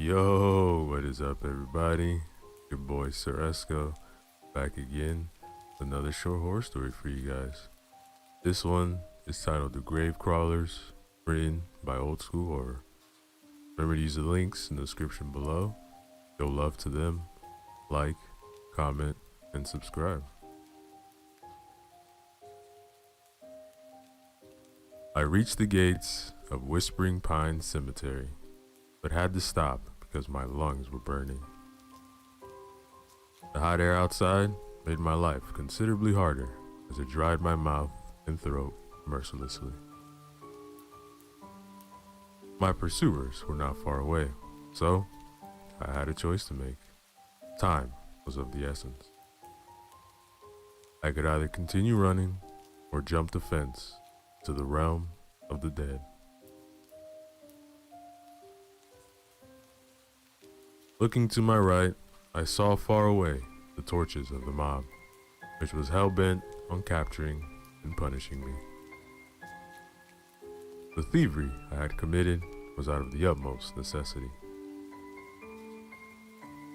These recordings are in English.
Yo, what is up, everybody? Your boy Ceresco back again with another short horror story for you guys. This one is titled The Grave Crawlers, written by Old School Horror. Remember to use the links in the description below. Show love to them, like, comment, and subscribe. I reached the gates of Whispering Pine Cemetery, but had to stop because my lungs were burning. The hot air outside made my life considerably harder as it dried my mouth and throat mercilessly. My pursuers were not far away, so I had a choice to make. Time was of the essence. I could either continue running or jump the fence to the realm of the dead. Looking to my right, I saw far away the torches of the mob, which was hell-bent on capturing and punishing me. The thievery I had committed was out of the utmost necessity.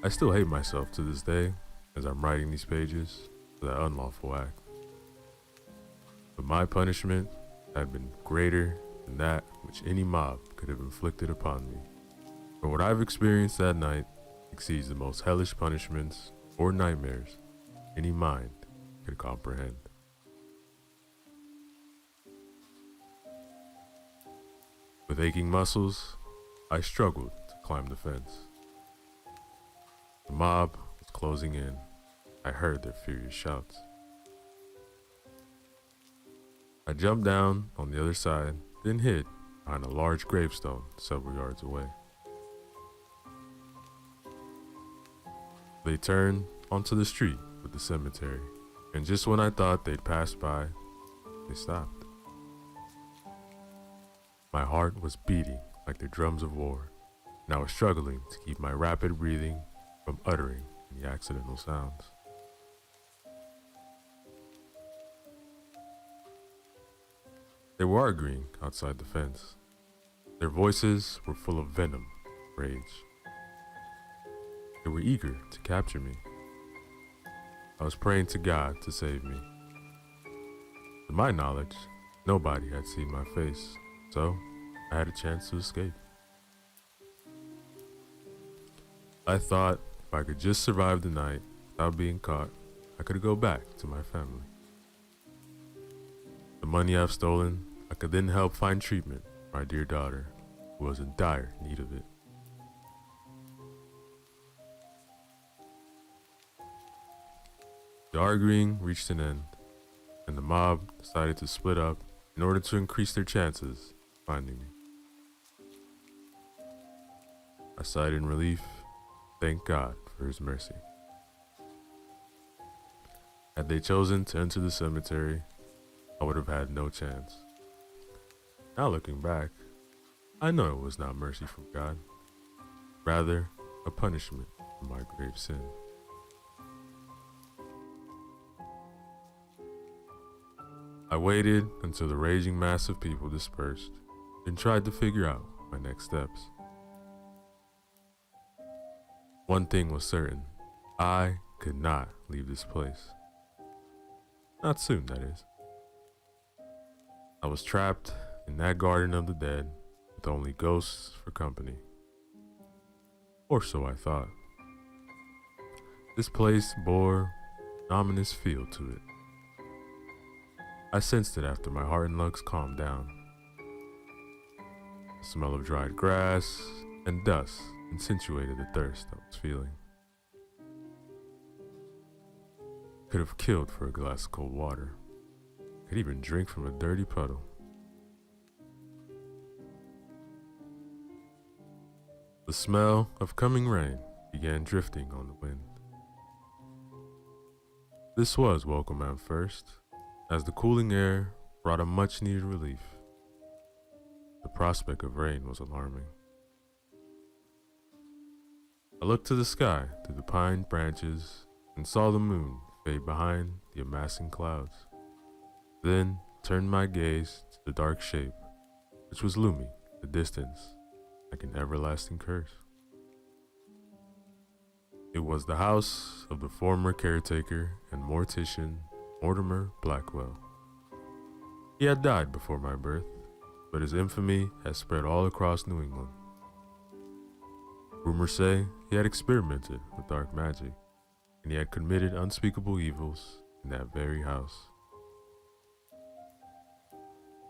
I still hate myself to this day as I'm writing these pages for that unlawful act. But my punishment had been greater than that which any mob could have inflicted upon me. For what I've experienced that night exceeds the most hellish punishments or nightmares any mind could comprehend. With aching muscles, I struggled to climb the fence. The mob was closing in. I heard their furious shouts. I jumped down on the other side, then hid behind a large gravestone several yards away. They turned onto the street with the cemetery, and just when I thought they'd pass by, they stopped. My heart was beating like the drums of war, and I was struggling to keep my rapid breathing from uttering any accidental sounds. They were arguing outside the fence. Their voices were full of venom, rage. They were eager to capture me. I was praying to God to save me. To my knowledge, nobody had seen my face, so I had a chance to escape. I thought if I could just survive the night without being caught, I could go back to my family. The money I've stolen, I could then help find treatment for my dear daughter, who was in dire need of it. The arguing reached an end, and the mob decided to split up in order to increase their chances of finding me. I sighed in relief, thank God for his mercy. Had they chosen to enter the cemetery, I would have had no chance. Now looking back, I know it was not mercy from God, rather a punishment for my grave sin. I waited until the raging mass of people dispersed and tried to figure out my next steps. One thing was certain, I could not leave this place. Not soon, that is. I was trapped in that garden of the dead with only ghosts for company. Or so I thought. This place bore an ominous feel to it. I sensed it after my heart and lungs calmed down. The smell of dried grass and dust accentuated the thirst I was feeling. Could have killed for a glass of cold water. Could even drink from a dirty puddle. The smell of coming rain began drifting on the wind. This was welcome at first, as the cooling air brought a much-needed relief. The prospect of rain was alarming. I looked to the sky through the pine branches and saw the moon fade behind the amassing clouds, then turned my gaze to the dark shape which was looming in the distance like an everlasting curse. It was the house of the former caretaker and mortician Mortimer Blackwell. He had died before my birth, but his infamy has spread all across New England. Rumors say he had experimented with dark magic, and he had committed unspeakable evils in that very house.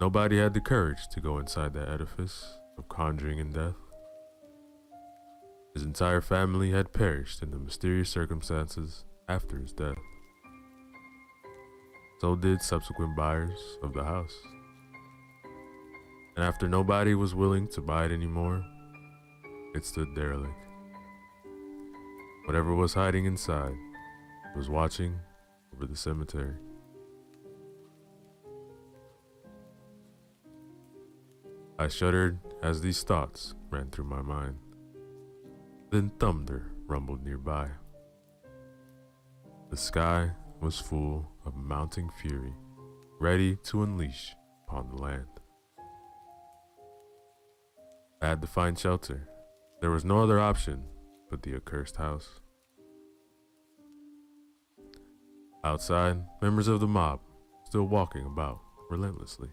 Nobody had the courage to go inside that edifice of conjuring and death. His entire family had perished in the mysterious circumstances after his death. So did subsequent buyers of the house. And after nobody was willing to buy it anymore, it stood derelict. Whatever was hiding inside was watching over the cemetery. I shuddered as these thoughts ran through my mind. Then thunder rumbled nearby. The sky was full of mounting fury, ready to unleash upon the land. I had to find shelter. There was no other option but the accursed house. Outside, members of the mob still walking about relentlessly.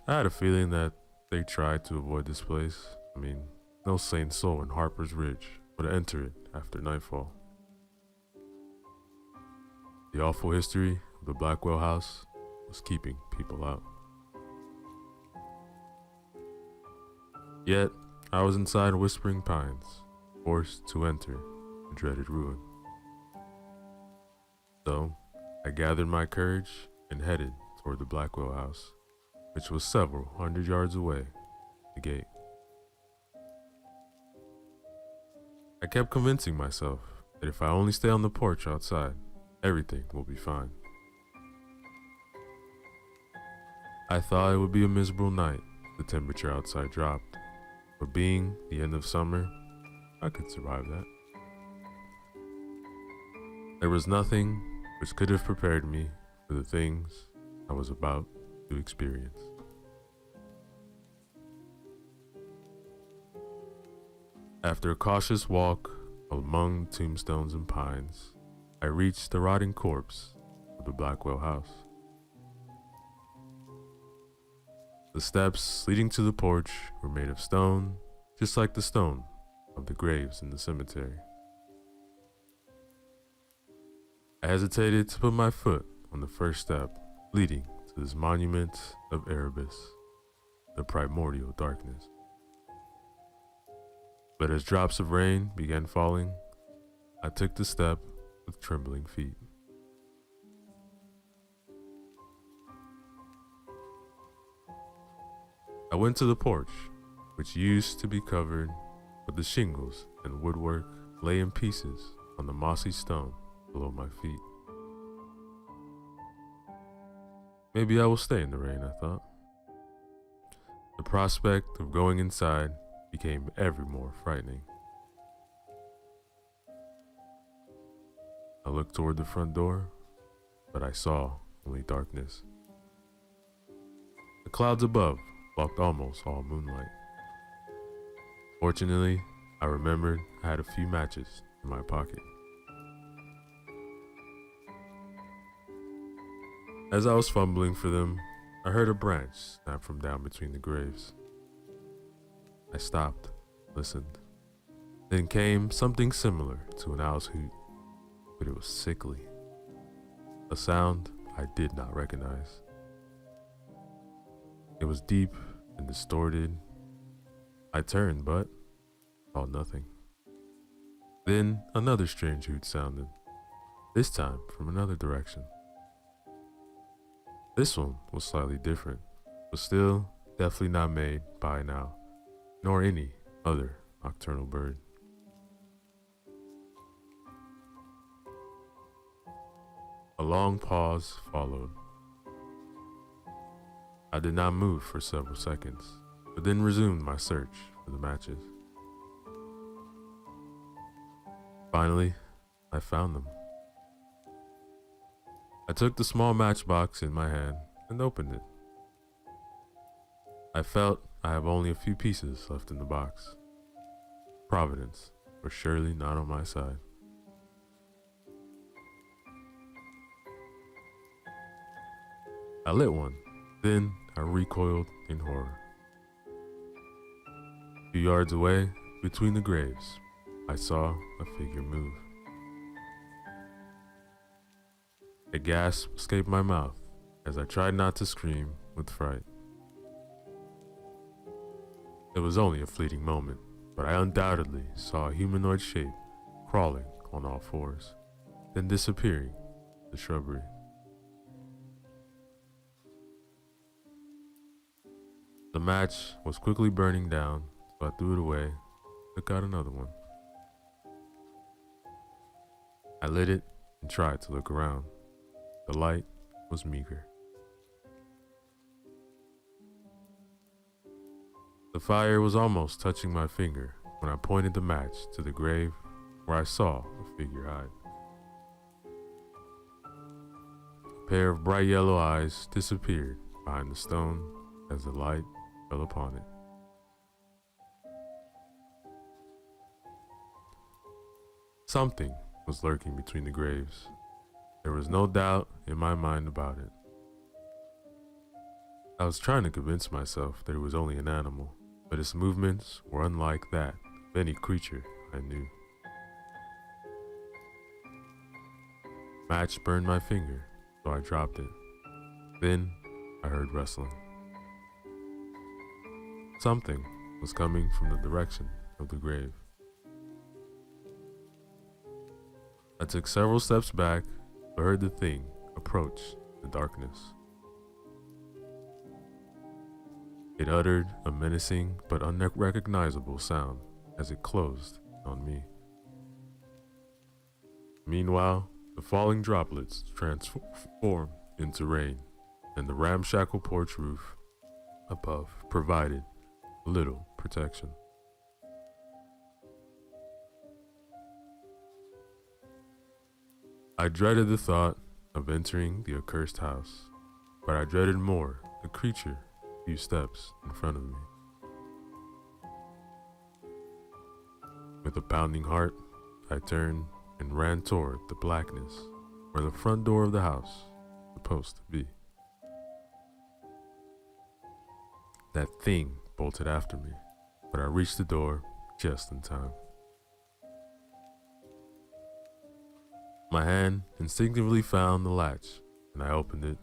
I had a feeling that they tried to avoid this place. I mean, no sane soul in Harper's Ridge would enter it after nightfall. The awful history of the Blackwell house was keeping people out. Yet, I was inside Whispering Pines, forced to enter the dreaded ruin. So, I gathered my courage and headed toward the Blackwell house, which was several hundred yards away, the gate. I kept convincing myself that if I only stay on the porch outside, everything will be fine. I thought it would be a miserable night. The temperature outside dropped, but being the end of summer, I could survive that. There was nothing which could have prepared me for the things I was about to experience. After a cautious walk among tombstones and pines, I reached the rotting corpse of the Blackwell house. The steps leading to the porch were made of stone, just like the stone of the graves in the cemetery. I hesitated to put my foot on the first step leading to this monument of Erebus, the primordial darkness. But as drops of rain began falling, I took the step with trembling feet. I went to the porch, which used to be covered with the shingles and woodwork lay in pieces on the mossy stone below my feet. Maybe I will stay in the rain, I thought. The prospect of going inside became ever more frightening. I looked toward the front door, but I saw only darkness. The clouds above blocked almost all moonlight. Fortunately, I remembered I had a few matches in my pocket. As I was fumbling for them, I heard a branch snap from down between the graves. I stopped, listened. Then came something similar to an owl's hoot, but it was sickly. A sound I did not recognize. It was deep and distorted. I turned, but saw nothing. Then another strange hoot sounded, this time from another direction. This one was slightly different, but still definitely not made by an owl, nor any other nocturnal bird. A long pause followed. I did not move for several seconds, but then resumed my search for the matches. Finally, I found them. I took the small matchbox in my hand and opened it. I felt I have only a few pieces left in the box. Providence were surely not on my side. I lit one, then I recoiled in horror. A few yards away, between the graves, I saw a figure move. A gasp escaped my mouth as I tried not to scream with fright. It was only a fleeting moment, but I undoubtedly saw a humanoid shape crawling on all fours, then disappearing in the shrubbery. The match was quickly burning down, so I threw it away, took out another one. I lit it and tried to look around. The light was meager. The fire was almost touching my finger when I pointed the match to the grave where I saw a figure hide. A pair of bright yellow eyes disappeared behind the stone as the light fell upon it. Something was lurking between the graves. There was no doubt in my mind about it. I was trying to convince myself that it was only an animal, but its movements were unlike that of any creature I knew. Match burned my finger, so I dropped it. Then I heard rustling. Something was coming from the direction of the grave. I took several steps back, but heard the thing approach the darkness. It uttered a menacing but unrecognizable sound as it closed on me. Meanwhile, the falling droplets transformed into rain, and the ramshackle porch roof above provided little protection. I dreaded the thought of entering the accursed house, but I dreaded more the creature a few steps in front of me. With a pounding heart, I turned and ran toward the blackness where the front door of the house was supposed to be. That thing bolted after me, but I reached the door just in time. My hand instinctively found the latch, and I opened it,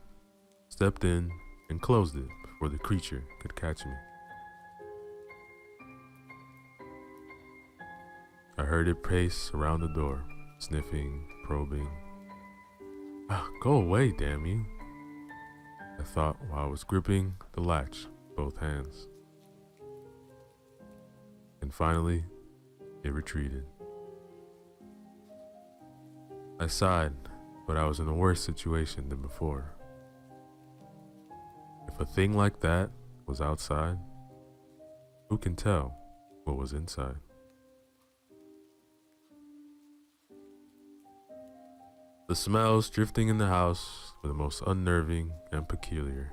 stepped in, and closed it before the creature could catch me. I heard it pace around the door, sniffing, probing. Go away, damn you, I thought while I was gripping the latch with both hands. And finally, it retreated. I sighed, but I was in a worse situation than before. If a thing like that was outside, who can tell what was inside? The smells drifting in the house were the most unnerving and peculiar.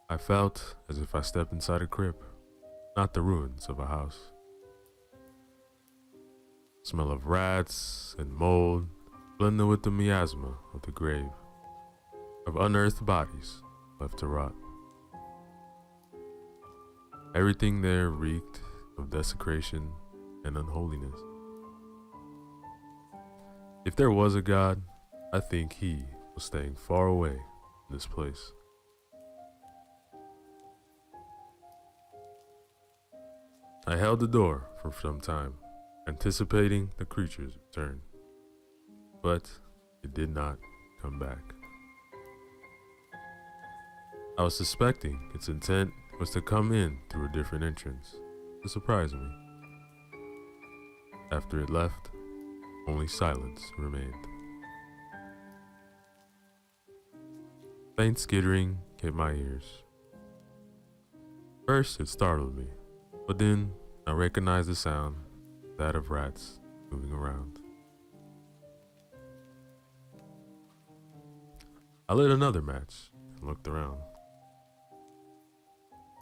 I felt as if I stepped inside a crypt, not the ruins of a house. Smell of rats and mold blended with the miasma of the grave, of unearthed bodies left to rot. Everything there reeked of desecration and unholiness. If there was a God, I think he was staying far away from this place. I held the door for some time, anticipating the creature's return, but it did not come back. I was suspecting its intent was to come in through a different entrance to surprise me. After it left, only silence remained. Faint skittering hit my ears. First, it startled me, but then I recognized the sound, that of rats moving around. I lit another match and looked around.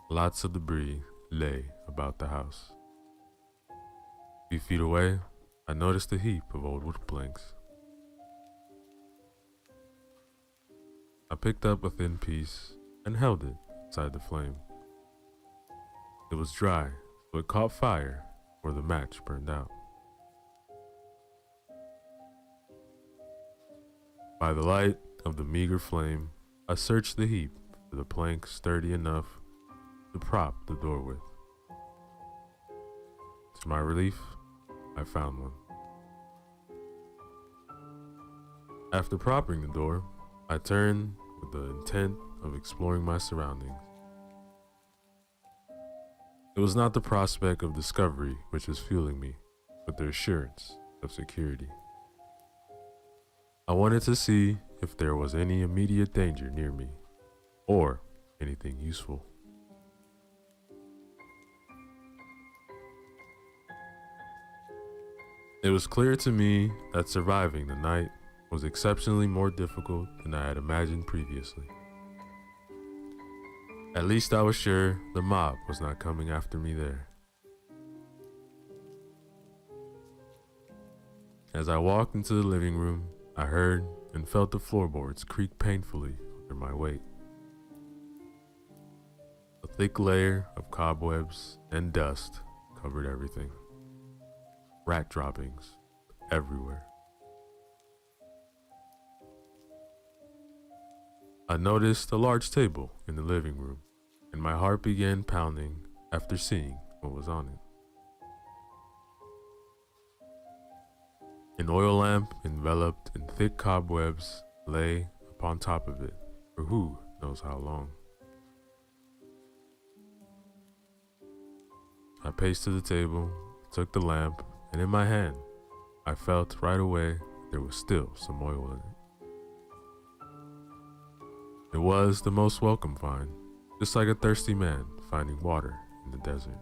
Lots of debris lay about the house. few feet away, I noticed a heap of old wood planks. I picked up a thin piece and held it inside the flame. It was dry, so it caught fire where the match burned out. By the light of the meager flame, I searched the heap for the plank sturdy enough to prop the door with. To my relief, I found one. After propping the door, I turned with the intent of exploring my surroundings. It was not the prospect of discovery which was fueling me, but the assurance of security. I wanted to see if there was any immediate danger near me, or anything useful. It was clear to me that surviving the night was exceptionally more difficult than I had imagined previously. At least I was sure the mob was not coming after me there. As I walked into the living room, I heard and felt the floorboards creak painfully under my weight. A thick layer of cobwebs and dust covered everything. Rat droppings everywhere. I noticed a large table in the living room, and my heart began pounding after seeing what was on it. An oil lamp enveloped in thick cobwebs lay upon top of it for who knows how long. I paced to the table, took the lamp, and in my hand, I felt right away there was still some oil in it. It was the most welcome find, just like a thirsty man finding water in the desert.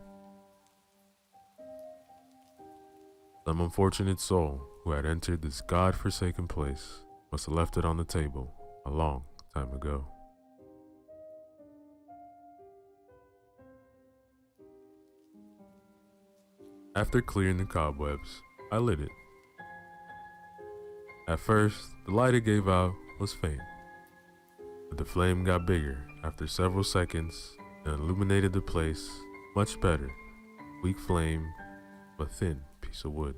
Some unfortunate soul who had entered this God-forsaken place must have left it on the table a long time ago. After clearing the cobwebs, I lit it. At first, the light it gave out was faint, but the flame got bigger after several seconds and illuminated the place much better. Weak flame, but thin piece of wood.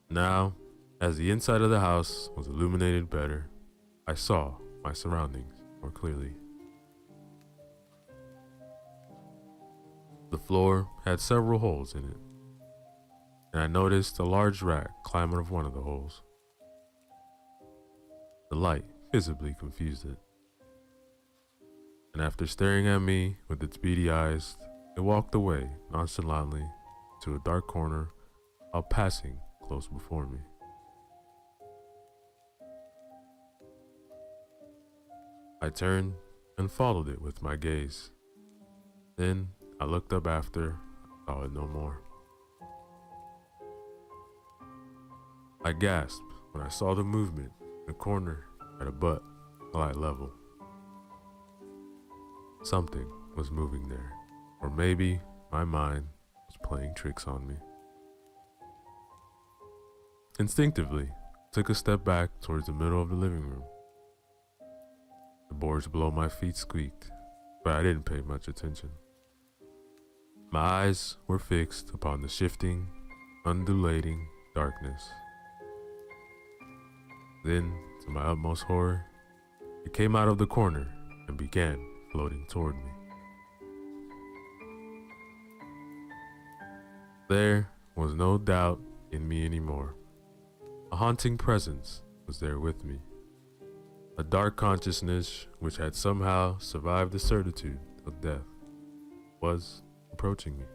Now, as the inside of the house was illuminated better, I saw my surroundings more clearly. The floor had several holes in it, and I noticed a large rat climb out of one of the holes. The light visibly confused it, and after staring at me with its beady eyes, it walked away nonchalantly to a dark corner while passing close before me. I turned and followed it with my gaze. Then I looked up after I saw it no more. I gasped when I saw the movement in the corner at a butt eye level. Something was moving there, or maybe my mind was playing tricks on me. Instinctively, I took a step back towards the middle of the living room. The boards below my feet squeaked, but I didn't pay much attention. My eyes were fixed upon the shifting, undulating darkness. Then, to my utmost horror, it came out of the corner and began floating toward me. There was no doubt in me anymore. A haunting presence was there with me. A dark consciousness which had somehow survived the certitude of death was approaching me.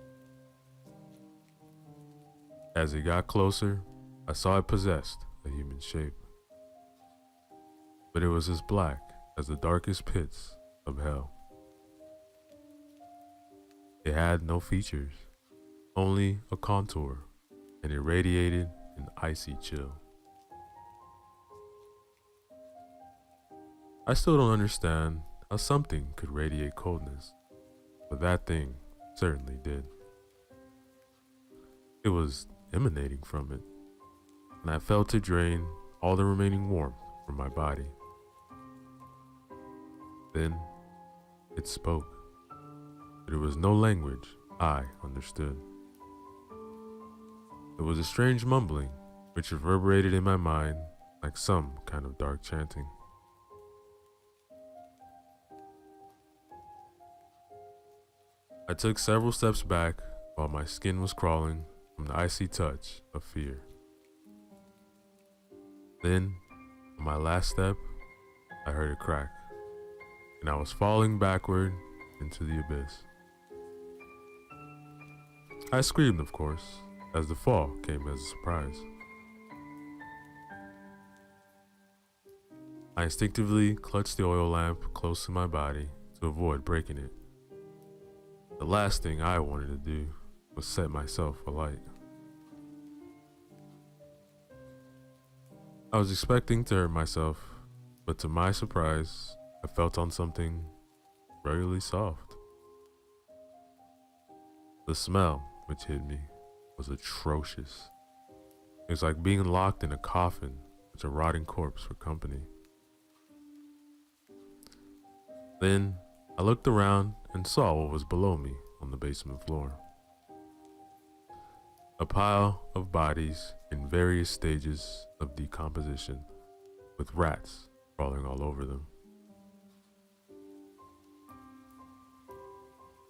As it got closer, I saw it possessed a human shape. But it was as black as the darkest pits of hell. It had no features, only a contour, and it radiated an icy chill. I still don't understand how something could radiate coldness, but that thing certainly did. It was emanating from it, and I felt it drain all the remaining warmth from my body. Then it spoke, but it was no language I understood. It was a strange mumbling which reverberated in my mind like some kind of dark chanting. I took several steps back while my skin was crawling from the icy touch of fear. Then, on my last step, I heard a crack, and I was falling backward into the abyss. I screamed, of course, as the fall came as a surprise. I instinctively clutched the oil lamp close to my body to avoid breaking it. The last thing I wanted to do was set myself alight. I was expecting to hurt myself, but to my surprise, I felt on something really soft. The smell which hit me was atrocious. It was like being locked in a coffin with a rotting corpse for company. Then I looked around and saw what was below me on the basement floor. A pile of bodies in various stages of decomposition, with rats crawling all over them.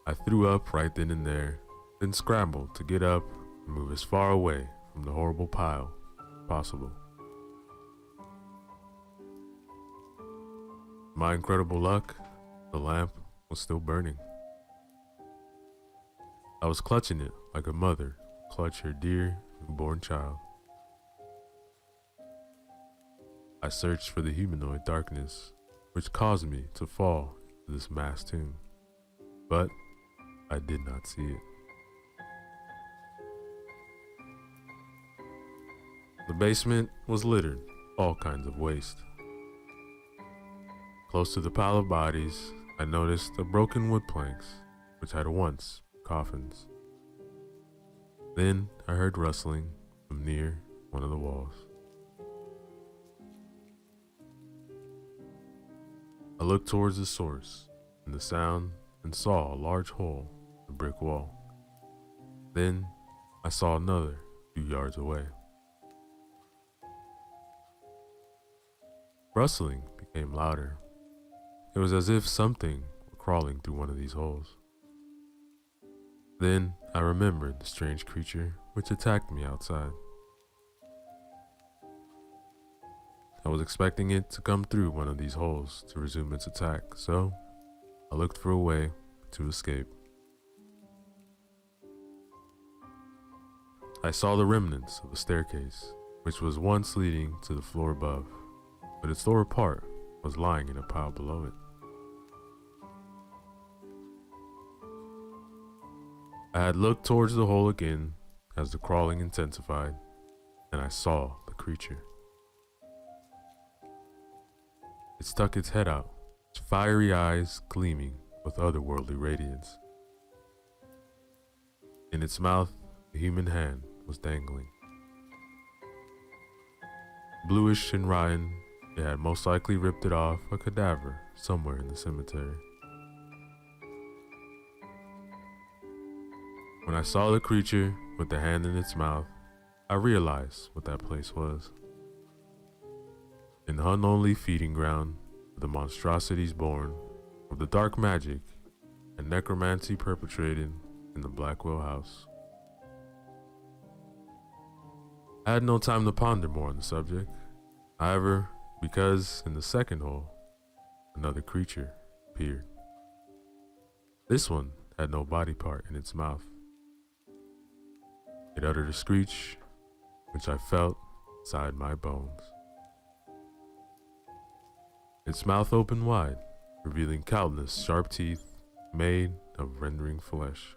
I threw up right then and there, then scrambled to get up and move as far away from the horrible pile as possible. My incredible luck, the lamp was still burning. I was clutching it like a mother clutch her dear newborn child. I searched for the humanoid darkness which caused me to fall into this mass tomb, but I did not see it. The basement was littered with all kinds of waste. Close to the pile of bodies, I noticed a broken wood planks which had once been coffins. Then I heard rustling from near one of the walls. I looked towards the source in the sound and saw a large hole in the brick wall. Then I saw another a few yards away. Rustling became louder. It was as if something were crawling through one of these holes. Then I remembered the strange creature which attacked me outside. I was expecting it to come through one of these holes to resume its attack, so I looked for a way to escape. I saw the remnants of a staircase, which was once leading to the floor above, but its lower part was lying in a pile below it. I had looked towards the hole again as the crawling intensified, and I saw the creature. It stuck its head out, its fiery eyes gleaming with otherworldly radiance. In its mouth, a human hand was dangling. Bluish and rotten, it had most likely ripped it off a cadaver somewhere in the cemetery. When I saw the creature with the hand in its mouth, I realized what that place was. An unholy feeding ground for the monstrosities born of the dark magic and necromancy perpetrated in the Blackwell house. I had no time to ponder more on the subject, however, because in the second hole, another creature appeared. This one had no body part in its mouth. It uttered a screech, which I felt inside my bones. Its mouth opened wide, revealing countless sharp teeth made of rending flesh.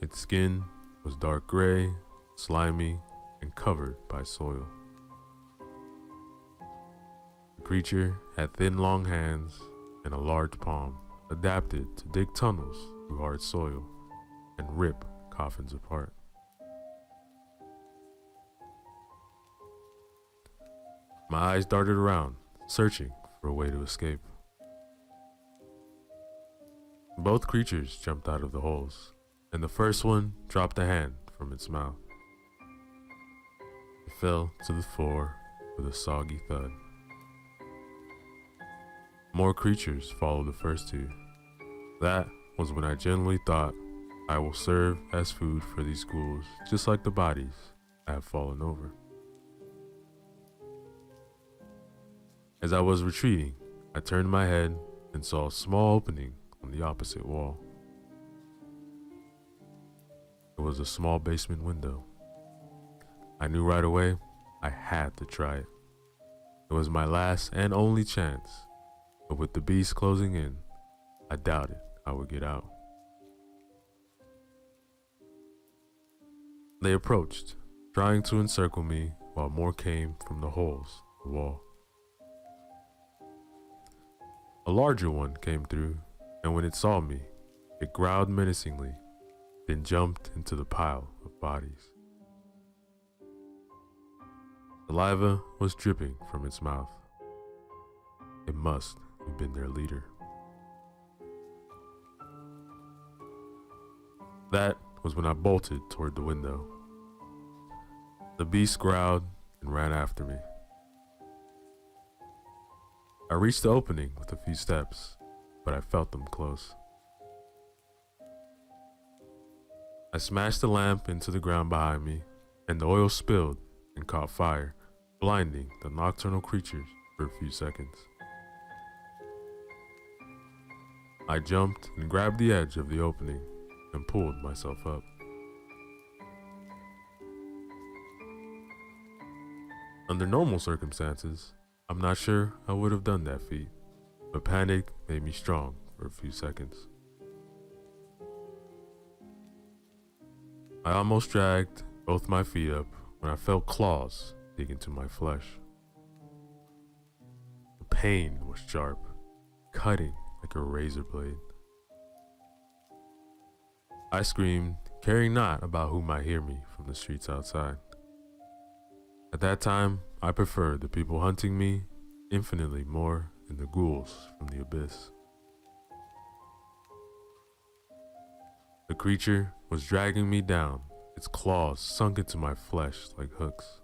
Its skin was dark gray, slimy, and covered by soil. The creature had thin, long hands and a large palm adapted to dig tunnels through hard soil and rip coffins apart. My eyes darted around, searching for a way to escape. Both creatures jumped out of the holes, and the first one dropped a hand from its mouth. It fell to the floor with a soggy thud. More creatures followed the first two. That was when I genuinely thought, I will serve as food for these ghouls, just like the bodies I have fallen over. As I was retreating, I turned my head and saw a small opening on the opposite wall. It was a small basement window. I knew right away I had to try it. It was my last and only chance, but with the beast closing in, I doubted I would get out. They approached, trying to encircle me while more came from the holes in the wall. A larger one came through, and when it saw me, it growled menacingly, then jumped into the pile of bodies. Saliva was dripping from its mouth. It must have been their leader. That was when I bolted toward the window. The beast growled and ran after me. I reached the opening with a few steps, but I felt them close. I smashed the lamp into the ground behind me, and the oil spilled and caught fire, blinding the nocturnal creatures for a few seconds. I jumped and grabbed the edge of the opening and pulled myself up. Under normal circumstances, I'm not sure I would have done that feat, but panic made me strong for a few seconds. I almost dragged both my feet up when I felt claws dig into my flesh. The pain was sharp, cutting like a razor blade. I screamed, caring not about who might hear me from the streets outside. At that time, I preferred the people hunting me infinitely more than the ghouls from the abyss. The creature was dragging me down, its claws sunk into my flesh like hooks.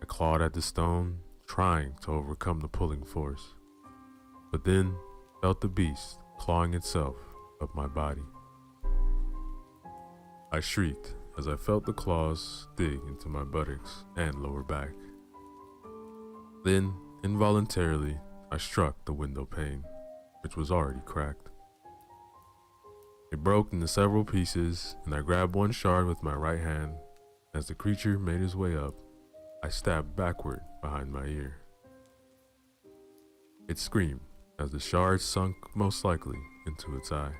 I clawed at the stone, trying to overcome the pulling force, but then felt the beast clawing itself up my body. I shrieked as I felt the claws dig into my buttocks and lower back. Then, involuntarily, I struck the window pane, which was already cracked. It broke into several pieces, and I grabbed one shard with my right hand. As the creature made his way up, I stabbed backward behind my ear. It screamed as the shard sunk most likely into its eye.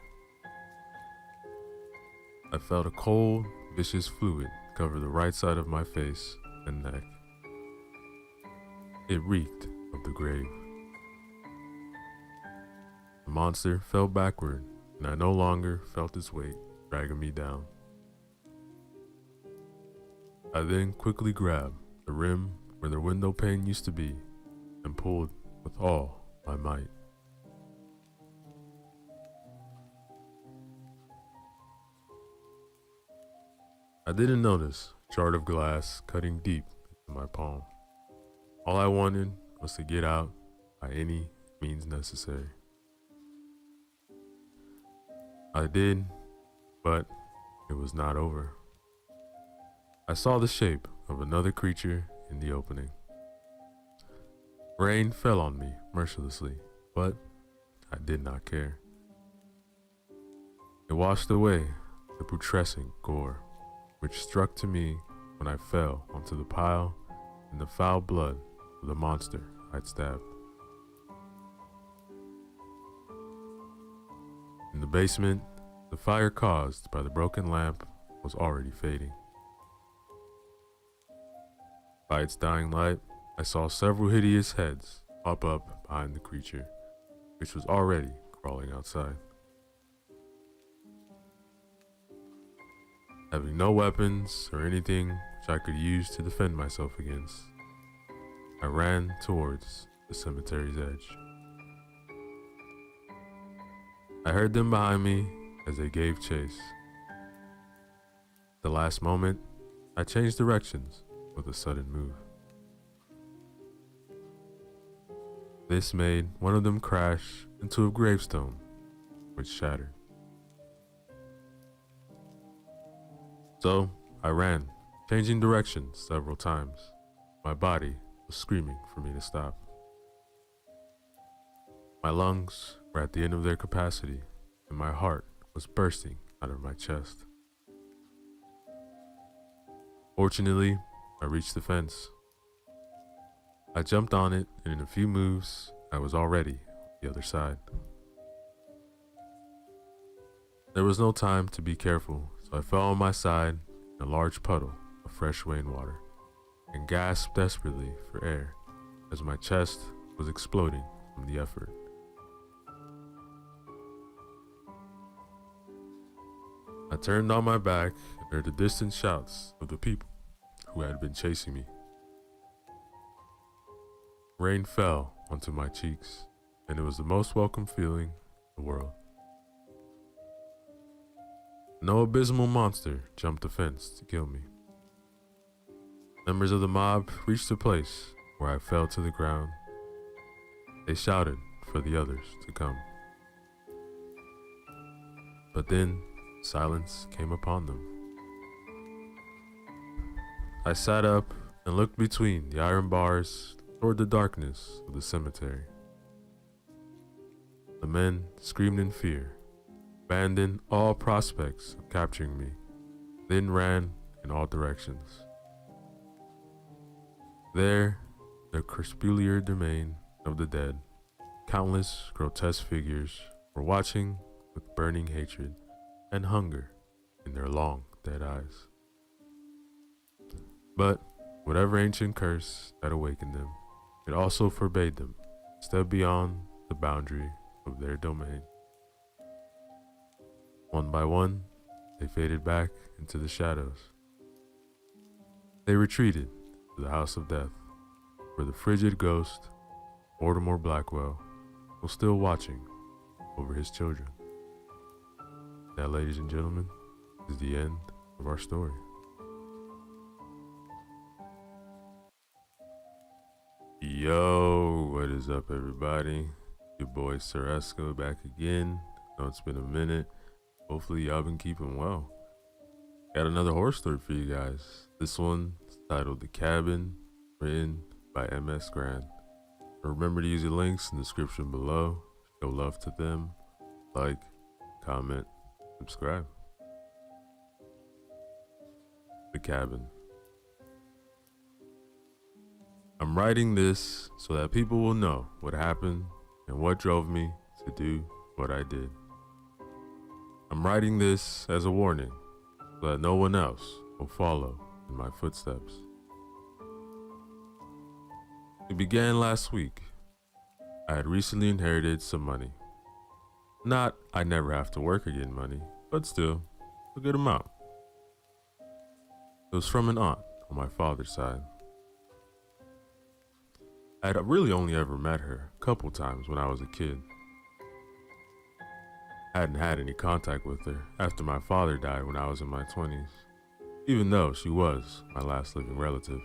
I felt a cold, vicious fluid cover the right side of my face and neck. It reeked of the grave. The monster fell backward, and I no longer felt its weight dragging me down. I then quickly grabbed the rim where the window pane used to be and pulled with all my might. I didn't notice a shard of glass cutting deep into my palm. All I wanted was to get out by any means necessary. I did, but it was not over. I saw the shape of another creature in the opening. Rain fell on me mercilessly, but I did not care. It washed away the putrescent gore, which struck to me when I fell onto the pile in the foul blood of the monster I'd stabbed. In the basement, the fire caused by the broken lamp was already fading. By its dying light, I saw several hideous heads pop up behind the creature, which was already crawling outside. Having no weapons or anything which I could use to defend myself against, I ran towards the cemetery's edge. I heard them behind me as they gave chase. At the last moment, I changed directions with a sudden move. This made one of them crash into a gravestone, which shattered. So I ran, changing directions several times. My body was screaming for me to stop. My lungs were at the end of their capacity, and my heart was bursting out of my chest. Fortunately, I reached the fence. I jumped on it, and in a few moves, I was already on the other side. There was no time to be careful, so I fell on my side in a large puddle of fresh rainwater and gasped desperately for air as my chest was exploding from the effort. I turned on my back and heard the distant shouts of the people who had been chasing me. Rain fell onto my cheeks, and it was the most welcome feeling in the world. No abysmal monster jumped the fence to kill me. Members of the mob reached a place where I fell to the ground. They shouted for the others to come. But then silence came upon them. I sat up and looked between the iron bars toward the darkness of the cemetery. The men screamed in fear, abandoned all prospects of capturing me, then ran in all directions. There, the crepuscular domain of the dead, countless grotesque figures were watching with burning hatred and hunger in their long dead eyes. But whatever ancient curse that awakened them, it also forbade them to step beyond the boundary of their domain. One by one, they faded back into the shadows. They retreated to the house of death, where the frigid ghost, Mortimer Blackwell, was still watching over his children. That, ladies and gentlemen, is the end of our story. Yo, what is up, everybody? Your boy Sir Esco back again. I know it's been a minute. Hopefully y'all been keeping well. Got another horror story for you guys. This one is titled The Cabin, written by MS Grant. Remember to use the links in the description below. Show love to them. Like, comment, subscribe. The Cabin. I'm writing this so that people will know what happened and what drove me to do what I did. I'm writing this as a warning so that no one else will follow in my footsteps. It began last week. I had recently inherited some money. Not I never have to work again money, but still a good amount. It was from an aunt on my father's side. I had really only ever met her a couple times when I was a kid. I hadn't had any contact with her after my father died when I was in my 20s, even though she was my last living relative.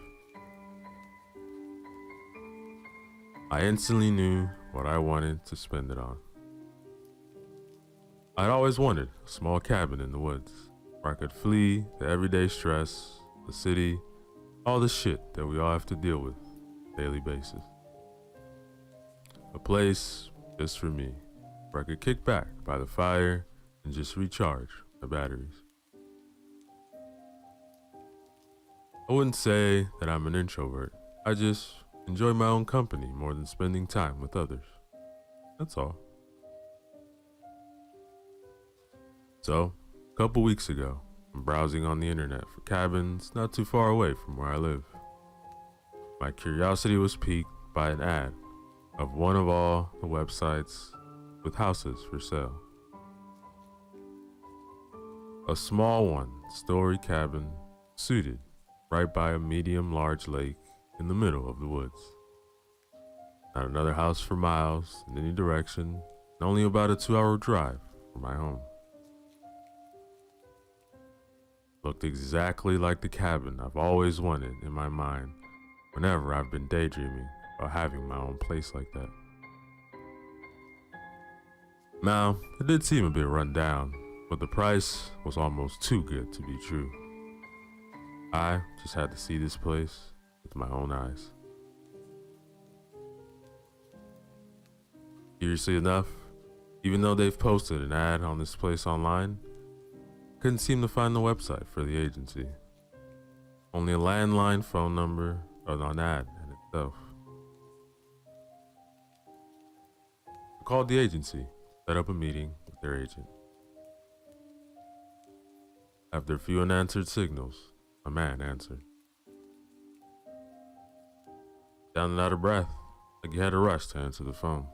I instantly knew what I wanted to spend it on. I'd always wanted a small cabin in the woods where I could flee the everyday stress, the city, all the shit that we all have to deal with on a daily basis. A place just for me, where I could kick back by the fire and just recharge my batteries. I wouldn't say that I'm an introvert. I just enjoy my own company more than spending time with others. That's all. So, a couple weeks ago, I'm browsing on the internet for cabins not too far away from where I live. My curiosity was piqued by an ad of one of all the websites with houses for sale. A small one-story cabin suited right by a medium-large lake in the middle of the woods. Not another house for miles in any direction, and only about a 2-hour drive from my home. Looked exactly like the cabin I've always wanted in my mind whenever I've been daydreaming about having my own place like that. Now, it did seem a bit run down, but the price was almost too good to be true. I just had to see this place with my own eyes. Curiously enough, even though they've posted an ad on this place online, I couldn't seem to find the website for the agency. Only a landline phone number or an ad in itself. I called the agency, set up a meeting with their agent. After a few unanswered signals, a man answered. Down and out of breath, like he had a rush to answer the phone.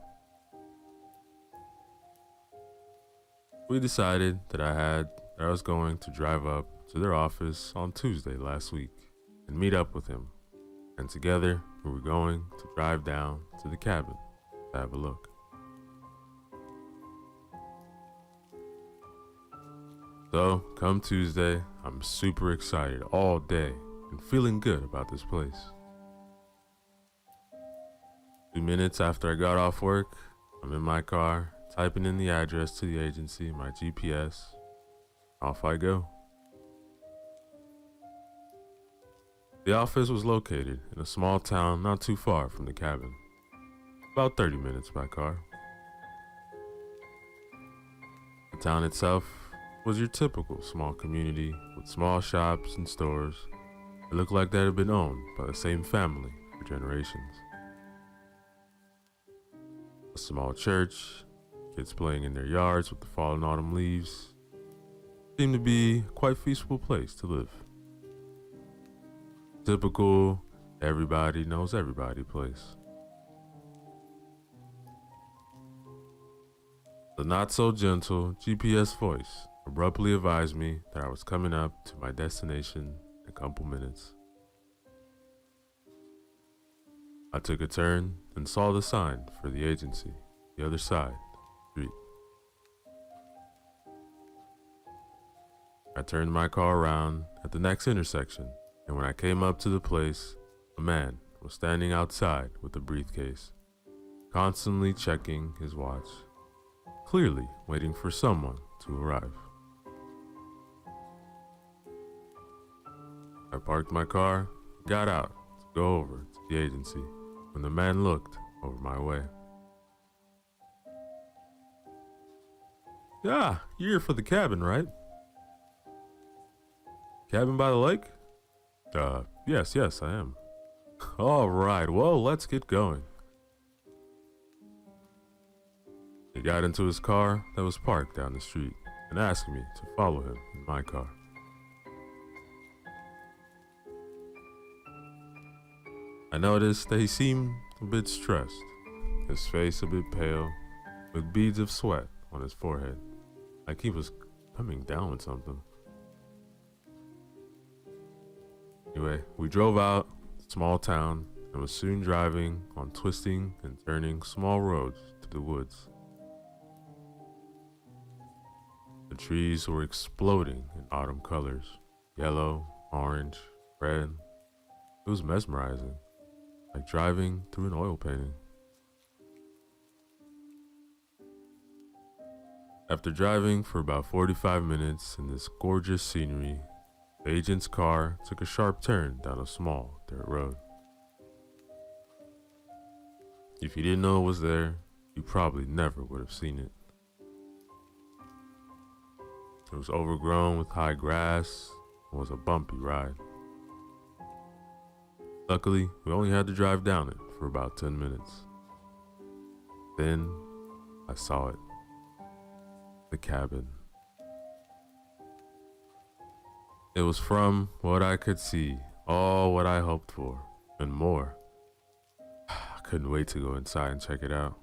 We decided that I was going to drive up to their office on Tuesday last week and meet up with him. And together we were going to drive down to the cabin to have a look. So, come Tuesday, I'm super excited all day and feeling good about this place. 2 minutes after I got off work, I'm in my car, typing in the address to the agency, my GPS. Off I go. The office was located in a small town not too far from the cabin, about 30 minutes by car. The town itself was your typical small community with small shops and stores that looked like they had been owned by the same family for generations. A small church, kids playing in their yards with the fallen autumn leaves, seemed to be quite a feasible place to live. Typical everybody knows everybody place. The not so gentle GPS voice abruptly advised me that I was coming up to my destination in a couple minutes. I took a turn and saw the sign for the agency, the other side of the street. I turned my car around at the next intersection, and when I came up to the place, a man was standing outside with a briefcase, constantly checking his watch, clearly waiting for someone to arrive. I parked my car, got out to go over to the agency when the man looked over my way. "Ah, you're here for the cabin, right?" "Cabin by the lake?" Yes, I am." "All right, well, let's get going." He got into his car that was parked down the street and asked me to follow him in my car. I noticed that he seemed a bit stressed, his face a bit pale, with beads of sweat on his forehead, like he was coming down with something. Anyway, we drove out the small town and was soon driving on twisting and turning small roads to the woods. The trees were exploding in autumn colors, yellow, orange, red. It was mesmerizing, like driving through an oil painting. After driving for about 45 minutes in this gorgeous scenery, the agent's car took a sharp turn down a small dirt road. If you didn't know it was there, you probably never would have seen it. It was overgrown with high grass and was a bumpy ride. Luckily, we only had to drive down it for about 10 minutes. Then, I saw it. The cabin. It was, from what I could see, all what I hoped for, and more. I couldn't wait to go inside and check it out.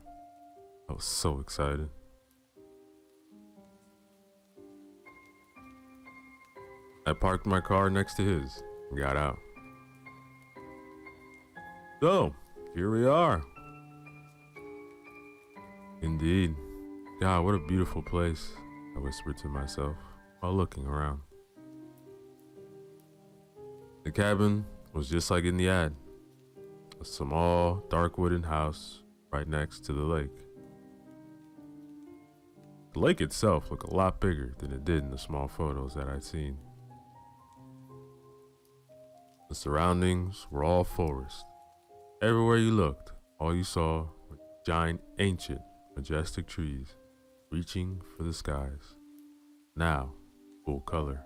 I was so excited. I parked my car next to his and got out. So, here we are. Indeed. God, what a beautiful place, I whispered to myself while looking around. The cabin was just like in the ad, a small, dark wooden house right next to the lake. The lake itself looked a lot bigger than it did in the small photos that I'd seen. The surroundings were all forest. Everywhere you looked, all you saw were giant, ancient, majestic trees reaching for the skies, now full color.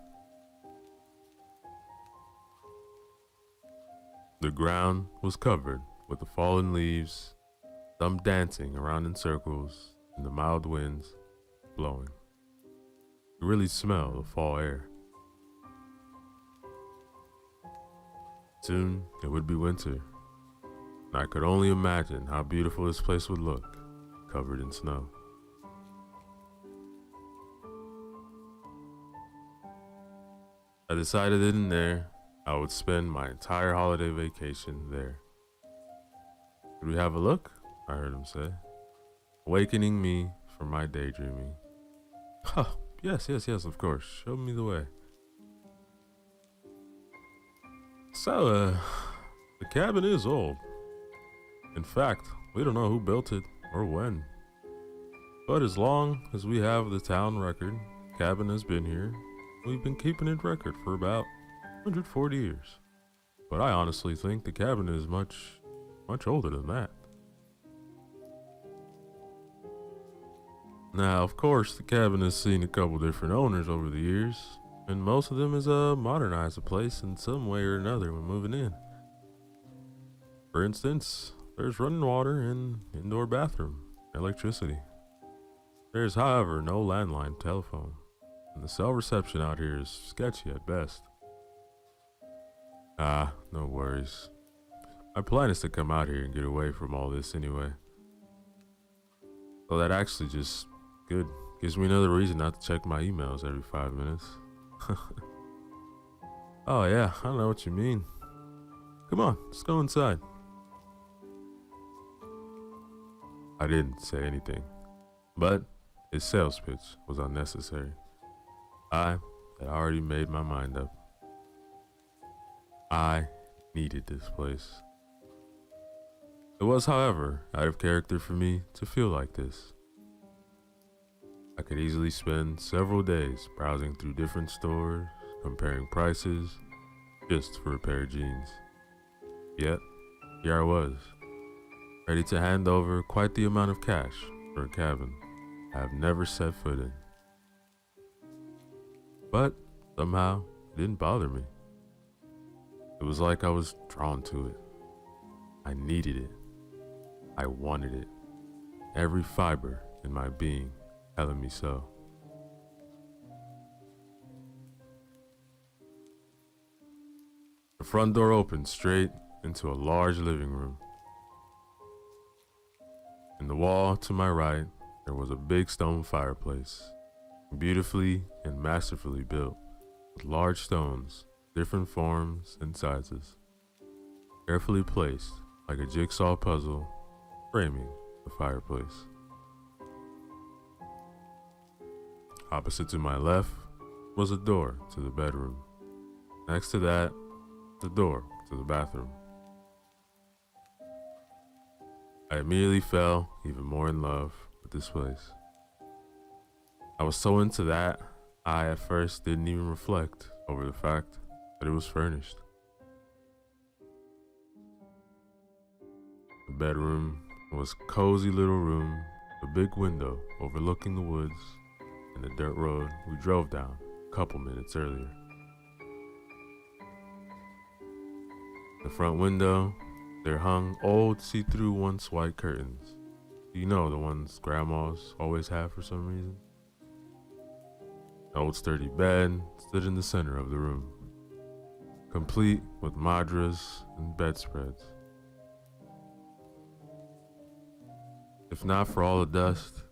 The ground was covered with the fallen leaves, some dancing around in circles, and the mild winds blowing. You really smell the fall air. Soon it would be winter, and I could only imagine how beautiful this place would look, covered in snow. I decided in there I would spend my entire holiday vacation there. Could we have a look? I heard him say, awakening me from my daydreaming. Oh, yes, of course. Show me the way. So, the cabin is old. In fact, we don't know who built it or when. But as long as we have the town record, the cabin has been here. We've been keeping it record for about 140 years. But I honestly think the cabin is much older than that. Now, of course, the cabin has seen a couple different owners over the years, and most of them has modernized the place in some way or another when moving in. For instance, there's running water and indoor bathroom, electricity. There is, however, no landline telephone, and the cell reception out here is sketchy at best. No worries. My plan is to come out here and get away from all this anyway. So that actually just good. Gives me another reason not to check my emails every 5 minutes. Oh yeah, I know what you mean. Come on, let's go inside. I didn't say anything, but his sales pitch was unnecessary. I had already made my mind up. I needed this place. It was, however, out of character for me to feel like this. I could easily spend several days browsing through different stores, comparing prices, just for a pair of jeans. Yet, here I was, ready to hand over quite the amount of cash for a cabin I have never set foot in. But somehow, it didn't bother me. It was like I was drawn to it. I needed it. I wanted it. Every fiber in my being telling me so. The front door opened straight into a large living room. In the wall to my right, there was a big stone fireplace, beautifully and masterfully built, with large stones, different forms and sizes, carefully placed like a jigsaw puzzle, framing the fireplace. Opposite to my left was a door to the bedroom. Next to that, the door to the bathroom. I immediately fell even more in love with this place. I was so into that, I at first didn't even reflect over the fact that it was furnished. The bedroom was a cozy little room, a big window overlooking the woods and the dirt road we drove down a couple minutes earlier. The front window, there hung old see-through once white curtains. You know, the ones grandmas always have for some reason. An old sturdy bed stood in the center of the room, complete with madras and bedspreads. If not for all the dust,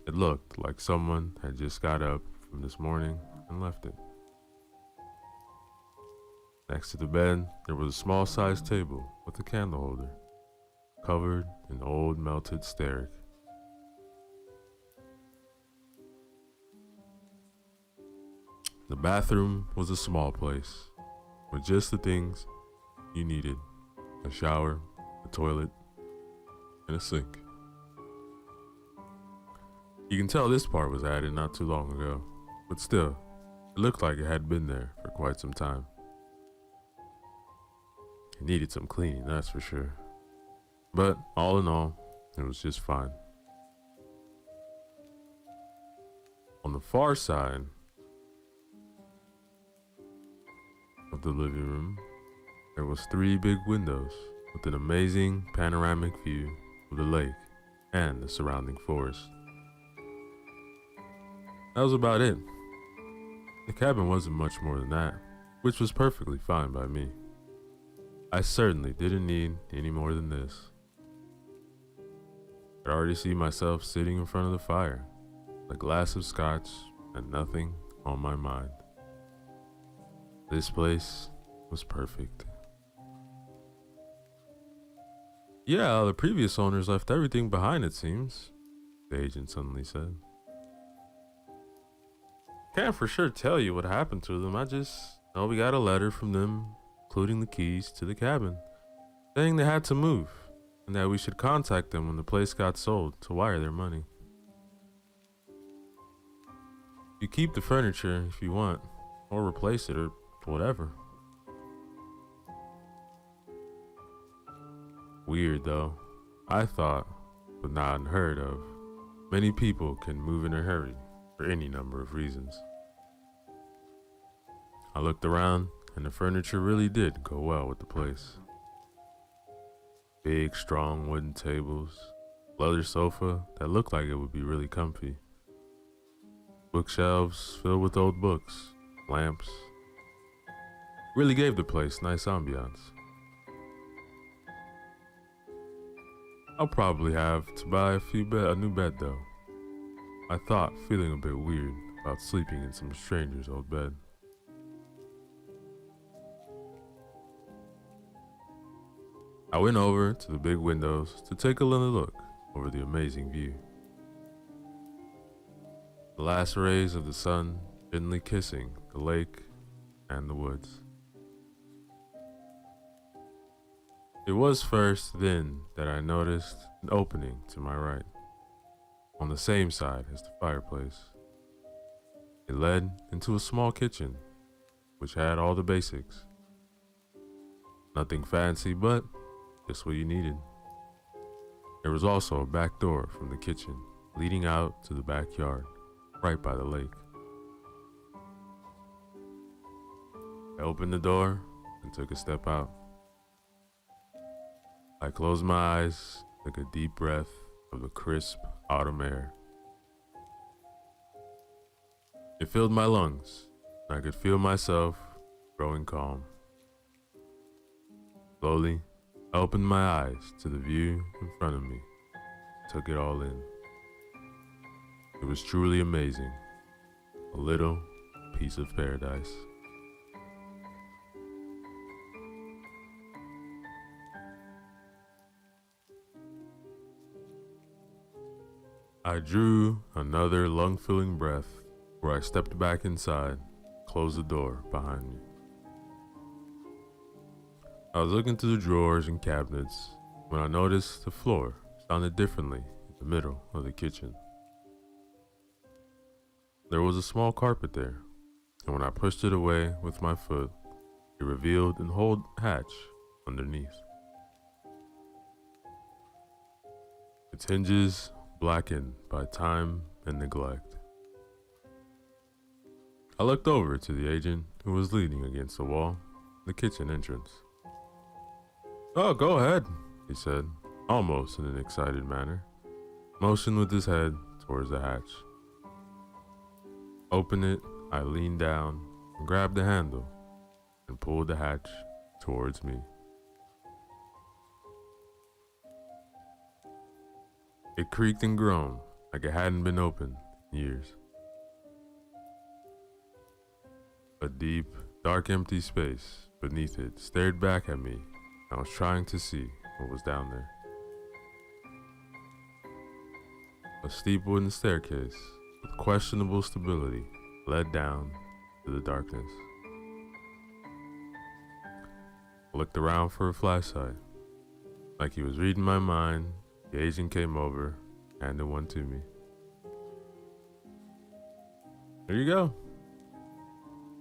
it looked like someone had just got up from this morning and left it. Next to the bed, there was a small-sized table with a candle holder, covered in old melted stearic. The bathroom was a small place, with just the things you needed: a shower, a toilet, and a sink. You can tell this part was added not too long ago, but still, it looked like it had been there for quite some time. It needed some cleaning, that's for sure. But all in all, it was just fine. On the far side of the living room, there was 3 big windows with an amazing panoramic view of the lake and the surrounding forest. That was about it. The cabin wasn't much more than that, which was perfectly fine by me. I certainly didn't need any more than this. I could already see myself sitting in front of the fire, a glass of scotch, and nothing on my mind. This place was perfect. Yeah, the previous owners left everything behind, it seems, the agent suddenly said. Can't for sure tell you what happened to them. I just know we got a letter from them, including the keys to the cabin, saying they had to move and that we should contact them when the place got sold to wire their money. You keep the furniture if you want, or replace it or whatever. Weird though. I thought, but not unheard of, many people can move in a hurry for any number of reasons. I looked around and the furniture really did go well with the place. Big, strong wooden tables, leather sofa that looked like it would be really comfy, bookshelves filled with old books, lamps. Really gave the place nice ambiance. I'll probably have to buy a new bed though. I thought, feeling a bit weird about sleeping in some stranger's old bed. I went over to the big windows to take a little look over the amazing view. The last rays of the sun gently kissing the lake and the woods. It was first then that I noticed an opening to my right, on the same side as the fireplace. It led into a small kitchen, which had all the basics. Nothing fancy, but just what you needed. There was also a back door from the kitchen leading out to the backyard, right by the lake. I opened the door and took a step out. I closed my eyes, took a deep breath of the crisp autumn air. It filled my lungs, and I could feel myself growing calm. Slowly, I opened my eyes to the view in front of me, took it all in. It was truly amazing, a little piece of paradise. I drew another lung-filling breath where I stepped back inside, closed the door behind me. I was looking through the drawers and cabinets when I noticed the floor sounded differently in the middle of the kitchen. There was a small carpet there, and when I pushed it away with my foot, it revealed an old hatch underneath. Its hinges blackened by time and neglect. I looked over to the agent who was leaning against the wall, the kitchen entrance. "Oh, go ahead," he said, almost in an excited manner, motioned with his head towards the hatch. Open it, I leaned down and grabbed the handle and pulled the hatch towards me. It creaked and groaned like it hadn't been opened in years. A deep, dark, empty space beneath it stared back at me. I was trying to see what was down there. A steep wooden staircase with questionable stability led down to the darkness. I looked around for a flashlight. Like he was reading my mind, the agent came over, handed one to me. There you go.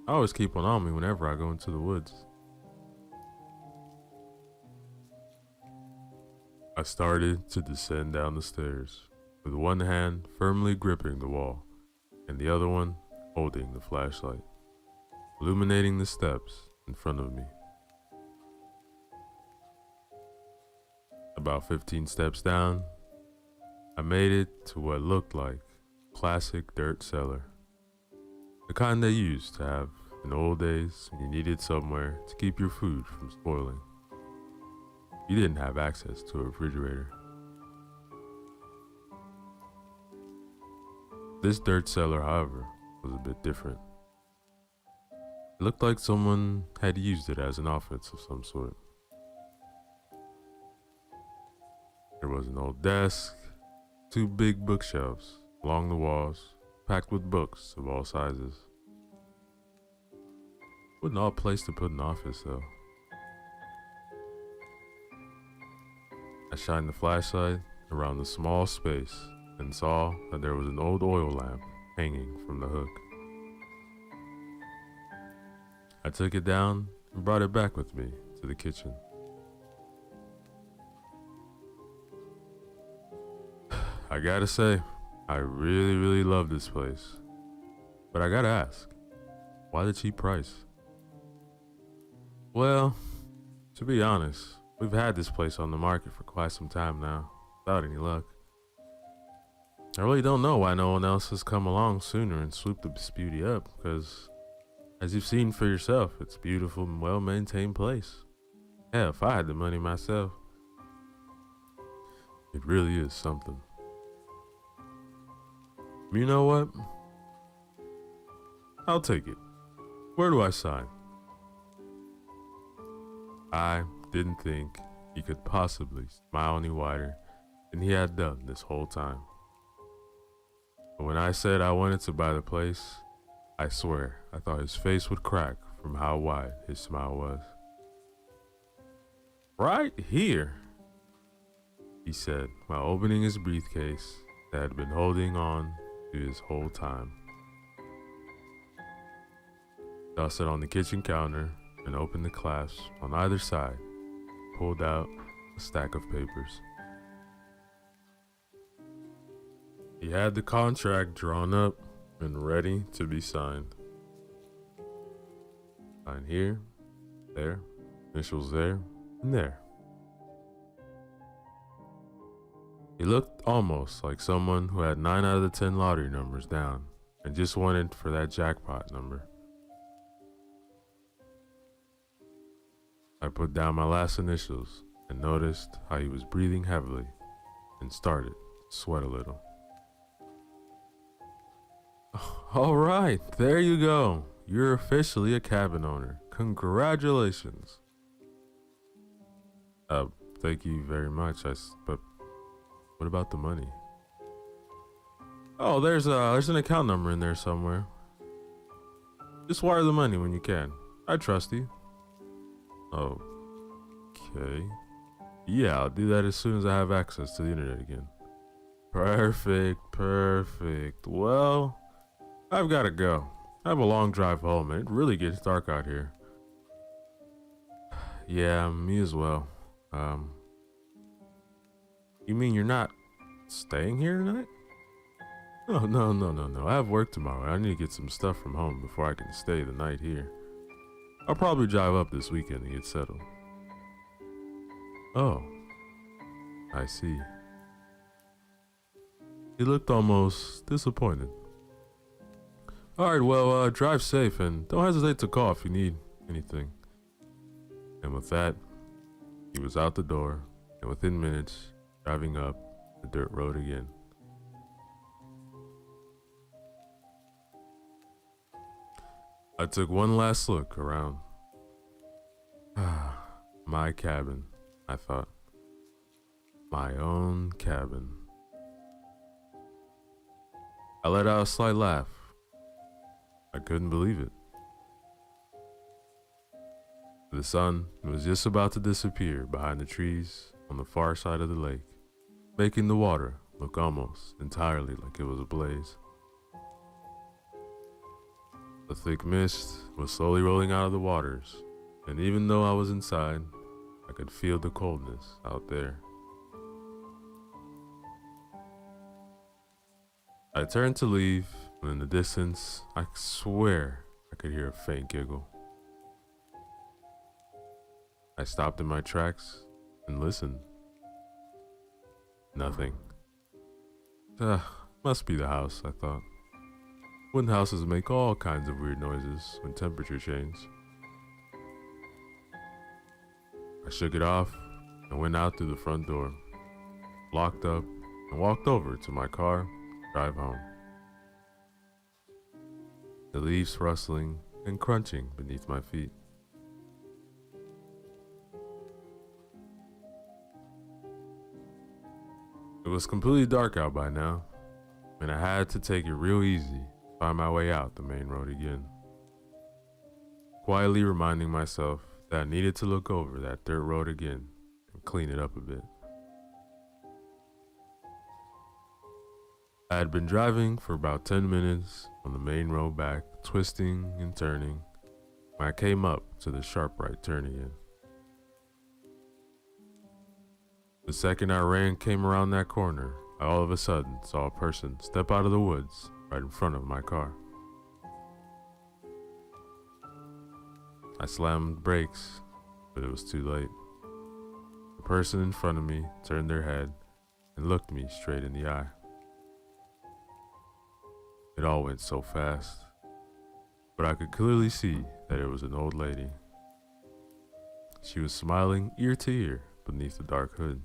I always keep one on me whenever I go into the woods. I started to descend down the stairs, with one hand firmly gripping the wall, and the other one holding the flashlight, illuminating the steps in front of me. About 15 steps down, I made it to what looked like a classic dirt cellar. The kind they used to have in old days when you needed somewhere to keep your food from spoiling. You didn't have access to a refrigerator. This dirt cellar, however, was a bit different. It looked like someone had used it as an office of some sort. There was an old desk, 2 big bookshelves along the walls, packed with books of all sizes. What an odd place to put an office, though. I shined the flashlight around the small space and saw that there was an old oil lamp hanging from the hook. I took it down and brought it back with me to the kitchen. I gotta say, I really love this place. But I gotta ask, why the cheap price? Well, to be honest, we've had this place on the market for quite some time now, without any luck. I really don't know why no one else has come along sooner and swooped this beauty up, because as you've seen for yourself, it's a beautiful and well-maintained place. Hell, if I had the money myself, it really is something. You know what? I'll take it. Where do I sign? I didn't think he could possibly smile any wider than he had done this whole time. But when I said I wanted to buy the place, I swear I thought his face would crack from how wide his smile was. Right here, he said while opening his briefcase that had been holding on to his whole time. Tossed it on the kitchen counter and opened the clasps on either side, pulled out a stack of papers. He had the contract drawn up and ready to be signed. Sign here, there, initials there, and there. He looked almost like someone who had 9 out of the 10 lottery numbers down and just wanted for that jackpot number. I put down my last initials and noticed how he was breathing heavily and started to sweat a little. All right, there you go. You're officially a cabin owner. Congratulations. Thank you very much. But what about the money? Oh, there's an account number in there somewhere. Just wire the money when you can. I trust you. Okay. Yeah, I'll do that as soon as I have access to the internet again. Perfect. Well, I've got to go. I have a long drive home and it really gets dark out here. Yeah, me as well. You mean you're not staying here tonight? Oh, no. I have work tomorrow. I need to get some stuff from home before I can stay the night here. I'll probably drive up this weekend and get settled. Oh, I see. He looked almost disappointed. Alright, well, drive safe and don't hesitate to call if you need anything. And with that, he was out the door and within minutes, driving up the dirt road again. I took one last look around. My cabin, I thought. My own cabin. I let out a slight laugh. I couldn't believe it. The sun was just about to disappear behind the trees on the far side of the lake, making the water look almost entirely like it was ablaze. The thick mist was slowly rolling out of the waters, and even though I was inside, I could feel the coldness out there. I turned to leave, and in the distance, I swear I could hear a faint giggle. I stopped in my tracks and listened. Nothing. Must be the house, I thought. Wooden houses make all kinds of weird noises when temperature changes. I shook it off and went out through the front door, locked up, and walked over to my car, drive home. The leaves rustling and crunching beneath my feet. It was completely dark out by now, and I had to take it real easy to find my way out the main road again. Quietly reminding myself that I needed to look over that dirt road again and clean it up a bit. I had been driving for about 10 minutes on the main road back, twisting and turning, when I came up to the sharp right turn again. The second I came around that corner, I all of a sudden saw a person step out of the woods right in front of my car. I slammed brakes, but it was too late. The person in front of me turned their head and looked me straight in the eye. It all went so fast, but I could clearly see that it was an old lady. She was smiling ear to ear beneath the dark hood.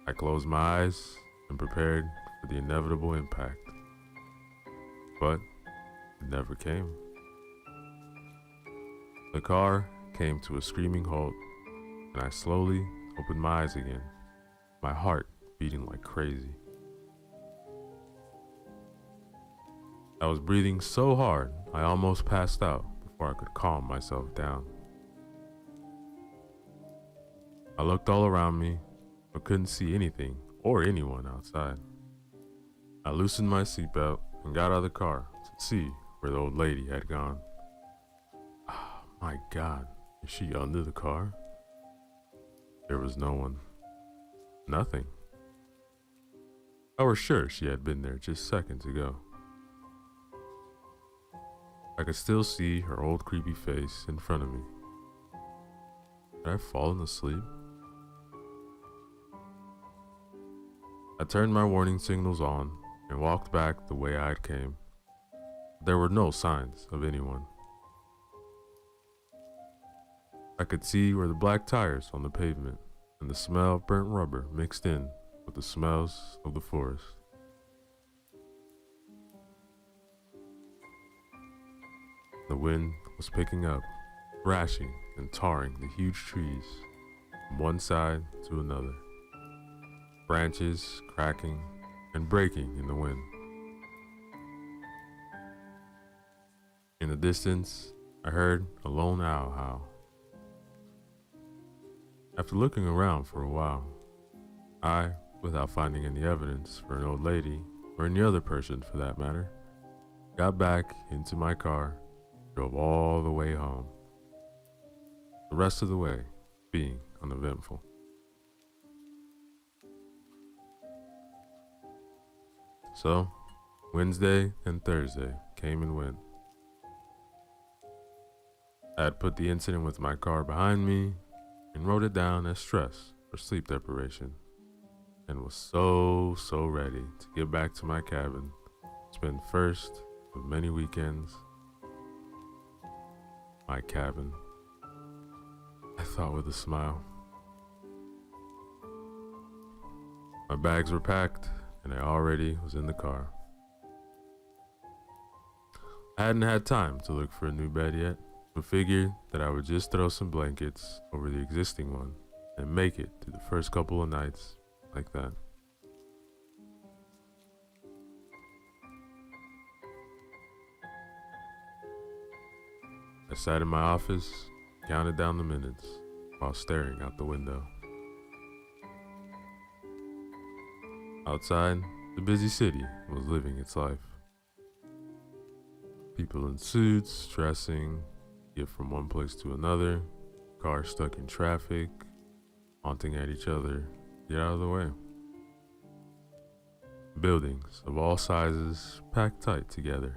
I closed my eyes and prepared for the inevitable impact, but it never came. The car came to a screaming halt, and I slowly opened my eyes again, my heart beating like crazy. I was breathing so hard, I almost passed out before I could calm myself down. I looked all around me, but couldn't see anything or anyone outside. I loosened my seatbelt and got out of the car to see where the old lady had gone. Oh my God, is she under the car? There was no one. Nothing. I was sure she had been there just seconds ago. I could still see her old creepy face in front of me. Had I fallen asleep? I turned my warning signals on and walked back the way I had came. There were no signs of anyone. I could see where the black tires on the pavement and the smell of burnt rubber mixed in with the smells of the forest. The wind was picking up, thrashing and tarring the huge trees from one side to another, branches cracking and breaking in the wind. In the distance, I heard a lone owl howl. After looking around for a while, I, without finding any evidence for an old lady, or any other person for that matter, got back into my car, drove all the way home. The rest of the way being uneventful. So, Wednesday and Thursday came and went. I had put the incident with my car behind me and wrote it down as stress or sleep deprivation, and was so ready to get back to my cabin, spend first of many weekends. My cabin, I thought with a smile. My bags were packed and I already was in the car. I hadn't had time to look for a new bed yet, but figured that I would just throw some blankets over the existing one and make it through the first couple of nights like that. I sat in my office, counted down the minutes while staring out the window. Outside, the busy city was living its life. People in suits, stressing, get from one place to another, cars stuck in traffic, honking at each other, get out of the way. Buildings of all sizes packed tight together,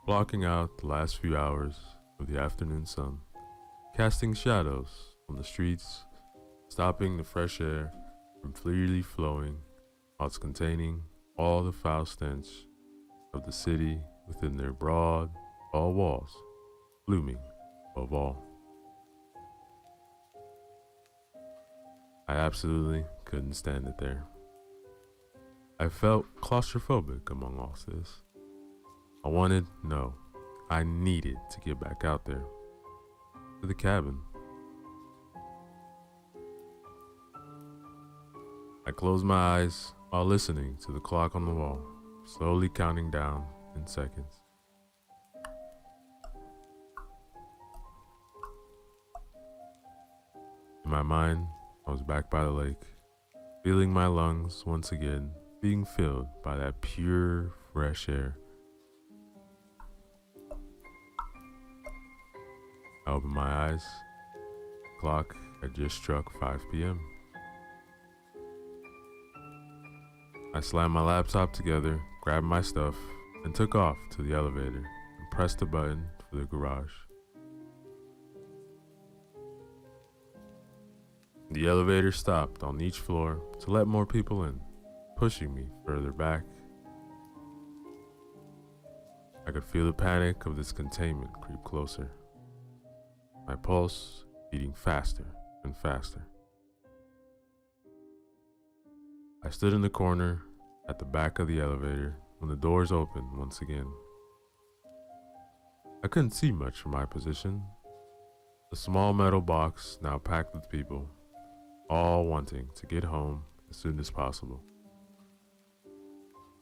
blocking out the last few hours of the afternoon sun, casting shadows on the streets, stopping the fresh air from freely flowing whilst containing all the foul stench of the city within their broad, tall walls, looming above all. I absolutely couldn't stand it there. I felt claustrophobic among all this. I needed to get back out there, to the cabin. I closed my eyes while listening to the clock on the wall, slowly counting down in seconds. In my mind, I was back by the lake, feeling my lungs once again being filled by that pure, fresh air. I opened my eyes. The clock had just struck 5 p.m. I slammed my laptop together, grabbed my stuff, and took off to the elevator and pressed the button for the garage. The elevator stopped on each floor to let more people in, pushing me further back. I could feel the panic of this containment creep closer, my pulse beating faster and faster. I stood in the corner at the back of the elevator when the doors opened once again. I couldn't see much from my position. The small metal box now packed with people, all wanting to get home as soon as possible.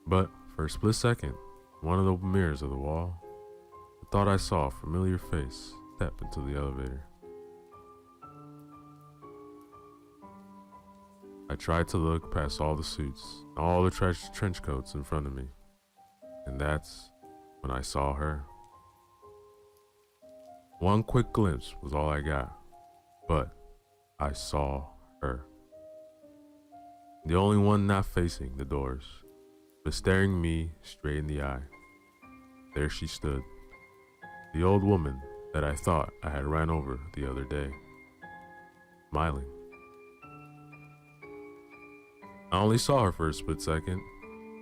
But for a split second, one of the mirrors of the wall, I thought I saw a familiar face step into the elevator. I tried to look past all the suits, all the trench coats in front of me, and that's when I saw her. One quick glimpse was all I got, but I saw her. The only one not facing the doors, but staring me straight in the eye. There she stood, the old woman that I thought I had ran over the other day, smiling. I only saw her for a split second,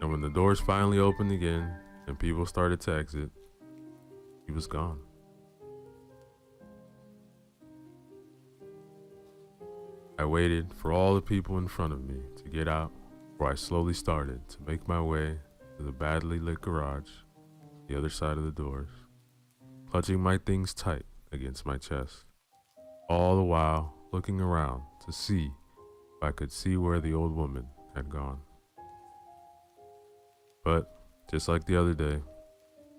and when the doors finally opened again and people started to exit, she was gone. I waited for all the people in front of me to get out before I slowly started to make my way to the badly lit garage, the other side of the doors, clutching my things tight against my chest, all the while looking around to see if I could see where the old woman had gone. But just like the other day,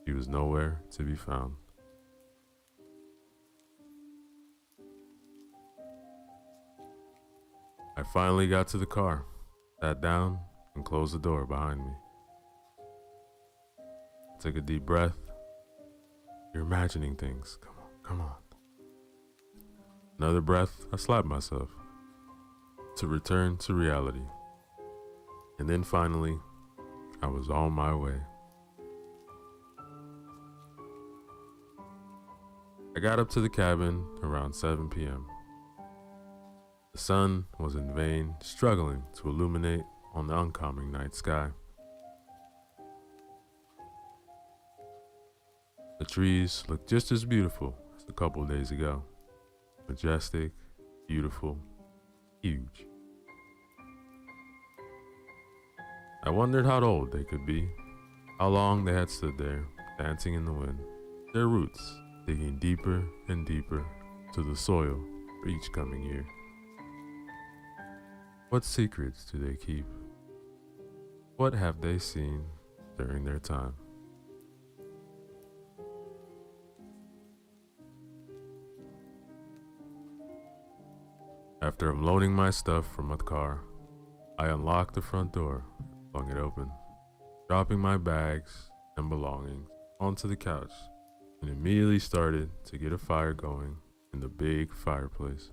she was nowhere to be found. I finally got to the car, sat down, and closed the door behind me. I took a deep breath. You're imagining things. Come on. Another breath, I slapped myself to return to reality. And then finally, I was on my way. I got up to the cabin around 7 p.m. The sun was in vain struggling to illuminate on the oncoming night sky. The trees looked just as beautiful as a couple days ago. Majestic, beautiful, huge. I wondered how old they could be, how long they had stood there, dancing in the wind, their roots digging deeper and deeper to the soil for each coming year. What secrets do they keep? What have they seen during their time? After unloading my stuff from my car, I unlocked the front door and flung it open, dropping my bags and belongings onto the couch, and immediately started to get a fire going in the big fireplace.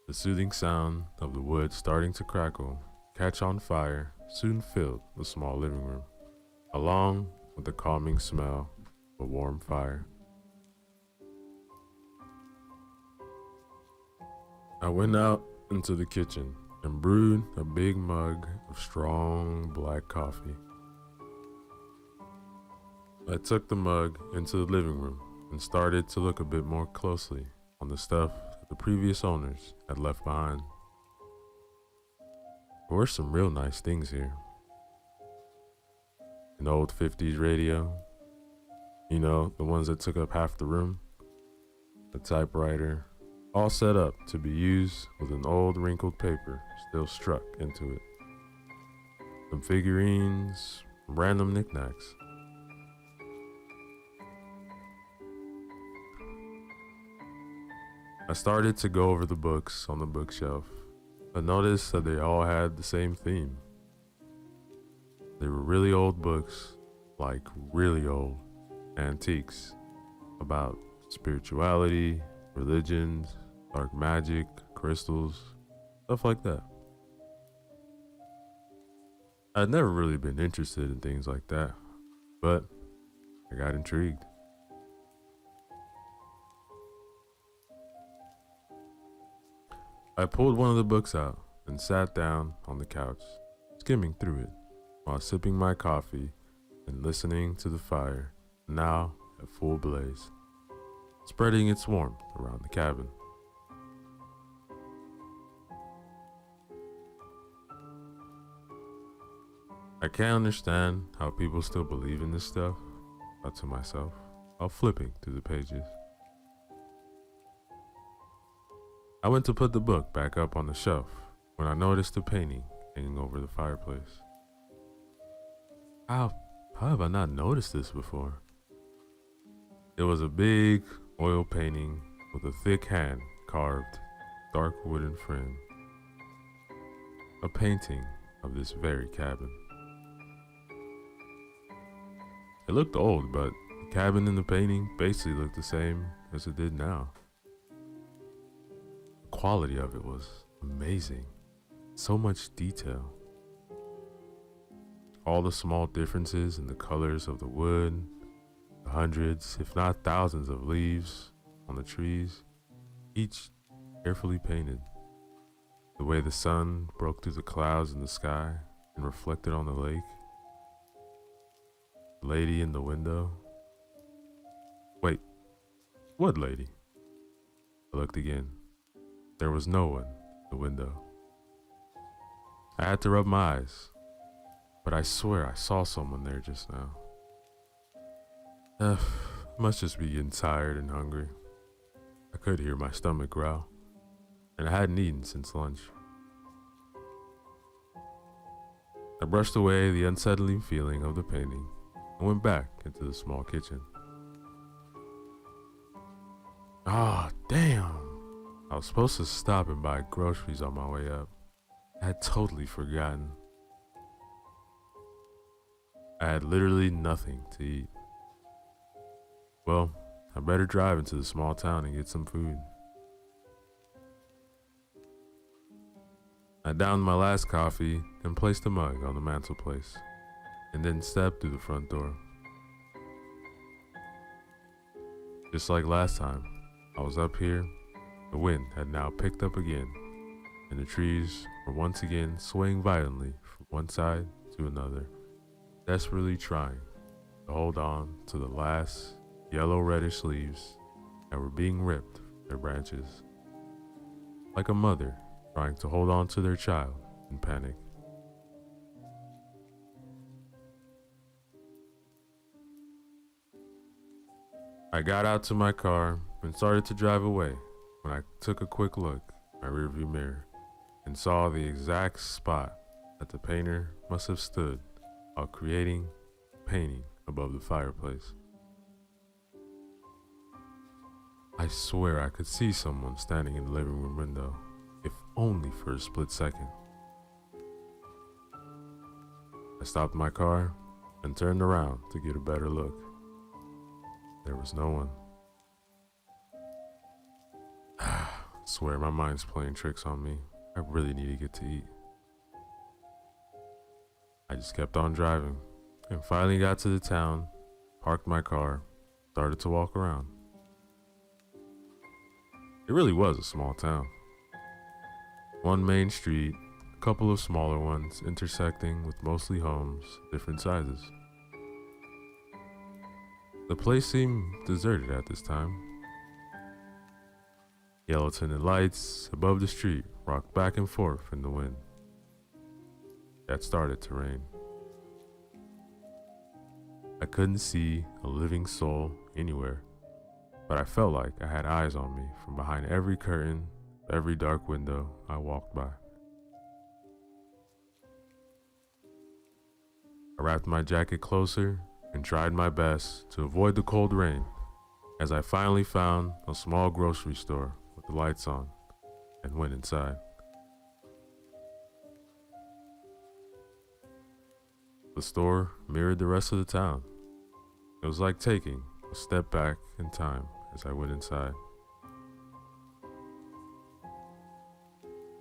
The soothing sound of the wood starting to crackle, catch on fire, soon filled the small living room, along with the calming smell of a warm fire. I went out into the kitchen and brewed a big mug of strong black coffee. I took the mug into the living room and started to look a bit more closely on the stuff that the previous owners had left behind. There were some real nice things here. An old 50s radio, you know, the ones that took up half the room, a typewriter, all set up to be used with an old wrinkled paper still struck into it. Some figurines, random knickknacks. I started to go over the books on the bookshelf. I noticed that they all had the same theme. They were really old books, like really old antiques, about spirituality, religions, dark magic, crystals, stuff like that. I'd never really been interested in things like that, but I got intrigued. I pulled one of the books out and sat down on the couch, skimming through it while sipping my coffee and listening to the fire, now at full blaze, spreading its warmth around the cabin. I can't understand how people still believe in this stuff, I thought to myself while flipping through the pages. I went to put the book back up on the shelf when I noticed a painting hanging over the fireplace. How have I not noticed this before? It was a big oil painting with a thick hand carved dark wooden frame. A painting of this very cabin. It looked old, but the cabin in the painting basically looked the same as it did now. The quality of it was amazing. So much detail. All the small differences in the colors of the wood, the hundreds, if not thousands of leaves on the trees, each carefully painted. The way the sun broke through the clouds in the sky and reflected on the lake. Lady in the window. Wait, what lady? I looked again. There was no one in the window. I had to rub my eyes, but I swear I saw someone there just now. Must just be getting tired and hungry. I could hear my stomach growl, and I hadn't eaten since lunch. I brushed away the unsettling feeling of the painting and went back into the small kitchen. Ah, damn! I was supposed to stop and buy groceries on my way up. I had totally forgotten. I had literally nothing to eat. Well, I better drive into the small town and get some food. I downed my last coffee and placed the mug on the mantelpiece, and then stepped through the front door. Just like last time, I was up here, the wind had now picked up again, and the trees were once again swaying violently from one side to another, desperately trying to hold on to the last yellow-reddish leaves that were being ripped from their branches, like a mother trying to hold on to their child in panic. I got out to my car and started to drive away when I took a quick look in my rearview mirror and saw the exact spot that the painter must have stood while creating a painting above the fireplace. I swear I could see someone standing in the living room window, if only for a split second. I stopped my car and turned around to get a better look. There was no one. Swear my mind's playing tricks on me. I really need to get to eat. I just kept on driving and finally got to the town, parked my car, started to walk around. It really was a small town. One main street, a couple of smaller ones intersecting with mostly homes, different sizes. The place seemed deserted at this time. Yellow tinted lights above the street rocked back and forth in the wind. It started to rain. I couldn't see a living soul anywhere, but I felt like I had eyes on me from behind every curtain, every dark window I walked by. I wrapped my jacket closer and tried my best to avoid the cold rain as I finally found a small grocery store with the lights on and went inside. The store mirrored the rest of the town. It was like taking a step back in time as I went inside.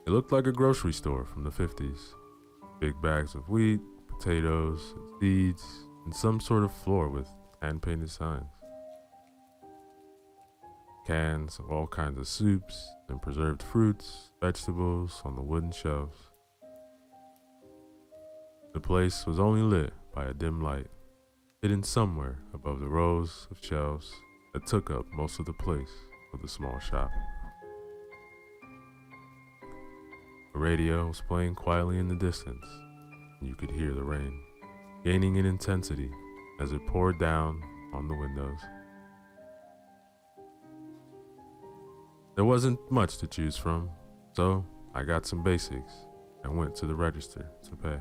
It looked like a grocery store from the 50s. Big bags of wheat, potatoes, and seeds, and some sort of floor with hand-painted signs. Cans of all kinds of soups and preserved fruits, vegetables on the wooden shelves. The place was only lit by a dim light, hidden somewhere above the rows of shelves that took up most of the place of the small shop. A radio was playing quietly in the distance, and you could hear the rain, gaining in intensity as it poured down on the windows. There wasn't much to choose from, so I got some basics and went to the register to pay.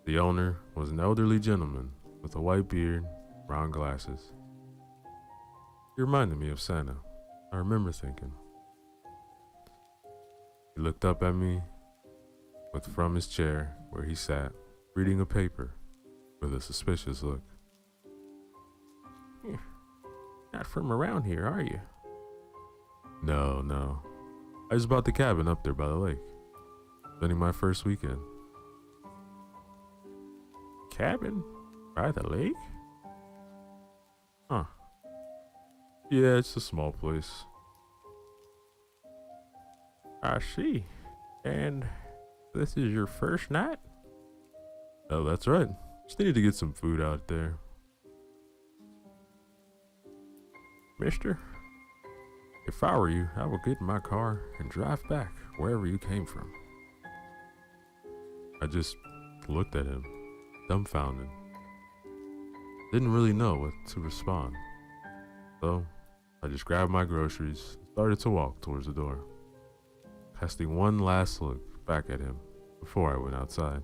The owner was an elderly gentleman with a white beard, brown glasses. He reminded me of Santa, I remember thinking. He looked up at me from his chair where he sat, reading a paper with a suspicious look. You're not from around here, are you? No. I just bought the cabin up there by the lake. Spending my first weekend. Cabin? By the lake? Huh. Yeah, it's a small place. I see. And this is your first night? Oh, that's right. Just needed to get some food out there. Mister, if I were you, I would get in my car and drive back wherever you came from. I just looked at him, dumbfounded. Didn't really know what to respond. So I just grabbed my groceries and started to walk towards the door, casting one last look back at him before I went outside.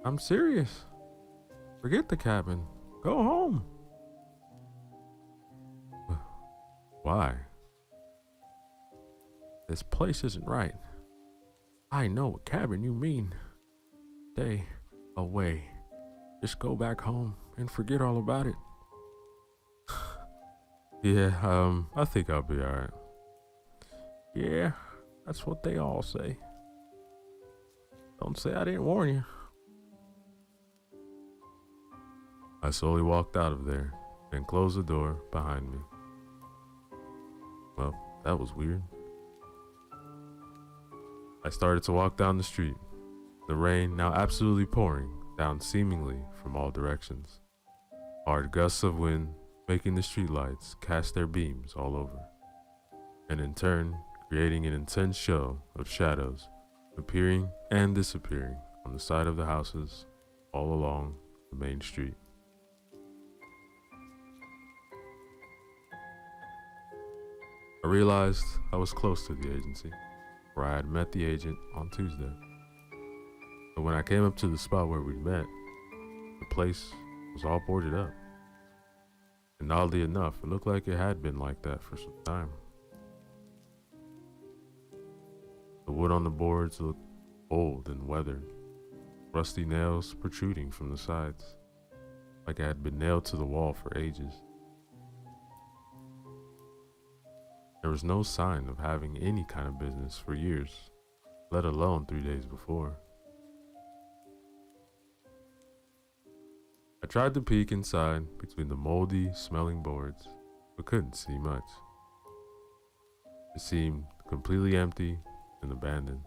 I'm serious. Forget the cabin. Go home. Why? This place isn't right. I know what cabin you mean. Stay away. Just go back home and forget all about it. Yeah, I think I'll be alright. Yeah, that's what they all say. Don't say I didn't warn you. I slowly walked out of there and closed the door behind me. Well, that was weird. I started to walk down the street, the rain now absolutely pouring down seemingly from all directions. Hard gusts of wind making the streetlights cast their beams all over, and in turn creating an intense show of shadows appearing and disappearing on the side of the houses all along the main street. I realized I was close to the agency, where I had met the agent on Tuesday. But when I came up to the spot where we'd met, the place was all boarded up. And oddly enough, it looked like it had been like that for some time. The wood on the boards looked old and weathered, rusty nails protruding from the sides, like it had been nailed to the wall for ages. There was no sign of having any kind of business for years, let alone 3 days before. I tried to peek inside between the moldy, smelling boards, but couldn't see much. It seemed completely empty and abandoned.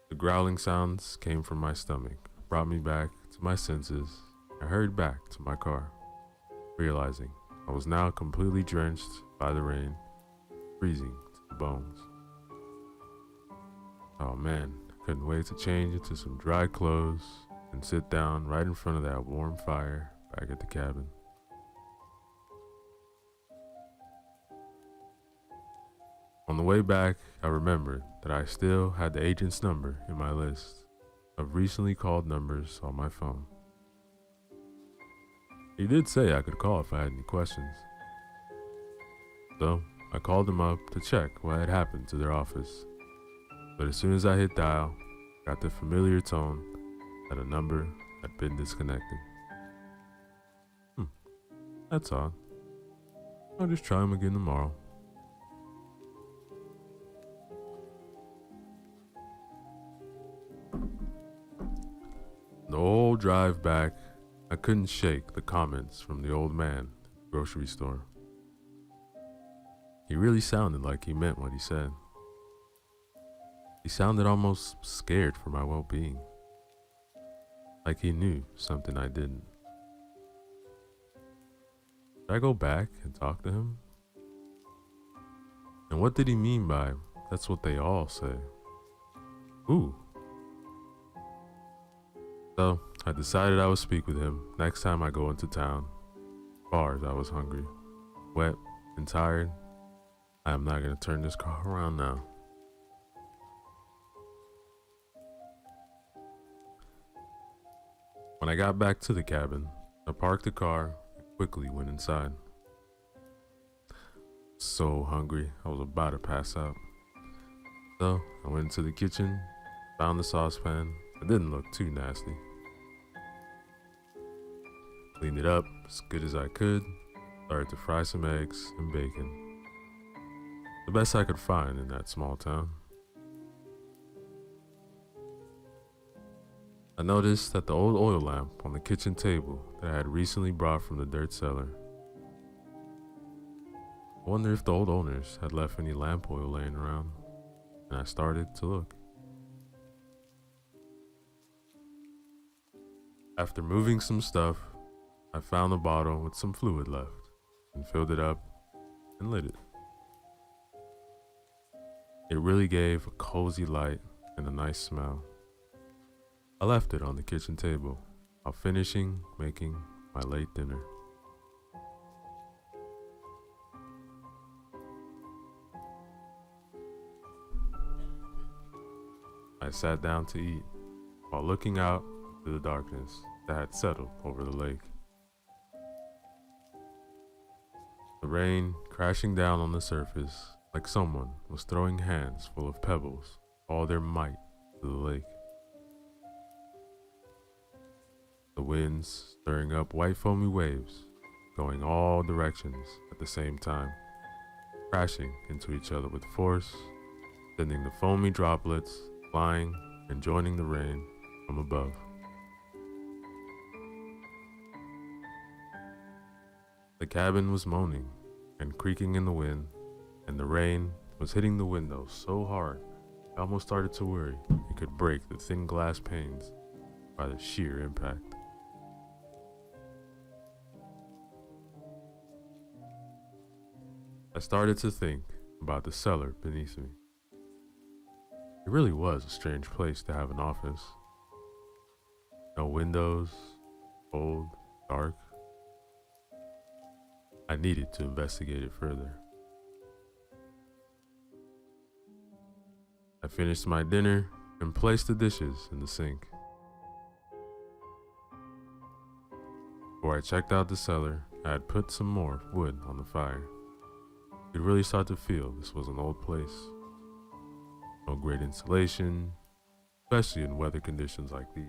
The growling sounds came from my stomach, brought me back to my senses. I hurried back to my car, realizing I was now completely drenched by the rain, freezing to the bones. Oh man, I couldn't wait to change into some dry clothes and sit down right in front of that warm fire back at the cabin. On the way back, I remembered that I still had the agent's number in my list of recently called numbers on my phone. He did say I could call if I had any questions. So I called him up to check what had happened to their office. But as soon as I hit dial, I got the familiar tone that a number had been disconnected. That's odd. I'll just try him again tomorrow. The whole drive back, I couldn't shake the comments from the old man at the grocery store. He really sounded like he meant what he said. He sounded almost scared for my well-being, like he knew something I didn't. Should I go back and talk to him? And what did he mean by, that's what they all say? Ooh. So I decided I would speak with him next time I go into town. Far as I was hungry, wet, and tired, I am not going to turn this car around now. When I got back to the cabin, I parked the car and quickly went inside. So hungry, I was about to pass out. So I went into the kitchen, found the saucepan. It didn't look too nasty. Cleaned it up as good as I could, started to fry some eggs and bacon. The best I could find in that small town. I noticed that the old oil lamp on the kitchen table that I had recently brought from the dirt cellar. I wonder if the old owners had left any lamp oil laying around, and I started to look. After moving some stuff, I found a bottle with some fluid left and filled it up and lit it. It really gave a cozy light and a nice smell. I left it on the kitchen table while finishing making my late dinner. I sat down to eat while looking out into the darkness that had settled over the lake. The rain crashing down on the surface like someone was throwing hands full of pebbles, all their might, to the lake. The winds stirring up white foamy waves, going all directions at the same time, crashing into each other with force, sending the foamy droplets flying and joining the rain from above. The cabin was moaning and creaking in the wind, and the rain was hitting the windows so hard I almost started to worry it could break the thin glass panes by the sheer impact. I started to think about the cellar beneath me. It really was a strange place to have an office. No windows, cold, dark. I needed to investigate it further. I finished my dinner and placed the dishes in the sink. Before I checked out the cellar, I had put some more wood on the fire. You could really start to feel this was an old place. No great insulation, especially in weather conditions like these.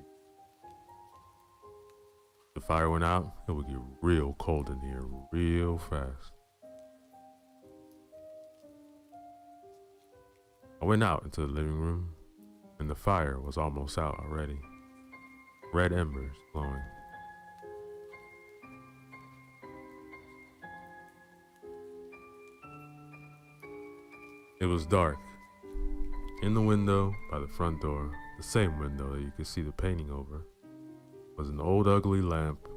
If the fire went out, it would get real cold in here real fast. I went out into the living room, and the fire was almost out already. Red embers glowing. It was dark. In the window by the front door, the same window that you could see the painting over, was an old ugly lamp,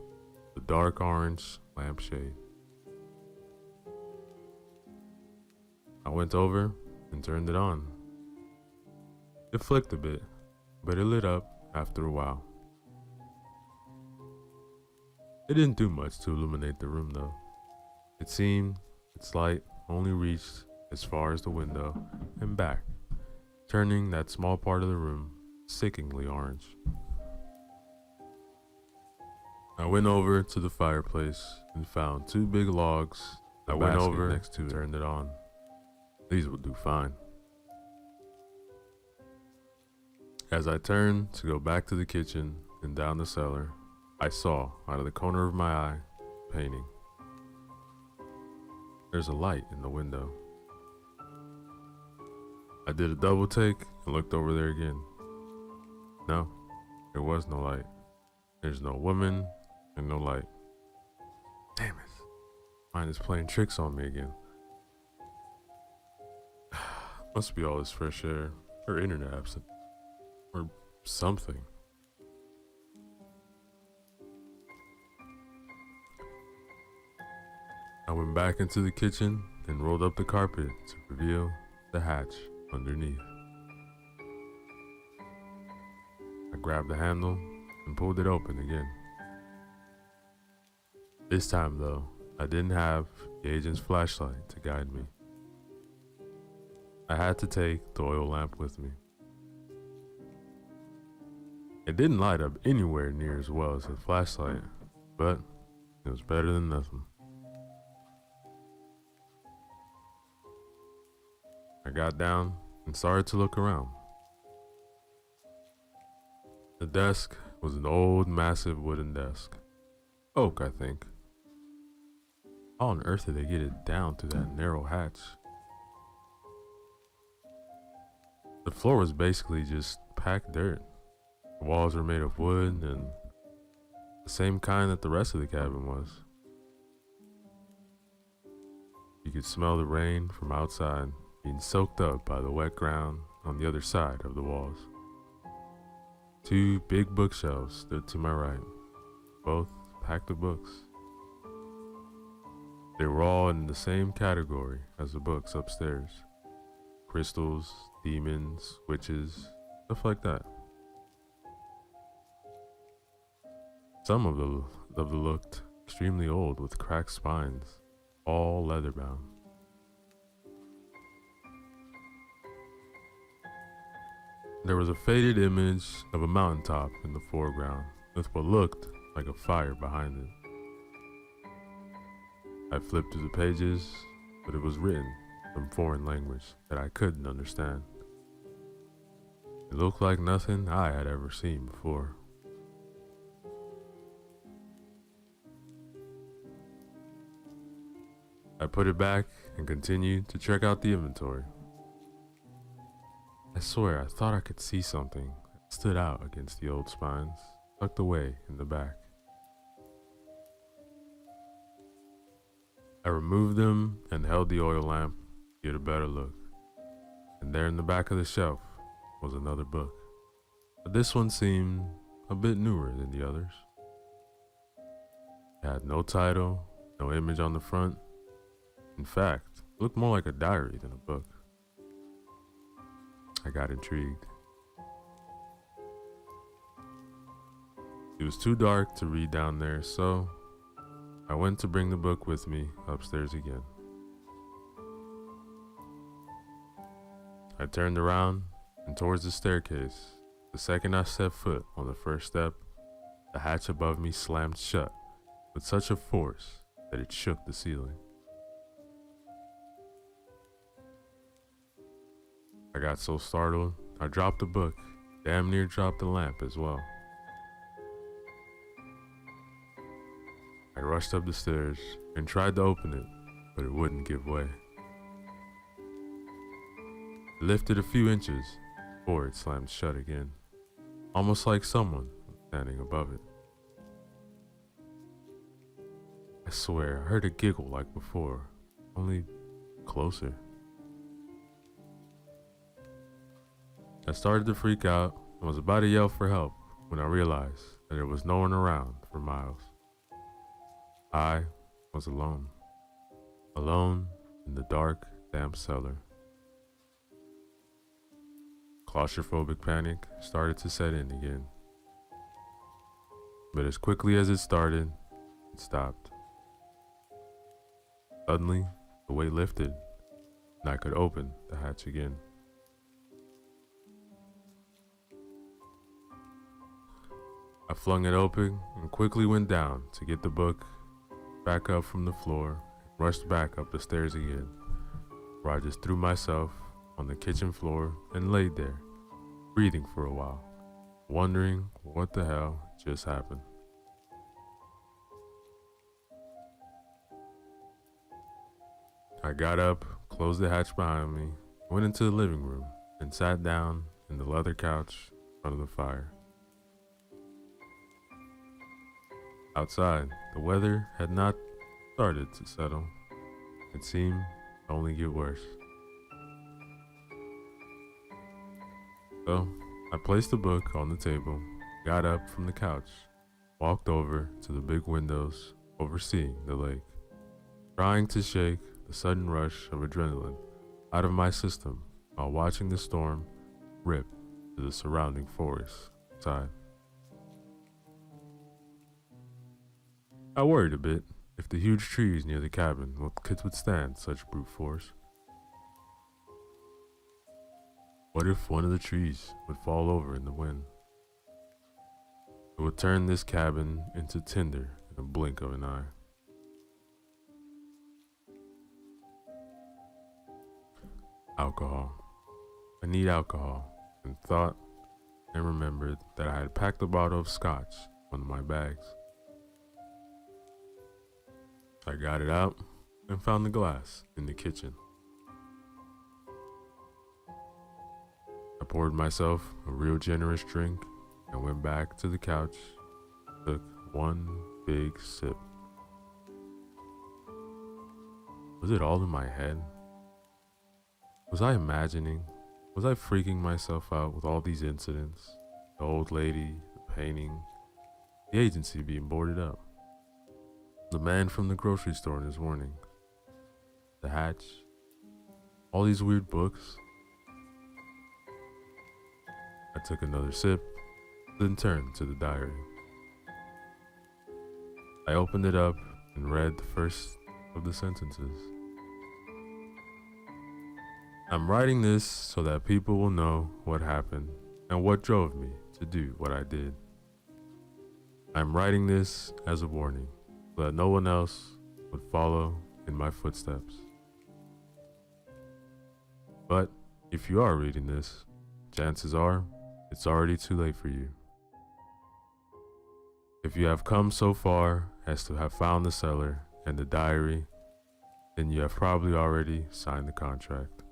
the dark orange lampshade. I went over and turned it on. It flicked a bit, but it lit up after a while. It didn't do much to illuminate the room though. It seemed its light only reached as far as the window and back, turning that small part of the room sickeningly orange. I went over to the fireplace and found two big logs. I went over next to it, turned it on. These would do fine. As I turned to go back to the kitchen and down the cellar, I saw out of the corner of my eye a painting. There's a light in the window. I did a double take and looked over there again. No, there was no light. There's no woman and no light. Damn it. Mine is playing tricks on me again. Must be all this fresh air or internet absent or something. I went back into the kitchen and rolled up the carpet to reveal the hatch underneath. I grabbed the handle and pulled it open again. This time though, I didn't have the agent's flashlight to guide me. I had to take the oil lamp with me. It didn't light up anywhere near as well as the flashlight, but it was better than nothing. I got down and started to look around. The desk was an old, massive wooden desk. Oak, I think. How on earth did they get it down through that narrow hatch? The floor was basically just packed dirt. The walls were made of wood and the same kind that the rest of the cabin was. You could smell the rain from outside being soaked up by the wet ground on the other side of the walls. Two big bookshelves stood to my right, both packed with books. They were all in the same category as the books upstairs. Crystals, demons, witches, stuff like that. Some of them looked extremely old with cracked spines, all leather bound. There was a faded image of a mountaintop in the foreground with what looked like a fire behind it. I flipped through the pages, but it was written in foreign language that I couldn't understand. It looked like nothing I had ever seen before. I put it back and continued to check out the inventory. I swear I thought I could see something that stood out against the old spines, tucked away in the back. I removed them and held the oil lamp to get a better look. And there in the back of the shelf was another book. But this one seemed a bit newer than the others. It had no title, no image on the front. In fact, it looked more like a diary than a book. I got intrigued. It was too dark to read down there, so I went to bring the book with me upstairs again. I turned around and towards the staircase. The second I stepped foot on the first step, the hatch above me slammed shut with such a force that it shook the ceiling. I got so startled, I dropped the book, damn near dropped the lamp as well. I rushed up the stairs and tried to open it, but it wouldn't give way. It lifted a few inches before it slammed shut again, almost like someone was standing above it. I swear I heard a giggle like before, only closer. I started to freak out and was about to yell for help when I realized that there was no one around for miles. I was alone. Alone in the dark, damp cellar. Claustrophobic panic started to set in again. But as quickly as it started, it stopped. Suddenly, the weight lifted and I could open the hatch again. I flung it open and quickly went down to get the book back up from the floor and rushed back up the stairs again, where I just threw myself on the kitchen floor and laid there, breathing for a while, wondering what the hell just happened. I got up, closed the hatch behind me, went into the living room, and sat down in the leather couch in front of the fire. Outside, the weather had not started to settle. It seemed to only get worse. So, I placed the book on the table, got up from the couch, walked over to the big windows overseeing the lake, trying to shake the sudden rush of adrenaline out of my system while watching the storm rip through the surrounding forest outside. I worried a bit if the huge trees near the cabin could withstand such brute force. What if one of the trees would fall over in the wind? It would turn this cabin into tinder in a blink of an eye. Alcohol. I need alcohol, and thought and remembered that I had packed a bottle of scotch in one of my bags. I got it out and found the glass in the kitchen. I poured myself a real generous drink and went back to the couch, took one big sip. Was it all in my head? Was I imagining? Was I freaking myself out with all these incidents? The old lady, the painting, the agency being boarded up, the man from the grocery store in his warnings, the hatch, all these weird books. I took another sip, then turned to the diary. I opened it up and read the first of the sentences. I'm writing this so that people will know what happened and what drove me to do what I did. I'm writing this as a warning so that no one else would follow in my footsteps. But if you are reading this, chances are it's already too late for you. If you have come so far as to have found the cellar and the diary, then you have probably already signed the contract.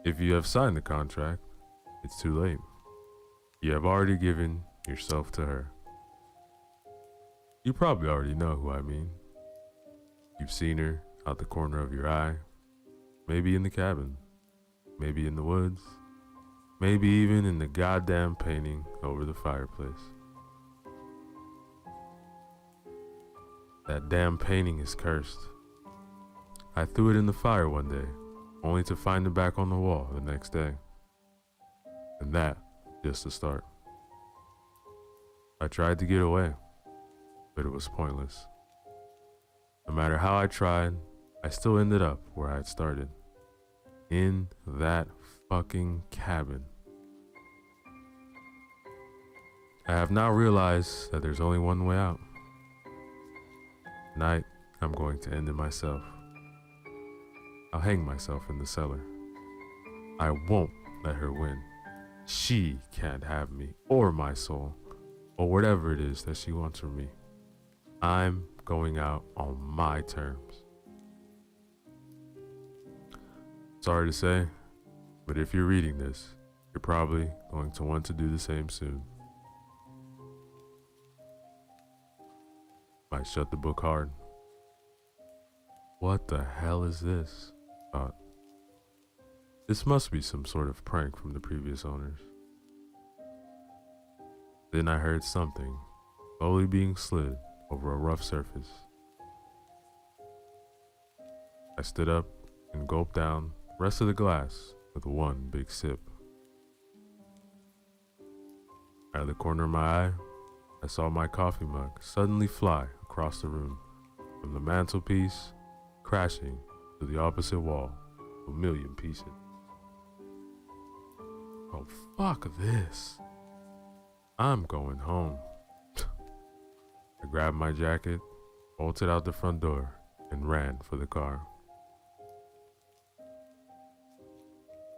If you have signed the contract, it's too late. You have already given yourself to her. You probably already know who I mean. You've seen her out the corner of your eye, maybe in the cabin, maybe in the woods, maybe even in the goddamn painting over the fireplace. That damn painting is cursed. I threw it in the fire one day, only to find it back on the wall the next day. And that just the start. I tried to get away, but it was pointless. No matter how I tried, I still ended up where I had started. In that fucking cabin. I have now realized that there's only one way out. Tonight, I'm going to end it myself. I'll hang myself in the cellar. I won't let her win. She can't have me or my soul or whatever it is that she wants from me. I'm going out on my terms. Sorry to say, but if you're reading this, you're probably going to want to do the same soon. Might shut the book hard. What the hell is this? Thought. This must be some sort of prank from the previous owners. Then I heard something slowly being slid over a rough surface. I stood up and gulped down the rest of the glass with one big sip. Out of the corner of my eye, I saw my coffee mug suddenly fly across the room, from the mantelpiece, crashing to the opposite wall, a million pieces. Oh, fuck this. I'm going home. I grabbed my jacket, bolted out the front door, and ran for the car.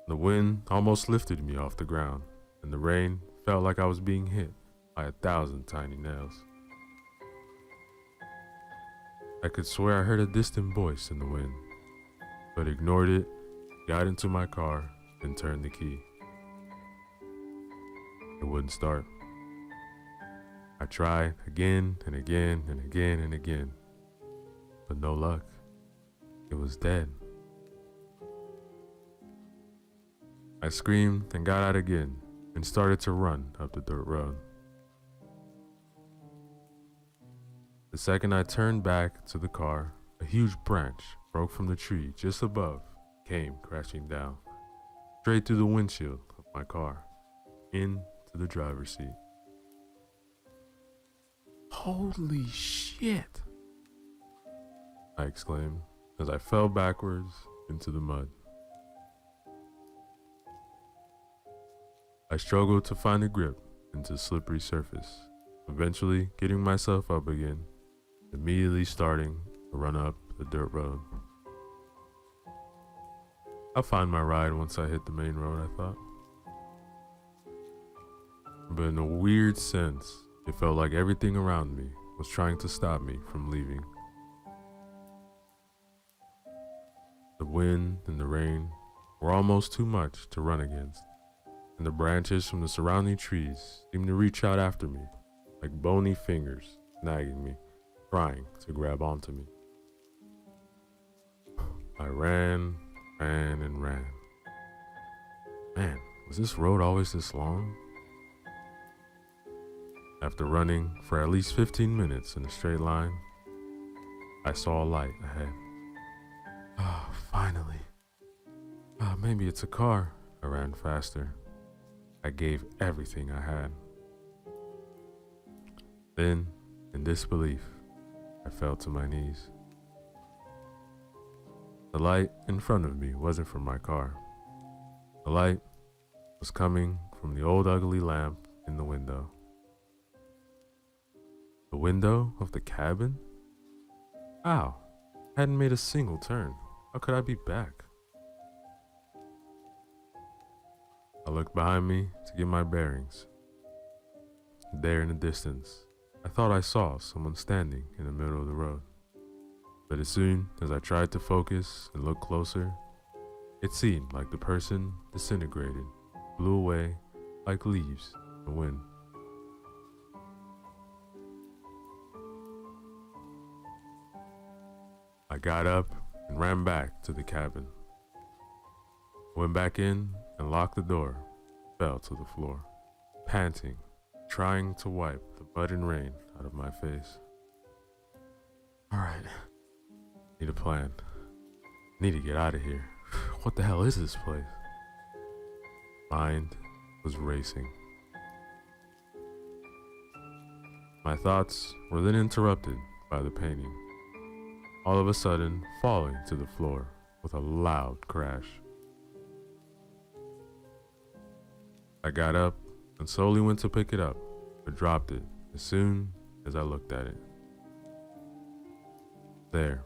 The wind almost lifted me off the ground, and the rain felt like I was being hit by 1,000 tiny nails. I could swear I heard a distant voice in the wind, but ignored it, got into my car, and turned the key. It wouldn't start. I tried again and again and again and again, but no luck. It was dead. I screamed and got out again and started to run up the dirt road. The second I turned back to the car, a huge branch broke from the tree just above, came crashing down, straight through the windshield of my car, into the driver's seat. Holy shit! I exclaimed as I fell backwards into the mud. I struggled to find a grip into the slippery surface, eventually getting myself up again, immediately starting to run up the dirt road. I'll find my ride once I hit the main road, I thought. But in a weird sense, it felt like everything around me was trying to stop me from leaving. The wind and the rain were almost too much to run against, and the branches from the surrounding trees seemed to reach out after me like bony fingers, nagging me, trying to grab onto me. I ran, and ran. Man, was this road always this long? After running for at least 15 minutes in a straight line, I saw a light ahead. Oh, finally. Maybe it's a car. I ran faster. I gave everything I had. Then, in disbelief, I fell to my knees. The light in front of me wasn't from my car. The light was coming from the old ugly lamp in the window. The window of the cabin? Ow, I hadn't made a single turn. How could I be back? I looked behind me to get my bearings. There in the distance, I thought I saw someone standing in the middle of the road. But as soon as I tried to focus and look closer, it seemed like the person disintegrated, blew away like leaves in the wind. I got up and ran back to the cabin. Went back in and locked the door, fell to the floor, panting, trying to wipe the mud and rain out of my face. All right, need a plan. Need to get out of here. What the hell is this place? Mind was racing. My thoughts were then interrupted by the painting, all of a sudden falling to the floor with a loud crash. I got up and slowly went to pick it up, but dropped it as soon as I looked at it. There,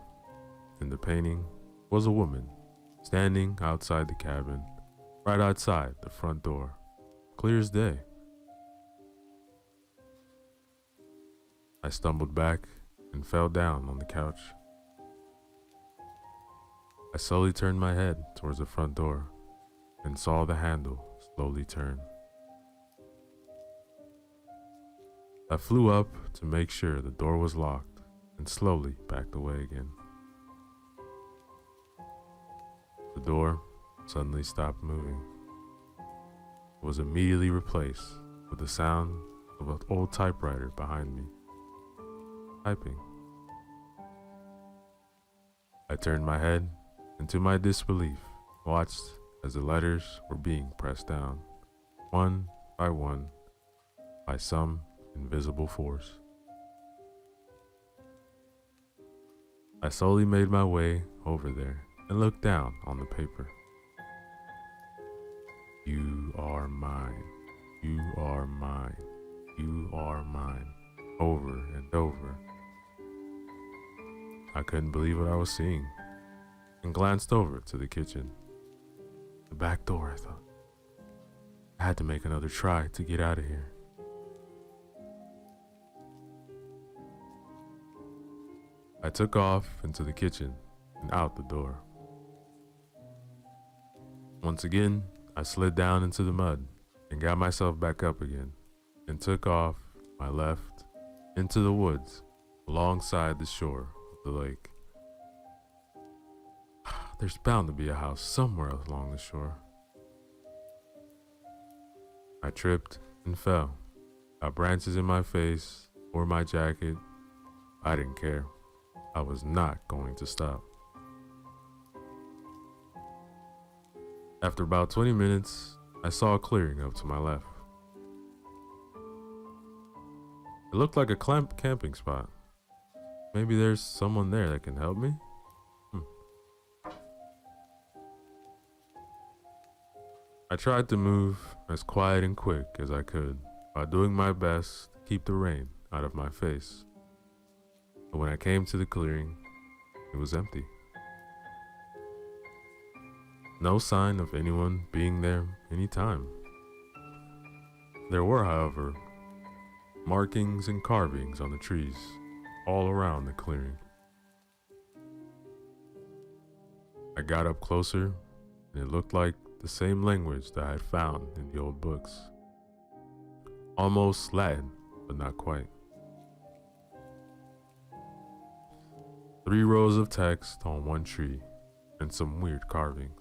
in the painting, was a woman standing outside the cabin, right outside the front door, clear as day. I stumbled back and fell down on the couch. I slowly turned my head towards the front door and saw the handle slowly turn. I flew up to make sure the door was locked and slowly backed away again. The door suddenly stopped moving. It was immediately replaced with the sound of an old typewriter behind me, typing. I turned my head and, to my disbelief, watched as the letters were being pressed down, one by some invisible force. I slowly made my way over there and looked down on the paper. You are mine. You are mine. You are mine. Over and over. I couldn't believe what I was seeing and glanced over to the kitchen. The back door, I thought. I had to make another try to get out of here. I took off into the kitchen and out the door. Once again, I slid down into the mud and got myself back up again and took off my left into the woods alongside the shore of the lake. There's bound to be a house somewhere along the shore. I tripped and fell, got branches in my face or my jacket. I didn't care. I was not going to stop. After about 20 minutes, I saw a clearing up to my left. It looked like a camping spot. Maybe there's someone there that can help me? I tried to move as quiet and quick as I could while doing my best to keep the rain out of my face. But when I came to the clearing, it was empty. No sign of anyone being there any time. There were, however, markings and carvings on the trees all around the clearing. I got up closer, and it looked like the same language that I had found in the old books. Almost Latin, but not quite. 3 rows of text on one tree and some weird carvings.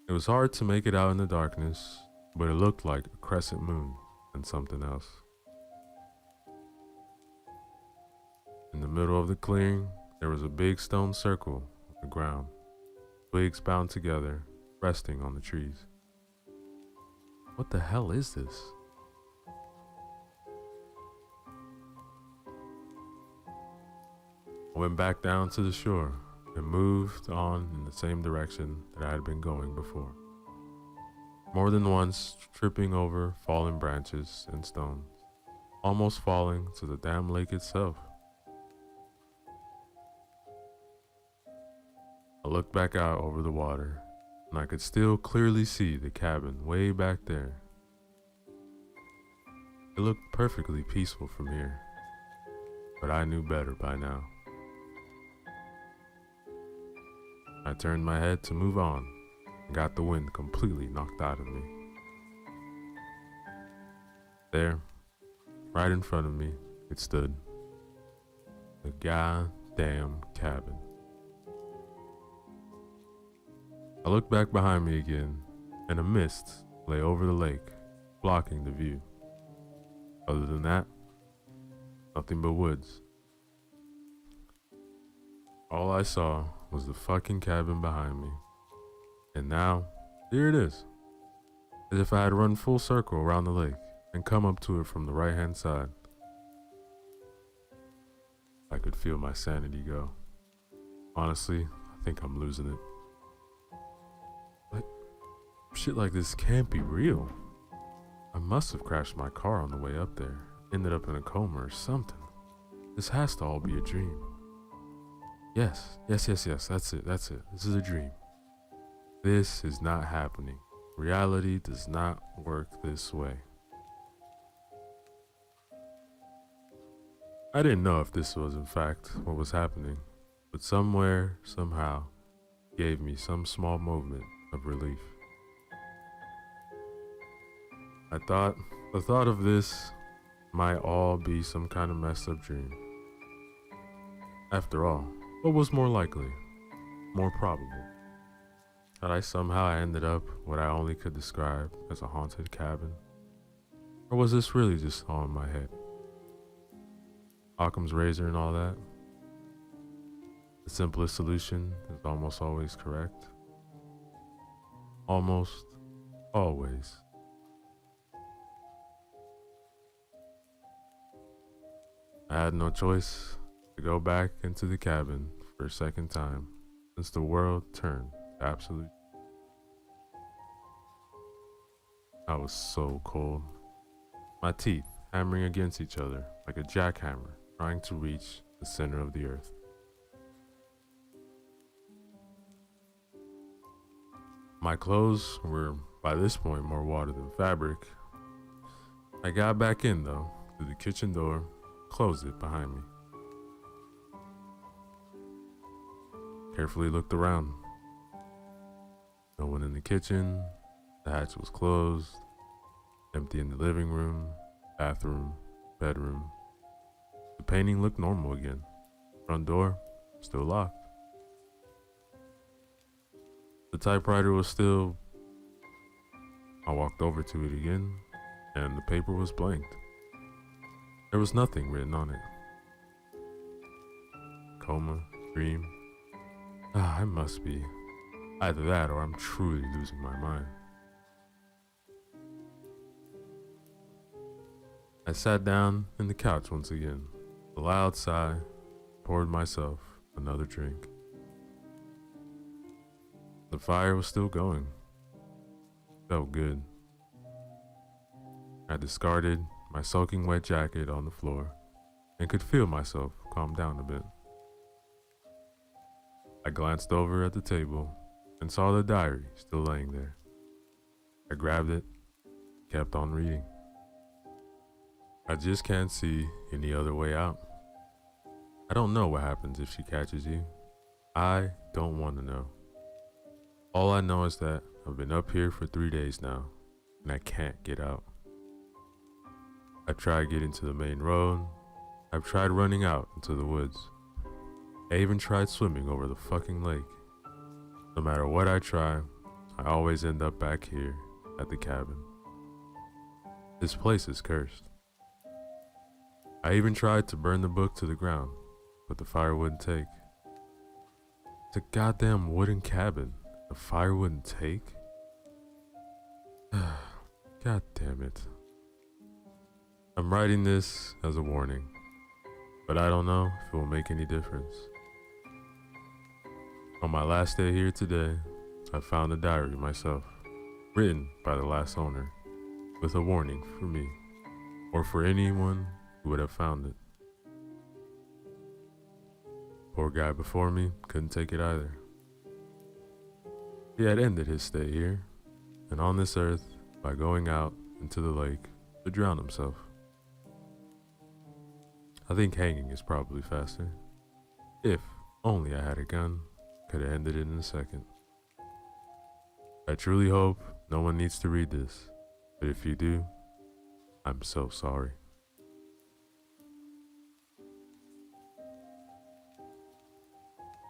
It was hard to make it out in the darkness, but it looked like a crescent moon and something else. In the middle of the clearing, there was a big stone circle on the ground, twigs bound together, resting on the trees. What the hell is this? I went back down to the shore and moved on in the same direction that I had been going before, more than once tripping over fallen branches and stones, almost falling to the damn lake itself. I looked back out over the water, and I could still clearly see the cabin way back there. It looked perfectly peaceful from here, but I knew better by now. I turned my head to move on and got the wind completely knocked out of me. There, right in front of me, it stood. The goddamn cabin. I looked back behind me again, and a mist lay over the lake, blocking the view. Other than that, nothing but woods. All I saw was the fucking cabin behind me. And now, here it is. As if I had run full circle around the lake and come up to it from the right-hand side. I could feel my sanity go. Honestly, I think I'm losing it. But shit like this can't be real. I must have crashed my car on the way up there, ended up in a coma or something. This has to all be a dream. Yes, that's it. This is a dream. This is not happening. Reality does not work this way. I didn't know if this was in fact what was happening, but somewhere, somehow, gave me some small moment of relief. The thought of this might all be some kind of messed up dream. After all, what was more likely, more probable? That I somehow ended up what I only could describe as a haunted cabin? Or was this really just all in my head? Occam's razor and all that? The simplest solution is almost always correct. Almost always. I had no choice to go back into the cabin for a second time since the world turned to absolute. I was so cold. My teeth hammering against each other like a jackhammer trying to reach the center of the earth. My clothes were by this point more water than fabric. I got back in though, through the kitchen door, closed it behind me. Carefully looked around. No one in the kitchen, the hatch was closed, empty in the living room, bathroom, bedroom. The painting looked normal again. Front door, still locked. The typewriter was still... I walked over to it again, and the paper was blanked. There was nothing written on it. Coma, dream. I must be. Either that or I'm truly losing my mind. I sat down in the couch once again. A loud sigh, poured myself another drink. The fire was still going. Felt good. I discarded my soaking wet jacket on the floor and could feel myself calm down a bit. I glanced over at the table and saw the diary still laying there. I grabbed it, kept on reading. I just can't see any other way out. I don't know what happens if she catches you. I don't want to know. All I know is that I've been up here for 3 days now, and I can't get out. I've tried getting to the main road. I've tried running out into the woods. I even tried swimming over the fucking lake. No matter what I try, I always end up back here at the cabin. This place is cursed. I even tried to burn the book to the ground, but the fire wouldn't take. It's a goddamn wooden cabin. The fire wouldn't take? God damn it. I'm writing this as a warning, but I don't know if it will make any difference. On my last day here today, I found a diary myself, written by the last owner, with a warning for me, or for anyone who would have found it. Poor guy before me couldn't take it either. He had ended his stay here, and on this earth, by going out into the lake to drown himself. I think hanging is probably faster. If only I had a gun, could have ended it in a second. I truly hope no one needs to read this, but if you do, I'm so sorry.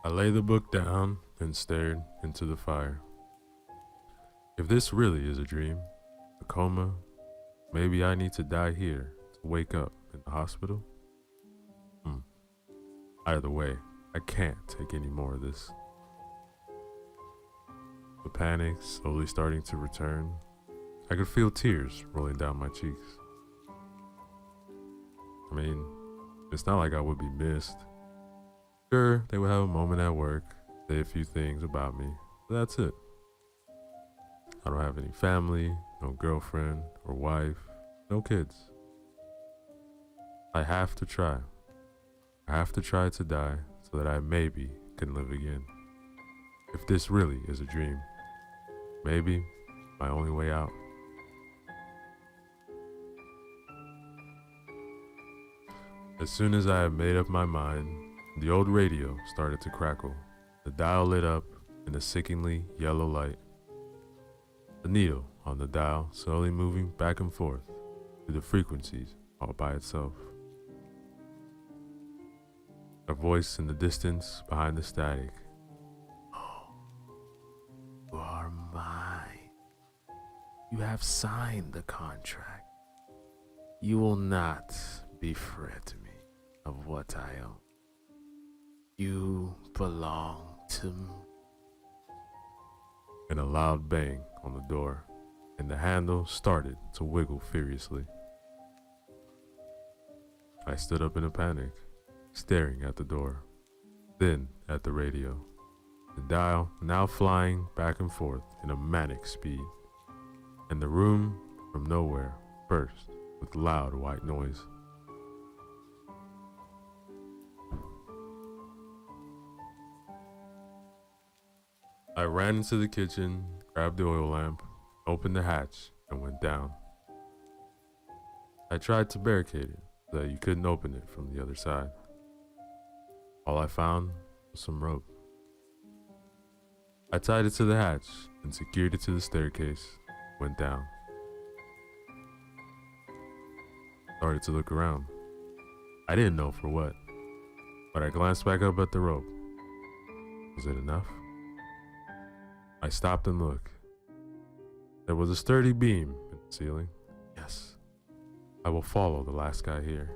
I laid the book down and stared into the fire. If this really is a dream, a coma, maybe I need to die here to wake up in the hospital? Either way, I can't take any more of this. The panic slowly starting to return. I could feel tears rolling down my cheeks. I mean, it's not like I would be missed. Sure, they would have a moment at work, say a few things about me, but that's it. I don't have any family, no girlfriend or wife, no kids. I have to try. I have to try to die so that I maybe can live again. If this really is a dream, maybe my only way out. As soon as I had made up my mind, the old radio started to crackle. The dial lit up in a sickeningly yellow light. The needle on the dial slowly moving back and forth through the frequencies all by itself. A voice in the distance behind the static. "Oh, you are mine. You have signed the contract. You will not defraud me of what I own. You belong to me." And a loud bang on the door, and the handle started to wiggle furiously. I stood up in a panic, staring at the door, then at the radio, the dial now flying back and forth in a manic speed, and the room from nowhere burst with loud white noise. I ran into the kitchen, grabbed the oil lamp, opened the hatch, and went down. I tried to barricade it so that you couldn't open it from the other side. All I found was some rope. I tied it to the hatch and secured it to the staircase, went down. Started to look around. I didn't know for what, but I glanced back up at the rope. Was it enough? I stopped and looked. There was a sturdy beam in the ceiling. Yes, I will follow the last guy here.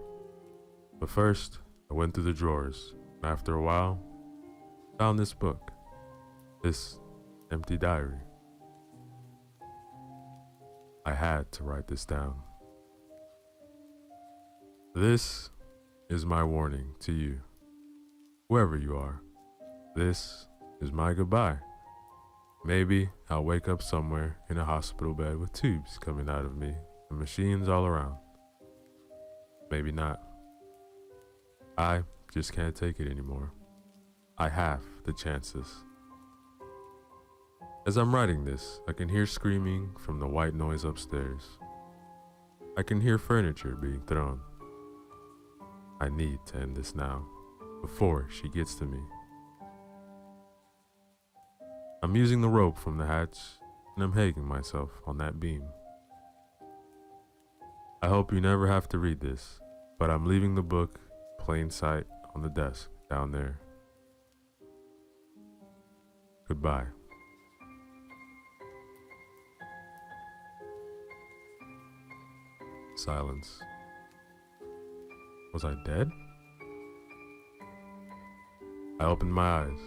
But first, I went through the drawers, and after a while, found this book, this empty diary. I had to write this down. This is my warning to you, whoever you are. This is my goodbye. Maybe I'll wake up somewhere in a hospital bed with tubes coming out of me and machines all around. Maybe not. I just can't take it anymore. I have the chances. As I'm writing this, I can hear screaming from the white noise upstairs. I can hear furniture being thrown. I need to end this now, before she gets to me. I'm using the rope from the hatch, and I'm hanging myself on that beam. I hope you never have to read this, but I'm leaving the book in plain sight on the desk down there. Goodbye. Silence. Was I dead? I opened my eyes.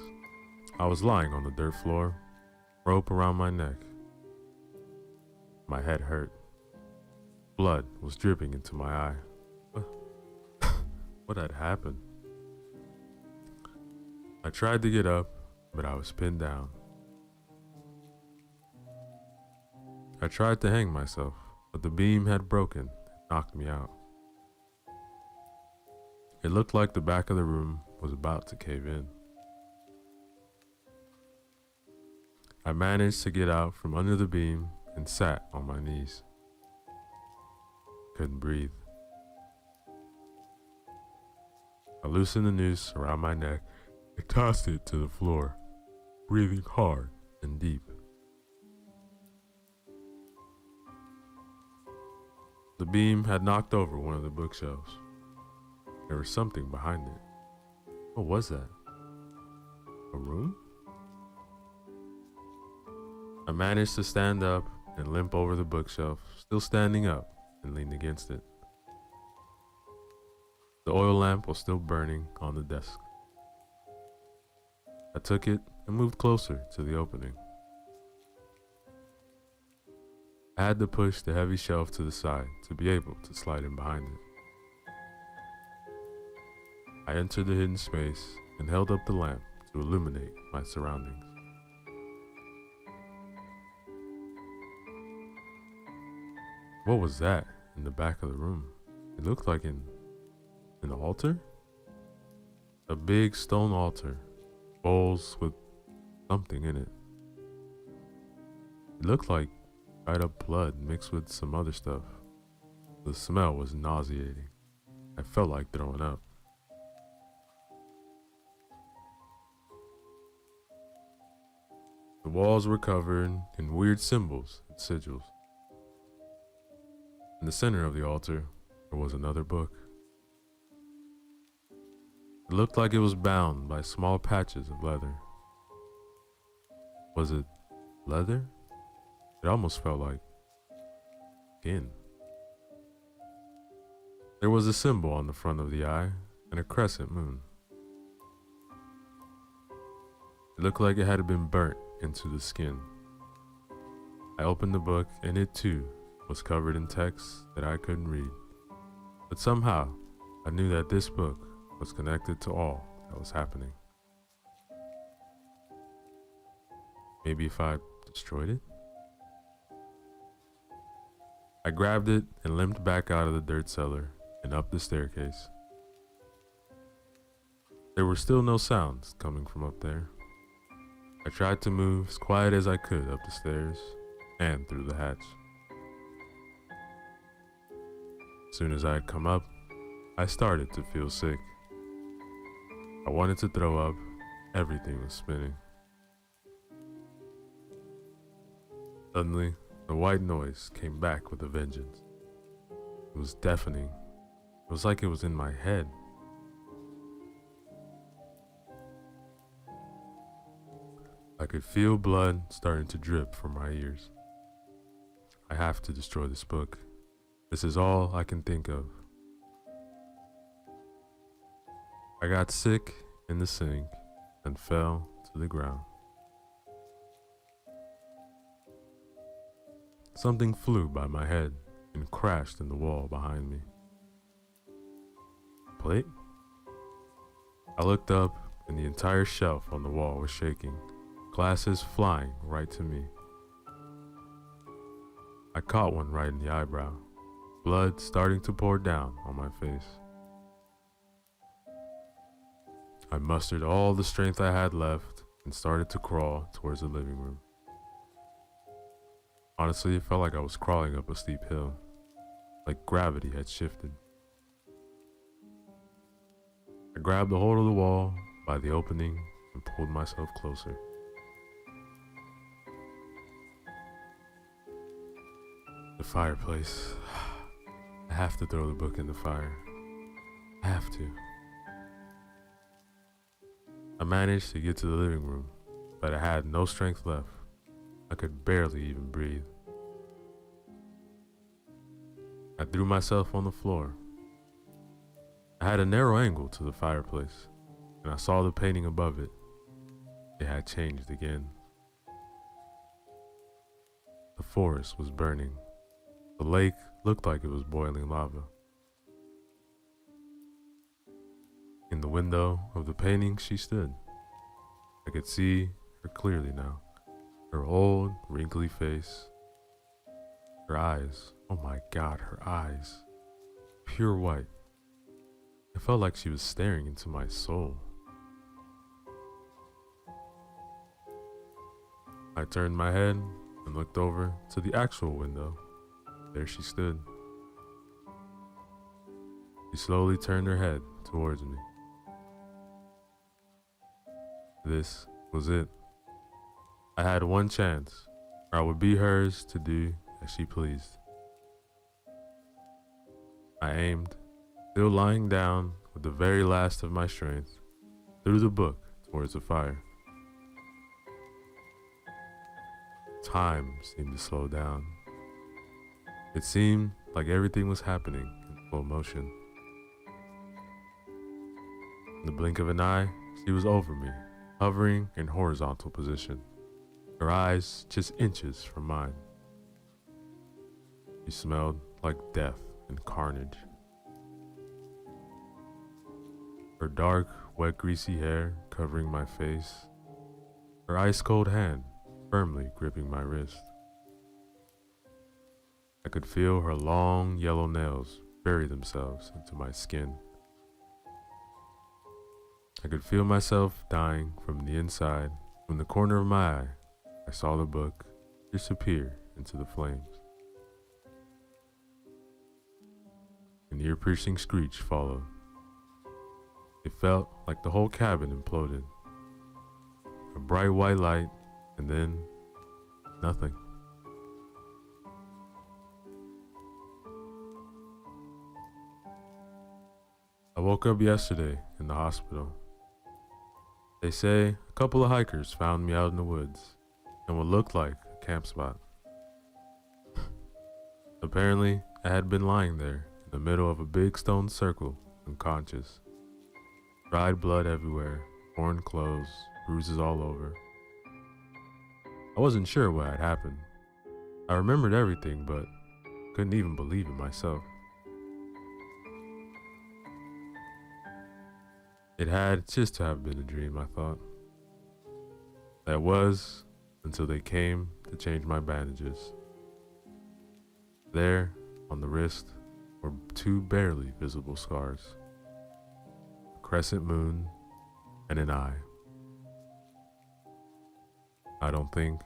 I was lying on the dirt floor, rope around my neck. My head hurt. Blood was dripping into my eye. What had happened? I tried to get up, but I was pinned down. I tried to hang myself, but the beam had broken and knocked me out. It looked like the back of the room was about to cave in. I managed to get out from under the beam and sat on my knees. Couldn't breathe. I loosened the noose around my neck and tossed it to the floor, breathing hard and deep. The beam had knocked over one of the bookshelves. There was something behind it. What was that? A room? I managed to stand up and limp over the bookshelf, still standing up, and leaned against it. The oil lamp was still burning on the desk. I took it and moved closer to the opening. I had to push the heavy shelf to the side to be able to slide in behind it. I entered the hidden space and held up the lamp to illuminate my surroundings. What was that in the back of the room? It looked like an altar? A big stone altar, bowls with something in it. It looked like dried up blood mixed with some other stuff. The smell was nauseating. I felt like throwing up. The walls were covered in weird symbols and sigils. In the center of the altar, there was another book. It looked like it was bound by small patches of leather. Was it leather? It almost felt like skin. There was a symbol on the front of the eye and a crescent moon. It looked like it had been burnt into the skin. I opened the book and it too was covered in text that I couldn't read. But somehow, I knew that this book was connected to all that was happening. Maybe if I destroyed it? I grabbed it and limped back out of the dirt cellar and up the staircase. There were still no sounds coming from up there. I tried to move as quiet as I could up the stairs and through the hatch. As soon as I had come up, I started to feel sick. I wanted to throw up. Everything was spinning. Suddenly, the white noise came back with a vengeance. It was deafening. It was like it was in my head. I could feel blood starting to drip from my ears. I have to destroy this book. This is all I can think of. I got sick in the sink and fell to the ground. Something flew by my head and crashed in the wall behind me. Plate? I looked up and the entire shelf on the wall was shaking, glasses flying right to me. I caught one right in the eyebrow, blood starting to pour down on my face. I mustered all the strength I had left and started to crawl towards the living room. Honestly, it felt like I was crawling up a steep hill, like gravity had shifted. I grabbed a hold of the wall by the opening and pulled myself closer. The fireplace. I have to throw the book in the fire. I have to. I managed to get to the living room, but I had no strength left. I could barely even breathe. I threw myself on the floor. I had a narrow angle to the fireplace, and I saw the painting above it. It had changed again. The forest was burning. The lake looked like it was boiling lava. In the window of the painting she stood. I could see her clearly now. Her old, wrinkly face. Her eyes. Oh my God, her eyes. Pure white. It felt like she was staring into my soul. I turned my head and looked over to the actual window. There she stood. She slowly turned her head towards me. This was it. I had one chance, or I would be hers to do as she pleased. I aimed, still lying down with the very last of my strength, threw the book towards the fire. Time seemed to slow down. It seemed like everything was happening in slow motion. In the blink of an eye, she was over me hovering in horizontal position, her eyes just inches from mine. She smelled like death and carnage. Her dark, wet, greasy hair covering my face, her ice-cold hand firmly gripping my wrist. I could feel her long, yellow nails bury themselves into my skin. I could feel myself dying from the inside when the corner of my eye I saw the book disappear into the flames. An ear-piercing screech followed. It felt like the whole cabin imploded. A bright white light, and then nothing. I woke up yesterday in the hospital. They say a couple of hikers found me out in the woods in what looked like a camp spot. Apparently, I had been lying there in the middle of a big stone circle, unconscious. Dried blood everywhere, torn clothes, bruises all over. I wasn't sure what had happened. I remembered everything, but couldn't even believe it myself. It had just to have been a dream, I thought. That was until they came to change my bandages. There, on the wrist, were two barely visible scars. A crescent moon and an eye. I don't think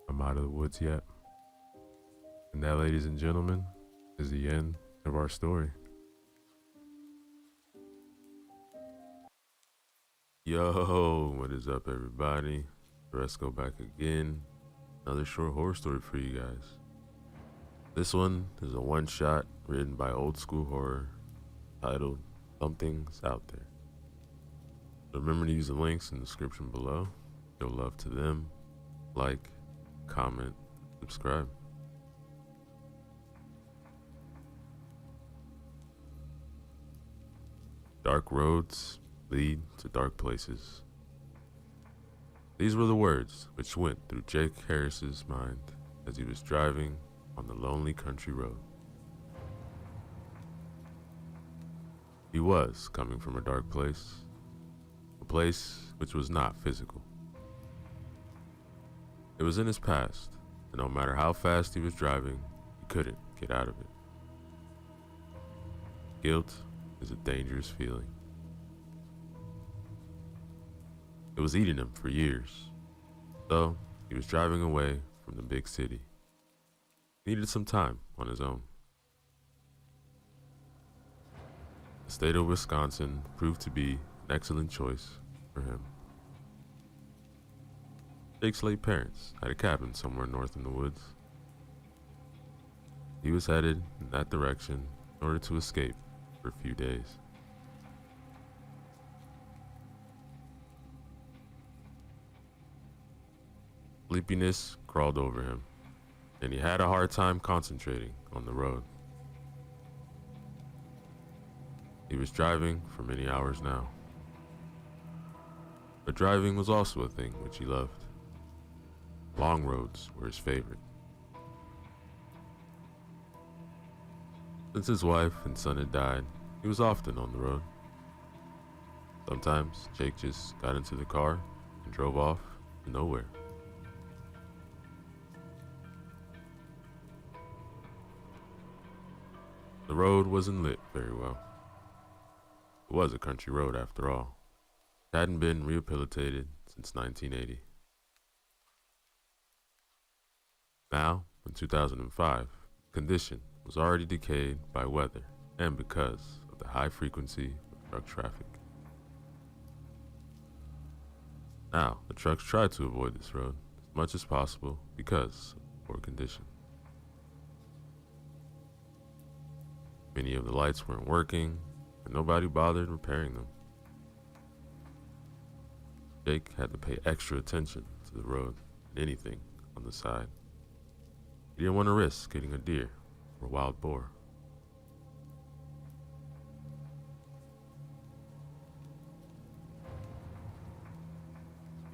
I'm out of the woods yet. And that, ladies and gentlemen, is the end of our story. Yo, what is up, everybody? Let's go back again. Another short horror story for you guys. This one is a one-shot written by Old School Horror titled Something's Out There. So remember to use the links in the description below. Show love to them. Like, comment, subscribe. Dark roads lead to dark places. These were the words which went through Jake Harris's mind as he was driving on the lonely country road. He was coming from a dark place, a place which was not physical. It was in his past, and no matter how fast he was driving, he couldn't get out of it. Guilt is a dangerous feeling. It was eating him for years, so he was driving away from the big city. He needed some time on his own. The state of Wisconsin proved to be an excellent choice for him. Jake's late parents had a cabin somewhere north in the woods. He was headed in that direction in order to escape for a few days. Sleepiness crawled over him, and he had a hard time concentrating on the road. He was driving for many hours now. But driving was also a thing which he loved. Long roads were his favorite. Since his wife and son had died, he was often on the road. Sometimes Jake just got into the car and drove off to nowhere. The road wasn't lit very well. It was a country road after all. It hadn't been rehabilitated since 1980. Now, in 2005, condition was already decayed by weather and because of the high frequency of truck traffic. Now, the trucks tried to avoid this road as much as possible because of the poor condition. Many of the lights weren't working, and nobody bothered repairing them. Jake had to pay extra attention to the road and anything on the side. He didn't want to risk hitting a deer or wild boar.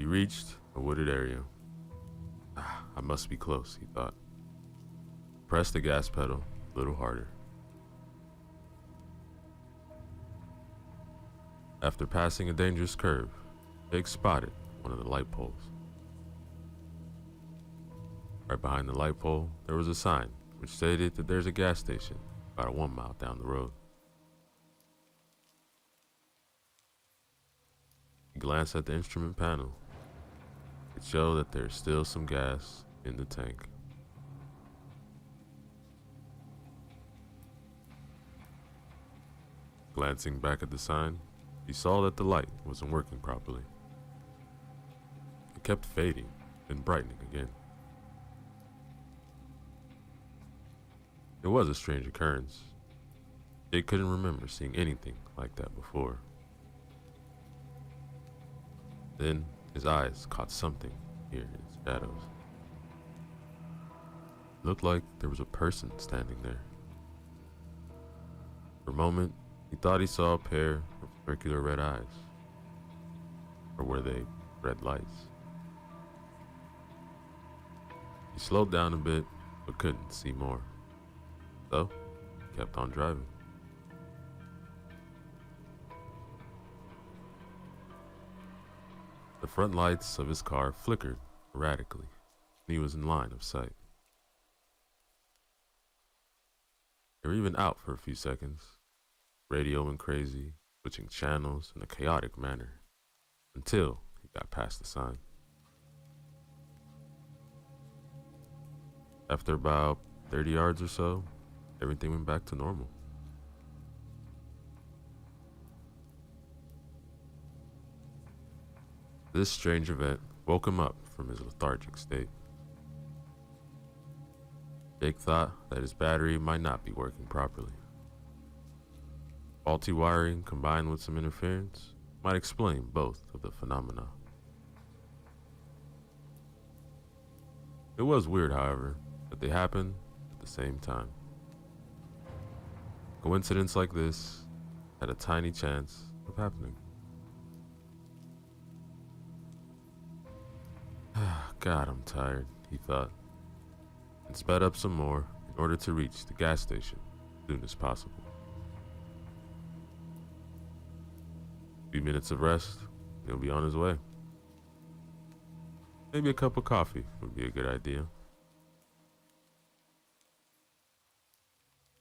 He reached a wooded area. I must be close, he thought. Pressed the gas pedal a little harder. After passing a dangerous curve, Jake spotted one of the light poles. Right behind the light pole, there was a sign which stated that there's a gas station about 1 mile down the road. He glanced at the instrument panel. It showed that there's still some gas in the tank. Glancing back at the sign, he saw that the light wasn't working properly. It kept fading and brightening again. It was a strange occurrence. Jake couldn't remember seeing anything like that before. Then his eyes caught something here in its shadows. It looked like there was a person standing there. For a moment, he thought he saw a pair of circular red eyes. Or were they red lights? He slowed down a bit, but couldn't see more. So, he kept on driving. The front lights of his car flickered erratically, and he was in line of sight. They were even out for a few seconds, radio went crazy, switching channels in a chaotic manner, until he got past the sign. After about 30 yards or so, everything went back to normal. This strange event woke him up from his lethargic state. Jake thought that his battery might not be working properly. Faulty wiring combined with some interference might explain both of the phenomena. It was weird, however, that they happened at the same time. Coincidence like this had a tiny chance of happening. God, I'm tired, he thought, and sped up some more in order to reach the gas station as soon as possible. A few minutes of rest, he'll be on his way. Maybe a cup of coffee would be a good idea.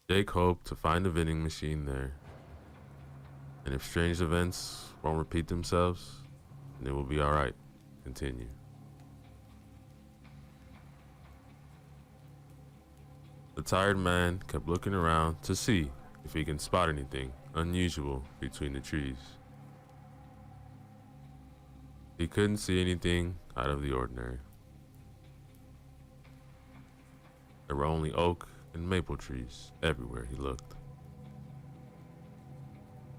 Jake hoped to find a vending machine there, and if strange events won't repeat themselves, then it will be alright. Continue. The tired man kept looking around to see if he can spot anything unusual between the trees. He couldn't see anything out of the ordinary. There were only oak and maple trees everywhere he looked.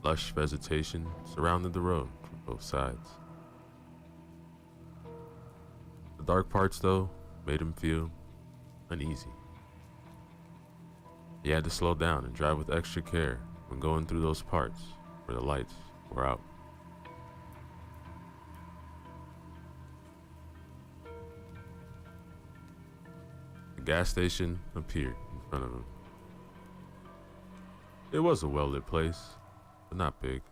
Lush vegetation surrounded the road from both sides. The dark parts, though, made him feel uneasy. He had to slow down and drive with extra care when going through those parts where the lights were out. The gas station appeared in front of him. It was a well-lit place, but not big.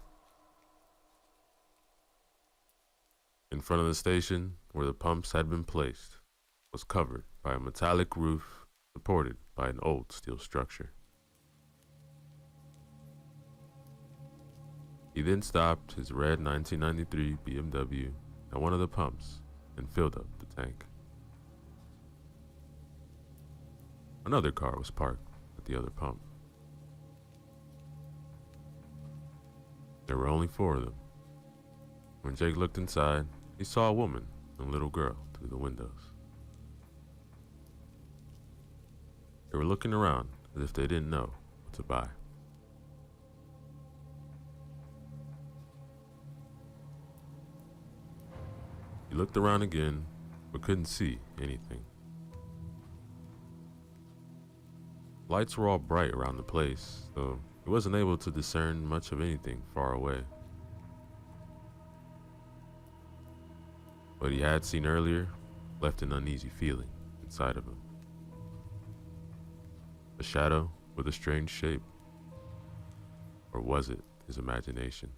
In front of the station, where the pumps had been placed, was covered by a metallic roof supported by an old steel structure. He then stopped his red 1993 BMW at one of the pumps and filled up the tank. Another car was parked at the other pump. There were only 4 of them. When Jake looked inside, he saw a woman and a little girl through the windows. They were looking around as if they didn't know what to buy. He looked around again, but couldn't see anything. Lights were all bright around the place, so he wasn't able to discern much of anything far away. What he had seen earlier left an uneasy feeling inside of him. A shadow with a strange shape. Or was it his imagination?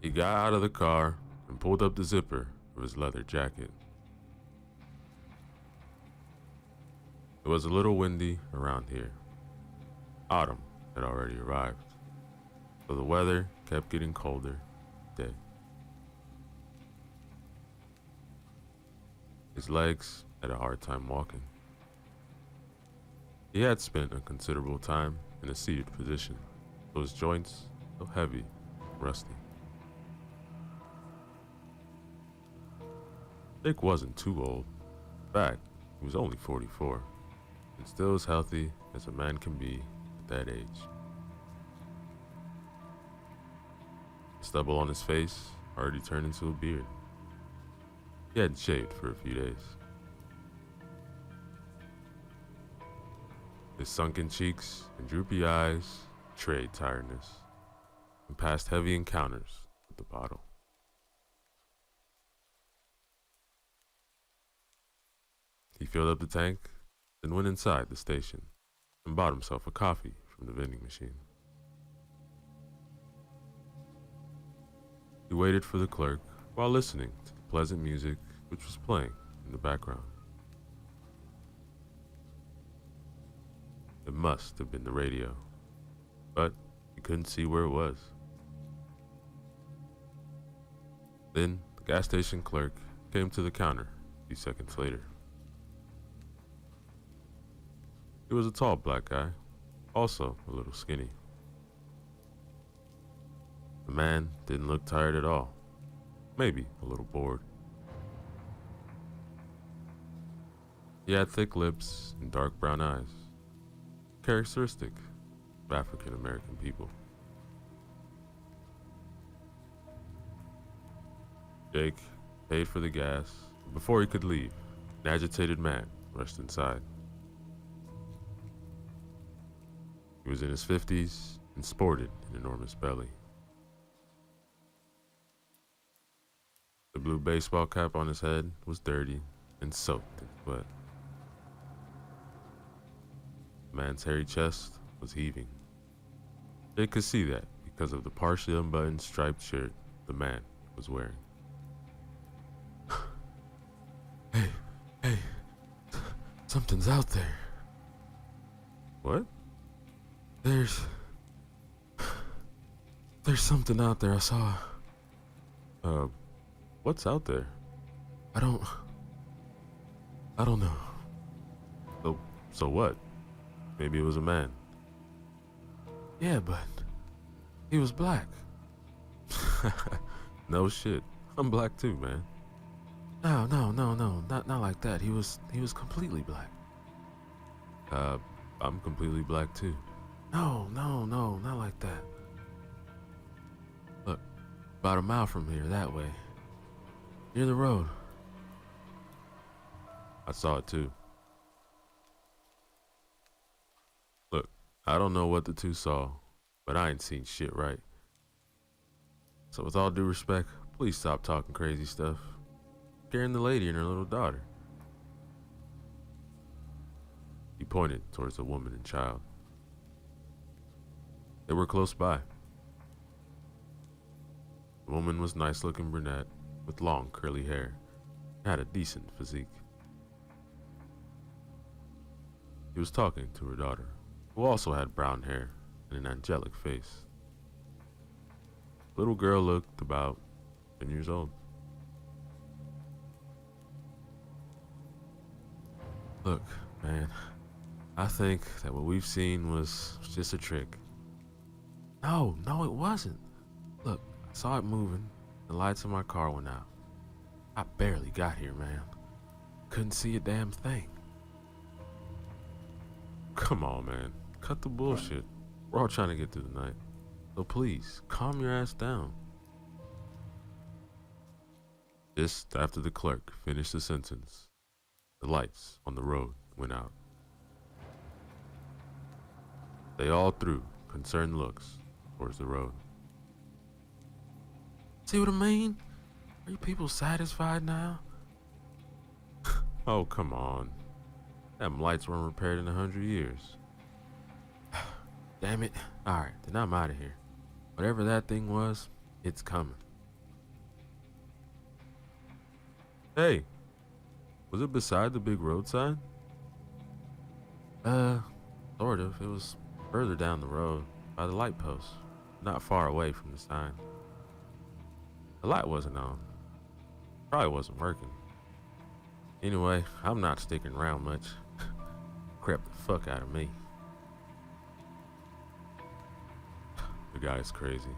He got out of the car and pulled up the zipper of his leather jacket. It was a little windy around here. Autumn had already arrived, so the weather kept getting colder day. His legs had a hard time walking. He had spent a considerable time in a seated position, so his joints felt heavy and rusty. Jake wasn't too old. In fact, he was only 44, and still as healthy as a man can be at that age. The stubble on his face already turned into a beard. He hadn't shaved for a few days. His sunken cheeks and droopy eyes betrayed tiredness and past heavy encounters with the bottle. He filled up the tank, then went inside the station and bought himself a coffee from the vending machine. He waited for the clerk while listening to the pleasant music which was playing in the background. It must have been the radio, but he couldn't see where it was. Then the gas station clerk came to the counter a few seconds later. He was a tall black guy, also a little skinny. The man didn't look tired at all, maybe a little bored. He had thick lips and dark brown eyes, characteristic of African American people. Jake paid for the gas, and before he could leave, an agitated man rushed inside. He was in his 50s and sported an enormous belly. The blue baseball cap on his head was dirty and soaked in sweat. The man's hairy chest was heaving. Jake could see that because of the partially unbuttoned striped shirt the man was wearing. Hey, something's out there. What? There's something out there I saw. What's out there? I don't know. So what? Maybe it was a man. Yeah, but he was black. No shit. I'm black too, man. No, not like that. He was completely black. I'm completely black too. No, not like that. Look, about a mile from here, that way. Near the road. I saw it too. Look, I don't know what the two saw, but I ain't seen shit right. So with all due respect, please stop talking crazy stuff. Scaring the lady and her little daughter. He pointed towards the woman and child. They were close by. The woman was nice-looking brunette with long curly hair and had a decent physique. He was talking to her daughter, who also had brown hair and an angelic face. The little girl looked about 10 years old. Look, man, I think that what we've seen was just a trick. No, it wasn't. Look, I saw it moving. The lights of my car went out. I barely got here, man. Couldn't see a damn thing. Come on, man. Cut the bullshit. We're all trying to get through the night. So please, calm your ass down. Just after the clerk finished the sentence, the lights on the road went out. They all threw concerned looks towards the road. See what I mean? Are you people satisfied now? Oh, come on. Them lights weren't repaired in 100 years. Damn it. Alright, then I'm out of here. Whatever that thing was, it's coming. Hey, was it beside the big road sign? Sort of. It was further down the road, by the light post, not far away from the sign. The light wasn't on. Probably wasn't working. Anyway, I'm not sticking around much. Crap the fuck out of me. The guy's crazy.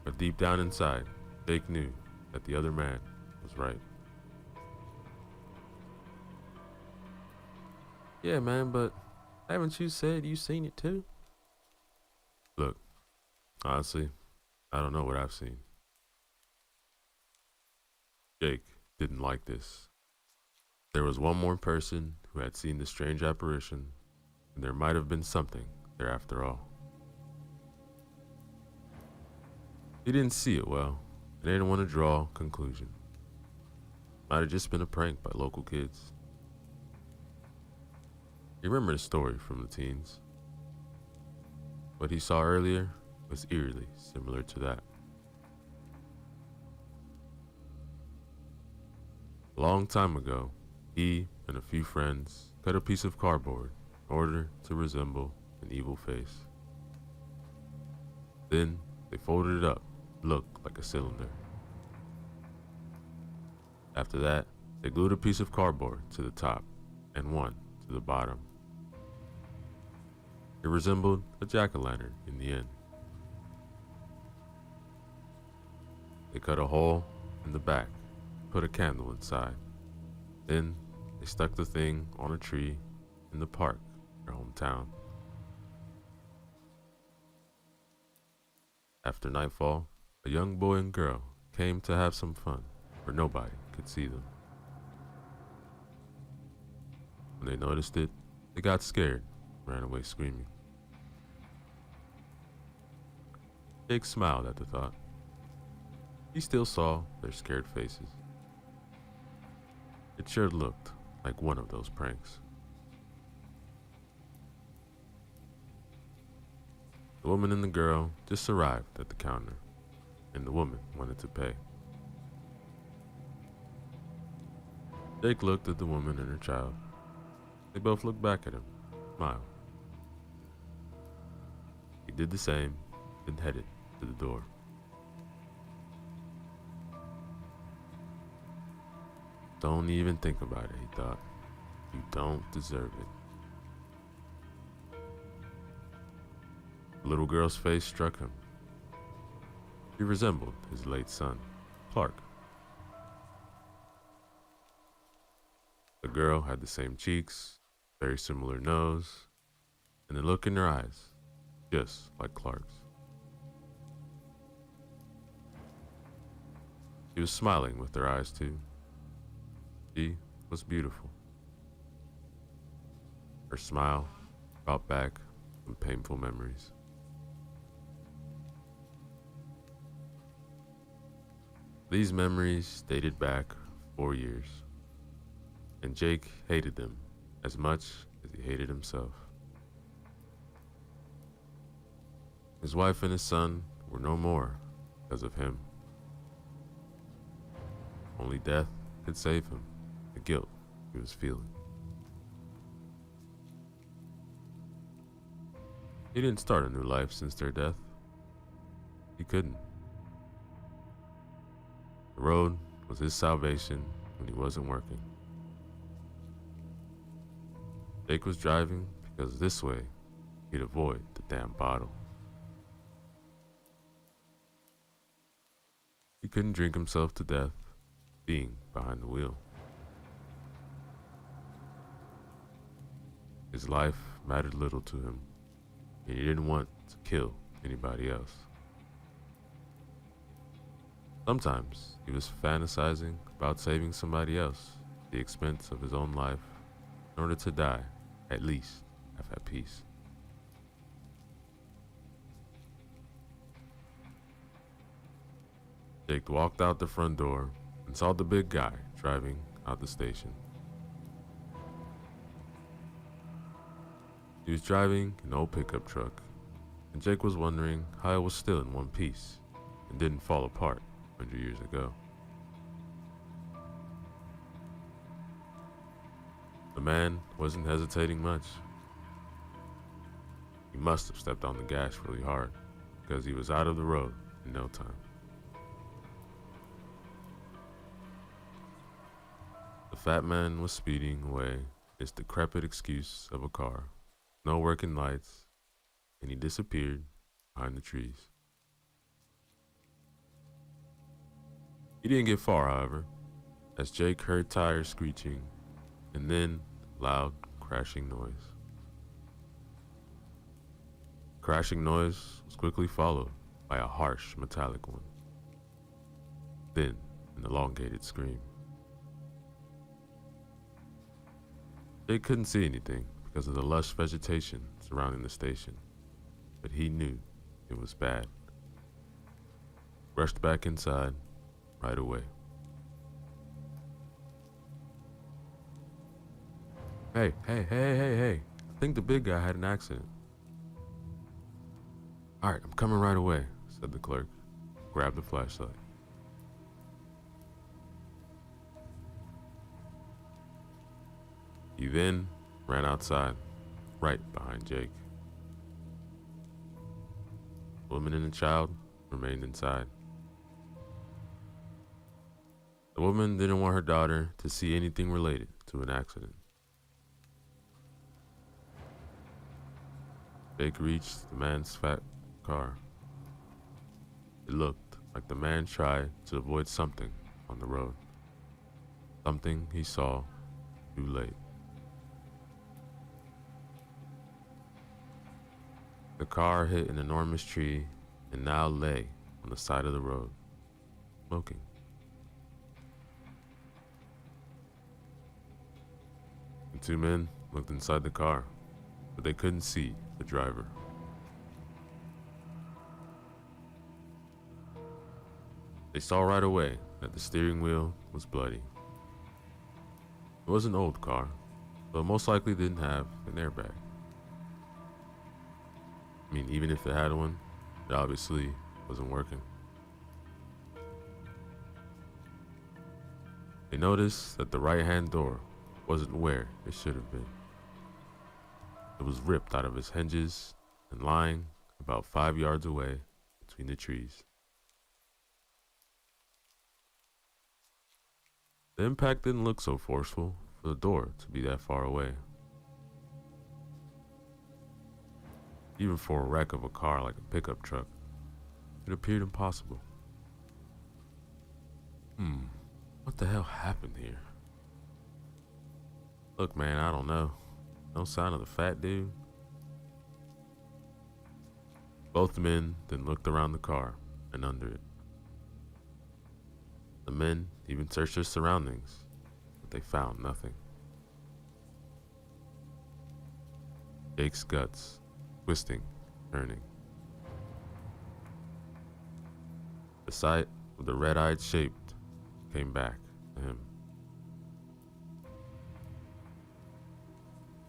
But deep down inside, Jake knew that the other man was right. Yeah, man, but haven't you said you seen it too? Look, honestly, I don't know what I've seen. Jake didn't like this. There was one more person who had seen the strange apparition, and there might have been something there after all. He didn't see it well, and didn't want to draw a conclusion. Might have just been a prank by local kids. He remembered a story from the teens. What he saw earlier was eerily similar to that. A long time ago, he and a few friends cut a piece of cardboard in order to resemble an evil face. Then they folded it up to look like a cylinder. After that, they glued a piece of cardboard to the top and one to the bottom. It resembled a jack-o'-lantern in the end. They cut a hole in the back, put a candle inside. Then they stuck the thing on a tree in the park in their hometown. After nightfall, a young boy and girl came to have some fun where nobody could see them. When they noticed it, they got scared and ran away screaming. Jake smiled at the thought. He still saw their scared faces. It sure looked like one of those pranks. The woman and the girl just arrived at the counter, and the woman wanted to pay. Jake looked at the woman and her child. They both looked back at him, smiled. He did the same, and headed to the door. Don't even think about it, he thought. You don't deserve it. The little girl's face struck him. She resembled his late son, Clark. The girl had the same cheeks, very similar nose, and the look in her eyes, just like Clark's. She was smiling with her eyes too. She was beautiful. Her smile brought back some painful memories. These memories dated back 4 years, and Jake hated them as much as he hated himself. His wife and his son were no more because of him. Only death could save him, the guilt he was feeling. He didn't start a new life since their death. He couldn't. The road was his salvation when he wasn't working. Jake was driving because this way he'd avoid the damn bottle. He couldn't drink himself to death being behind the wheel. His life mattered little to him, and he didn't want to kill anybody else. Sometimes he was fantasizing about saving somebody else at the expense of his own life in order to die, at least, half at peace. Jake walked out the front door and saw the big guy driving out the station. He was driving an old pickup truck, and Jake was wondering how it was still in one piece and didn't fall apart 100 years ago. The man wasn't hesitating much. He must have stepped on the gas really hard because he was out of the road in no time. The fat man was speeding away, his decrepit excuse of a car, no working lights, and he disappeared behind the trees. He didn't get far, however, as Jake heard tires screeching and then loud crashing noise. Crashing noise was quickly followed by a harsh metallic one, then an elongated scream. Jake couldn't see anything because of the lush vegetation surrounding the station, but he knew it was bad. Rushed back inside right away. Hey, I think the big guy had an accident. All right, I'm coming right away, said the clerk. Grabbed the flashlight. He then ran outside, right behind Jake. The woman and the child remained inside. The woman didn't want her daughter to see anything related to an accident. Jake reached the man's fat car. It looked like the man tried to avoid something on the road. Something he saw too late. The car hit an enormous tree and now lay on the side of the road, smoking. The two men looked inside the car, but they couldn't see the driver. They saw right away that the steering wheel was bloody. It was an old car, but it most likely didn't have an airbag. I mean, even if it had one, it obviously wasn't working. They noticed that the right-hand door wasn't where it should have been. It was ripped out of its hinges and lying about 5 yards away between the trees. The impact didn't look so forceful for the door to be that far away. Even for a wreck of a car like a pickup truck, it appeared impossible. What the hell happened here? Look, man, I don't know. No sign of the fat dude. Both men then looked around the car and under it. The men even searched their surroundings, but they found nothing. Jake's guts twisting, turning. The sight of the red-eyed shape came back to him.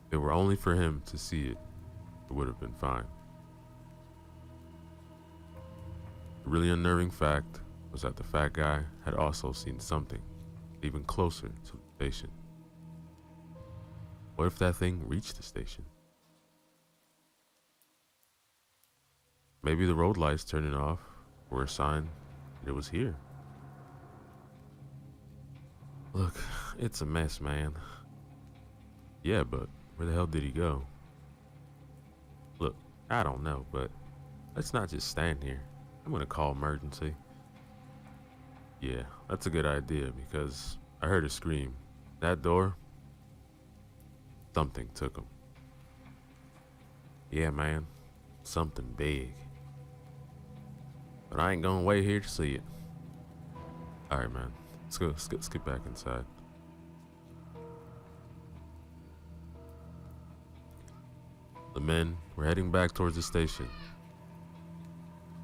If it were only for him to see it, it would have been fine. The really unnerving fact was that the fat guy had also seen something even closer to the station. What if that thing reached the station? Maybe the road lights turning off were a sign that it was here. Look, it's a mess, man. Yeah, but where the hell did he go? Look, I don't know, but let's not just stand here. I'm gonna call emergency. Yeah, that's a good idea because I heard a scream. That door, something took him. Yeah, man, something big. But I ain't gonna wait here to see it. All right, man, let's go. Let's get back inside. The men were heading back towards the station.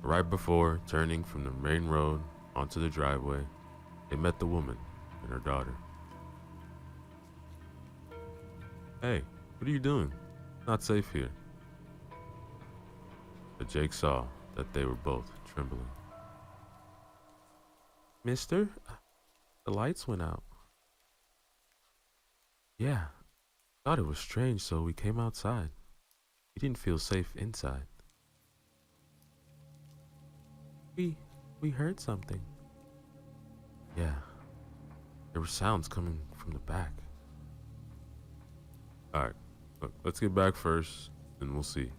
Right before turning from the main road onto the driveway, they met the woman and her daughter. "Hey, what are you doing? Not safe here." But Jake saw that they were both trembling. "Mister, the lights went out." "Yeah, thought it was strange, so we came outside. We didn't feel safe inside." We heard something." "Yeah, there were sounds coming from the back." "Alright, look, let's get back first, and we'll see."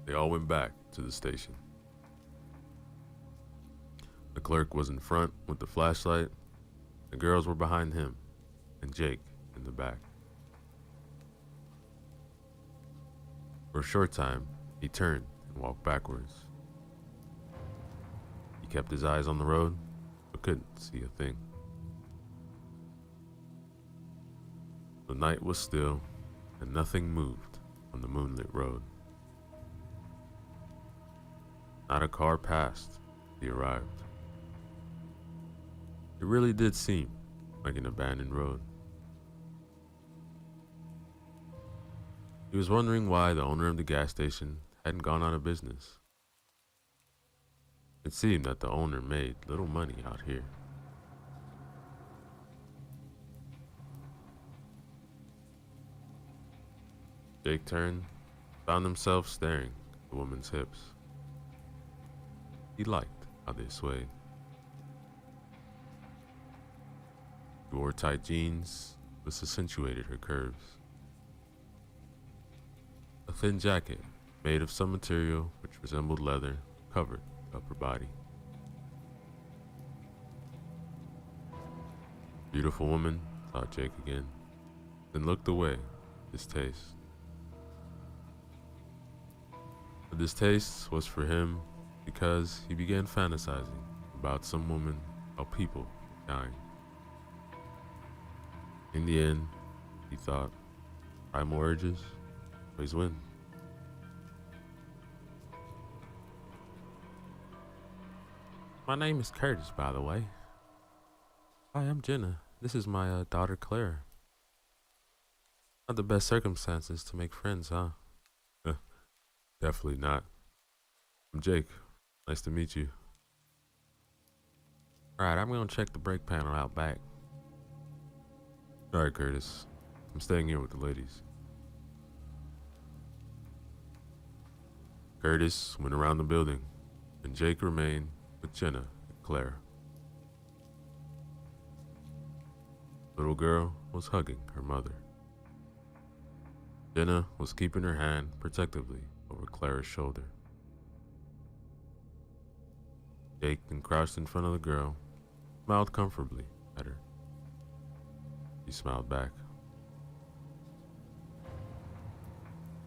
They all went back to the station. The clerk was in front with the flashlight, the girls were behind him, and Jake in the back. For a short time, he turned and walked backwards. He kept his eyes on the road, but couldn't see a thing. The night was still, and nothing moved on the moonlit road. Not a car passed as he arrived. It really did seem like an abandoned road. He was wondering why the owner of the gas station hadn't gone out of business. It seemed that the owner made little money out here. Jake turned, found himself staring at the woman's hips. He liked how they swayed. She wore tight jeans, which accentuated her curves. A thin jacket, made of some material which resembled leather, covered the upper body. Beautiful woman, thought Jake again, then looked away with distaste. The distaste was for him because he began fantasizing about some woman or people dying. In the end, he thought, primal urges always win. "My name is Curtis, by the way." "Hi, I'm Jenna. This is my daughter, Claire." "Not the best circumstances to make friends, huh?" "Definitely not. I'm Jake. Nice to meet you." "Alright, I'm gonna check the brake panel out back." "Alright, Curtis. I'm staying here with the ladies." Curtis went around the building, and Jake remained with Jenna and Claire. The little girl was hugging her mother. Jenna was keeping her hand protectively over Claire's shoulder. Jake then crouched in front of the girl, smiled comfortably at her. She smiled back.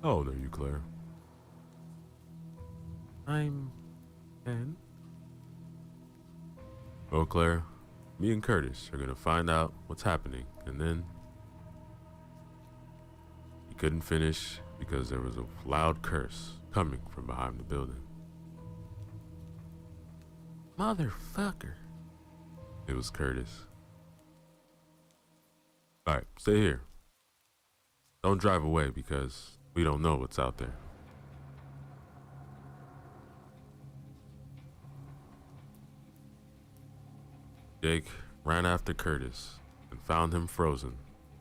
"How old are you, Claire?" "I'm 10. "Well, Claire, me and Curtis are gonna find out what's happening, and then..." He couldn't finish because there was a loud curse coming from behind the building. "Motherfucker." It was Curtis. "Alright, stay here. Don't drive away because we don't know what's out there." Jake ran after Curtis and found him frozen,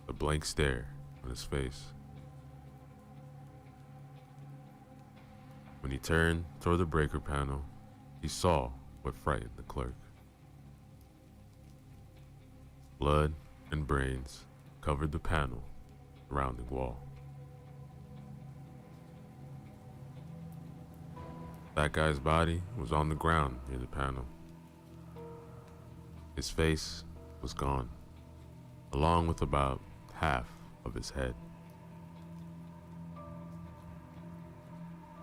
a blank stare on his face. When he turned toward the breaker panel, he saw what frightened the clerk. Blood and brains covered the panel surrounding wall. That guy's body was on the ground near the panel. His face was gone, along with about half of his head.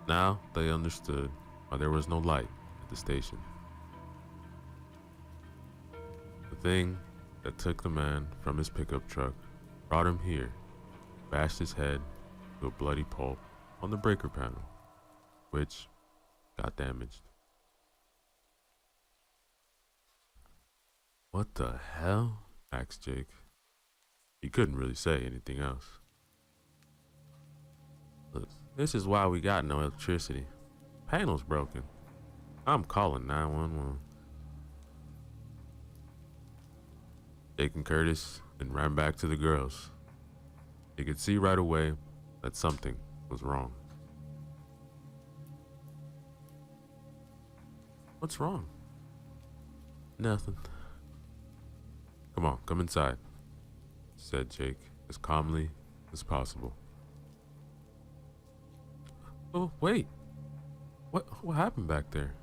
Now they understood why there was no light at the station. The thing that took the man from his pickup truck brought him here, bashed his head to a bloody pulp on the breaker panel, which got damaged. What the hell? Asked Jake. He couldn't really say anything else. Look, this is why we got no electricity. Panel's broken. I'm calling 911. Jake and Curtis then ran back to the girls. They could see right away that something was wrong. What's wrong? Nothing. Come on, come inside, said Jake as calmly as possible. Oh, wait. What happened back there?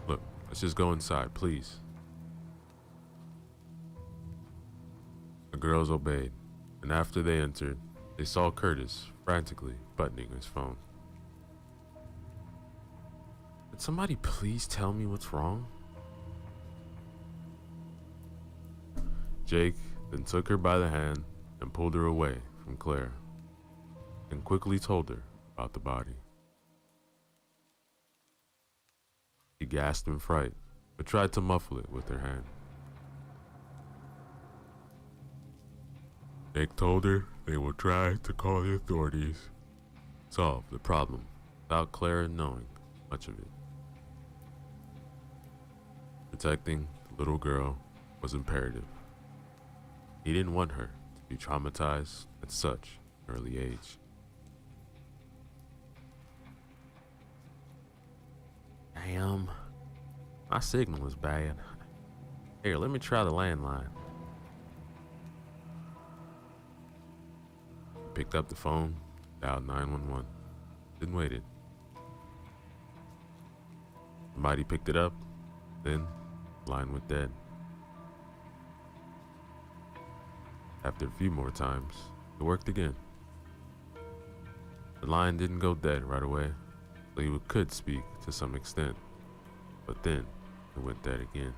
Look, let's just go inside, please. The girls obeyed, and after they entered, they saw Curtis frantically buttoning his phone. Could somebody please tell me what's wrong? Jake then took her by the hand and pulled her away from Claire, and quickly told her about the body. She gasped in fright, but tried to muffle it with her hand. Jake told her they would try to call the authorities, solve the problem without Clara knowing much of it. Protecting the little girl was imperative. He didn't want her to be traumatized at such an early age. Damn, my signal is bad. Here, let me try the landline. Picked up the phone, dialed 911, then waited. Somebody picked it up, then the line went dead. After a few more times, it worked again. The line didn't go dead right away, so he could speak to some extent, but then it went dead again.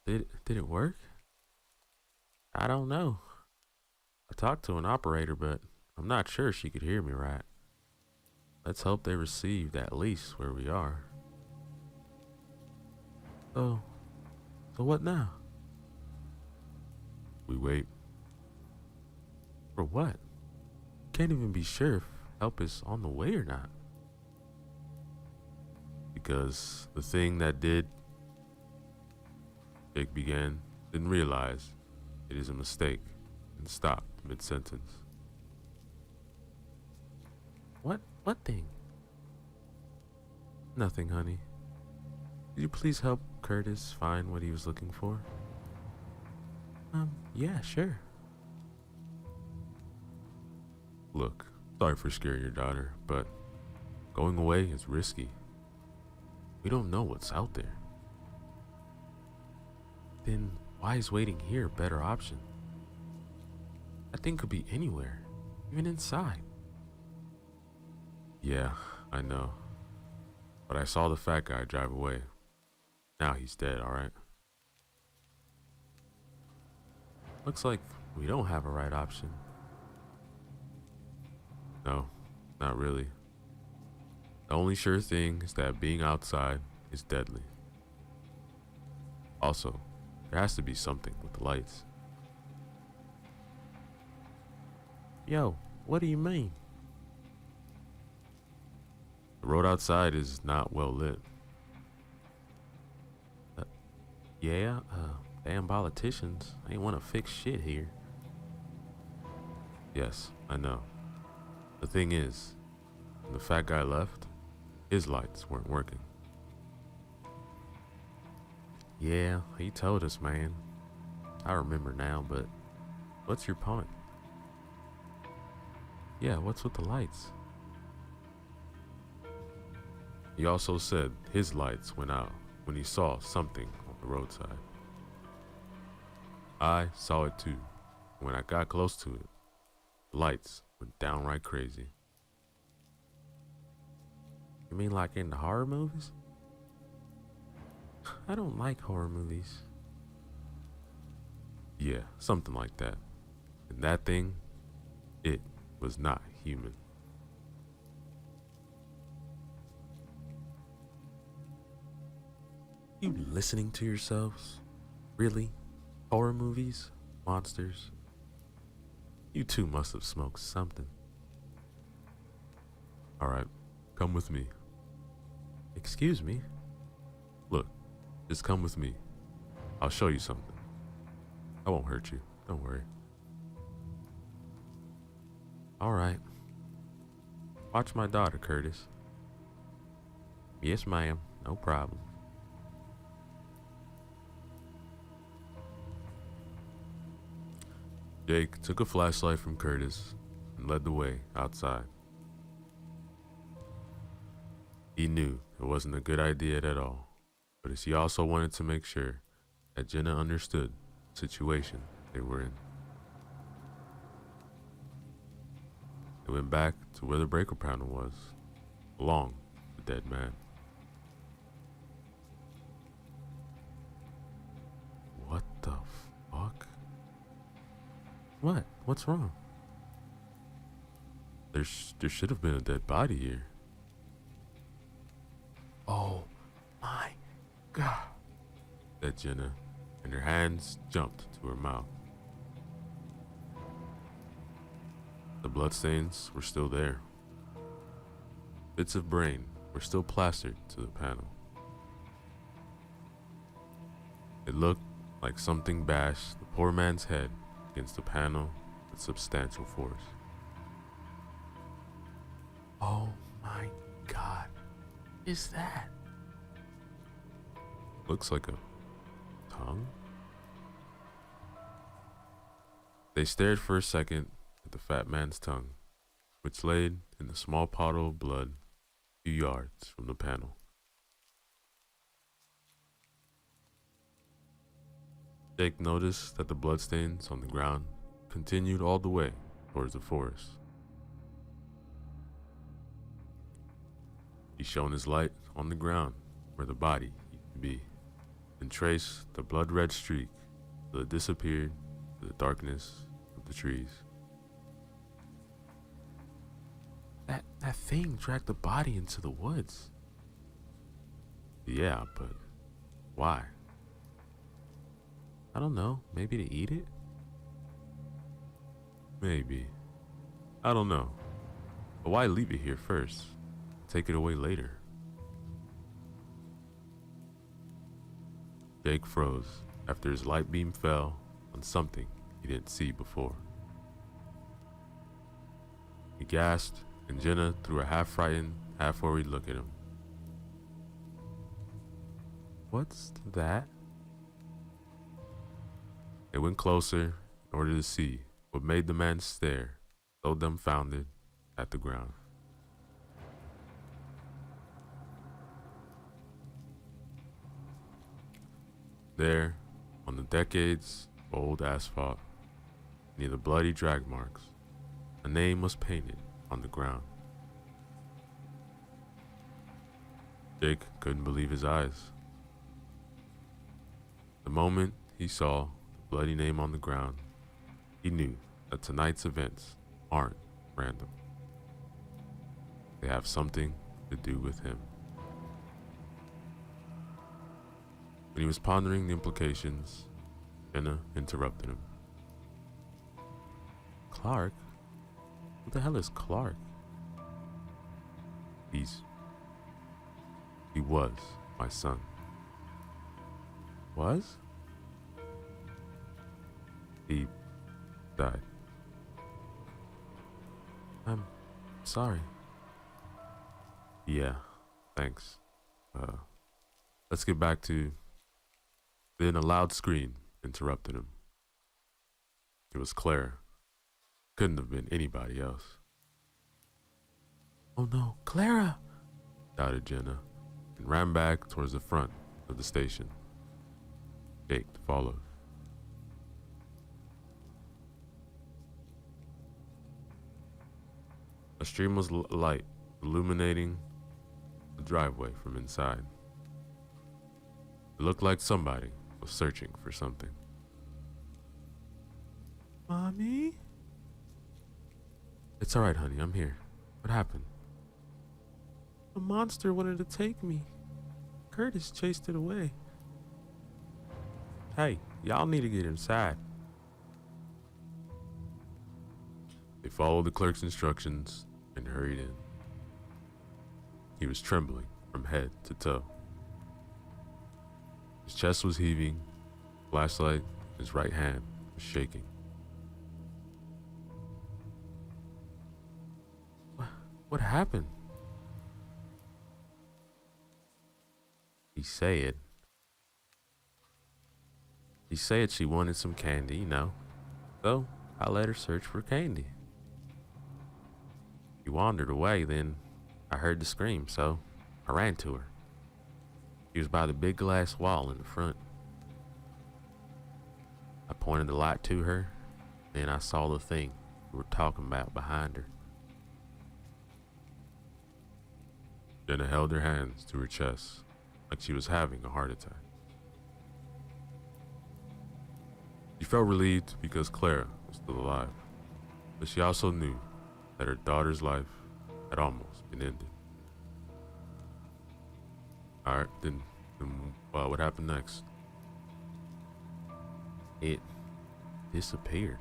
Did it work? I don't know. I talked to an operator, but I'm not sure she could hear me right. Let's hope they received at least where we are. So what now? We wait. For what? Can't even be sure if help is on the way or not. Because the thing that did, Jake began, didn't realize it is a mistake and stopped mid-sentence. What thing? Nothing, honey. Could you please help Curtis find what he was looking for? Yeah, sure. Look, sorry for scaring your daughter, but going away is risky. We don't know what's out there. Then why is waiting here a better option? That thing could be anywhere, even inside. Yeah, I know. But I saw the fat guy drive away. Now he's dead, alright? Looks like we don't have a right option. No, not really. The only sure thing is that being outside is deadly. Also, there has to be something with the lights. Yo, what do you mean? The road outside is not well lit. Yeah, damn politicians ain't want to fix shit here. Yes, I know. The thing is, when the fat guy left, his lights weren't working. Yeah, he told us, man. I remember now, but what's your point? Yeah, what's with the lights? He also said his lights went out when he saw something on the roadside. I saw it too. When I got close to it, the lights went downright crazy. You mean like in the horror movies? I don't like horror movies. Yeah, something like that. And that thing, it was not human. You listening to yourselves? Really? Horror movies? Monsters? You two must have smoked something. Alright, come with me. Excuse me? Look, just come with me. I'll show you something. I won't hurt you, don't worry. Alright. Watch my daughter, Curtis. Yes, ma'am, no problem. Jake took a flashlight from Curtis and led the way outside. He knew it wasn't a good idea at all, but he also wanted to make sure that Jenna understood the situation they were in. They went back to where the breaker panel was, along with the dead man. What the fuck? What? What's wrong? There should have been a dead body here. Oh my God, said Jenna, and her hands jumped to her mouth. The bloodstains were still there. Bits of brain were still plastered to the panel. It looked like something bashed the poor man's head against the panel with substantial force. Oh my God, what is that? Looks like a tongue? They stared for a second at the fat man's tongue, which laid in a small puddle of blood a few yards from the panel. Jake noticed that the bloodstains on the ground continued all the way towards the forest. He shone his light on the ground where the body used to be, and traced the blood-red streak till it disappeared to the darkness of the trees. That thing dragged the body into the woods. Yeah, but why? I don't know, maybe to eat it? Maybe. I don't know. But why leave it here first? Take it away later. Jake froze after his light beam fell on something he didn't see before. He gasped, and Jenna threw a half-frightened, half-worried look at him. What's that? They went closer in order to see what made the man stare so dumbfounded at the ground. There, on the decades-old asphalt, near the bloody drag marks, a name was painted on the ground. Jake couldn't believe his eyes. The moment he saw the bloody name on the ground, he knew that tonight's events aren't random. They have something to do with him. When he was pondering the implications, Jenna interrupted him. Clark? Who the hell is Clark? He was my son. Was? He died. I'm sorry. Yeah, thanks. Let's get back to... Then a loud scream interrupted him. It was Claire. Couldn't have been anybody else. Oh no, Clara! Shouted Jenna, and ran back towards the front of the station. Jake followed. A stream was light, illuminating the driveway from inside. It looked like somebody was searching for something. Mommy? It's alright, honey. I'm here. What happened? A monster wanted to take me. Curtis chased it away. Hey, y'all need to get inside. They followed the clerk's instructions and hurried in. He was trembling from head to toe. His chest was heaving, flashlight in his right hand was shaking. What happened? He said she wanted some candy, you know. So I let her search for candy. She wandered away, then I heard the scream, so I ran to her. She was by the big glass wall in the front. I pointed the light to her, then I saw the thing we were talking about behind her. Jenna held her hands to her chest like she was having a heart attack. She felt relieved because Clara was still alive, but she also knew that her daughter's life had almost been ended. Alright, then what happened next? It disappeared.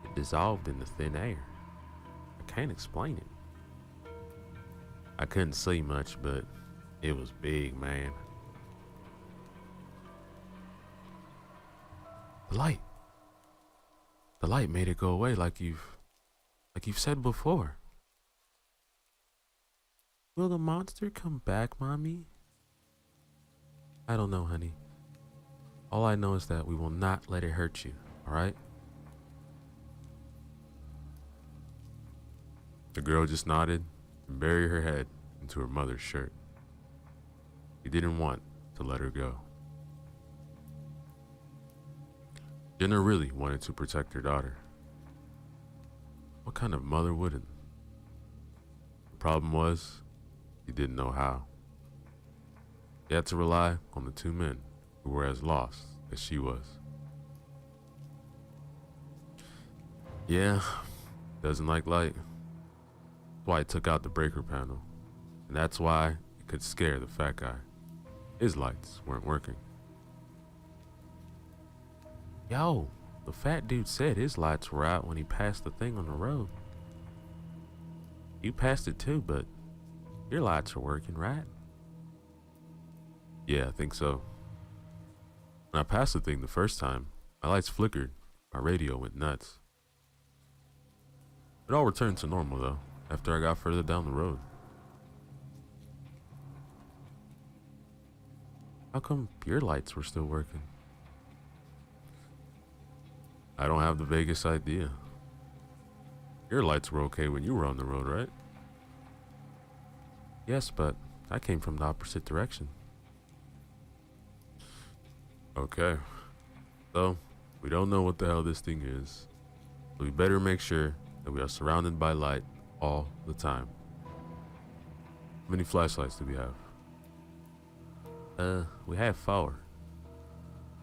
It dissolved in the thin air. I can't explain it. I couldn't see much, but it was big, man. The light made it go away like you've said before. Will the monster come back, Mommy? I don't know, honey. All I know is that we will not let it hurt you, alright? The girl just nodded and buried her head into her mother's shirt. He didn't want to let her go. Jenna really wanted to protect her daughter. What kind of mother wouldn't? The problem was, he didn't know how. He had to rely on the two men who were as lost as she was. Yeah, doesn't like light. That's why he took out the breaker panel. And that's why it could scare the fat guy. His lights weren't working. Yo, the fat dude said his lights were out when he passed the thing on the road. You passed it too, but your lights are working, right? Yeah, I think so. When I passed the thing the first time, my lights flickered, my radio went nuts. It all returned to normal though, after I got further down the road. How come your lights were still working? I don't have the vaguest idea. Your lights were okay when you were on the road, right? Yes, but I came from the opposite direction. Okay. So, we don't know what the hell this thing is. So we better make sure that we are surrounded by light all the time. How many flashlights do we have? We have 4.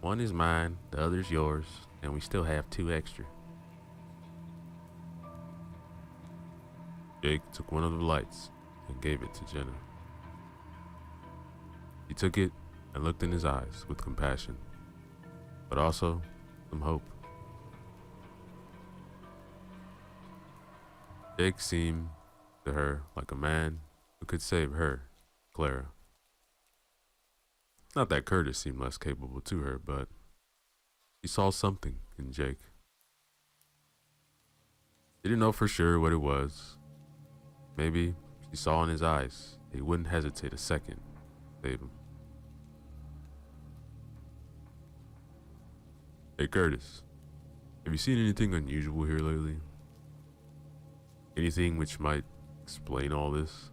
One is mine, the other's yours, and we still have 2 extra. Jake took one of the lights and gave it to Jenna. He took it and looked in his eyes with compassion, but also some hope. Jake seemed to her like a man who could save her, Clara. Not that Curtis seemed less capable to her, but she saw something in Jake. She didn't know for sure what it was. Maybe she saw in his eyes he wouldn't hesitate a second to save him. Hey Curtis, have you seen anything unusual here lately? Anything which might explain all this?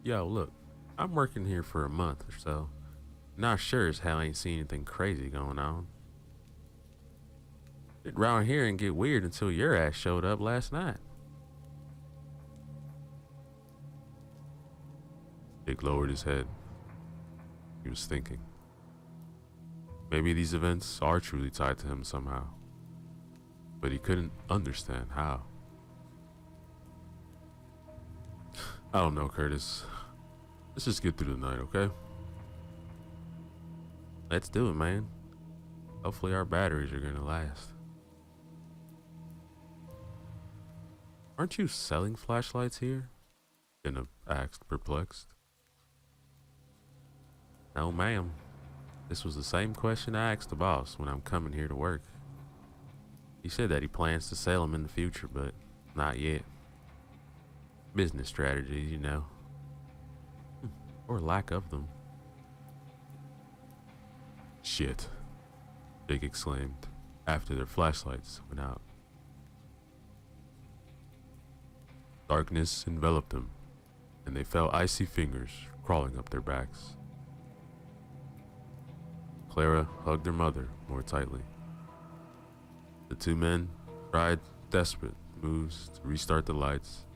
Yo, look, I'm working here for a month or so. Not sure as hell I ain't seen anything crazy going on. Sit around here and get weird until your ass showed up last night. Jake lowered his head. He was thinking. Maybe these events are truly tied to him somehow, but he couldn't understand how. I don't know, Curtis. Let's just get through the night, okay? Let's do it, man. Hopefully our batteries are gonna last. Aren't you selling flashlights here? Jenna asked, perplexed. No, ma'am. This was the same question I asked the boss when I'm coming here to work. He said that he plans to sell them in the future, but not yet. Business strategies, you know. Or lack of them. Shit, Jake exclaimed after their flashlights went out. Darkness enveloped them, and they felt icy fingers crawling up their backs. Clara hugged her mother more tightly. The two men tried desperate moves to restart the lights,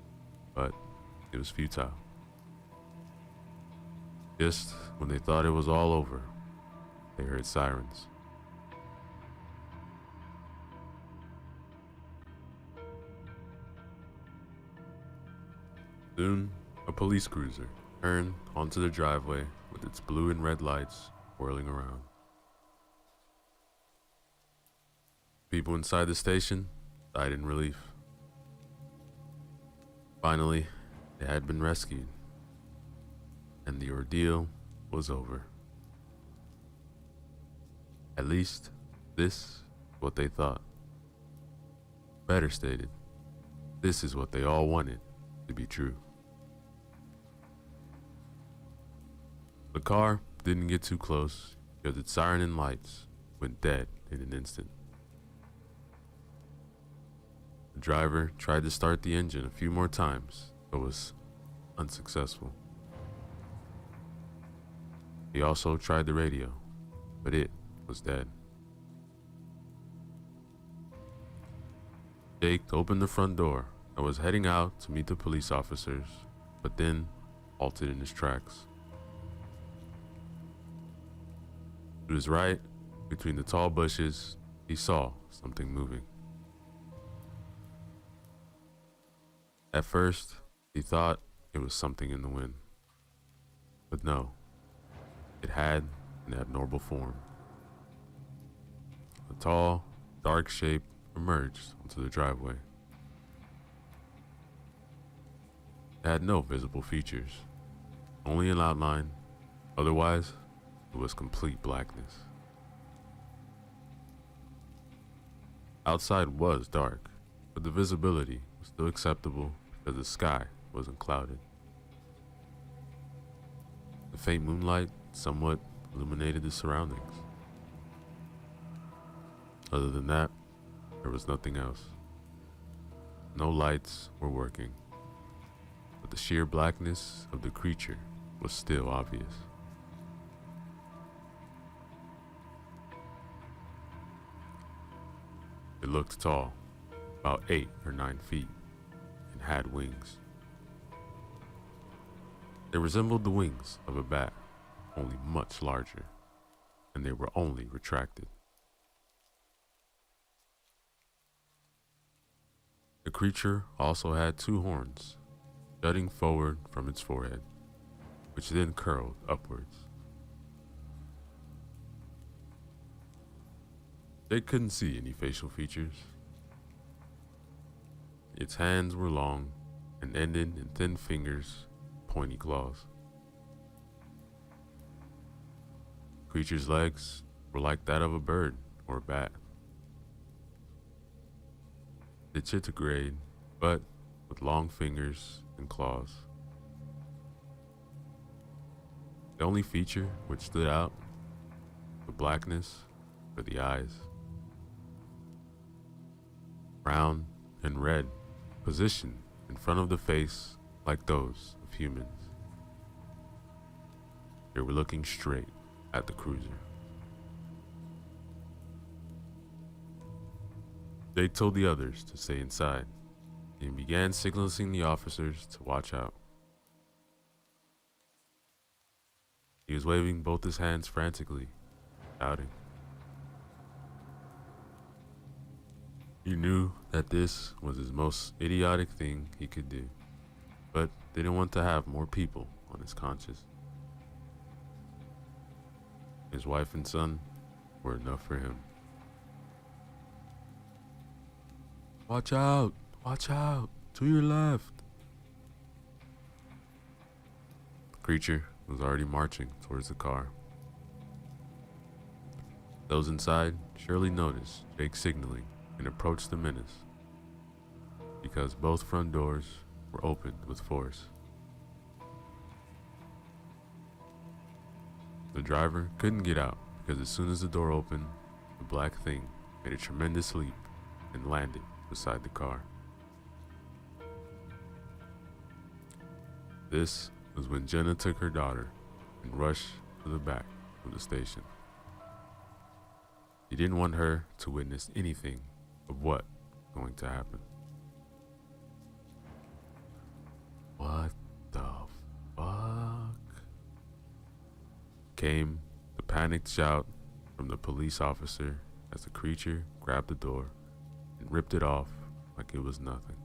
but it was futile. Just when they thought it was all over, they heard sirens. Soon, a police cruiser turned onto the driveway with its blue and red lights whirling around. People inside the station died in relief. Finally, they had been rescued, and the ordeal was over. At least, this is what they thought. Better stated, this is what they all wanted to be true. The car didn't get too close because its siren and lights went dead in an instant. The driver tried to start the engine a few more times, but was unsuccessful. He also tried the radio, but it was dead. Jake opened the front door and was heading out to meet the police officers, but then halted in his tracks. To his right, between the tall bushes, he saw something moving. At first, he thought it was something in the wind. But no, it had an abnormal form. A tall, dark shape emerged onto the driveway. It had no visible features, only an outline. Otherwise, it was complete blackness. Outside was dark, but the visibility was still acceptable because the sky wasn't clouded. The faint moonlight somewhat illuminated the surroundings. Other than that, there was nothing else. No lights were working, but the sheer blackness of the creature was still obvious. It looked tall, about 8 or 9 feet, and had wings. They resembled the wings of a bat, only much larger, and they were only retracted. The creature also had 2 horns, jutting forward from its forehead, which then curled upwards. They couldn't see any facial features. Its hands were long and ended in thin fingers, pointy claws. The creature's legs were like that of a bird or a bat. Digitigrade, but with long fingers and claws. The only feature which stood out, the blackness, were the eyes. Brown and red, positioned in front of the face like those of humans. They were looking straight at the cruiser. They told the others to stay inside and began signaling the officers to watch out. He was waving both his hands frantically, shouting, He knew that this was his most idiotic thing he could do, but didn't want to have more people on his conscience. His wife and son were enough for him. Watch out! Watch out! To your left! The creature was already marching towards the car. Those inside surely noticed Jake signaling and approached the menace, because both front doors were opened with force. The driver couldn't get out because as soon as the door opened, the black thing made a tremendous leap and landed beside the car. This was when Jenna took her daughter and rushed to the back of the station. He didn't want her to witness anything of what was going to happen. What the fuck? Came the panicked shout from the police officer as the creature grabbed the door and ripped it off like it was nothing.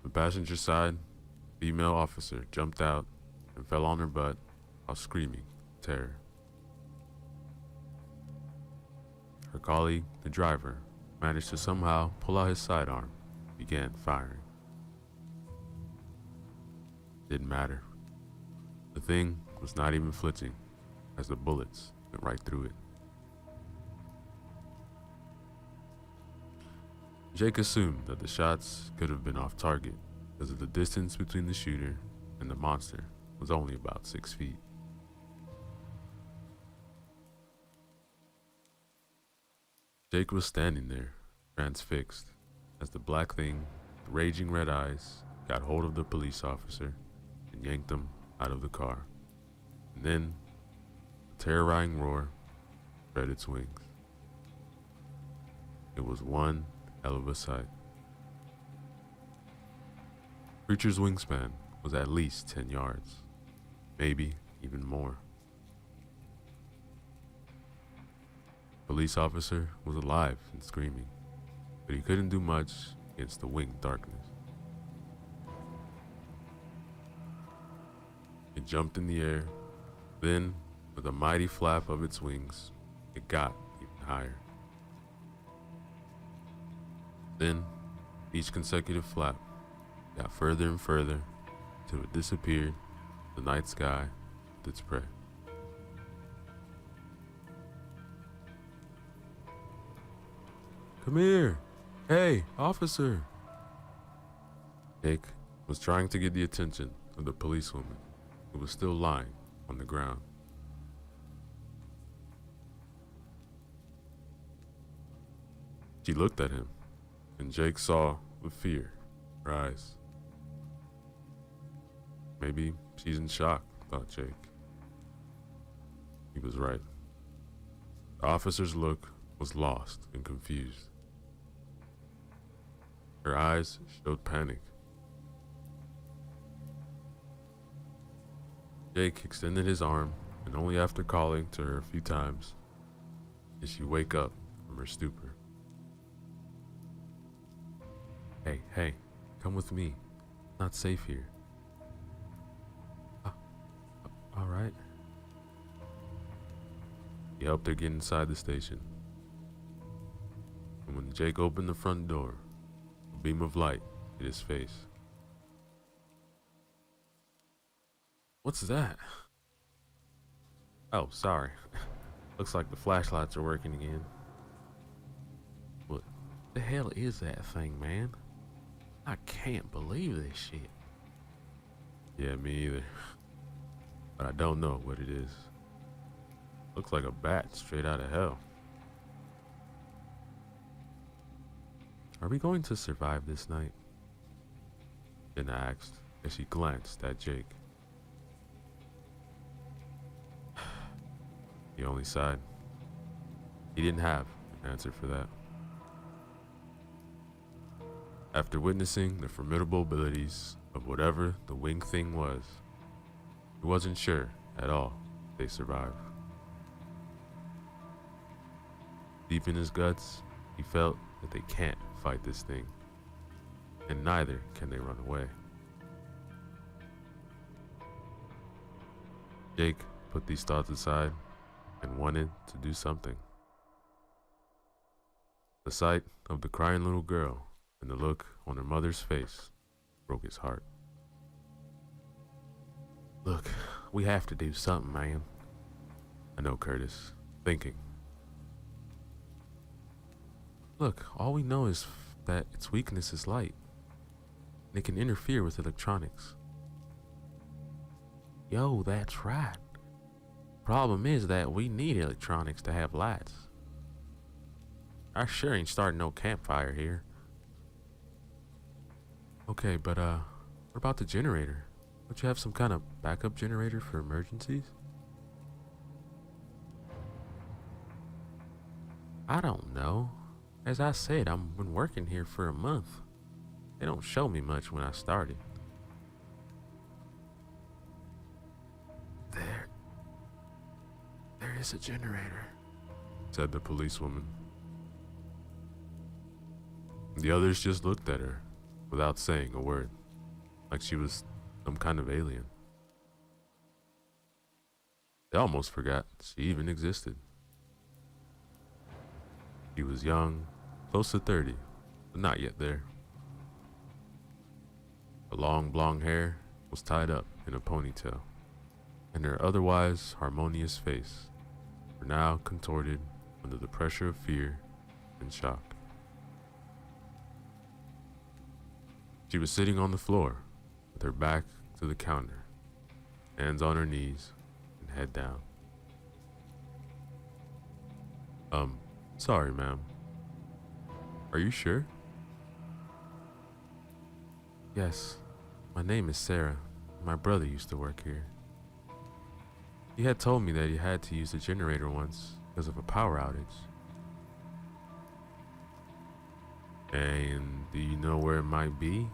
The passenger side female officer jumped out and fell on her butt while screaming terror. Her colleague, the driver, managed to somehow pull out his sidearm and began firing. Didn't matter. The thing was not even flinching as the bullets went right through it. Jake assumed that the shots could have been off target because of the distance between the shooter and the monster was only about 6 feet. Jake was standing there, transfixed, as the black thing with raging red eyes got hold of the police officer and yanked him out of the car. And then, a terrorizing roar spread its wings. It was one hell of a sight. Creature's wingspan was at least 10 yards, maybe even more. Police officer was alive and screaming, but he couldn't do much against the winged darkness. It jumped in the air, then, with a mighty flap of its wings, it got even higher. Then, each consecutive flap got further and further till it disappeared in the night sky with its prey. Come here! Hey, officer! Jake was trying to get the attention of the policewoman who was still lying on the ground. She looked at him, and Jake saw with fear in her eyes. Maybe she's in shock, thought Jake. He was right. The officer's look was lost and confused. Her eyes showed panic. Jake extended his arm, and only after calling to her a few times did she wake up from her stupor. Hey, come with me. Not safe here. All right. He helped her get inside the station. And when Jake opened the front door, a beam of light hit his face. What's that? Oh, sorry. Looks like the flashlights are working again. What the hell is that thing, man? I can't believe this shit. Yeah, me either. But I don't know what it is. Looks like a bat straight out of hell. Are we going to survive this night? Jenna asked as she glanced at Jake. He only sighed. He didn't have an answer for that. After witnessing the formidable abilities of whatever the winged thing was, he wasn't sure at all if they survived. Deep in his guts, he felt that they can't fight this thing, and neither can they run away. Jake put these thoughts aside and wanted to do something. The sight of the crying little girl and the look on her mother's face broke his heart. Look, we have to do something, man. I know, Curtis, thinking. Look, all we know is that its weakness is light, and it can interfere with electronics. Yo, that's right. Problem is that we need electronics to have lights. I sure ain't starting no campfire here. Okay, but what about the generator? Don't you have some kind of backup generator for emergencies? I don't know. As I said, I've been working here for a month. They don't show me much when I started. There is a generator, said the policewoman. The others just looked at her without saying a word, like she was some kind of alien. They almost forgot she even existed. She was young, close to 30, but not yet there. Her long blonde hair was tied up in a ponytail, and her otherwise harmonious face were now contorted under the pressure of fear and shock. She was sitting on the floor with her back to the counter, hands on her knees and head down. Sorry, ma'am. Are you sure? Yes, my name is Sarah. My brother used to work here. He had told me that he had to use the generator once because of a power outage. And do you know where it might be?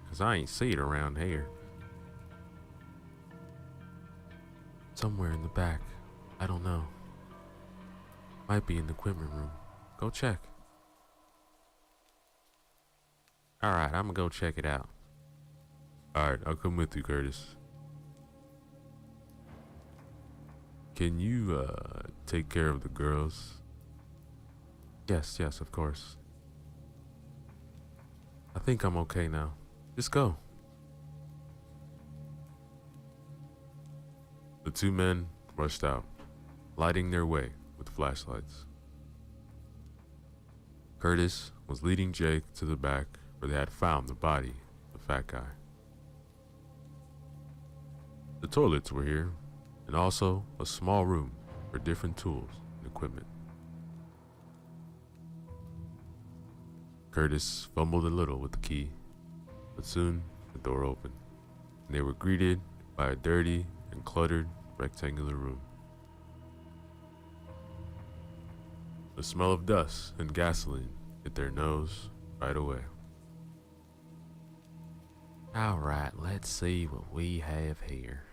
Because I ain't see it around here. Somewhere in the back. I don't know. Might be in the equipment room. Go check. Alright, I'm gonna go check it out. Alright, I'll come with you, Curtis. Can you, take care of the girls? Yes, of course. I think I'm okay now. Just go. The two men rushed out, lighting their way with flashlights. Curtis was leading Jake to the back where they had found the body of the fat guy. The toilets were here, and also a small room for different tools and equipment. Curtis fumbled a little with the key, but soon the door opened, and they were greeted by a dirty and cluttered rectangular room. The smell of dust and gasoline hit their nose right away. All right, let's see what we have here.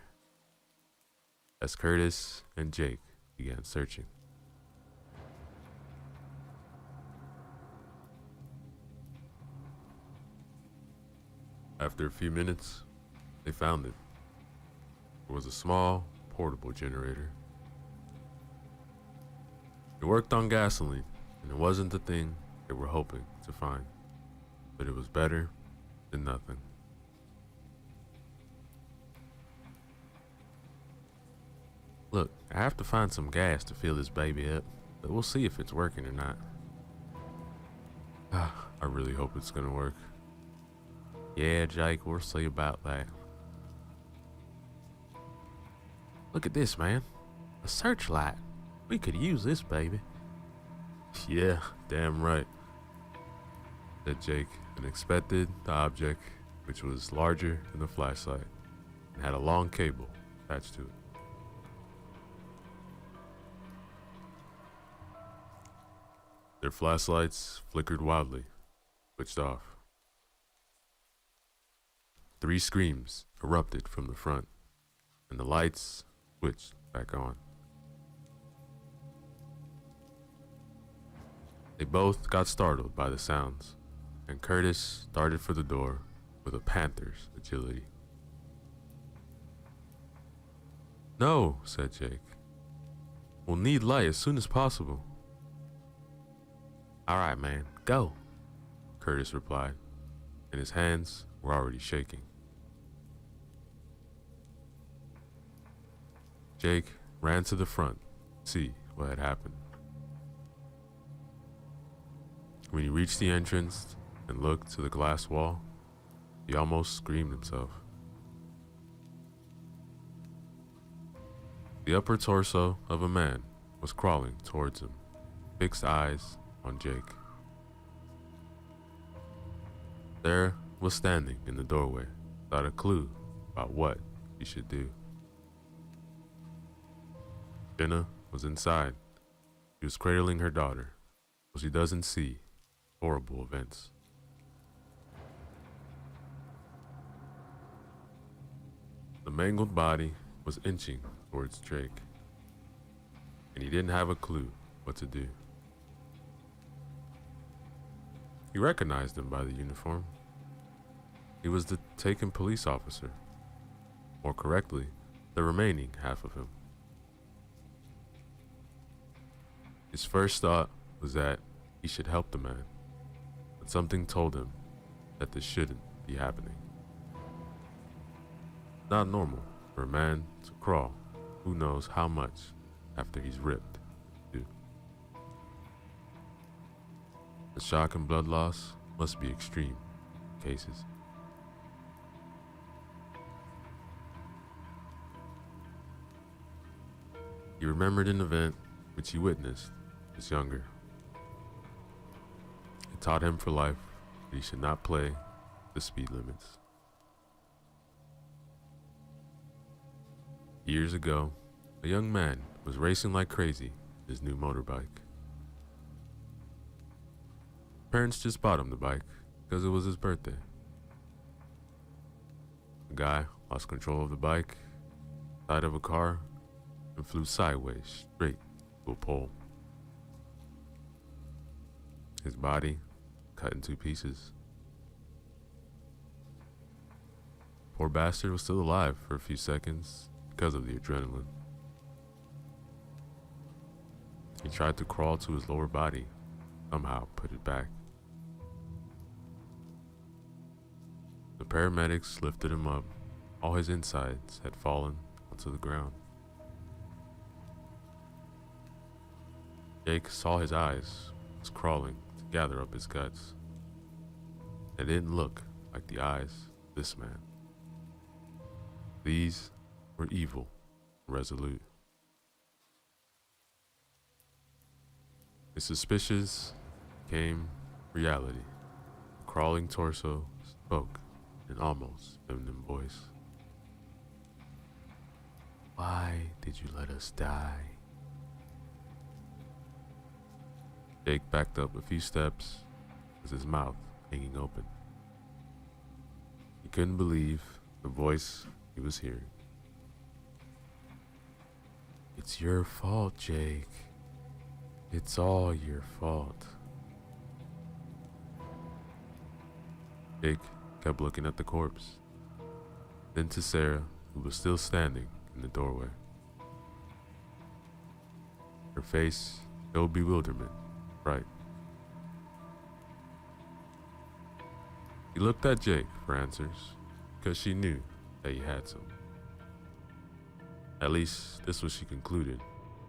As Curtis and Jake began searching. After a few minutes, they found it. It was a small, portable generator. It worked on gasoline, and it wasn't the thing they were hoping to find, but it was better than nothing. Look, I have to find some gas to fill this baby up, but we'll see if it's working or not. I really hope it's gonna work. Yeah, Jake, we'll see about that. Look at this, man. A searchlight. We could use this, baby. Yeah, damn right, said Jake, and inspected the object, which was larger than the flashlight and had a long cable attached to it. Their flashlights flickered wildly, switched off. 3 screams erupted from the front, and the lights switched back on. They both got startled by the sounds, and Curtis darted for the door with a panther's agility. "No," said Jake. "We'll need light as soon as possible." "All right, man, go," Curtis replied, and his hands were already shaking. Jake ran to the front to see what had happened. When he reached the entrance and looked to the glass wall, he almost screamed himself. The upper torso of a man was crawling towards him, fixed eyes on Jake. Sarah was standing in the doorway without a clue about what he should do. Jenna was inside. She was cradling her daughter, so she doesn't see horrible events. The mangled body was inching towards Jake, and he didn't have a clue what to do. He recognized him by the uniform. He was the taken police officer, more correctly, the remaining half of him. His first thought was that he should help the man, but something told him that this shouldn't be happening. Not normal for a man to crawl who knows how much after he's ripped, too. The shock and blood loss must be extreme in cases. He remembered an event which he witnessed as younger. It taught him for life that he should not play the speed limits. Years ago, a young man was racing like crazy in his new motorbike. Parents just bought him the bike because it was his birthday. The guy lost control of the bike, side of a car, and flew sideways straight to a pole. His body cut in two pieces. Poor bastard was still alive for a few seconds because of the adrenaline. He tried to crawl to his lower body, somehow put it back. The paramedics lifted him up. All his insides had fallen onto the ground. Jake saw his eyes was crawling to gather up his guts. They didn't look like the eyes of this man. These were evil, resolute. His suspicions became reality. The crawling torso spoke in an almost feminine voice. "Why did you let us die?" Jake backed up a few steps with his mouth hanging open. He couldn't believe the voice he was hearing. "It's your fault, Jake. It's all your fault." Jake kept looking at the corpse, then to Sarah, who was still standing in the doorway. Her face showed bewilderment, right? He looked at Jake for answers, because she knew that he had some. At least, this was she concluded,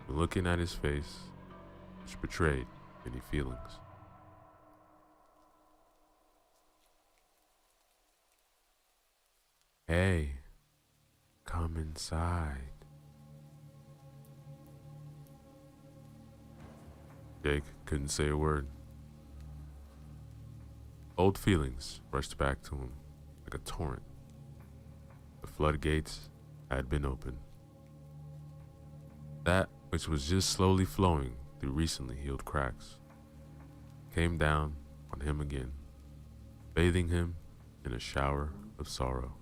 when looking at his face, which betrayed many feelings. "Hey, come inside." Jake couldn't say a word. Old feelings rushed back to him like a torrent. The floodgates had been opened. That which was just slowly flowing through recently healed cracks came down on him again, bathing him in a shower of sorrow.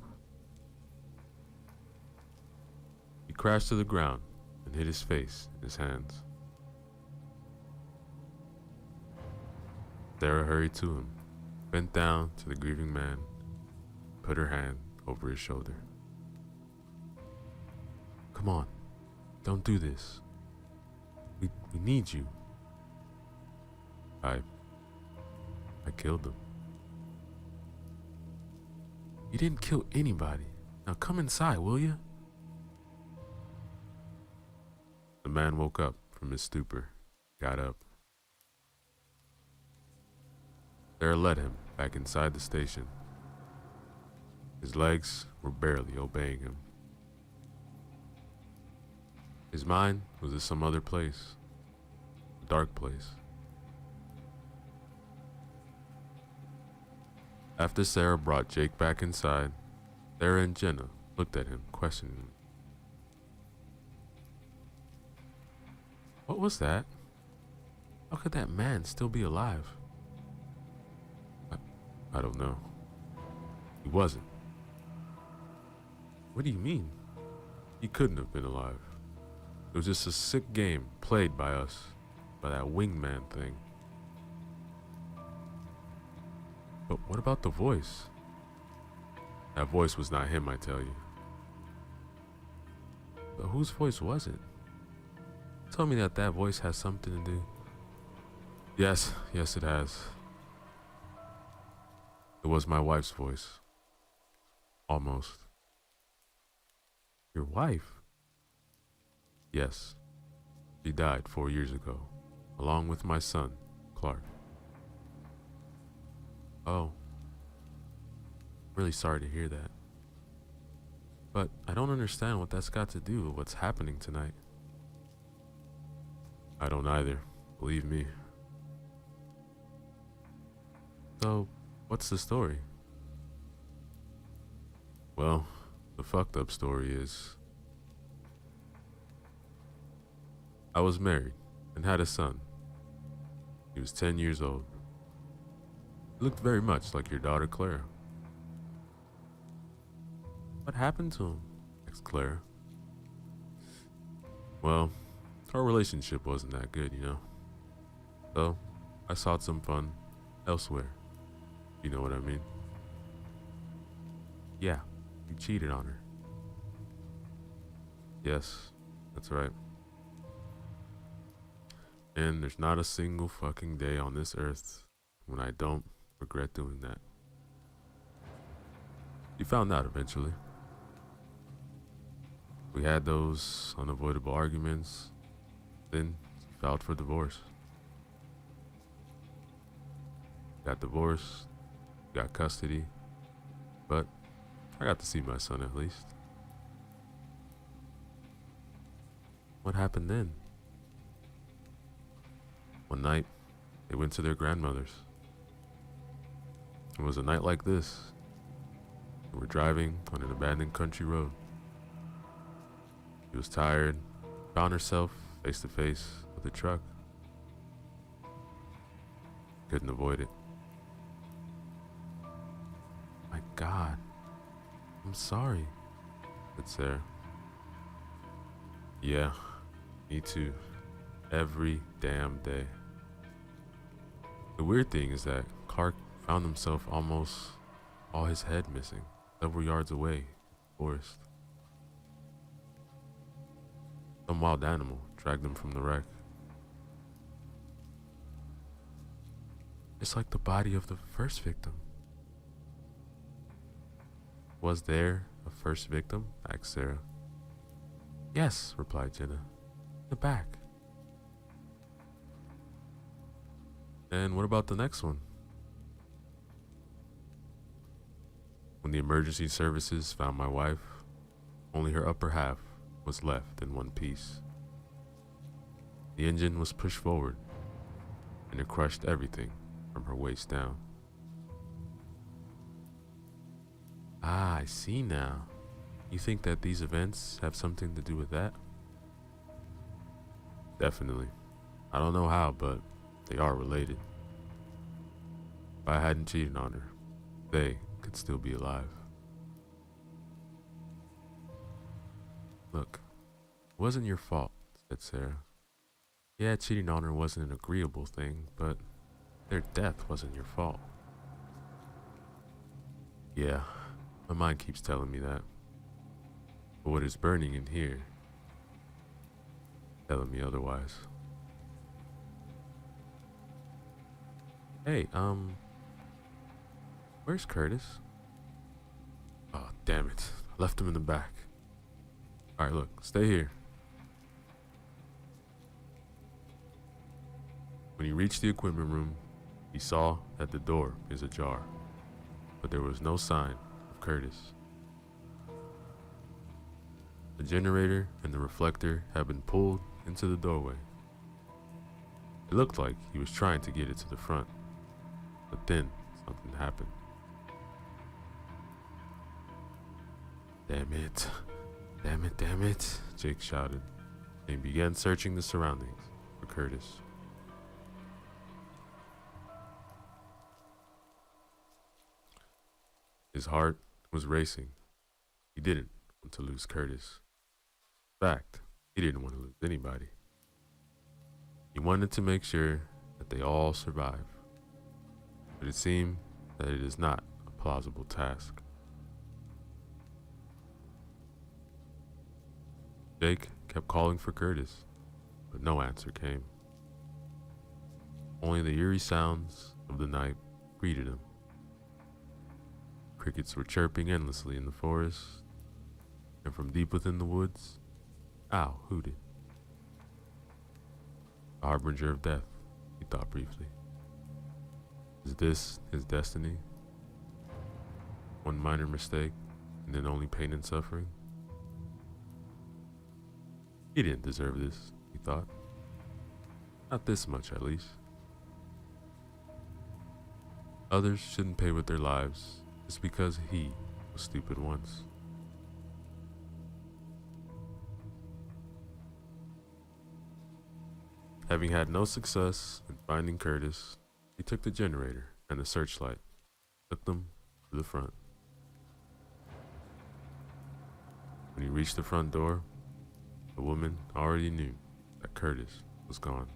He crashed to the ground and hid his face in his hands. Sarah hurried to him, bent down to the grieving man, put her hand over his shoulder. Come on, don't do this. We need you. I killed him. You didn't kill anybody. Now come inside, will you? The man woke up from his stupor, got up. Sarah led him back inside the station. His legs were barely obeying him. His mind was in some other place, a dark place. After Sarah brought Jake back inside, Sarah and Jenna looked at him, questioning him. What was that? How could that man still be alive? I don't know. He wasn't. What do you mean? He couldn't have been alive. It was just a sick game played by us, by that wingman thing. But what about the voice? That voice was not him, I tell you. But whose voice was it? Tell me that voice has something to do. Yes, it has. It was my wife's voice. Almost. Your wife? Yes. She died 4 years ago, along with my son, Clark. Oh. Really sorry to hear that. But I don't understand what that's got to do with what's happening tonight. I don't either, believe me. So, what's the story? Well, the fucked up story is I was married and had a son. He was 10 years old. He looked very much like your daughter Clara. What happened to him? Asked Clara. Well, our relationship wasn't that good, you know. So, I sought some fun elsewhere. You know what I mean? Yeah, you cheated on her. Yes, that's right. And there's not a single fucking day on this earth when I don't regret doing that. He found out eventually. We had those unavoidable arguments. Then he filed for divorce. Got divorced, got custody, but I got to see my son at least. What happened then? One night, they went to their grandmother's. It was a night like this. We were driving on an abandoned country road. She was tired, found herself face to face with a truck. Couldn't avoid it. My God, I'm sorry, said Sarah. Yeah, me too. Every damn day. The weird thing is that Clark found himself almost all his head missing, several yards away in the forest. Some wild animal dragged him from the wreck. It's like the body of the first victim. Was there a first victim? Asked Sarah. Yes, replied Jenna. The back. And what about the next one? When the emergency services found my wife, only her upper half was left in one piece. The engine was pushed forward, and it crushed everything from her waist down. Ah, I see now. You think that these events have something to do with that? Definitely. I don't know how, but they are related. If I hadn't cheated on her, they could still be alive. Look, it wasn't your fault, said Sarah. Yeah, cheating on her wasn't an agreeable thing, but Their death wasn't your fault. Yeah, my mind keeps telling me that. But what is burning in here, telling me otherwise. Hey, where's Curtis? Oh, damn it. I left him in the back. Alright, look, stay here. When he reached the equipment room, he saw that the door is ajar, but there was no sign of Curtis. The generator and the reflector had been pulled into the doorway. It looked like he was trying to get it to the front, but then something happened. Damn it. Damn it, damn it, Jake shouted, and he began searching the surroundings for Curtis. His heart was racing. He didn't want to lose Curtis. In fact, he didn't want to lose anybody. He wanted to make sure that they all survive. But it seemed that it is not a plausible task. Jake kept calling for Curtis, but no answer came. Only the eerie sounds of the night greeted him. Crickets were chirping endlessly in the forest, and from deep within the woods, owl hooted. A harbinger of death, he thought briefly. Is this his destiny? One minor mistake, and then only pain and suffering? He didn't deserve this, he thought. Not this much, at least. Others shouldn't pay with their lives just because he was stupid once. Having had no success in finding Curtis, he took the generator and the searchlight, took them to the front. When he reached the front door, the woman already knew that Curtis was gone.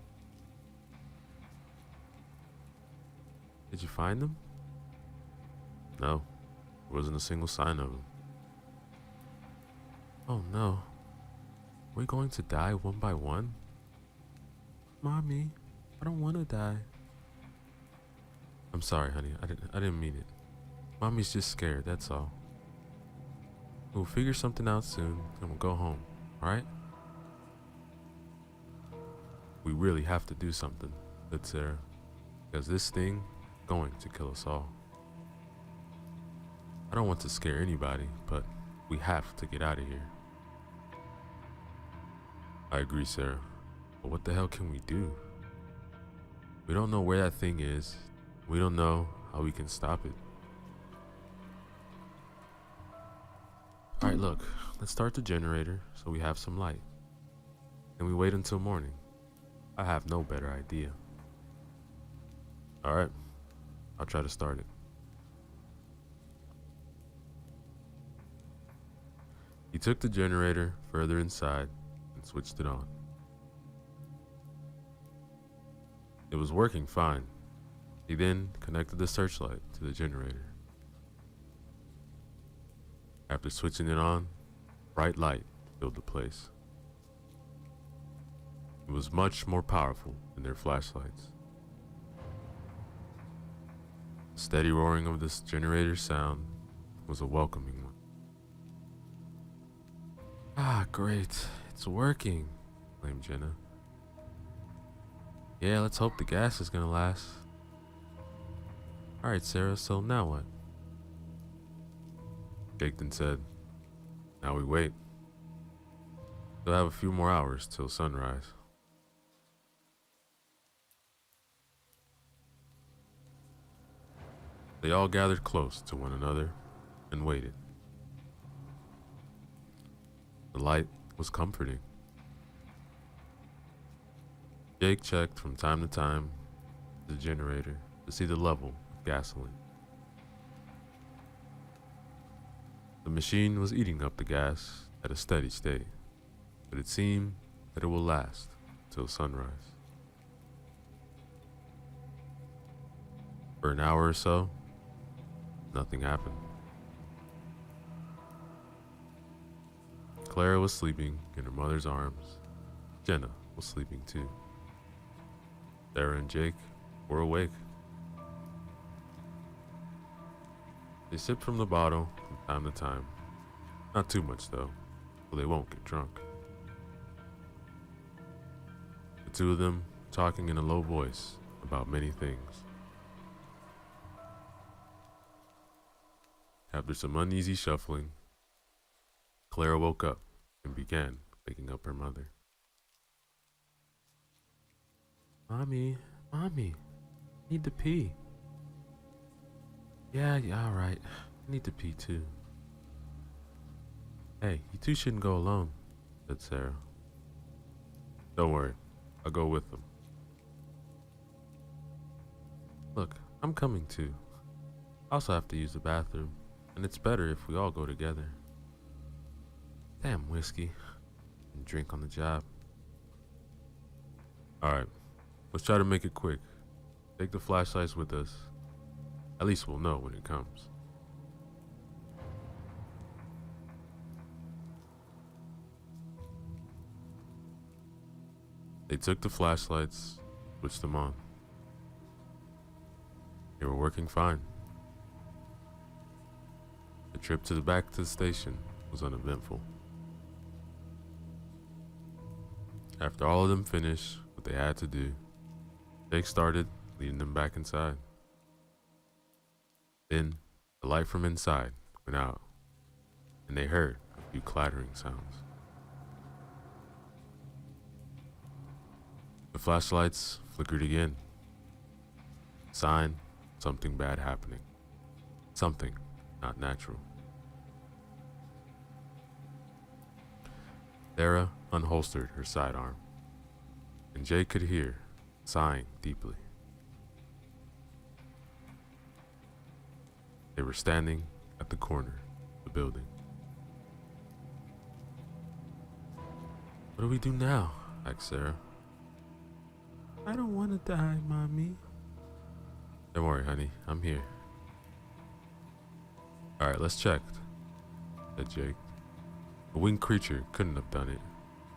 Did you find him? No, there wasn't a single sign of him. Oh no, are we going to die one by one? Mommy, I don't want to die. I'm sorry, honey, I didn't mean it. Mommy's just scared, that's all. We'll figure something out soon and we'll go home, alright? We really have to do something, said Sarah, because this thing is going to kill us all. I don't want to scare anybody, but we have to get out of here. I agree, Sarah, but what the hell can we do? We don't know where that thing is. We don't know how we can stop it. Alright, look, let's start the generator so we have some light. And we wait until morning. I have no better idea. Alright, I'll try to start it. He took the generator further inside and switched it on. It was working fine. He then connected the searchlight to the generator. After switching it on, bright light filled the place. It was much more powerful than their flashlights. The steady roaring of this generator's sound was a welcoming one. Ah, great. It's working, exclaimed Jenna. Yeah, let's hope the gas is gonna last. Alright, Sarah, so now what? Jake then said, now we wait. We'll have a few more hours till sunrise. They all gathered close to one another and waited. The light was comforting. Jake checked from time to time the generator to see the level of gasoline. The machine was eating up the gas at a steady state, but it seemed that it will last till sunrise. For an hour or so, nothing happened. Clara was sleeping in her mother's arms. Jenna was sleeping too. Sarah and Jake were awake. They sipped from the bottle from time to time. Not too much though, so they won't get drunk. The two of them talking in a low voice about many things. After some uneasy shuffling, Clara woke up and began waking up her mother. Mommy, I need to pee. Yeah, all right. I need to pee too. Hey, you two shouldn't go alone, said Sarah. Don't worry, I'll go with them. Look, I'm coming too. I also have to use the bathroom, and it's better if we all go together. Damn whiskey. And drink on the job. Alright, let's try to make it quick. Take the flashlights with us. At least we'll know when it comes. They took the flashlights, switched them on. They were working fine. The trip to the back to the station was uneventful. After all of them finished what they had to do, Jake started leading them back inside. Then the light from inside went out, and they heard a few clattering sounds. The flashlights flickered again. Sign something bad happening. Something not natural. Sarah unholstered her sidearm, and Jake could hear sighing deeply. They were standing at the corner of the building. What do we do now? Asked Sarah. I don't want to die, Mommy. Don't worry, honey. I'm here. Alright, let's check, said Jake. A winged creature couldn't have done it.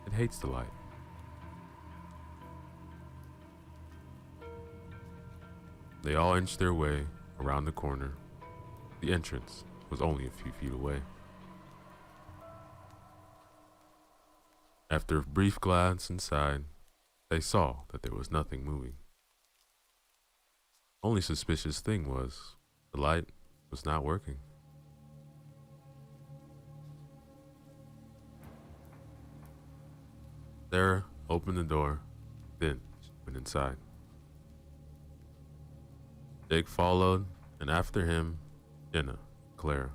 It hates the light. They all inched their way around the corner. The entrance was only a few feet away. After a brief glance inside, they saw that there was nothing moving. Only suspicious thing was the light was not working. Sarah opened the door, then she went inside. Jake followed, and after him, Jenna, Clara.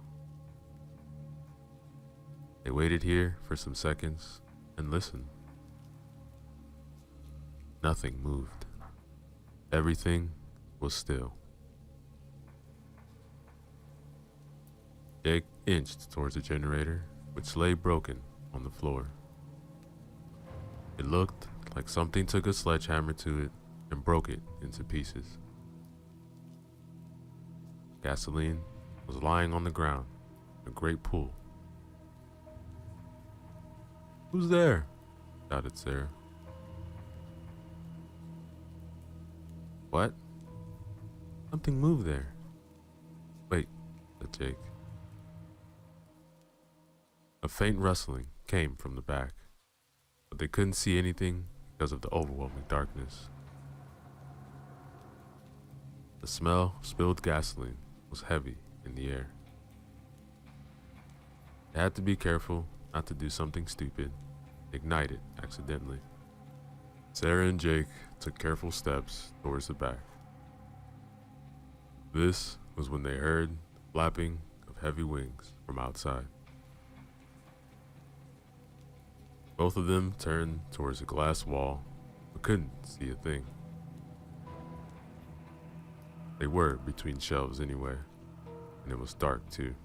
They waited here for some seconds and listened. Nothing moved. Everything was still. Jake inched towards the generator, which lay broken on the floor. It looked like something took a sledgehammer to it and broke it into pieces. Gasoline was lying on the ground in a great pool. Who's there? Shouted Sarah. What? Something moved there. Wait, said Jake. A faint rustling came from the back, but they couldn't see anything because of the overwhelming darkness. The smell of spilled gasoline was heavy in the air. They had to be careful not to do something stupid, ignite it accidentally. Sarah and Jake took careful steps towards the back. This was when they heard the flapping of heavy wings from outside. Both of them turned towards a glass wall, but couldn't see a thing. They were between shelves anyway, and it was dark too.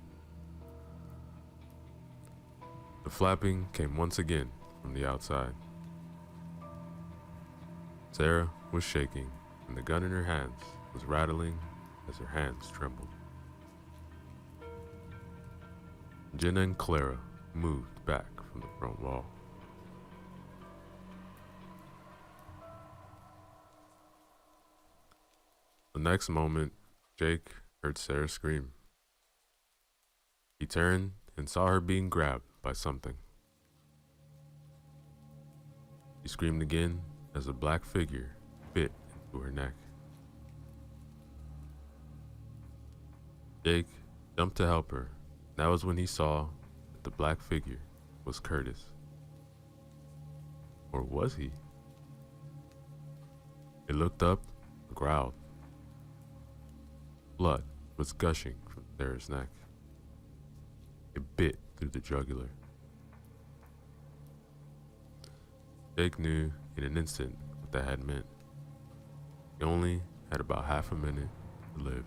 The flapping came once again from the outside. Sarah was shaking, and the gun in her hands was rattling as her hands trembled. Jenna and Clara moved back from the front wall. The next moment, Jake heard Sarah scream. He turned and saw her being grabbed by something. She screamed again as a black figure bit into her neck. Jake jumped to help her. That was when he saw that the black figure was Curtis. Or was he? It looked up and growled. Blood was gushing from Sarah's neck. It bit through the jugular. Jake knew in an instant what that had meant. He only had about half a minute to live.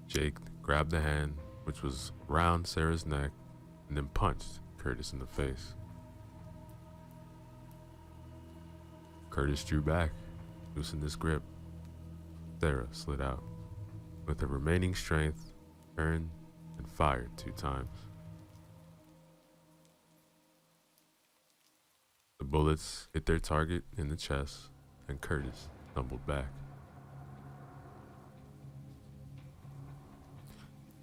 Jake grabbed the hand which was around Sarah's neck and then punched Curtis in the face. Curtis drew back, loosened his grip. Sarah slid out. With her remaining strength, turned and fired 2 times. The bullets hit their target in the chest, and Curtis tumbled back.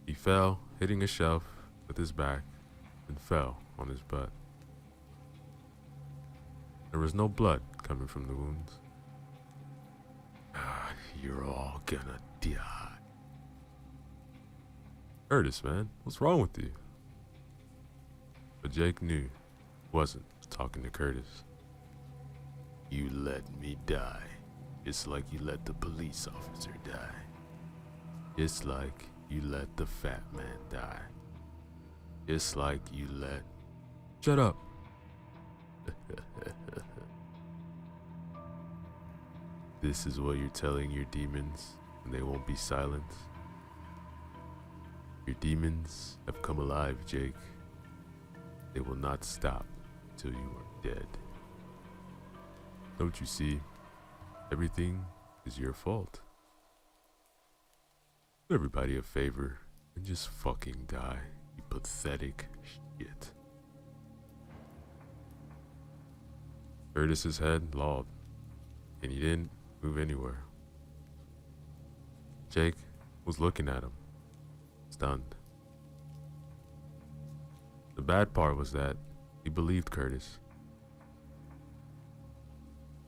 He fell, hitting a shelf with his back, and fell on his butt. There was no blood coming from the wounds. You're all gonna die. Curtis, man, what's wrong with you? But Jake knew he wasn't talking to Curtis. You let me die, just like you let the police officer die. Just like you let the fat man die. Just like you let... Shut up. This is what you're telling your demons when they won't be silenced? Your demons have come alive, Jake. They will not stop until you are dead. Don't you see? Everything is your fault. Do everybody a favor and just fucking die, you pathetic shit. Curtis's head lolled, and he didn't move anywhere. Jake was looking at him, stunned. The bad part was that he believed Curtis.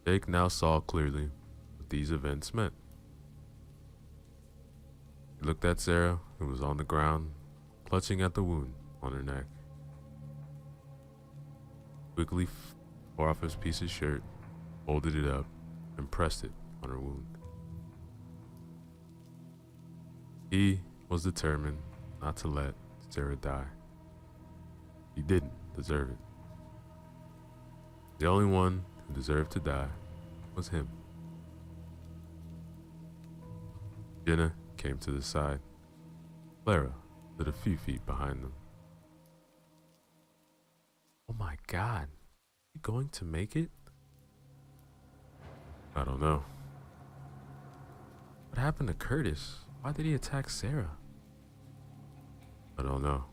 Jake now saw clearly what these events meant. He looked at Sarah, who was on the ground, clutching at the wound on her neck. Quickly tore off his piece of shirt, folded it up, and pressed it on her wound. He was determined not to let Sarah die. He didn't deserve it. The only one who deserved to die was him. Jenna came to the side. Clara stood a few feet behind them. Oh my God, you going to make it? I don't know. What happened to Curtis? Why did he attack Sarah? I don't know.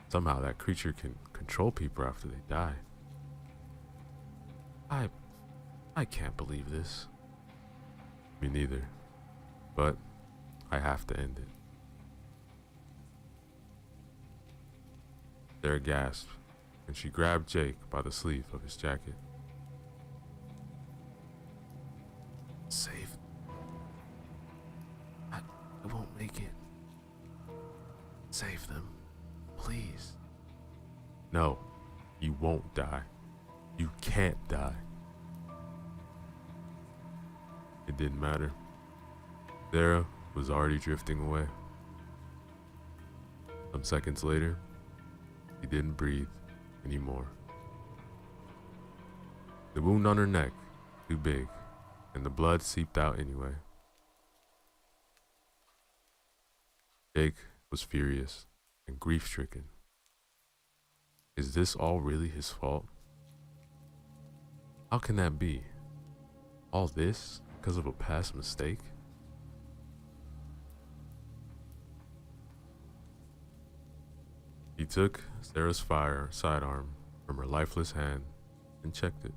Somehow that creature can control people after they die. I can't believe this. Me neither. But I have to end it. Sarah gasped, and she grabbed Jake by the sleeve of his jacket. Save. I won't make it. Save them, please. No, you won't die. You can't die. It didn't matter. Sarah was already drifting away. Some seconds later, he didn't breathe anymore. The wound on her neck, too big, and the blood seeped out anyway. Jake was furious and grief-stricken. Is this all really his fault? How can that be? All this because of a past mistake? He took Sarah's sidearm from her lifeless hand and checked it.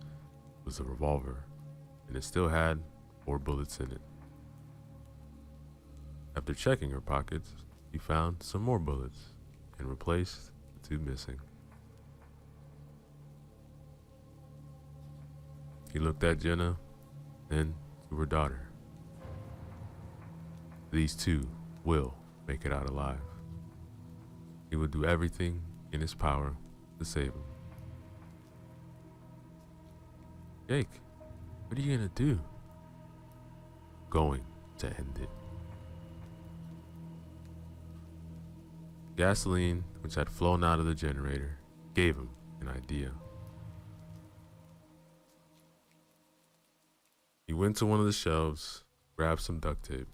It was a revolver, and it still had 4 bullets in it. After checking her pockets, he found some more bullets and replaced the 2 missing. He looked at Jenna, then to her daughter. These 2 will make it out alive. He will do everything in his power to save them. Jake, what are you gonna do? Going to end it. Gasoline, which had flown out of the generator, gave him an idea. He went to one of the shelves, grabbed some duct tape.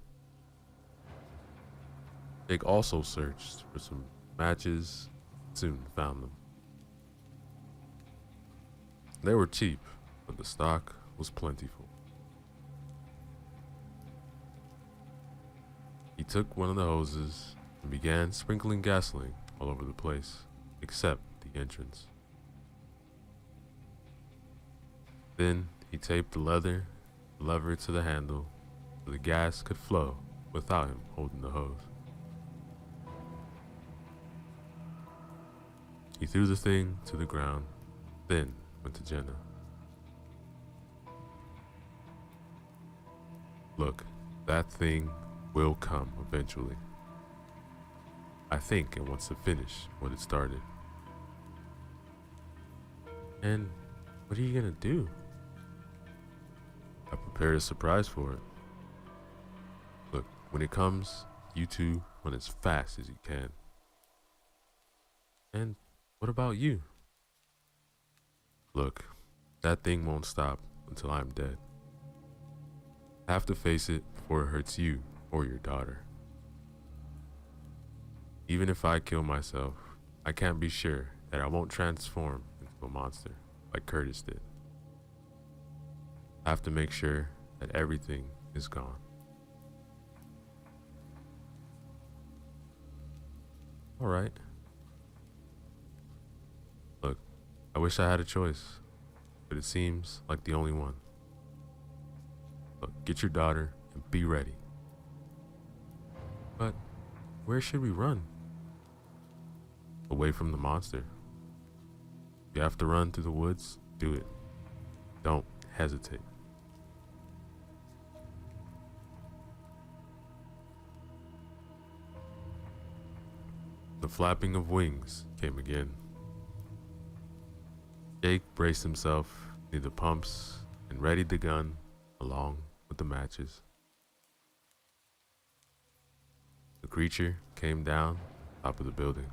Jake also searched for some matches, soon found them. They were cheap, but the stock was plentiful. He took one of the hoses and began sprinkling gasoline all over the place, except the entrance. Then he taped the lever to the handle so the gas could flow without him holding the hose. He threw the thing to the ground, then went to Jenna. Look, that thing will come eventually. I think it wants to finish what it started. And what are you gonna do? I prepared a surprise for it. Look, when it comes, you 2 run as fast as you can. And what about you? Look, that thing won't stop until I'm dead. I have to face it before it hurts you or your daughter. Even if I kill myself, I can't be sure that I won't transform into a monster like Curtis did. I have to make sure that everything is gone. All right. Look, I wish I had a choice, but it seems like the only one. Look, get your daughter and be ready. But where should we run? Away from the monster. If you have to run through the woods, do it. Don't hesitate. The flapping of wings came again. Jake braced himself near the pumps and readied the gun along with the matches. The creature came down top of the building.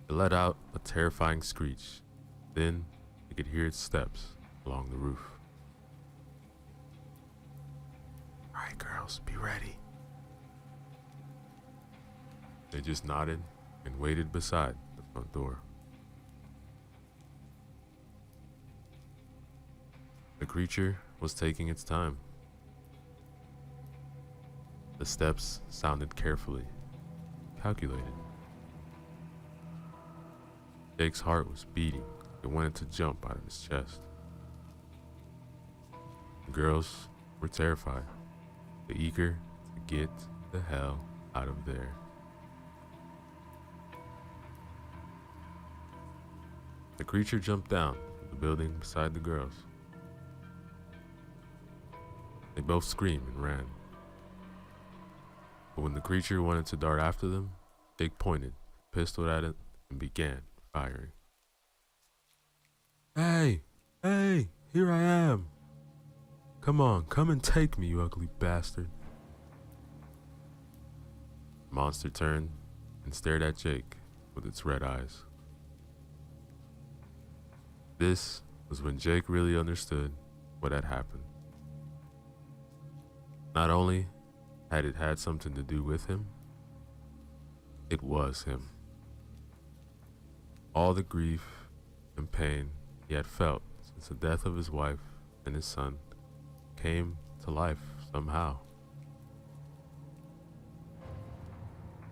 It let out a terrifying screech. Then he could hear its steps along the roof. All right, girls, be ready. They just nodded and waited beside the front door. The creature was taking its time. The steps sounded carefully, calculated. Jake's heart was beating. It wanted to jump out of his chest. The girls were terrified, but eager to get the hell out of there. The creature jumped down from the building beside the girls. They both screamed and ran. But when the creature wanted to dart after them, Jake pointed a pistol at it and began firing. Hey, here I am. Come on, come and take me, you ugly bastard. The monster turned and stared at Jake with its red eyes. This was when Jake really understood what had happened. Not only had it had something to do with him, it was him. All the grief and pain he had felt so since the death of his wife and his son came to life somehow.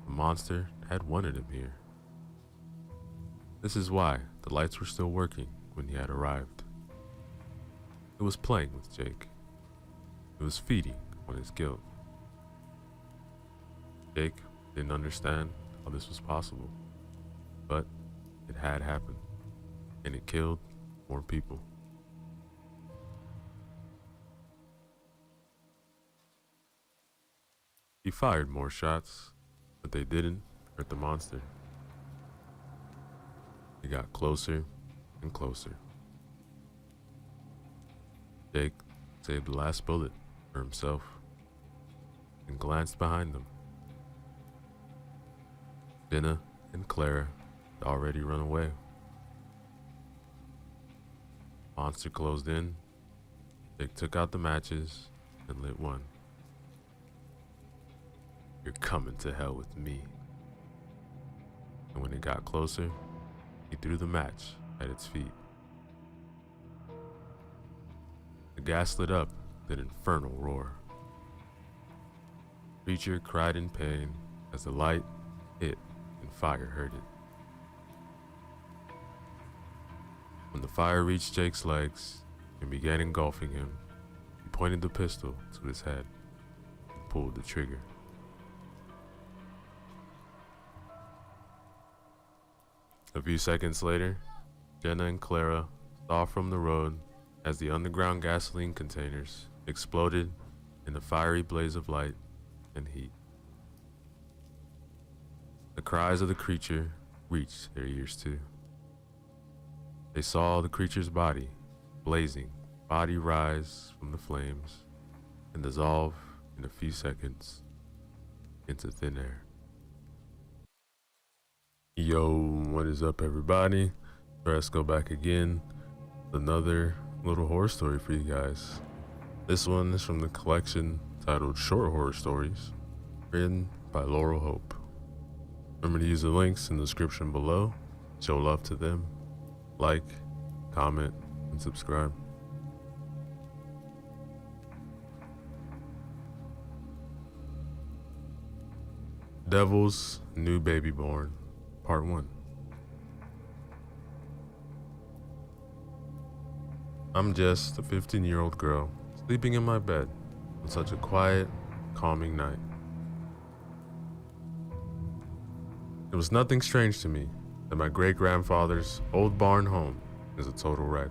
The monster had wanted him here. This is why the lights were still working when he had arrived. It was playing with Jake. It was feeding on his guilt. Jake didn't understand how this was possible, but it had happened, and it killed more people. He fired more shots, but they didn't hurt the monster. He got closer and closer. Jake saved the last bullet for himself and glanced behind him. Jenna and Clara had already run away. Monster closed in. Jake took out the matches and lit one. "You're coming to hell with me." And when it got closer, he threw the match at its feet. The gas lit up with an infernal roar. The creature cried in pain as the light hit and fire hurt it. When the fire reached Jake's legs and began engulfing him, he pointed the pistol to his head and pulled the trigger. A few seconds later, Jenna and Clara saw from the road as the underground gasoline containers exploded in a fiery blaze of light and heat. The cries of the creature reached their ears too. They saw the creature's body, blazing, body rise from the flames and dissolve in a few seconds into thin air. Yo, what is up everybody? Let's go back again. Another little horror story for you guys. This one is from the collection titled Short Horror Stories, written by Laurel Hope. Remember to use the links in the description below. Show love to them. Like, comment, and subscribe. Devil's New Baby Born, Part 1. I'm just a 15-year-old girl sleeping in my bed on such a quiet, calming night. It was nothing strange to me that my great-grandfather's old barn home is a total wreck.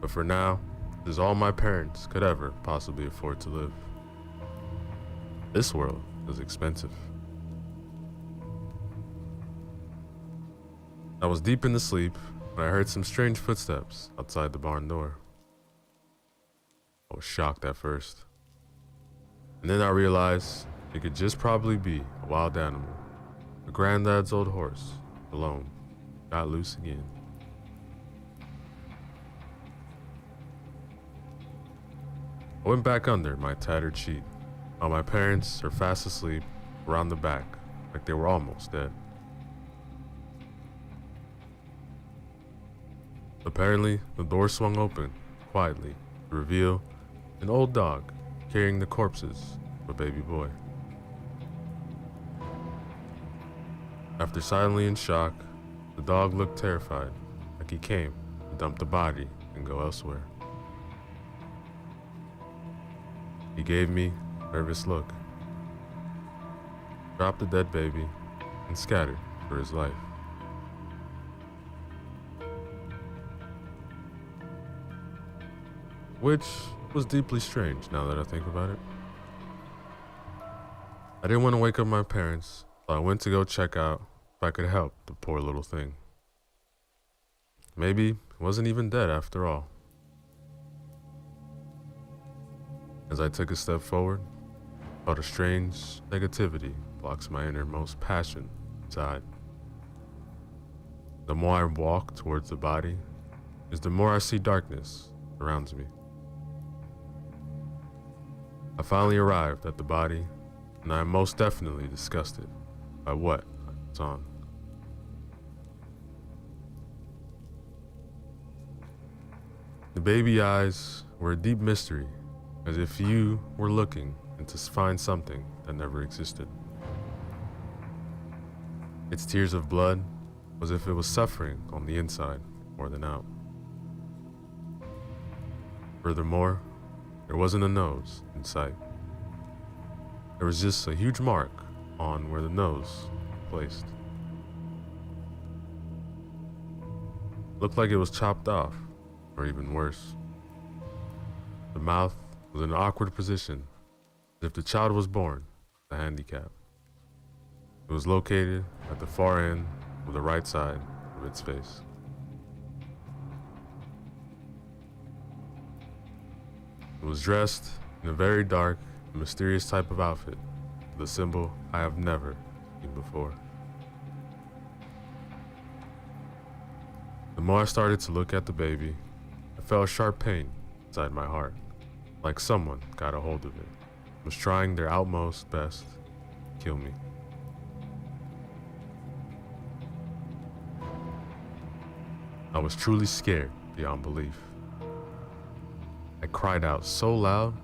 But for now, this is all my parents could ever possibly afford to live. This world is expensive. I was deep into sleep when I heard some strange footsteps outside the barn door. I was shocked at first, and then I realized it could just probably be a wild animal. My granddad's old horse, alone, got loose again. I went back under my tattered sheet, while my parents are fast asleep around the back, like they were almost dead. Apparently, the door swung open quietly to reveal an old dog carrying the corpses of a baby boy. After silently in shock, the dog looked terrified, like he came to dump the body and go elsewhere. He gave me a nervous look, dropped the dead baby, and scattered for his life. Which was deeply strange now that I think about it. I didn't want to wake up my parents, so I went to go check out if I could help the poor little thing. Maybe it wasn't even dead after all. As I took a step forward, I felt a strange negativity blocks my innermost passion inside. The more I walk towards the body, the more I see darkness surrounds me. I finally arrived at the body, and I am most definitely disgusted by what I saw. baby eyes were a deep mystery, as if you were looking and to find something that never existed. Its tears of blood was as if it was suffering on the inside more than out. Furthermore, there wasn't a nose in sight. There was just a huge mark on where the nose was placed. Looked like it was chopped off, or even worse. The mouth was in an awkward position, as if the child was born with a handicap. It was located at the far end of the right side of its face. It was dressed in a very dark and mysterious type of outfit, with a symbol I have never seen before. The more I started to look at the baby, I felt a sharp pain inside my heart, like someone got a hold of it, was trying their utmost best to kill me. I was truly scared beyond belief. I cried out so loud,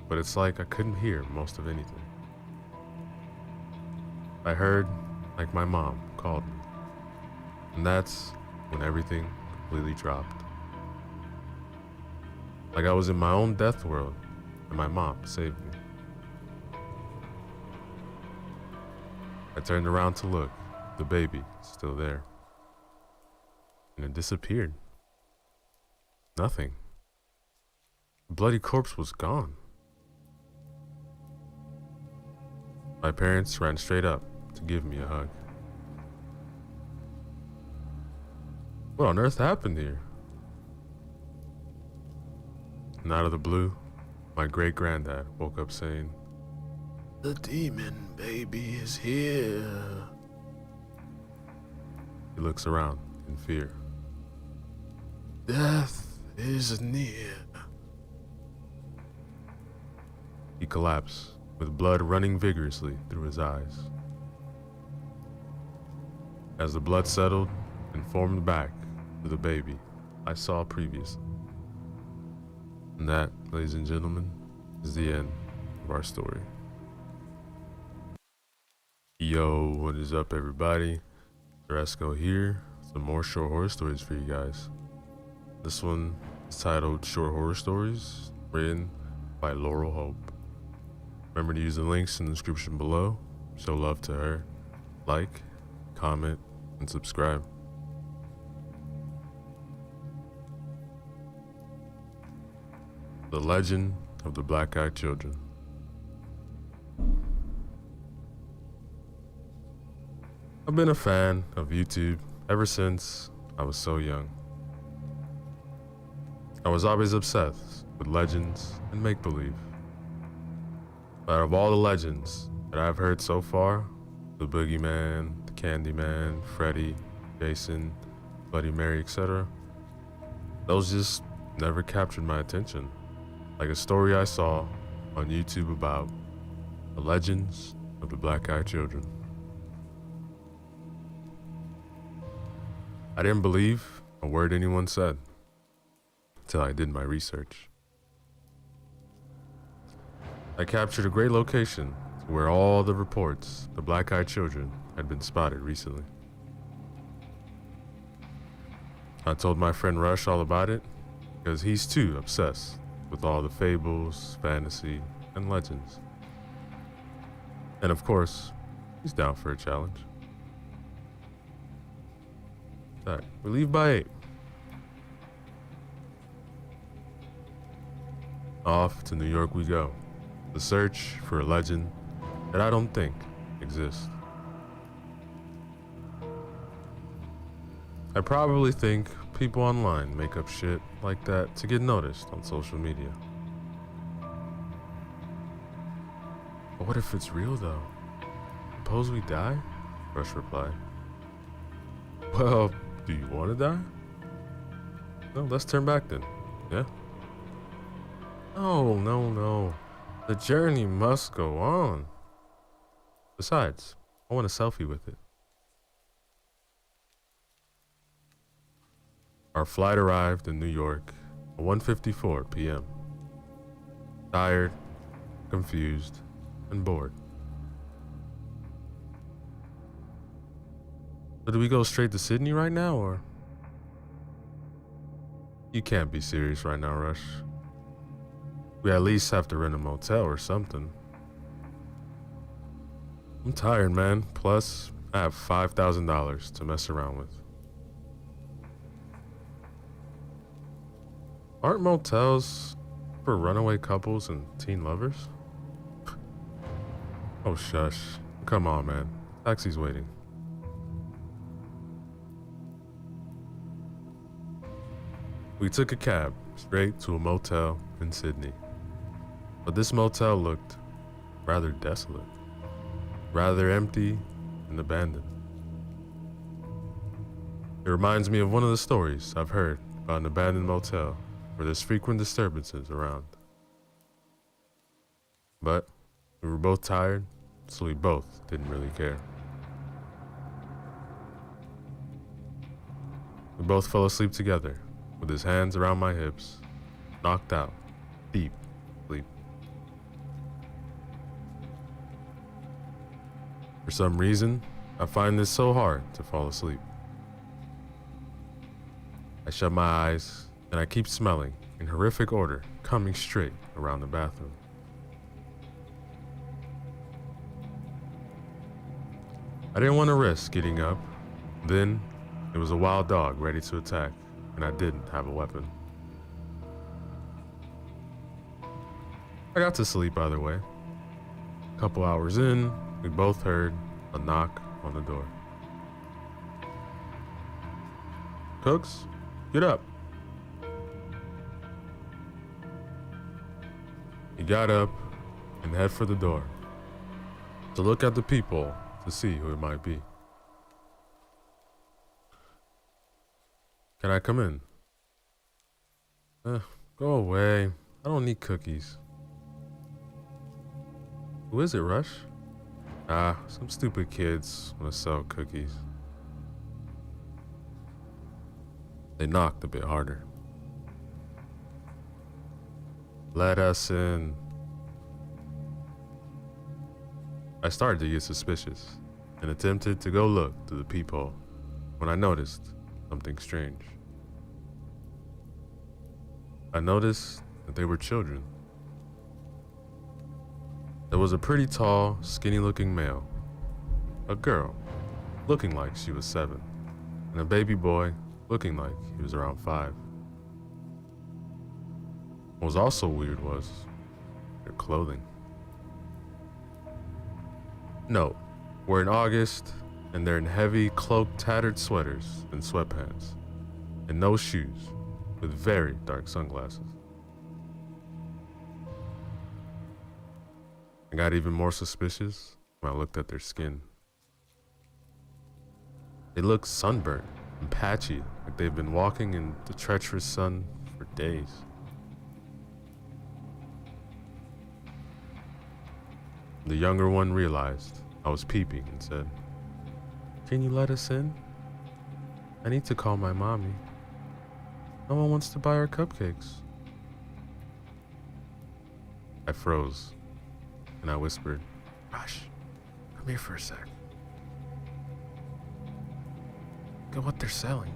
but it's like I couldn't hear most of anything. I heard like my mom called me, and that's when everything completely dropped. Like I was in my own death world, and my mom saved me. I turned around to look, the baby still there. And it disappeared. Nothing. The bloody corpse was gone. My parents ran straight up to give me a hug. What on earth happened here? And out of the blue, my great-granddad woke up saying, "The demon baby is here." He looks around in fear. "Death is near." He collapsed, with blood running vigorously through his eyes. As the blood settled and formed back to the baby I saw previously. And that, ladies and gentlemen, is the end of our story. Yo, what is up, everybody? Rasco here. Some more short horror stories for you guys. This one is titled Short Horror Stories, written by Laurel Hope. Remember to use the links in the description below. Show love to her. Like, comment, and subscribe. The Legend of the Black-Eyed Children. I've been a fan of YouTube ever since I was so young. I was always obsessed with legends and make-believe. But out of all the legends that I've heard so far, the Boogeyman, the Candyman, Freddy, Jason, Bloody Mary, etc., those just never captured my attention. Like a story I saw on YouTube about the legends of the Black-Eyed Children. I didn't believe a word anyone said until I did my research. I captured a great location where all the reports the Black-Eyed Children had been spotted recently. I told my friend Rush all about it because he's too obsessed with all the fables, fantasy, and legends. And of course, he's down for a challenge. Alright, we leave by 8. Off to New York we go. The search for a legend that I don't think exists. I probably think people online make up shit like that to get noticed on social media. But what if it's real though? Suppose we die? Rush replied. Well, do you want to die? No, let's turn back then. Yeah? No. The journey must go on. Besides, I want a selfie with it. Our flight arrived in New York at 1:54 p.m. Tired, confused, and bored. So do we go straight to Sydney right now, or? You can't be serious right now, Rush. We at least have to rent a motel or something. I'm tired, man. Plus, I have $5,000 to mess around with. Aren't motels for runaway couples and teen lovers? Oh, shush. Come on, man. Taxi's waiting. We took a cab straight to a motel in Sydney. But this motel looked rather desolate, rather empty and abandoned. It reminds me of one of the stories I've heard about an abandoned motel where there's frequent disturbances around. But we were both tired, so we both didn't really care. We both fell asleep together, with his hands around my hips, knocked out, deep sleep. For some reason, I find this so hard to fall asleep. I shut my eyes, and I keep smelling, in horrific order, coming straight around the bathroom. I didn't want to risk getting up. Then, it was a wild dog ready to attack, and I didn't have a weapon. I got to sleep either way. A couple hours in, we both heard a knock on the door. Cooks, get up. He got up and headed for the door to look at the people to see who it might be. Can I come in? Go away. I don't need cookies. Who is it, Rush? Some stupid kids want to sell cookies. They knocked a bit harder. Let us in. I started to get suspicious and attempted to go look through the peephole when I noticed something strange. I noticed that they were children. There was a pretty tall, skinny-looking male, a girl looking like she was 7, and a baby boy looking like he was around 5. What was also weird was their clothing. Note, we're in August, and they're in heavy, cloaked, tattered sweaters and sweatpants, and no shoes, with very dark sunglasses. I got even more suspicious when I looked at their skin. They looked sunburnt and patchy, like they've been walking in the treacherous sun for days. The younger one realized I was peeping and said, "Can you let us in? I need to call my mommy. No one wants to buy our cupcakes." I froze, and I whispered, "Rush, come here for a sec. Look at what they're selling.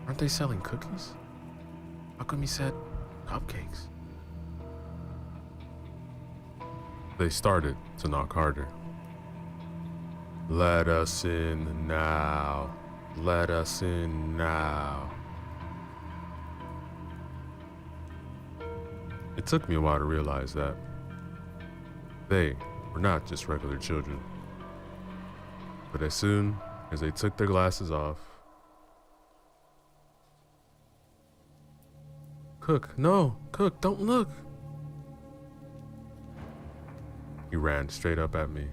Aren't they selling cookies? How come you said cupcakes?" They started to knock harder. "Let us in now. Let us in now." It took me a while to realize that they were not just regular children. But as soon as they took their glasses off, "Cook, no, Cook, don't look." He ran straight up at me.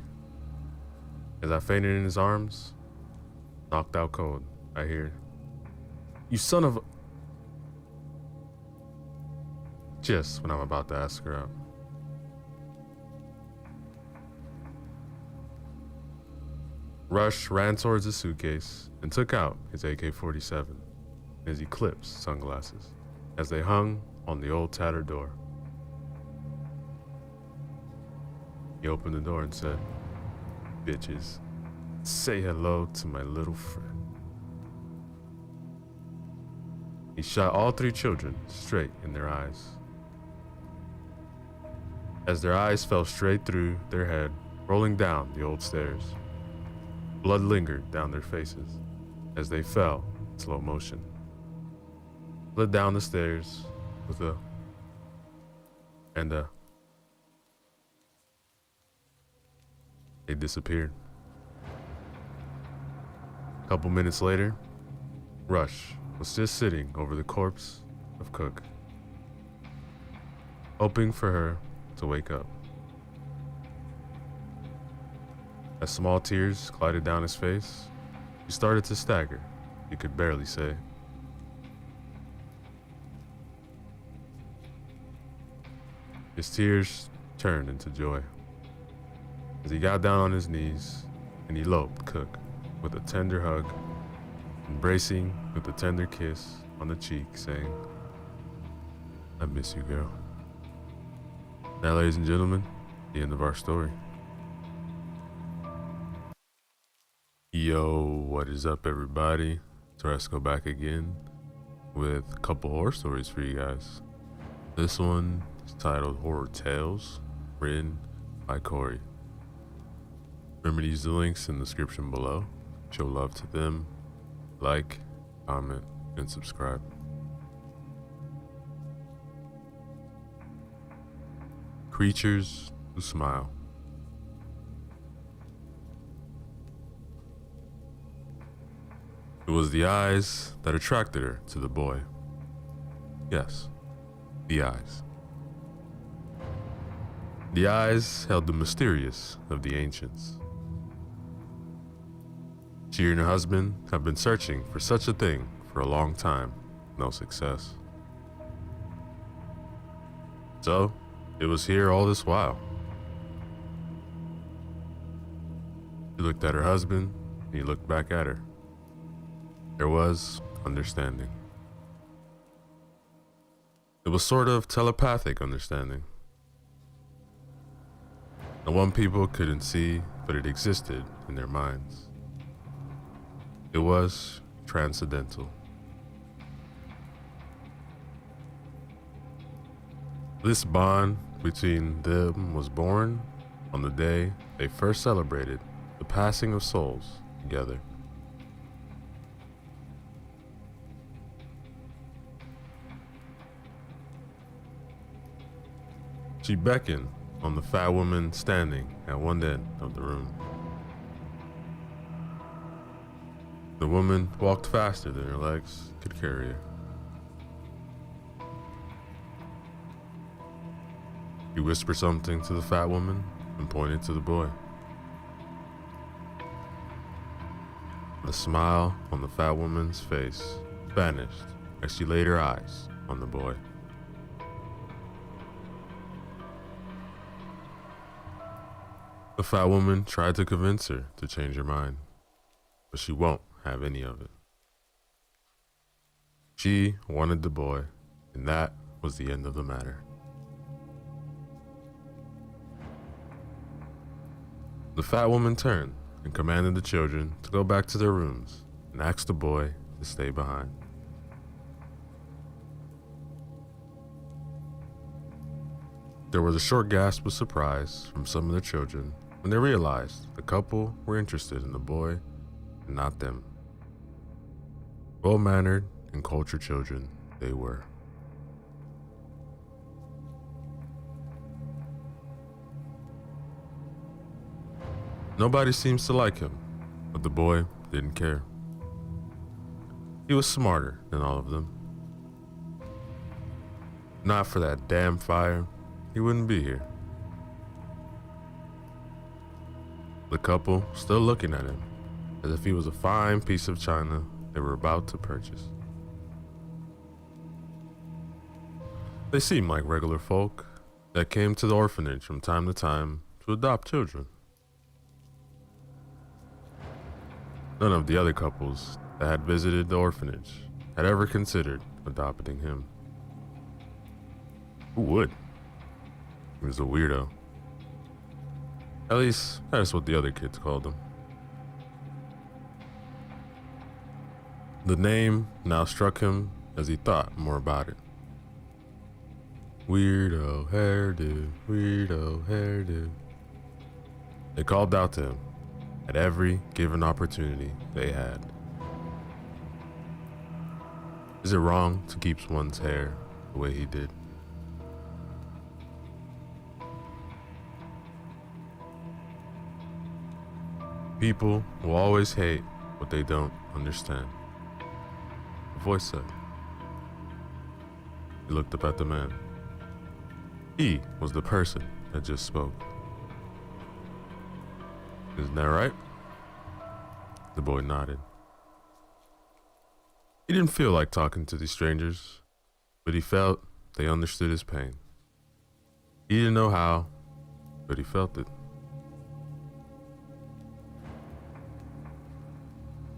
As I fainted in his arms, knocked out cold, I hear, "You son of a..." Just when I'm about to ask her out. Rush ran towards the suitcase and took out his AK-47 his eclipse sunglasses as they hung on the old tattered door. He opened the door and said, "Bitches, say hello to my little friend." He shot all three children straight in their eyes. As their eyes fell straight through their head, rolling down the old stairs, blood lingered down their faces as they fell in slow motion. Slid down the stairs with they disappeared. A couple minutes later, Rush was just sitting over the corpse of Cook, hoping for her to wake up. As small tears glided down his face, he started to stagger, he could barely say. His tears turned into joy as he got down on his knees and eloped Cook with a tender hug, embracing with a tender kiss on the cheek, saying, "I miss you, girl." Now, ladies and gentlemen, the end of our story. Yo, what is up, everybody? Teresco back again with a couple horror stories for you guys. This one is titled Horror Tales, written by Corey. Remember to use the links in the description below. Show love to them. Like, comment, and subscribe. Creatures who smile. It was the eyes that attracted her to the boy. Yes, the eyes. The eyes held the mysterious of the ancients. She and her husband have been searching for such a thing for a long time, no success. So, it was here all this while. She looked at her husband, and he looked back at her. There was understanding. It was sort of telepathic understanding. The one people couldn't see, but it existed in their minds. It was transcendental. This bond between them was born on the day they first celebrated the passing of souls together. She beckoned on the fat woman standing at one end of the room. The woman walked faster than her legs could carry her. She whispered something to the fat woman and pointed to the boy. The smile on the fat woman's face vanished as she laid her eyes on the boy. The fat woman tried to convince her to change her mind, but she won't have any of it. She wanted the boy, and that was the end of the matter. The fat woman turned and commanded the children to go back to their rooms and asked the boy to stay behind. There was a short gasp of surprise from some of the children when they realized the couple were interested in the boy and not them. Well-mannered and cultured children they were. Nobody seems to like him, but the boy didn't care. He was smarter than all of them. Not for that damn fire, he wouldn't be here. The couple still looking at him as if he was a fine piece of china they were about to purchase. They seemed like regular folk that came to the orphanage from time to time to adopt children. None of the other couples that had visited the orphanage had ever considered adopting him. Who would? He was a weirdo. At least, that's what the other kids called him. The name now struck him as he thought more about it. Weirdo hairdo, weirdo hairdo. They called out to him at every given opportunity they had. Is it wrong to keep one's hair the way he did? People will always hate what they don't understand. The voice said. He looked up at the man. He was the person that just spoke. Isn't that right? The boy nodded. He didn't feel like talking to these strangers, but he felt they understood his pain. He didn't know how, but he felt it.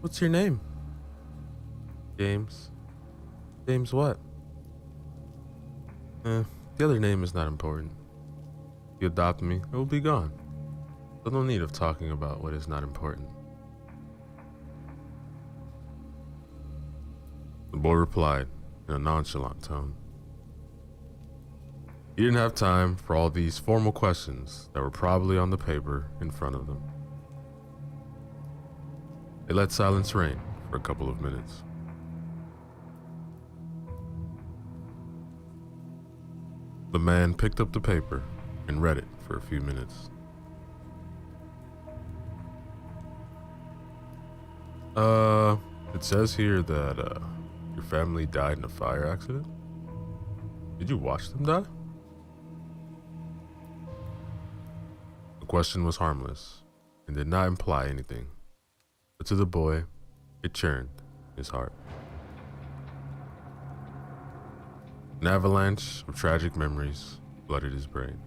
What's your name? James. James what? The other name is not important. If you adopt me, it will be gone. So no need of talking about what is not important. The boy replied in a nonchalant tone. He didn't have time for all these formal questions that were probably on the paper in front of them. They let silence reign for a couple of minutes. The man picked up the paper and read it for a few minutes. It says here that, your family died in a fire accident? Did you watch them die? The question was harmless and did not imply anything, but to the boy, it churned his heart. An avalanche of tragic memories flooded his brain.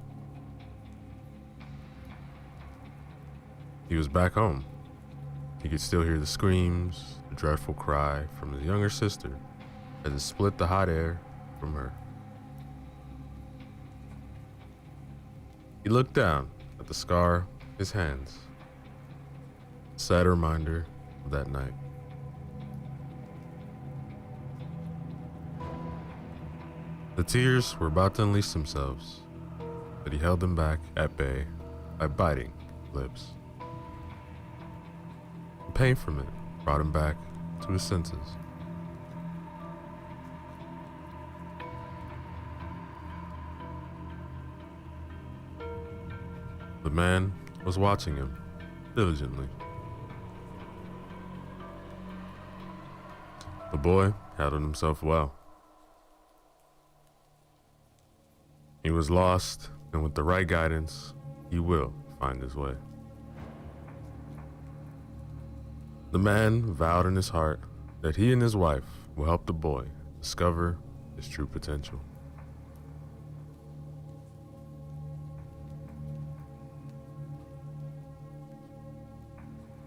He was back home. He could still hear the screams, the dreadful cry from his younger sister as it split the hot air from her. He looked down at the scar on his hands, a sad reminder of that night. The tears were about to unleash themselves, but he held them back at bay by biting lips. The pain from it brought him back to his senses. The man was watching him diligently. The boy handled himself well. He was lost, and with the right guidance, he will find his way. The man vowed in his heart that he and his wife will help the boy discover his true potential.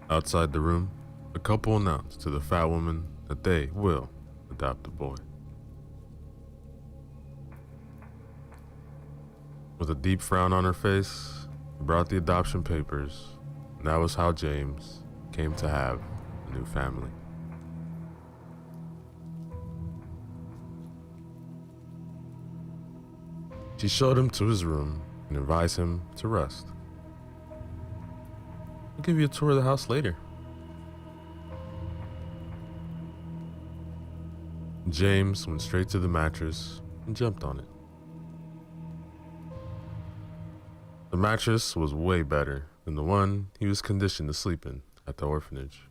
Outside the room, the couple announced to the fat woman that they will adopt the boy. With a deep frown on her face, she brought the adoption papers, and that was how James came to have a new family. She showed him to his room and advised him to rest. I'll give you a tour of the house later. James went straight to the mattress and jumped on it. The mattress was way better than the one he was conditioned to sleep in at the orphanage.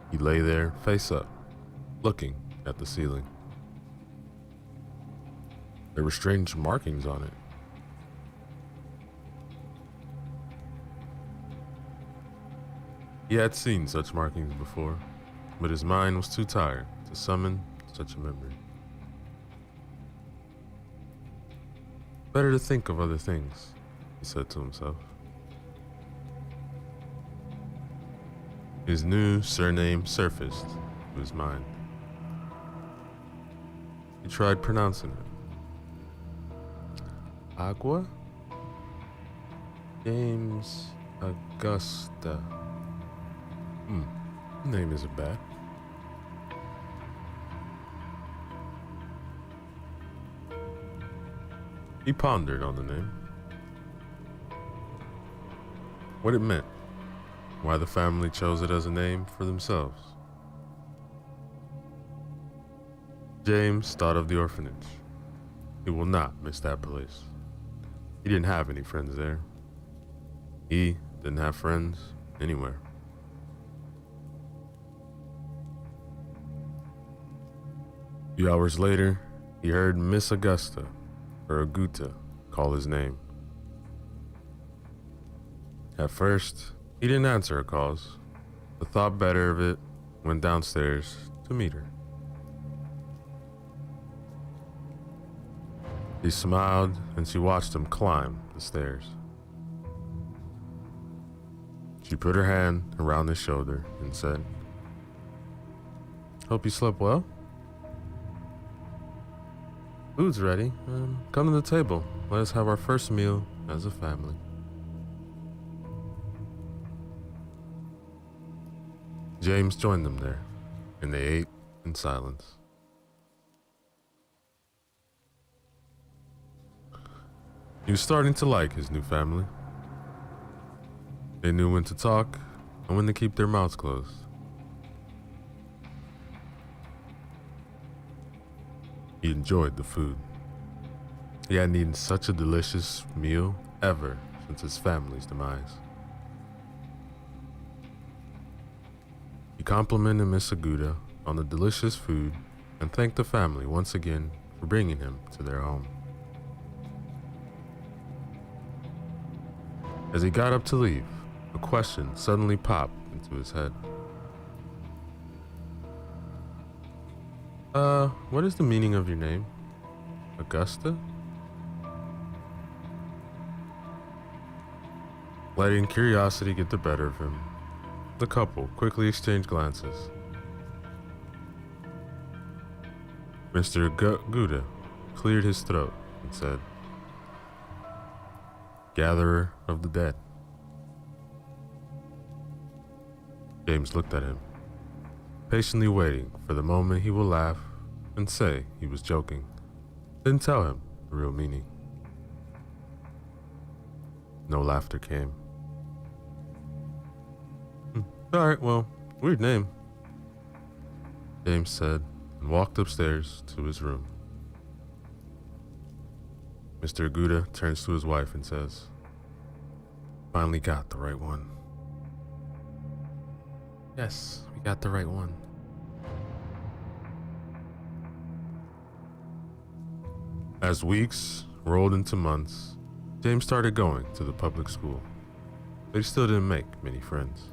He lay there, face up, looking at the ceiling. There were strange markings on it. He had seen such markings before, but his mind was too tired to summon such a memory. Better to think of other things, he said to himself. His new surname surfaced to his mind. He tried pronouncing it. Agua? James Augusta. Name isn't bad. He pondered on the name. What it meant. Why the family chose it as a name for themselves. James thought of the orphanage. He will not miss that place. He didn't have any friends there. He didn't have friends anywhere. A few hours later, he heard Miss Augusta, or Aguta, call his name. At first, he didn't answer her calls, but thought better of it, went downstairs to meet her. He smiled and she watched him climb the stairs. She put her hand around his shoulder and said, "Hope you slept well? Food's ready. Come to the table. Let us have our first meal as a family." James joined them there, and they ate in silence. He was starting to like his new family. They knew when to talk and when to keep their mouths closed. He enjoyed the food. He hadn't eaten such a delicious meal ever since his family's demise. He complimented Miss Aguda on the delicious food and thanked the family once again for bringing him to their home. As he got up to leave, a question suddenly popped into his head. What is the meaning of your name? Augusta? Letting curiosity get the better of him, the couple quickly exchanged glances. Mr. Gouda cleared his throat and said, "Gatherer of the dead." James looked at him, patiently waiting for the moment he will laugh and say he was joking, then tell him the real meaning. No laughter came. "Alright, well, weird name," James said and walked upstairs to his room. Mr. Aguda turns to his wife and says, "Finally got the right one." "Yes, we got the right one." As weeks rolled into months, James started going to the public school, but he still didn't make many friends.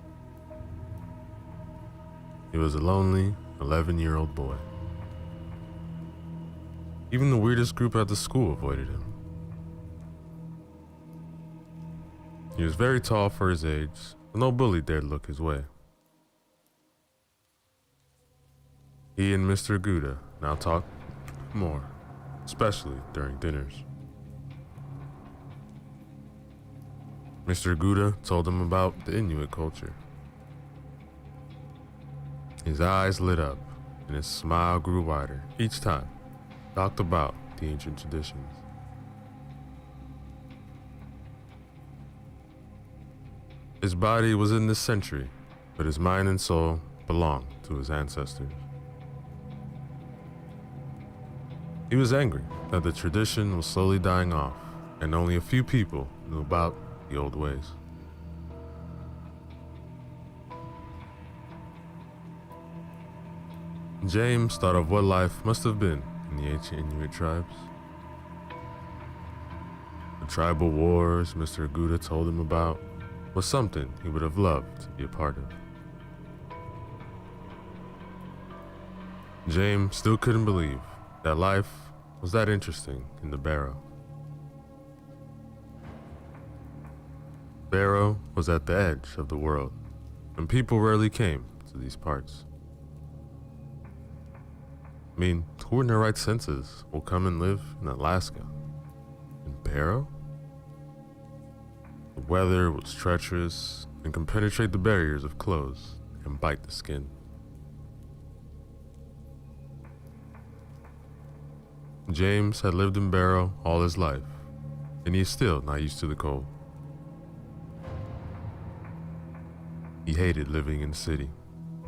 He was a lonely 11-year-old boy. Even the weirdest group at the school avoided him. He was very tall for his age, but no bully dared look his way. He and Mr. Gouda now talked more, especially during dinners. Mr. Gouda told him about the Inuit culture. His eyes lit up and his smile grew wider each time he talked about the ancient traditions. His body was in this century, but his mind and soul belonged to his ancestors. He was angry that the tradition was slowly dying off and only a few people knew about the old ways. James thought of what life must have been in the ancient Inuit tribes. The tribal wars Mr. Aguda told him about was something he would have loved to be a part of. James still couldn't believe that life was that interesting in the barrow. Barrow was at the edge of the world, and people rarely came to these parts. I mean, who in their right senses will come and live in Alaska? In Barrow? The weather was treacherous and can penetrate the barriers of clothes and bite the skin. James had lived in Barrow all his life, and he is still not used to the cold. He hated living in the city,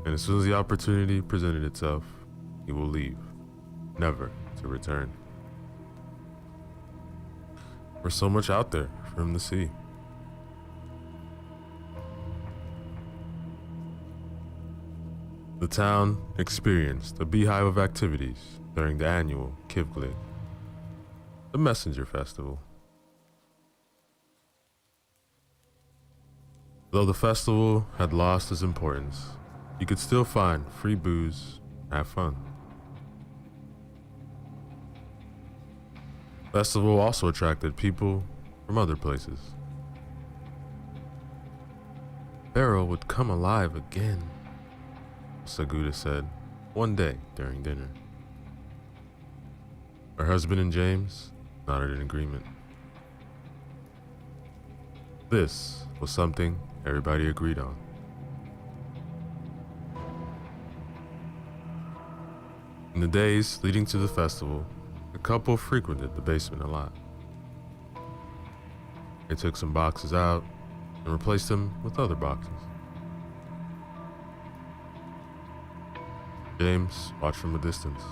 and as soon as the opportunity presented itself, he will leave, never to return. There's so much out there for him to see. The town experienced a beehive of activities during the annual Kivglik, the Messenger Festival. Though the festival had lost its importance, you could still find free booze and have fun. The festival also attracted people from other places. Barrow would come alive again, Saguda said one day during dinner. Her husband and James nodded in agreement. This was something everybody agreed on. In the days leading to the festival, the couple frequented the basement a lot. They took some boxes out and replaced them with other boxes. James watched from a distance.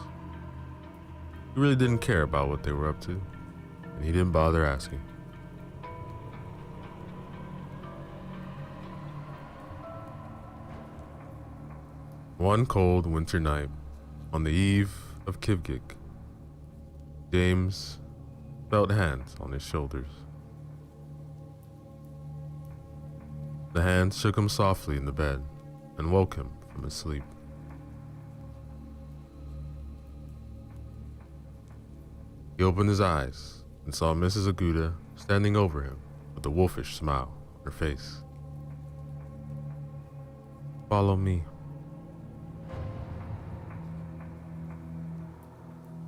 He really didn't care about what they were up to, and he didn't bother asking. One cold winter night, on the eve of Kivgik, James felt hands on his shoulders. The hands shook him softly in the bed and woke him from his sleep. He opened his eyes and saw Mrs. Aguda standing over him with a wolfish smile on her face. "Follow me."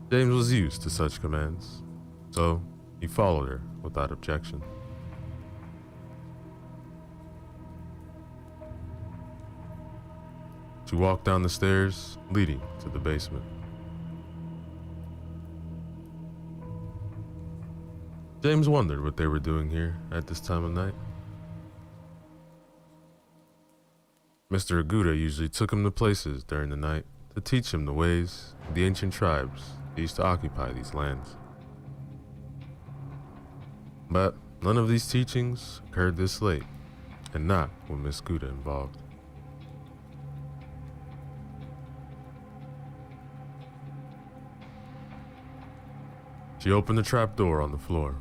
James was used to such commands, so he followed her without objection. She walked down the stairs leading to the basement. James wondered what they were doing here at this time of night. Mr. Aguda usually took him to places during the night to teach him the ways of the ancient tribes that used to occupy these lands. But none of these teachings occurred this late, and not with Miss Aguda involved. She opened the trapdoor on the floor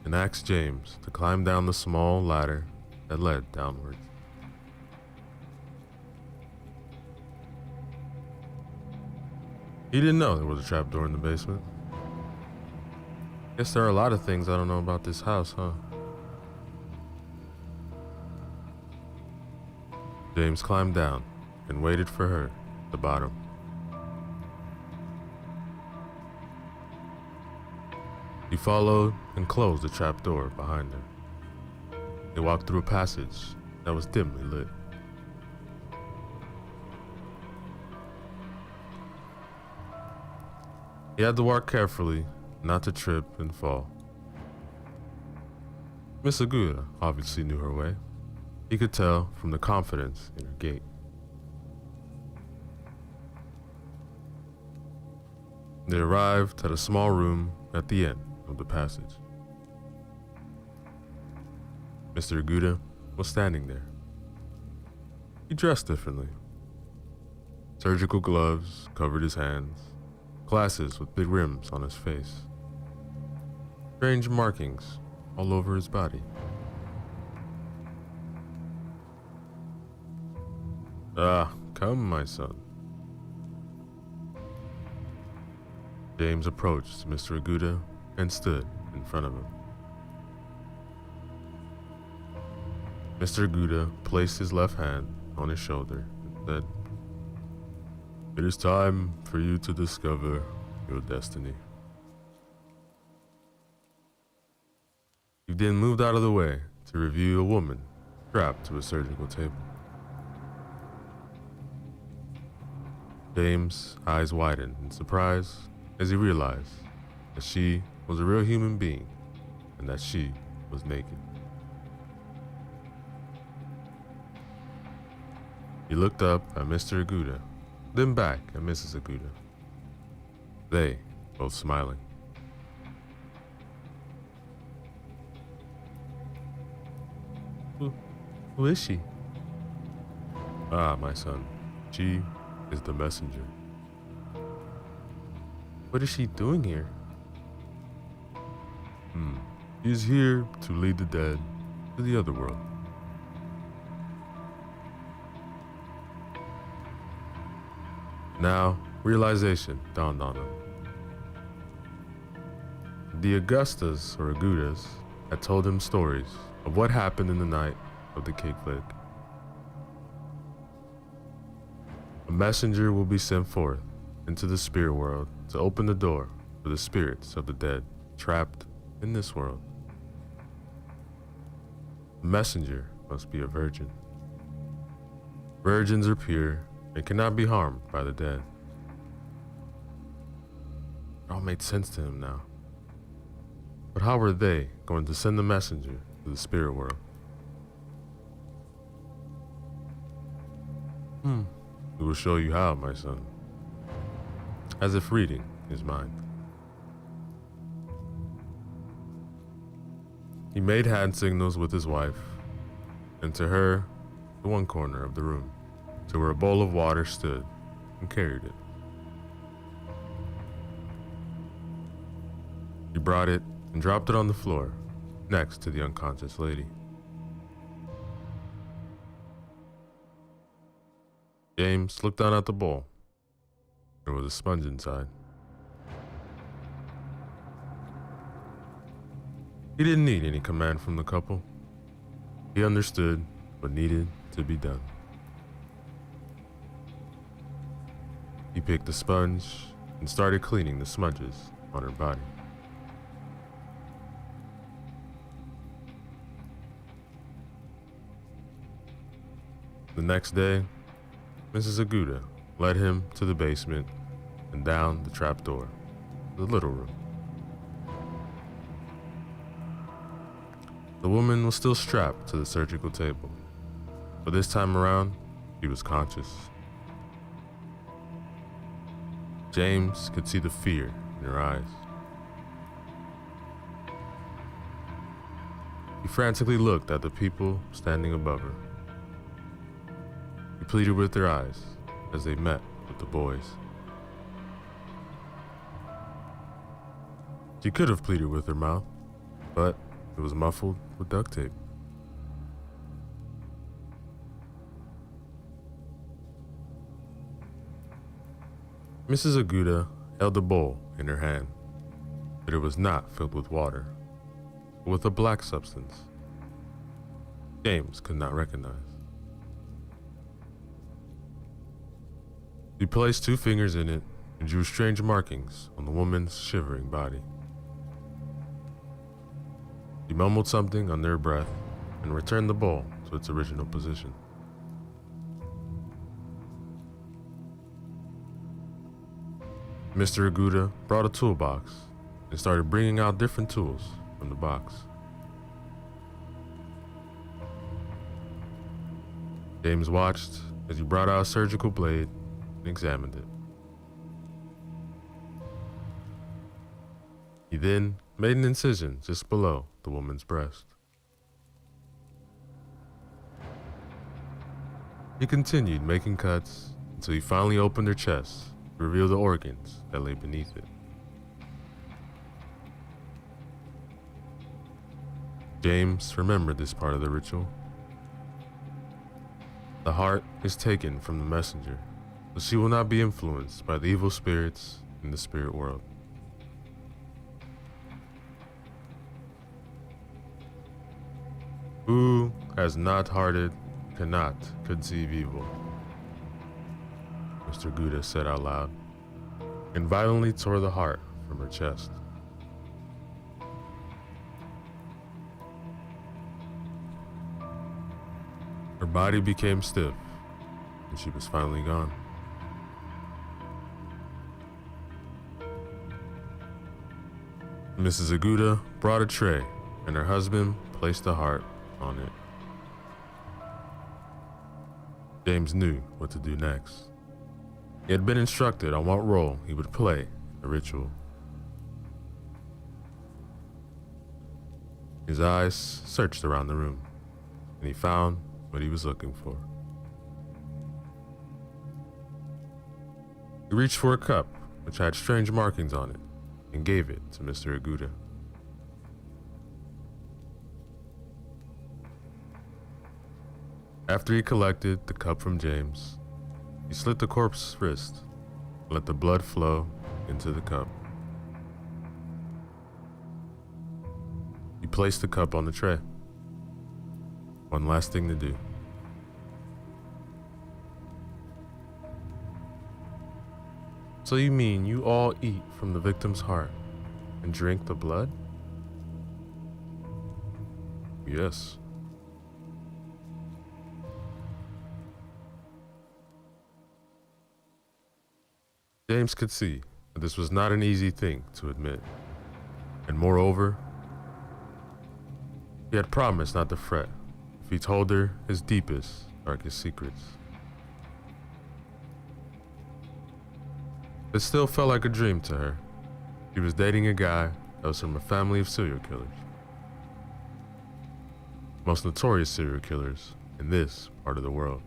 and asked James to climb down the small ladder that led downwards. He didn't know there was a trapdoor in the basement. Guess there are a lot of things I don't know about this house, huh? James climbed down and waited for her at the bottom. He followed and closed the trapdoor behind her. They walked through a passage that was dimly lit. He had to walk carefully, not to trip and fall. Miss Aguda obviously knew her way. He could tell from the confidence in her gait. They arrived at a small room at the end of the passage. Mr. Aguda was standing there. He dressed differently. Surgical gloves covered his hands, glasses with big rims on his face, strange markings all over his body. "Ah, come, my son." James approached Mr. Aguda and stood in front of him. Mr. Aguda placed his left hand on his shoulder and said, "It is time for you to discover your destiny." He then moved out of the way to review a woman strapped to a surgical table. James' eyes widened in surprise as he realized that she was a real human being and that she was naked. He looked up at Mr. Aguda, then back at Mrs. Aguda. They both smiling. Who is she? "Ah, my son, she is the messenger." "What is she doing here?" She is here to lead the dead to the other world." Now, realization dawned on him. The Augustas or Agudas had told him stories of what happened in the night of the kickflip. A messenger will be sent forth into the spirit world to open the door for the spirits of the dead trapped in this world. The messenger must be a virgin. Virgins are pure and cannot be harmed by the dead. It all made sense to him now. But how were they going to send the messenger to the spirit world? We will show you how, my son. As if reading his mind. He made hand signals with his wife, and to her, the one corner of the room, to where a bowl of water stood, and carried it. He brought it and dropped it on the floor, next to the unconscious lady. James looked down at the bowl. There was a sponge inside. He didn't need any command from the couple. He understood what needed to be done. He picked the sponge and started cleaning the smudges on her body. The next day, Mrs. Aguda led him to the basement and down the trapdoor, the little room. The woman was still strapped to the surgical table, but this time around, she was conscious. James could see the fear in her eyes. He frantically looked at the people standing above her. He pleaded with their eyes as they met with the boys. She could have pleaded with her mouth, but it was muffled with duct tape. Mrs. Aguda held the bowl in her hand, but it was not filled with water, but with a black substance James could not recognize. He placed 2 fingers in it and drew strange markings on the woman's shivering body. He mumbled something under her breath and returned the bowl to its original position. Mr. Aguda brought a toolbox and started bringing out different tools from the box. James watched as he brought out a surgical blade and examined it. He then made an incision just below the woman's breast. He continued making cuts until he finally opened her chest to reveal the organs that lay beneath it. James remembered this part of the ritual. The heart is taken from the messenger, so she will not be influenced by the evil spirits in the spirit world. Who has not hearted cannot conceive evil," Mr. Gouda said out loud, and violently tore the heart from her chest. Her body became stiff, and she was finally gone. Mrs. Aguda brought a tray, and her husband placed the heart on it. James knew what to do next. He had been instructed on what role he would play in the ritual. His eyes searched around the room, and he found what he was looking for. He reached for a cup, which had strange markings on it, and gave it to Mr. Aguda. After he collected the cup from James, he slit the corpse's wrist and let the blood flow into the cup. He placed the cup on the tray. One last thing to do. "So you mean you all eat from the victim's heart and drink the blood?" "Yes." James could see that this was not an easy thing to admit, and moreover, he had promised not to fret if he told her his deepest, darkest secrets. It still felt like a dream to her. She was dating a guy that was from a family of serial killers. Most notorious serial killers in this part of the world.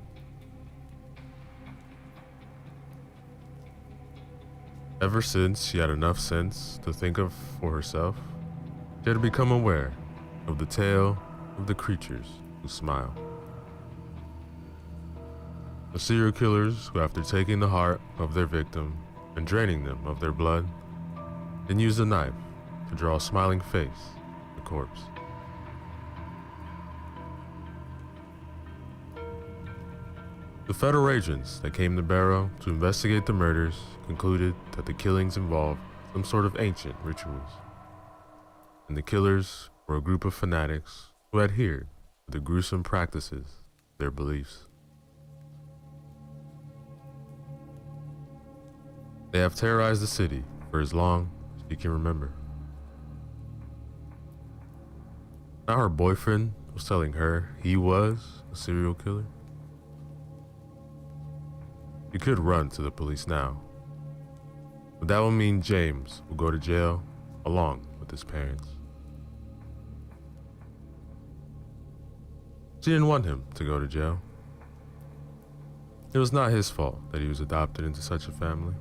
Ever since she had enough sense to think of for herself, she had become aware of the tale of the creatures who smile. The serial killers who, after taking the heart of their victim and draining them of their blood, then use a knife to draw a smiling face on the corpse. The federal agents that came to Barrow to investigate the murders concluded that the killings involved some sort of ancient rituals, and the killers were a group of fanatics who adhered to the gruesome practices of their beliefs. They have terrorized the city for as long as she can remember. Now her boyfriend was telling her he was a serial killer. She could run to the police now, but that would mean James will go to jail along with his parents. She didn't want him to go to jail. It was not his fault that he was adopted into such a family.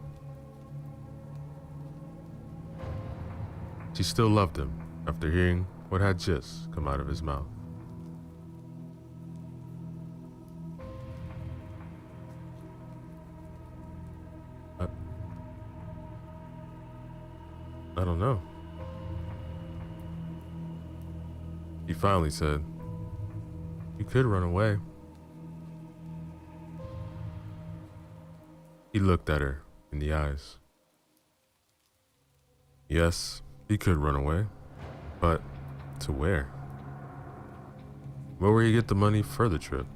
She still loved him after hearing what had just come out of his mouth. I don't know. He finally said, "You could run away." He looked at her in the eyes. Yes, he could run away, but to where? Where would he get the money for the trip?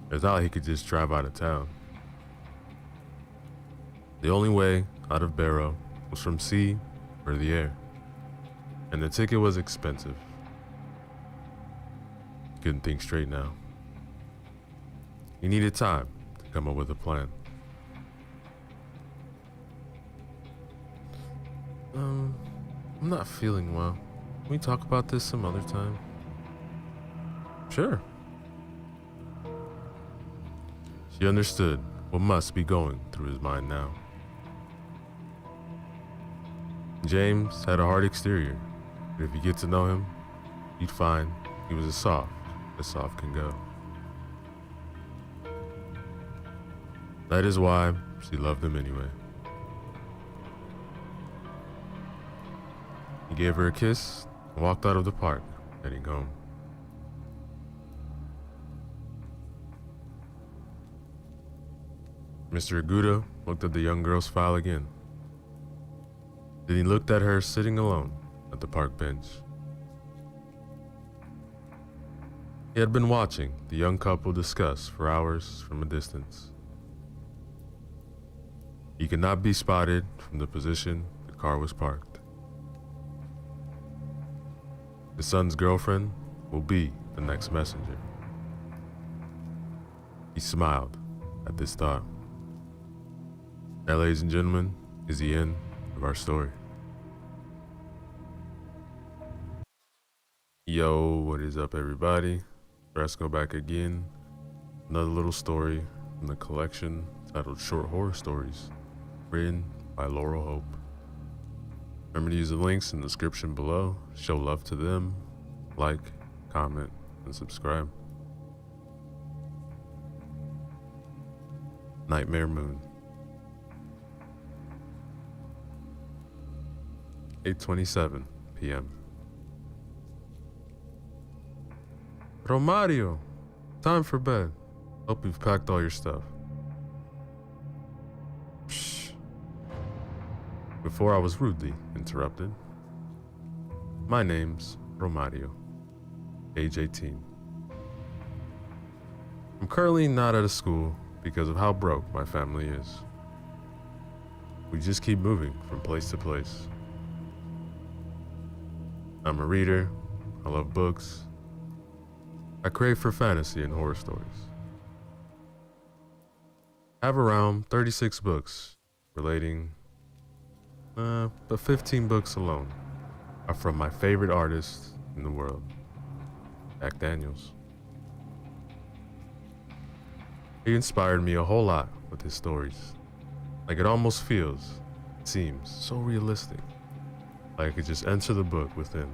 It's not like he could just drive out of town. The only way out of Barrow was from sea or the air, and the ticket was expensive. He couldn't think straight now. He needed time to come up with a plan. I'm not feeling well. Can we talk about this some other time? Sure. She understood what must be going through his mind now. James had a hard exterior, but if you get to know him, you'd find he was as soft can go. That is why she loved him anyway. He gave her a kiss and walked out of the park, heading home. Mr. Aguda looked at the young girl's file again. Then he looked at her sitting alone at the park bench. He had been watching the young couple discuss for hours from a distance. He could not be spotted from the position the car was parked. His son's girlfriend will be the next messenger. He smiled at this thought. Now, ladies and gentlemen, is the end of our story. Yo, what is up, everybody? Fresco back again. Another little story from the collection titled Short Horror Stories, written by Laurel Hope. Remember to use the links in the description below. Show love to them. Like, comment, and subscribe. Nightmare Moon. 8:27 p.m. Romario, time for bed. Hope you've packed all your stuff. Shh. Before I was rudely interrupted. My name's Romario, age 18. I'm currently not at a school because of how broke my family is. We just keep moving from place to place. I'm a reader, I love books, I crave for fantasy and horror stories. I have around 36 books relating, but 15 books alone are from my favorite artist in the world, Jack Daniels. He inspired me a whole lot with his stories. Like it almost seems so realistic. Like I could just enter the book within.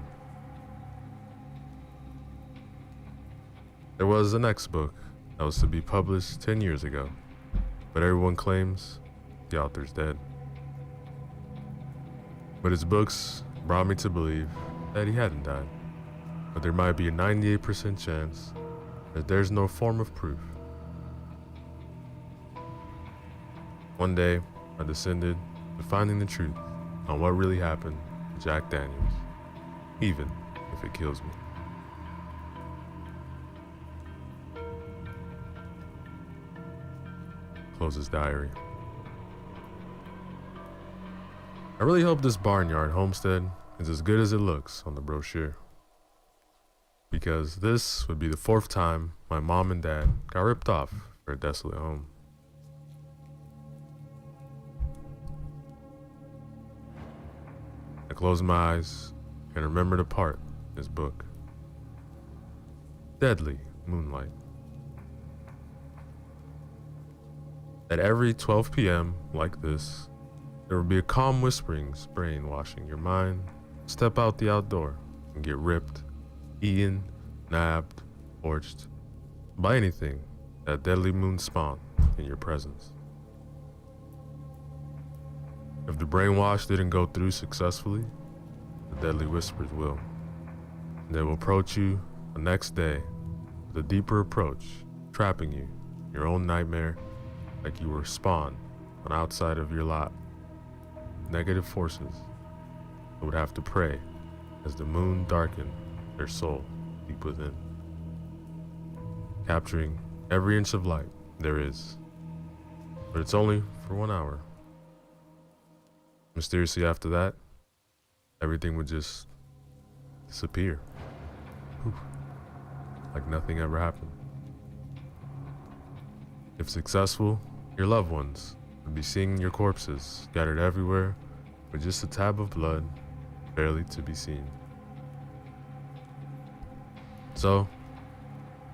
There was the next book that was to be published 10 years ago, but everyone claims the author's dead. But his books brought me to believe that he hadn't died, but there might be a 98% chance that there's no form of proof. One day, I descended to finding the truth on what really happened to Jack Daniels, even if it kills me. Close his diary. I really hope this barnyard homestead is as good as it looks on the brochure, because this would be the 4th time my mom and dad got ripped off for a desolate home. I close my eyes and remember the part in his book. Deadly moonlight. At every 12 p.m. like this, there will be a calm whispering brainwashing your mind. Step out the outdoor and get ripped, eaten, nabbed, torched by anything that deadly moon spawned in your presence. If the brainwash didn't go through successfully, the deadly whispers will. And they will approach you the next day with a deeper approach, trapping you in your own nightmare like you were spawned on outside of your lot. Negative forces that would have to pray as the moon darkened their soul deep within, capturing every inch of light there is. But it's only for 1 hour. Mysteriously after that, everything would just disappear. Poof. Like nothing ever happened. If successful, your loved ones would be seeing your corpses scattered everywhere with just a tab of blood barely to be seen. So,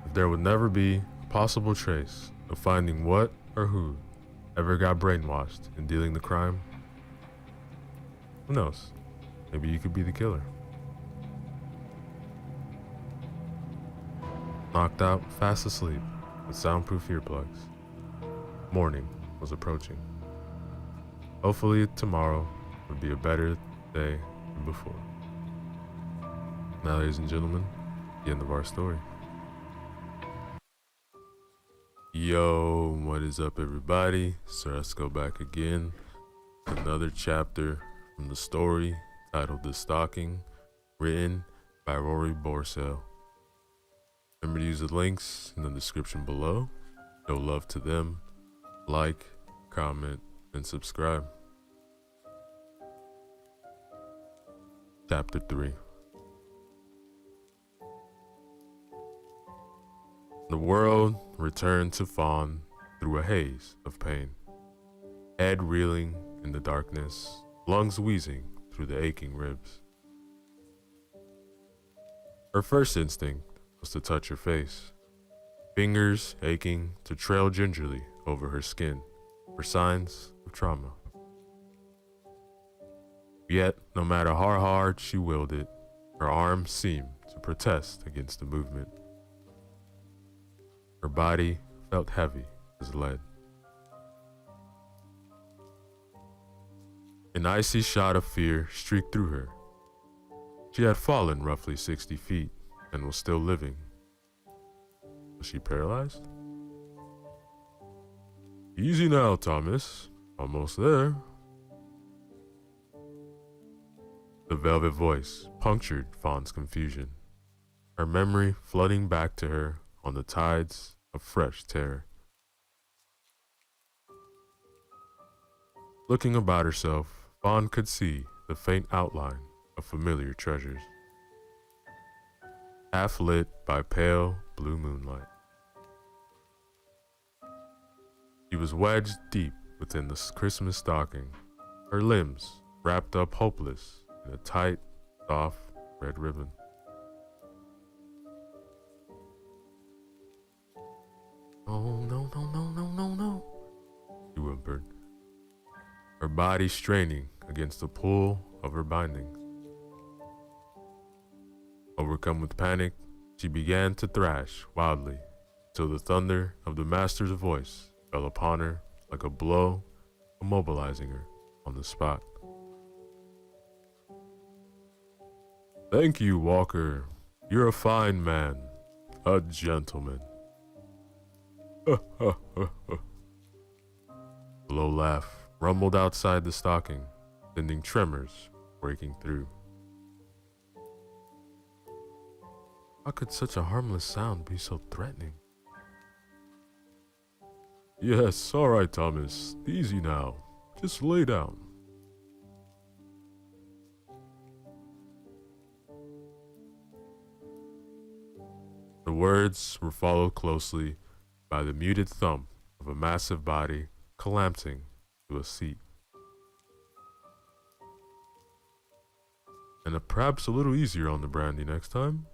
if there would never be a possible trace of finding what or who ever got brainwashed in dealing the crime, who knows? Maybe you could be the killer. Knocked out, fast asleep, with soundproof earplugs. Morning was approaching. Hopefully tomorrow would be a better day than before. Now, ladies and gentlemen, the end of our story. Yo, what is up, everybody? So let's go back again. Another chapter from the story titled The Stalking, written by Rory Borsell. Remember to use the links in the description below. Show love to them. Like, comment, and subscribe. Chapter 3. The world returned to Fawn through a haze of pain. Head reeling in the darkness, lungs wheezing through the aching ribs. Her first instinct was to touch her face, fingers aching to trail gingerly over her skin for signs of trauma. Yet, no matter how hard she willed it, her arms seemed to protest against the movement. Her body felt heavy as lead. An icy shot of fear streaked through her. She had fallen roughly 60 feet and was still living. Was she paralyzed? Easy now, Thomas. Almost there. The velvet voice punctured Fawn's confusion, her memory flooding back to her on the tides of fresh terror. Looking about herself, Fawn could see the faint outline of familiar treasures, half lit by pale blue moonlight. She was wedged deep within the Christmas stocking, her limbs wrapped up hopeless in a tight, soft red ribbon. Oh, no, no, no, no, no, no, she whimpered, her body straining against the pull of her bindings. Overcome with panic, she began to thrash wildly till the thunder of the master's voice fell upon her like a blow, immobilizing her on the spot. Thank you, Walker. You're a fine man, a gentleman. A low laugh rumbled outside the stocking, sending tremors breaking through. How could such a harmless sound be so threatening? Yes, all right, Thomas. Easy now. Just lay down. The words were followed closely by the muted thump of a massive body collapsing to a seat. And perhaps a little easier on the brandy next time.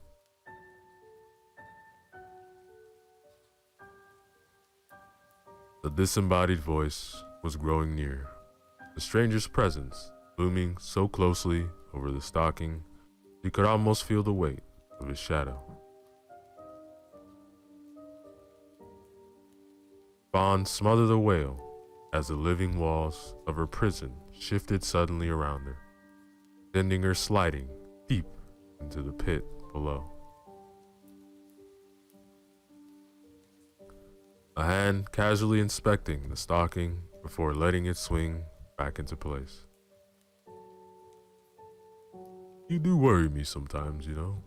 The disembodied voice was growing near, the stranger's presence looming so closely over the stocking she could almost feel the weight of his shadow. Fawn smothered a wail as the living walls of her prison shifted suddenly around her, sending her sliding deep into the pit below. A hand casually inspecting the stocking before letting it swing back into place. You do worry me sometimes, you know.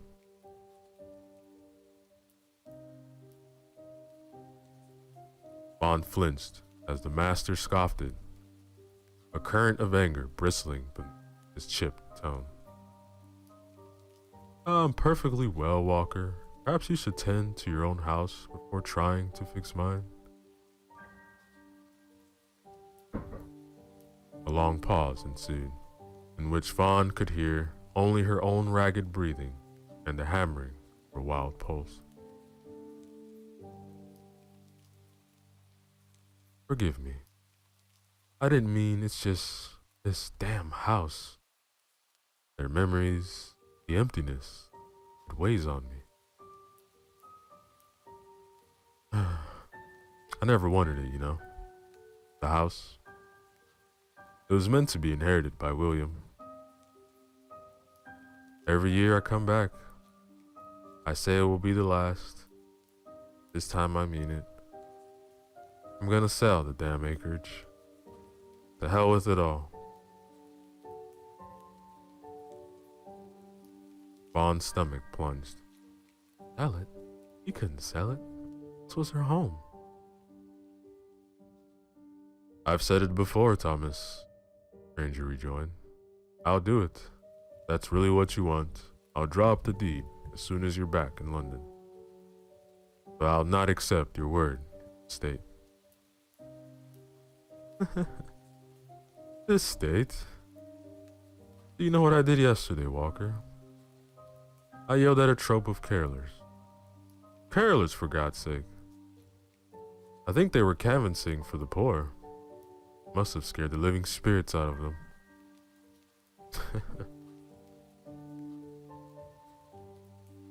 Fawn flinched as the master scoffed it, a current of anger bristling beneath his chipped tone. I'm perfectly well, Walker. Perhaps you should tend to your own house before trying to fix mine. A long pause ensued, in which Fawn could hear only her own ragged breathing and the hammering of her wild pulse. Forgive me. I didn't mean it's just this damn house. Their memories, the emptiness, it weighs on me. I never wanted it, you know. The house. It was meant to be inherited by William. Every year I come back, I say it will be the last. This time I mean it. I'm gonna sell the damn acreage. The hell with it all. Vaughn's stomach plunged. Sell it? You couldn't sell it. This was her home. I've said it before, Thomas, Ranger rejoined. I'll do it. That's really what you want. I'll draw up the deed as soon as you're back in London. But I'll not accept your word, state. This state? Do you know what I did yesterday, Walker? I yelled at a troop of carolers. Carolers, for God's sake. I think they were canvassing for the poor. Must have scared the living spirits out of them.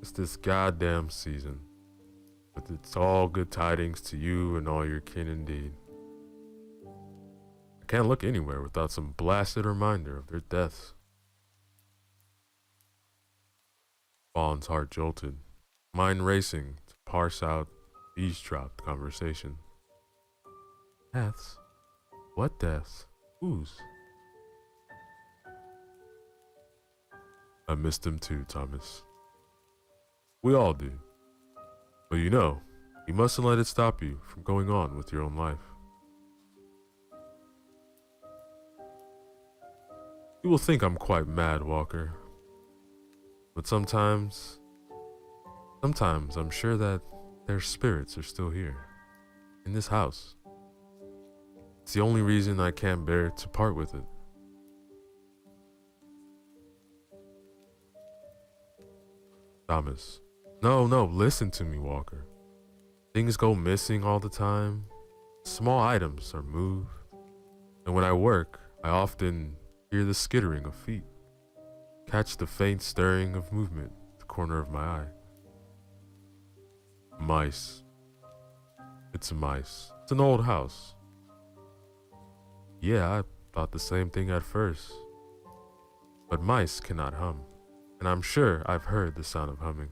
It's this goddamn season. But it's all good tidings to you and all your kin indeed. I can't look anywhere without some blasted reminder of their deaths. Vaughn's heart jolted, mind racing to parse out eavesdropped conversation. Deaths? What deaths? Whose? I missed him too, Thomas. We all do. But you know, you mustn't let it stop you from going on with your own life. You will think I'm quite mad, Walker. But sometimes I'm sure that their spirits are still here, in this house. It's the only reason I can't bear to part with it. Thomas. No, listen to me, Walker. Things go missing all the time. Small items are moved. And when I work, I often hear the skittering of feet. Catch the faint stirring of movement at the corner of my eye. Mice. It's mice. It's an old house. Yeah, I thought the same thing at first. But mice cannot hum, and I'm sure I've heard the sound of humming.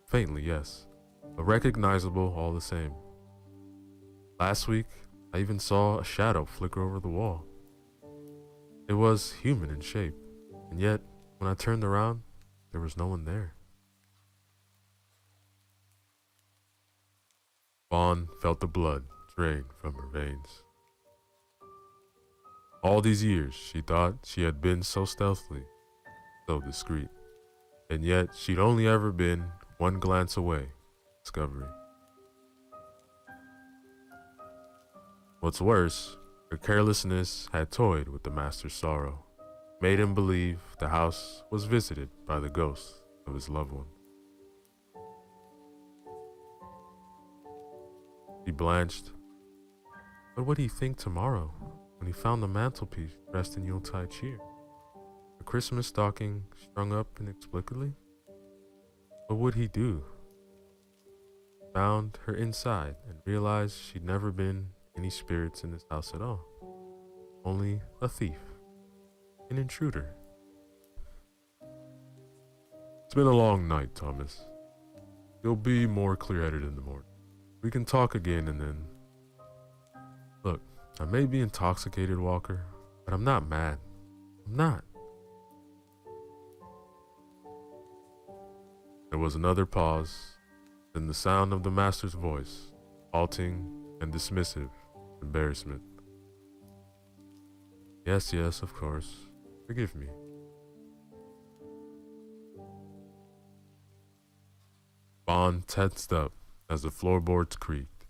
Faintly, yes, but recognizable all the same. Last week, I even saw a shadow flicker over the wall. It was human in shape, and yet, when I turned around, there was no one there. Vaughn felt the blood drain from her veins. All these years, she thought she had been so stealthy, so discreet, and yet she'd only ever been one glance away from discovery. What's worse, her carelessness had toyed with the master's sorrow, made him believe the house was visited by the ghost of his loved one. He blanched. What would he think tomorrow when he found the mantelpiece dressed in Yuletide cheer? A Christmas stocking strung up inexplicably? What would he do? Found her inside and realized she'd never been any spirits in this house at all. Only a thief, an intruder. It's been a long night, Thomas. You'll be more clear-headed in the morning. We can talk again and then... Look, I may be intoxicated, Walker, but I'm not mad. I'm not. There was another pause, then the sound of the master's voice, halting and dismissive embarrassment. Yes, of course. Forgive me. Bond tensed up as the floorboards creaked.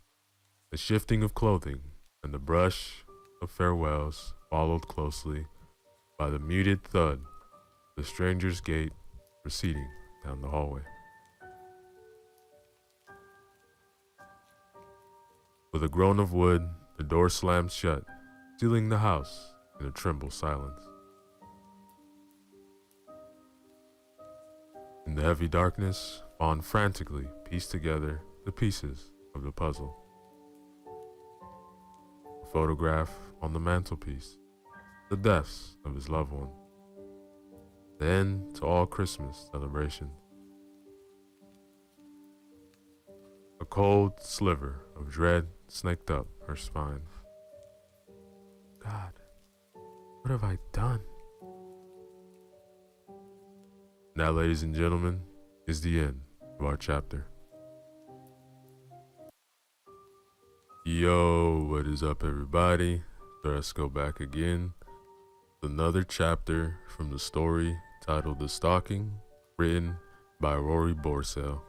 The shifting of clothing and the brush of farewells followed closely by the muted thud of the stranger's gait receding down the hallway. With a groan of wood, the door slammed shut, sealing the house in a tremble silence. In the heavy darkness, Bond frantically pieced together the pieces of the puzzle. A photograph on the mantelpiece, the deaths of his loved one, the end to all Christmas celebrations. A cold sliver of dread snaked up her spine. God, what have I done? Now, ladies and gentlemen, is the end of our chapter. Yo, what is up, everybody? So let's go back again. Another chapter from the story titled The Stalking, written by Rory Borsell.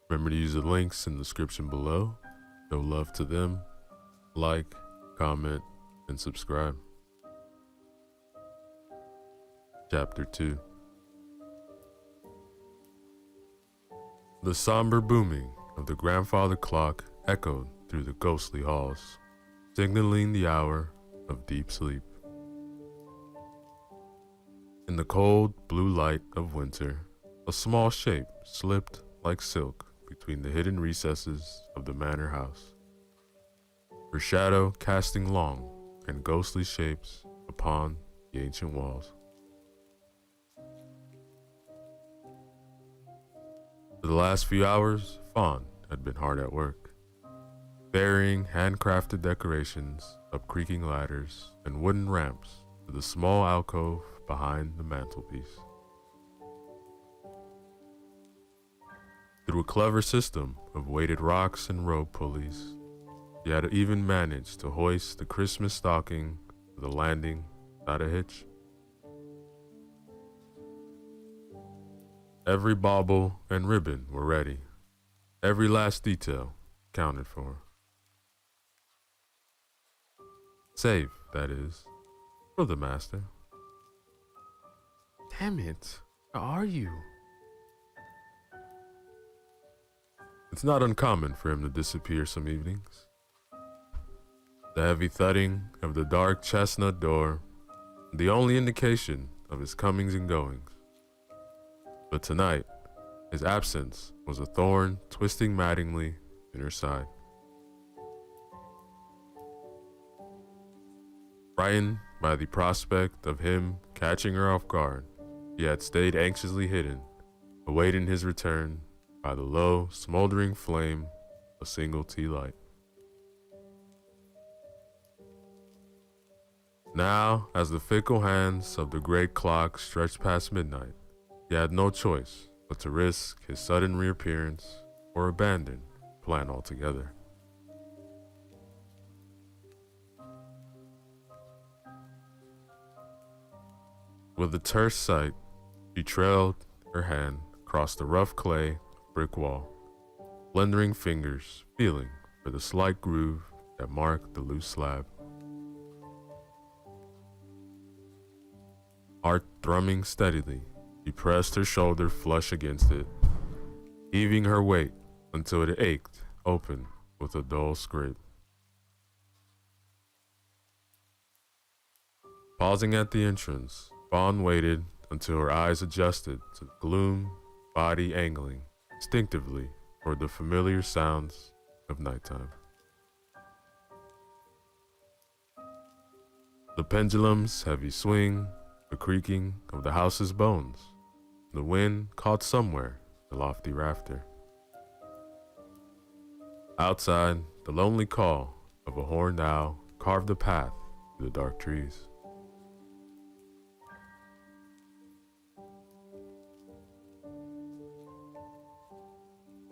Remember to use the links in the description below. Show love to them. Like, comment, and subscribe. Chapter 2. The somber booming of the grandfather clock echoed through the ghostly halls, signaling the hour of deep sleep. In the cold blue light of winter, a small shape slipped like silk between the hidden recesses of the manor house, her shadow casting long and ghostly shapes upon the ancient walls. For the last few hours, Fawn had been hard at work, burying handcrafted decorations up creaking ladders and wooden ramps to the small alcove behind the mantelpiece. Through a clever system of weighted rocks and rope pulleys, he had even managed to hoist the Christmas stocking to the landing without a hitch. Every bauble and ribbon were ready, every last detail accounted for. Save, that is, for the master. Damn it, where are you? It's not uncommon for him to disappear some evenings. The heavy thudding of the dark chestnut door, the only indication of his comings and goings. But tonight, his absence was a thorn twisting maddeningly in her side. Frightened by the prospect of him catching her off guard, he had stayed anxiously hidden, awaiting his return by the low, smoldering flame of a single tea light. Now, as the fickle hands of the great clock stretched past midnight, he had no choice but to risk his sudden reappearance or abandon the plan altogether. With a terse sight, she trailed her hand across the rough clay brick wall, blundering fingers feeling for the slight groove that marked the loose slab. Heart thrumming steadily, she pressed her shoulder flush against it, heaving her weight until it ached open with a dull scrape. Pausing at the entrance, Fawn waited until her eyes adjusted to the gloom, body angling instinctively toward the familiar sounds of nighttime. The pendulum's heavy swing, the creaking of the house's bones, the wind caught somewhere in the lofty rafter. Outside, the lonely call of a horned owl carved a path through the dark trees.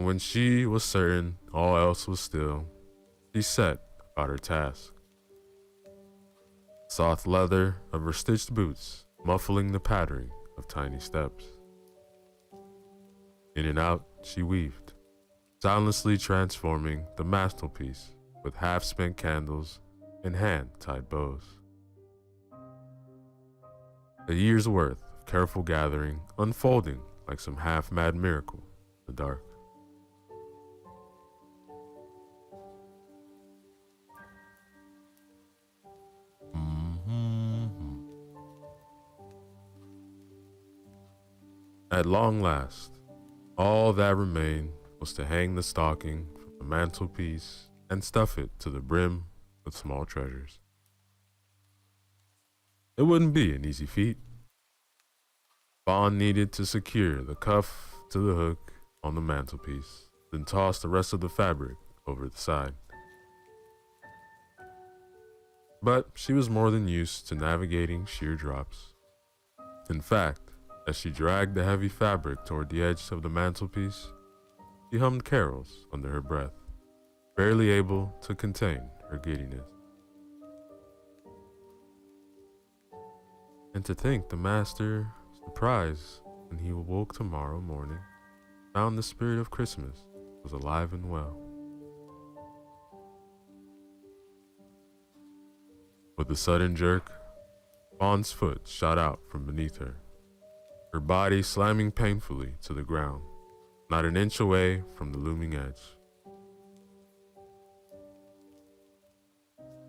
When she was certain all else was still, she set about her task. Soft leather of her stitched boots muffling the pattering of tiny steps. In and out she weaved, silently transforming the mantelpiece with half-spent candles and hand-tied bows. A year's worth of careful gathering unfolding like some half-mad miracle in the dark. At long last, all that remained was to hang the stocking from the mantelpiece and stuff it to the brim with small treasures. It wouldn't be an easy feat. Fawn needed to secure the cuff to the hook on the mantelpiece, then toss the rest of the fabric over the side, But she was more than used to navigating sheer drops. In fact, as she dragged the heavy fabric toward the edge of the mantelpiece, she hummed carols under her breath, barely able to contain her giddiness. And to think the master, surprised when he awoke tomorrow morning, found the spirit of Christmas was alive and well. With a sudden jerk, Fawn's foot shot out from beneath her body slamming painfully to the ground, not an inch away from the looming edge.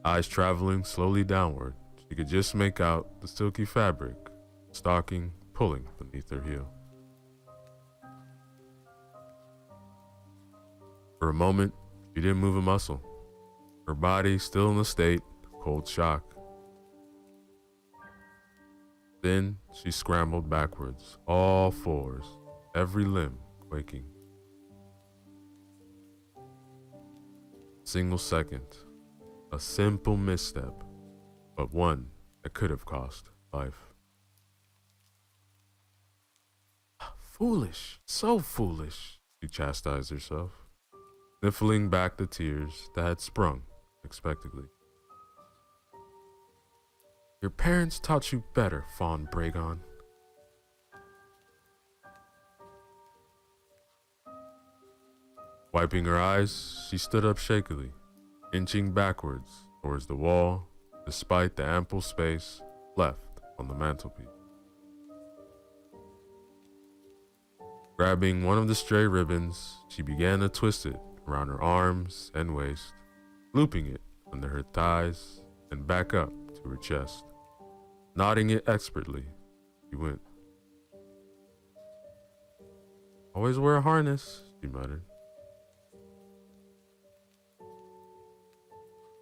Eyes traveling slowly downward, she could just make out the silky fabric, stocking pulling beneath her heel. For a moment, she didn't move a muscle, her body still in a state of cold shock. Then she scrambled backwards, all fours, every limb quaking. Single second, a simple misstep, but one that could have cost life. Foolish, so foolish, she chastised herself, sniffling back the tears that had sprung unexpectedly. Your parents taught you better, Fawn Bragon. Wiping her eyes, she stood up shakily, inching backwards towards the wall, despite the ample space left on the mantelpiece. Grabbing one of the stray ribbons, she began to twist it around her arms and waist, looping it under her thighs and back up to her chest. Knotting it expertly, she went. Always wear a harness, she muttered.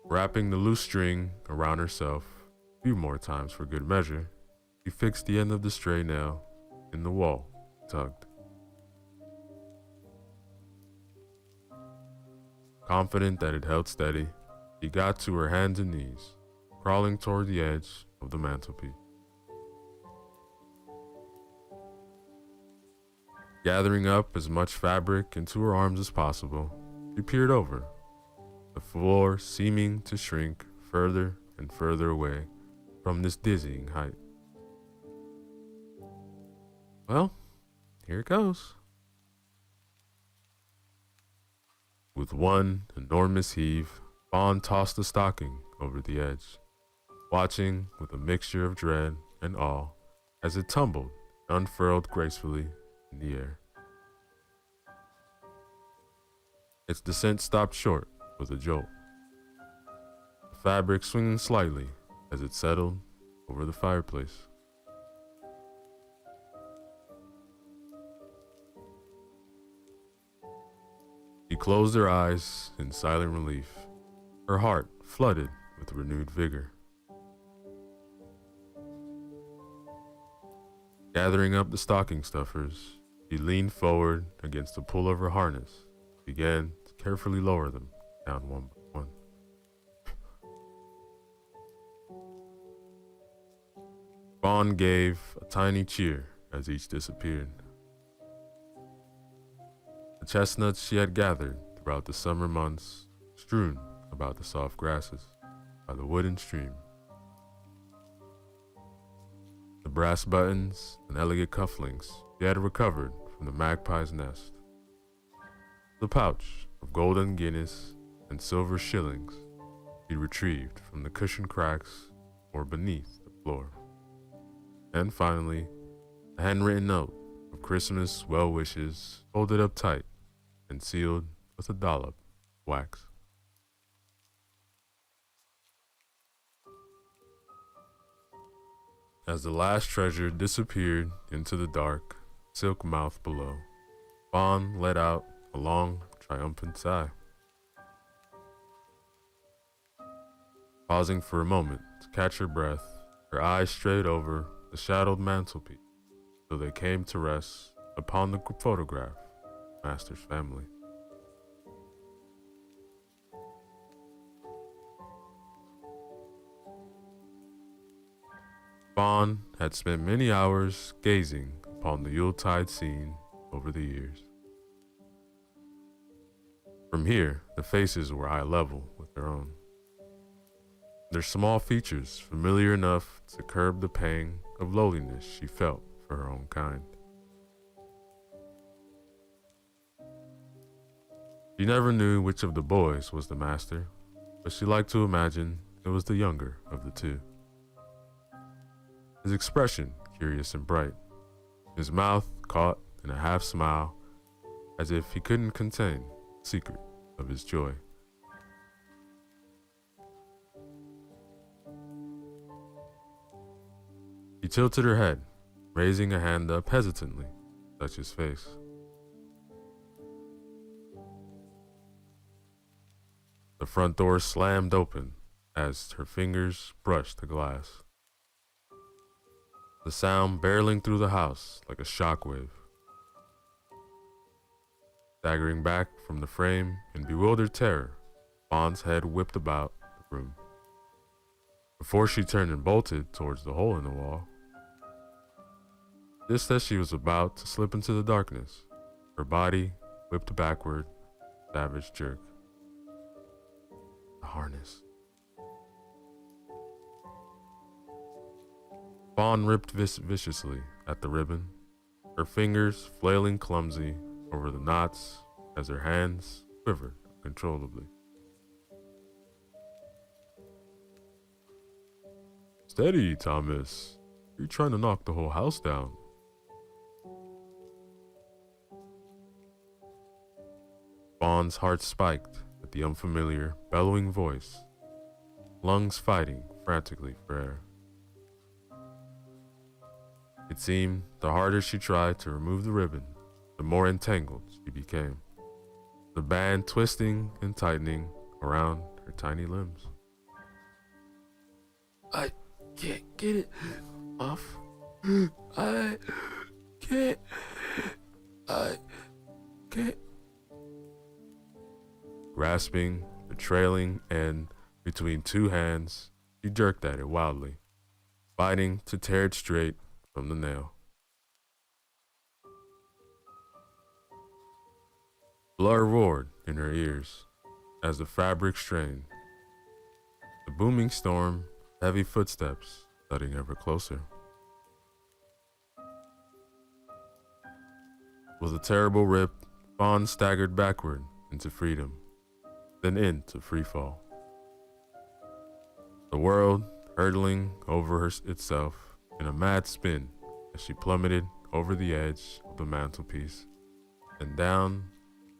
Wrapping the loose string around herself a few more times for good measure, she fixed the end of the stray nail in the wall, tugged. Confident that it held steady, she got to her hands and knees, crawling toward the edge of the mantelpiece. Gathering up as much fabric into her arms as possible, she peered over, the floor seeming to shrink further and further away from this dizzying height. Well, here it goes. With one enormous heave, Fawn tossed the stocking over the edge, watching with a mixture of dread and awe as it tumbled and unfurled gracefully in the air. Its descent stopped short with a jolt, the fabric swinging slightly as it settled over the fireplace. She closed her eyes in silent relief, her heart flooded with renewed vigor. Gathering up the stocking stuffers, she leaned forward against the pull of her harness, began to carefully lower them down one by one. Fawn gave a tiny cheer as each disappeared. The chestnuts she had gathered throughout the summer months strewn about the soft grasses by the wooden stream. The brass buttons and elegant cufflinks she had recovered from the magpie's nest. The pouch of golden guineas and silver shillings she retrieved from the cushion cracks or beneath the floor. And finally, a handwritten note of Christmas well wishes folded up tight and sealed with a dollop of wax. As the last treasure disappeared into the dark silk mouth below, Fawn let out a long, triumphant sigh. Pausing for a moment to catch her breath, her eyes strayed over the shadowed mantelpiece till they came to rest upon the photograph of Master's family. Fawn had spent many hours gazing upon the Yuletide scene over the years. From here, the faces were eye level with their own. Their small features familiar enough to curb the pang of loneliness she felt for her own kind. She never knew which of the boys was the master, but she liked to imagine it was the younger of the two. His expression curious and bright, his mouth caught in a half smile as if he couldn't contain the secret of his joy. She tilted her head, raising a hand up hesitantly to touch his face. The front door slammed open as her fingers brushed the glass. The sound barreling through the house like a shockwave. Staggering back from the frame in bewildered terror, Fawn's head whipped about the room. Before she turned and bolted towards the hole in the wall, just as she was about to slip into the darkness, her body whipped backward, savage jerk. The harness. Fawn ripped viciously at the ribbon, her fingers flailing clumsy over the knots as her hands quivered uncontrollably. Steady, Thomas. You're trying to knock the whole house down. Fawn's heart spiked at the unfamiliar, bellowing voice, lungs fighting frantically for air. It seemed the harder she tried to remove the ribbon, the more entangled she became, the band twisting and tightening around her tiny limbs. I can't get it off. I can't. I can't. Grasping the trailing end between two hands, she jerked at it wildly, fighting to tear it straight from the nail. Blood roared in her ears as the fabric strained. The booming storm, heavy footsteps thudding ever closer. With a terrible rip, Fawn staggered backward into freedom, then into freefall. The world hurtling over itself in a mad spin as she plummeted over the edge of the mantelpiece and down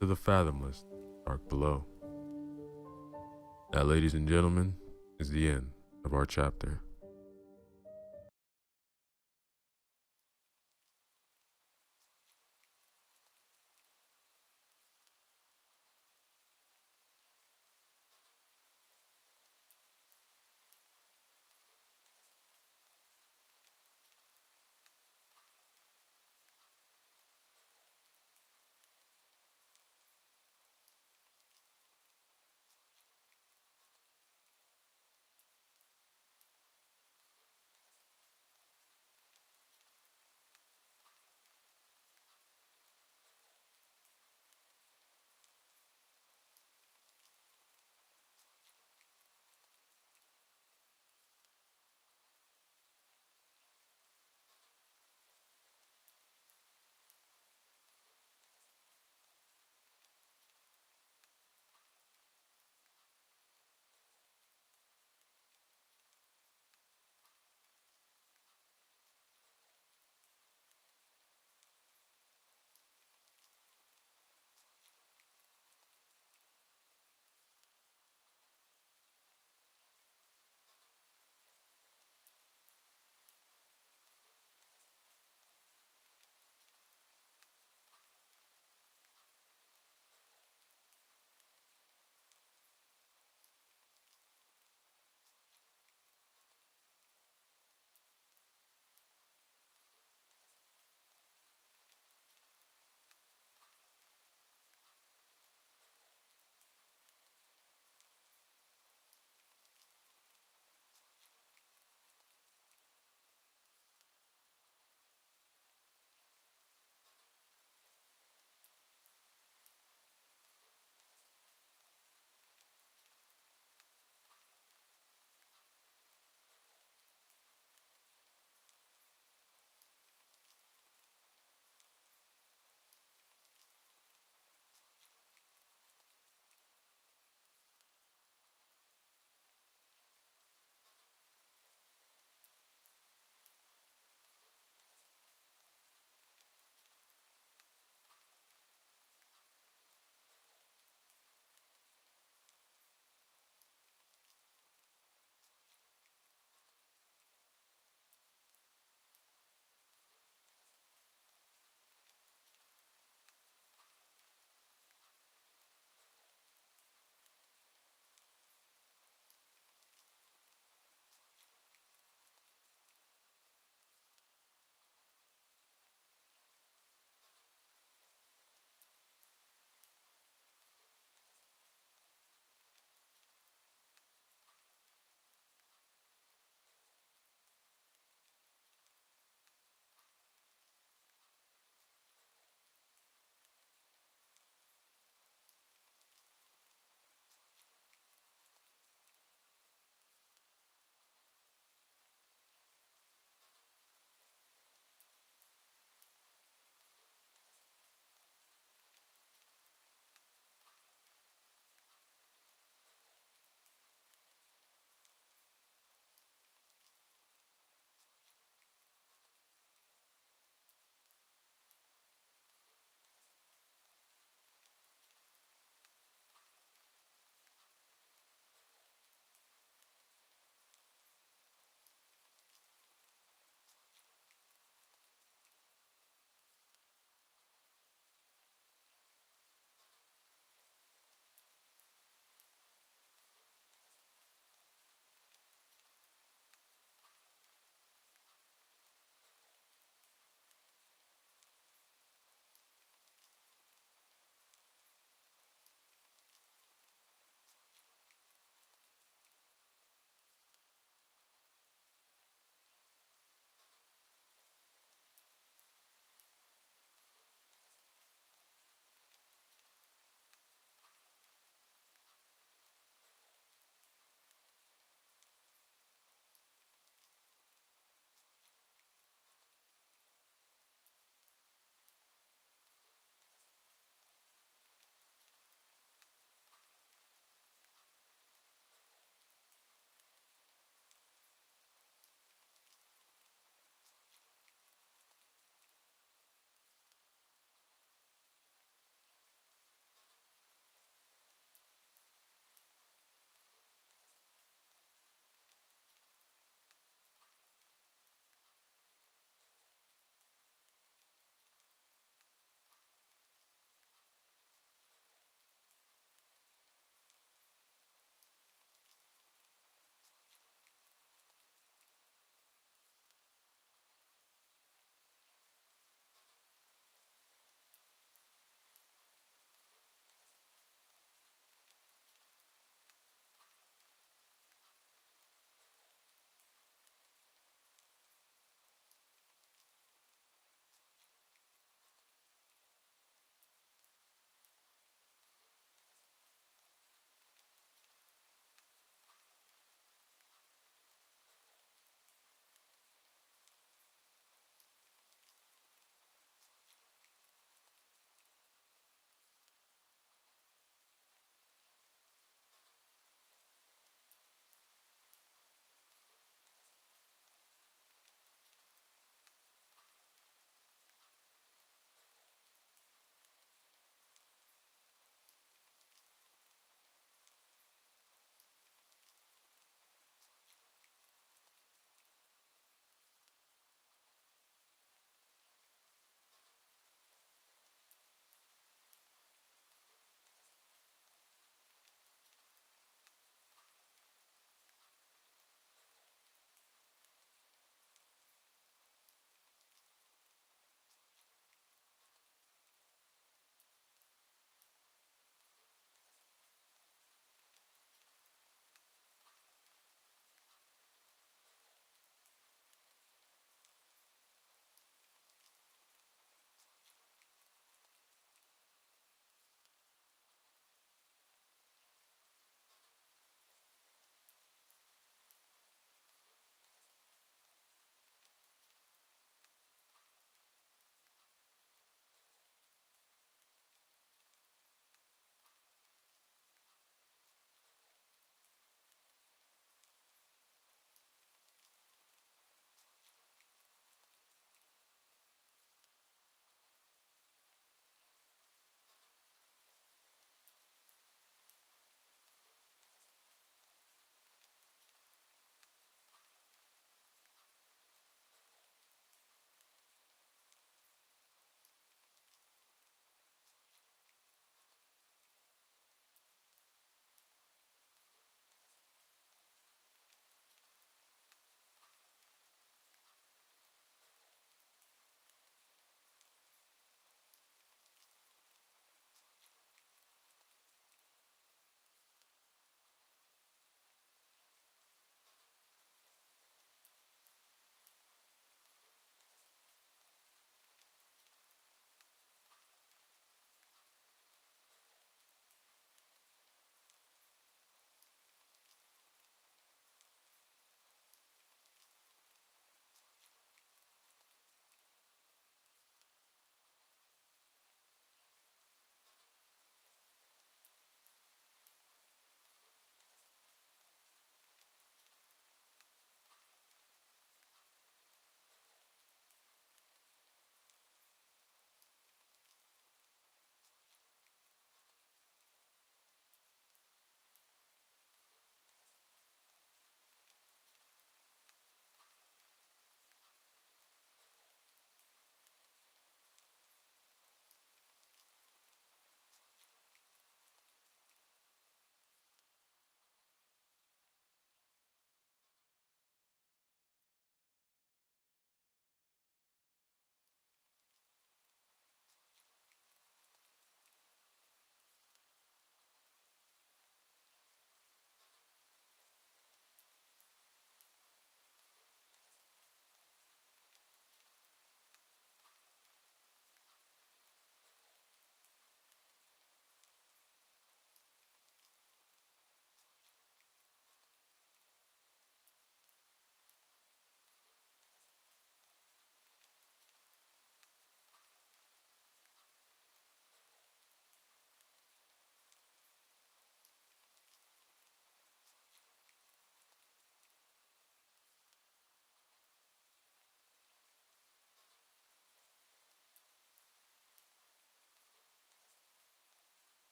to the fathomless dark below. That, ladies and gentlemen, is the end of our chapter.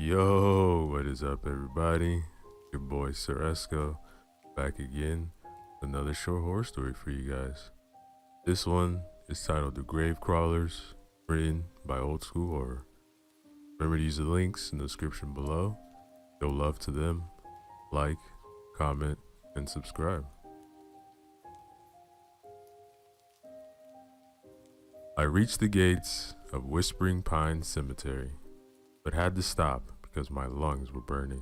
Yo, what is up, everybody? Your boy Sir Esco back again with another short horror story for you guys. This one is titled The Grave Crawlers, written by Old School Horror. Remember to use the links in the description below. Show love to them, like, comment, and subscribe. I reached the gates of Whispering Pine Cemetery, but had to stop because my lungs were burning.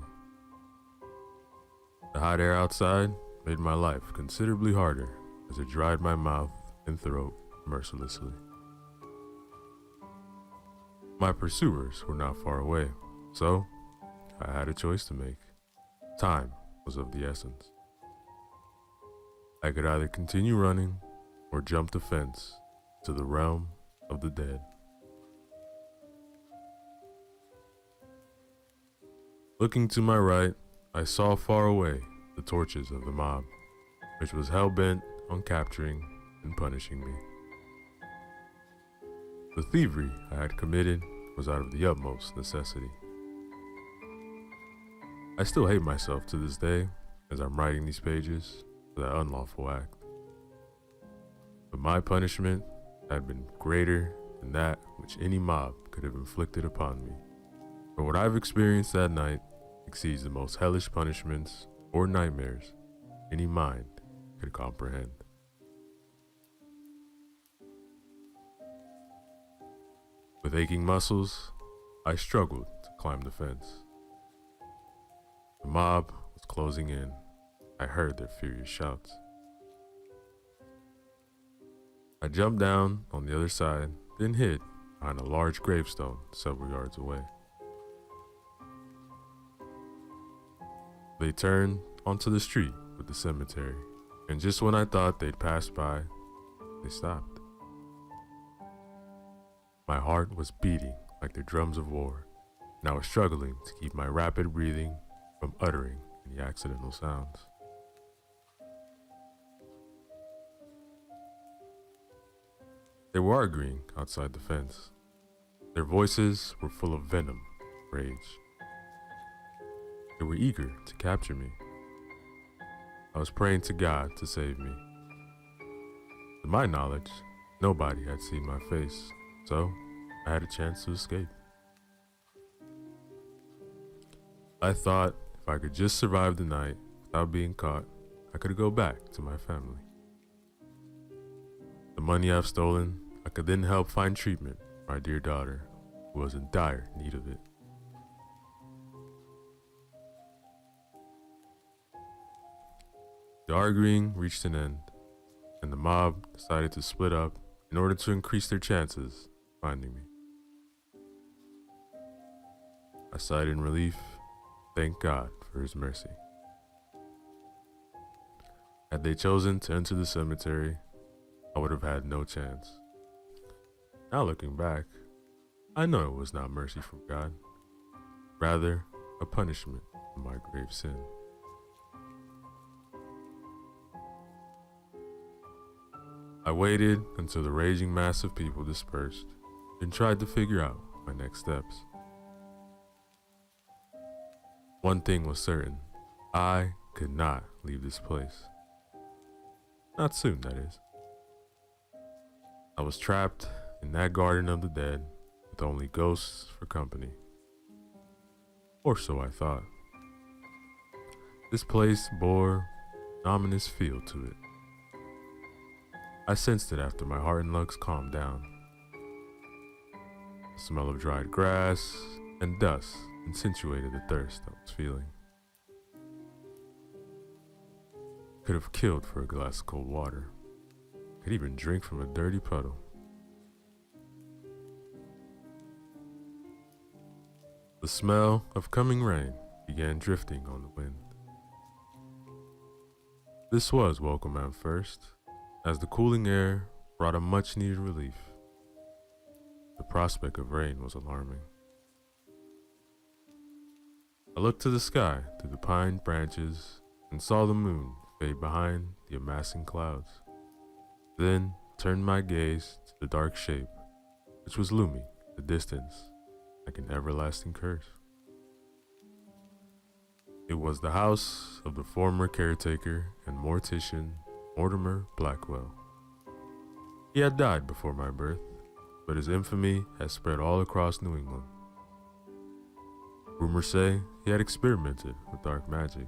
The hot air outside made my life considerably harder as it dried my mouth and throat mercilessly. My pursuers were not far away, so I had a choice to make. Time was of the essence. I could either continue running or jump the fence to the realm of the dead. Looking to my right, I saw far away the torches of the mob, which was hell-bent on capturing and punishing me. The thievery I had committed was out of the utmost necessity. I still hate myself to this day as I'm writing these pages for that unlawful act. But my punishment had been greater than that which any mob could have inflicted upon me. For what I've experienced that night exceeds the most hellish punishments or nightmares any mind could comprehend. With aching muscles, I struggled to climb the fence. The mob was closing in. I heard their furious shouts. I jumped down on the other side, then hid behind a large gravestone several yards away. They turned onto the street with the cemetery, and just when I thought they'd passed by, they stopped. My heart was beating like the drums of war, and I was struggling to keep my rapid breathing from uttering any accidental sounds. They were arguing outside the fence. Their voices were full of venom, rage. They were eager to capture me. I was praying to God to save me. To my knowledge, nobody had seen my face, so I had a chance to escape. I thought if I could just survive the night without being caught, I could go back to my family. The money I've stolen, I could then help find treatment for my dear daughter, who was in dire need of it. The arguing reached an end, and the mob decided to split up in order to increase their chances of finding me. I sighed in relief, thanked God for his mercy. Had they chosen to enter the cemetery, I would have had no chance. Now looking back, I know it was not mercy from God, rather a punishment for my grave sin. I waited until the raging mass of people dispersed and tried to figure out my next steps. One thing was certain, I could not leave this place. Not soon, that is. I was trapped in that garden of the dead with only ghosts for company. Or so I thought. This place bore an ominous feel to it. I sensed it after my heart and lungs calmed down. The smell of dried grass and dust accentuated the thirst I was feeling. Could have killed for a glass of cold water. Could even drink from a dirty puddle. The smell of coming rain began drifting on the wind. This was welcome at first, as the cooling air brought a much-needed relief. The prospect of rain was alarming. I looked to the sky through the pine branches and saw the moon fade behind the amassing clouds, then turned my gaze to the dark shape which was looming in the distance like an everlasting curse. It was the house of the former caretaker and mortician Mortimer Blackwell. He had died before my birth, but his infamy has spread all across New England. Rumors say he had experimented with dark magic,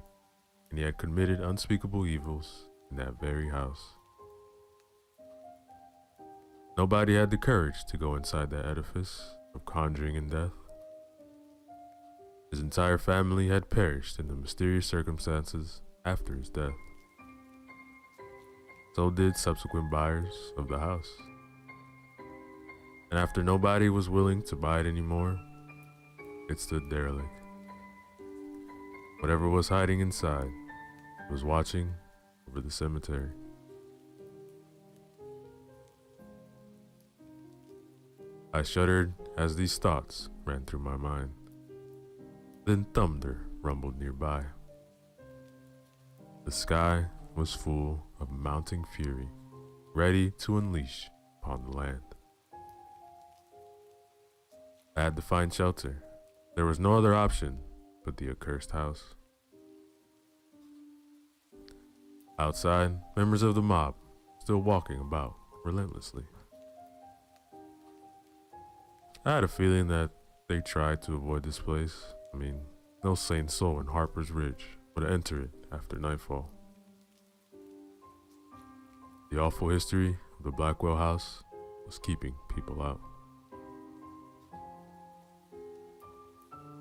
and he had committed unspeakable evils in that very house. Nobody had the courage to go inside that edifice of conjuring and death. His entire family had perished in the mysterious circumstances after his death. So did subsequent buyers of the house. And after nobody was willing to buy it anymore, it stood derelict. Whatever was hiding inside was watching over the cemetery. I shuddered as these thoughts ran through my mind. Then thunder rumbled nearby. The sky was full of mounting fury, ready to unleash upon the land. I had to find shelter. There was no other option but the accursed house. Outside, members of the mob still walking about relentlessly. I had a feeling that they tried to avoid this place. I mean, no sane soul in Harper's Ridge would enter it after nightfall. The awful history of the Blackwell house was keeping people out.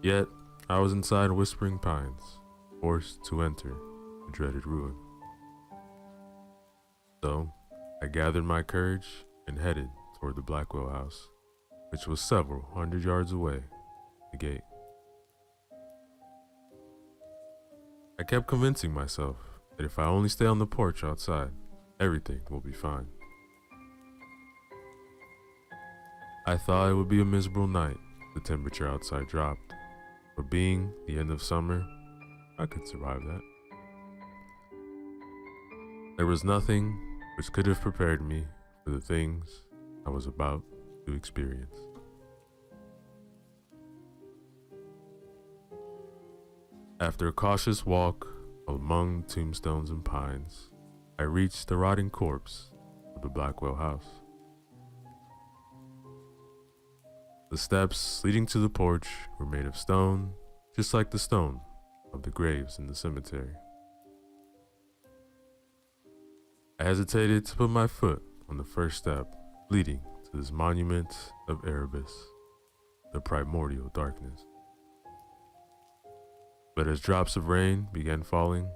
Yet, I was inside Whispering Pines, forced to enter the dreaded ruin. So, I gathered my courage and headed toward the Blackwell house, which was several hundred yards away, the gate. I kept convincing myself that if I only stay on the porch outside, everything will be fine. I thought it would be a miserable night. The temperature outside dropped, but being the end of summer, I could survive that. There was nothing which could have prepared me for the things I was about to experience. After a cautious walk among tombstones and pines, I reached the rotting corpse of the Blackwell house. The steps leading to the porch were made of stone, just like the stone of the graves in the cemetery. I hesitated to put my foot on the first step leading to this monument of Erebus, the primordial darkness. But as drops of rain began falling,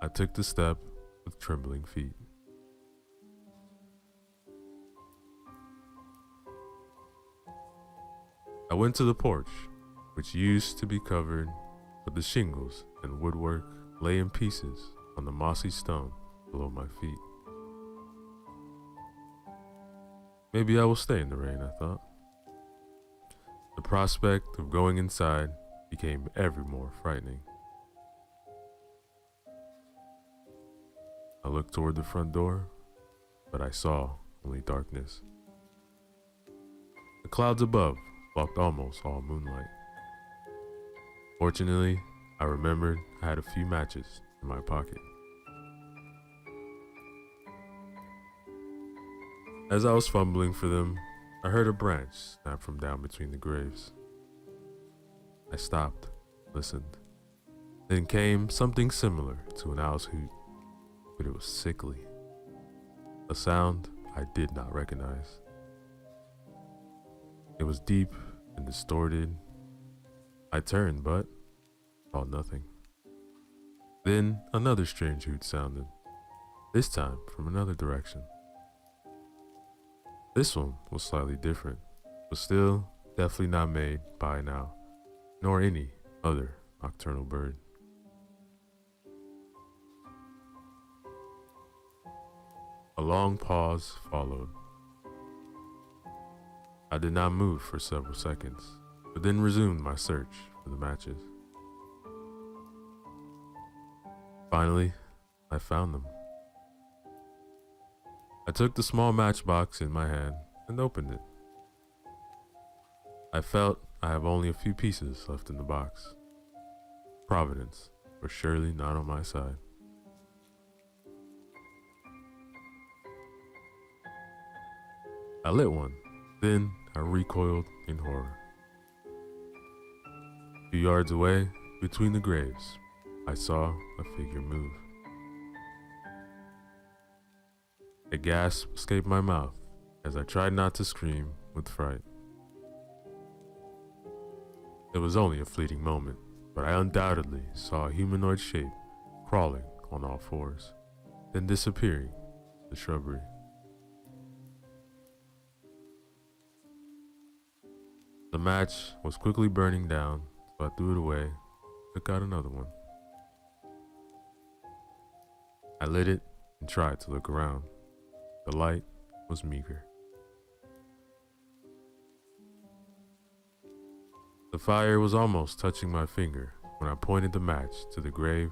I took the step with trembling feet. I went to the porch, which used to be covered, but the shingles and woodwork lay in pieces on the mossy stone below my feet. Maybe I will stay in the rain, I thought. The prospect of going inside became ever more frightening. I looked toward the front door, but I saw only darkness. The clouds above blocked almost all moonlight. Fortunately, I remembered I had a few matches in my pocket. As I was fumbling for them, I heard a branch snap from down between the graves. I stopped, listened. Then came something similar to an owl's hoot, but it was sickly. A sound I did not recognize. It was deep and distorted. I turned, but saw nothing. Then another strange hoot sounded, this time from another direction. This one was slightly different, but still definitely not made by an owl, nor any other nocturnal bird. A long pause followed. I did not move for several seconds, but then resumed my search for the matches. Finally, I found them. I took the small matchbox in my hand and opened it. I felt I have only a few pieces left in the box. Providence was surely not on my side. I lit one, then I recoiled in horror. A few yards away, between the graves, I saw a figure move. A gasp escaped my mouth as I tried not to scream with fright. It was only a fleeting moment, but I undoubtedly saw a humanoid shape crawling on all fours, then disappearing in the shrubbery. The match was quickly burning down, so I threw it away, took out another one. I lit it and tried to look around. The light was meager. The fire was almost touching my finger when I pointed the match to the grave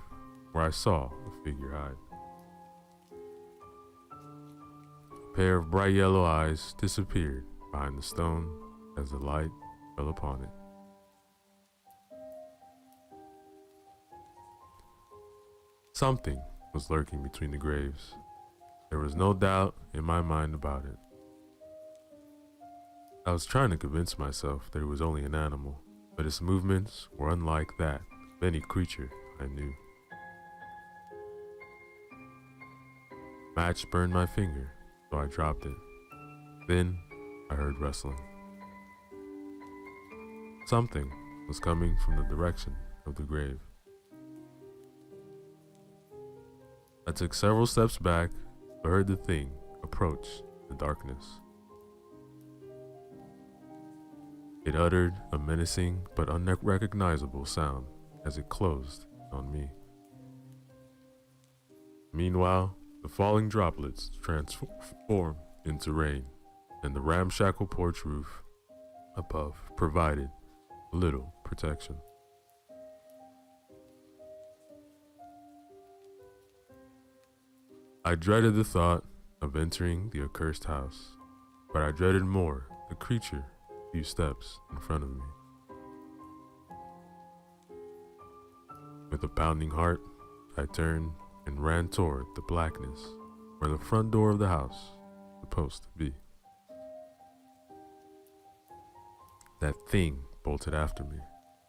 where I saw a figure hide. A pair of bright yellow eyes disappeared behind the stone as the light fell upon it. Something was lurking between the graves. There was no doubt in my mind about it. I was trying to convince myself that it was only an animal, but its movements were unlike that of any creature I knew. Match burned my finger, so I dropped it. Then I heard rustling. Something was coming from the direction of the grave. I took several steps back, but heard the thing approach in the darkness. It uttered a menacing but unrecognizable sound as it closed on me. Meanwhile, the falling droplets transformed into rain, and the ramshackle porch roof above provided little protection. I dreaded the thought of entering the accursed house, but I dreaded more the creature a few steps in front of me. With a pounding heart, I turned and ran toward the blackness where the front door of the house was supposed to be. That thing bolted after me,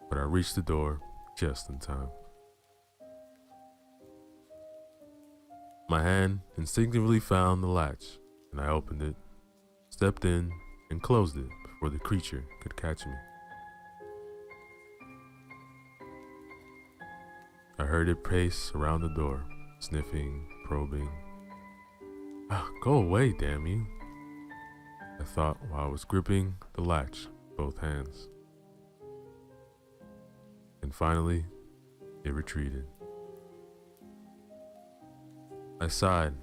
but I reached the door just in time. My hand instinctively found the latch, and I opened it, stepped in, and closed it before the creature could catch me. I heard it pace around the door, sniffing, probing. Go away, damn you, I thought while I was gripping the latch with both hands. And finally, it retreated. I sighed,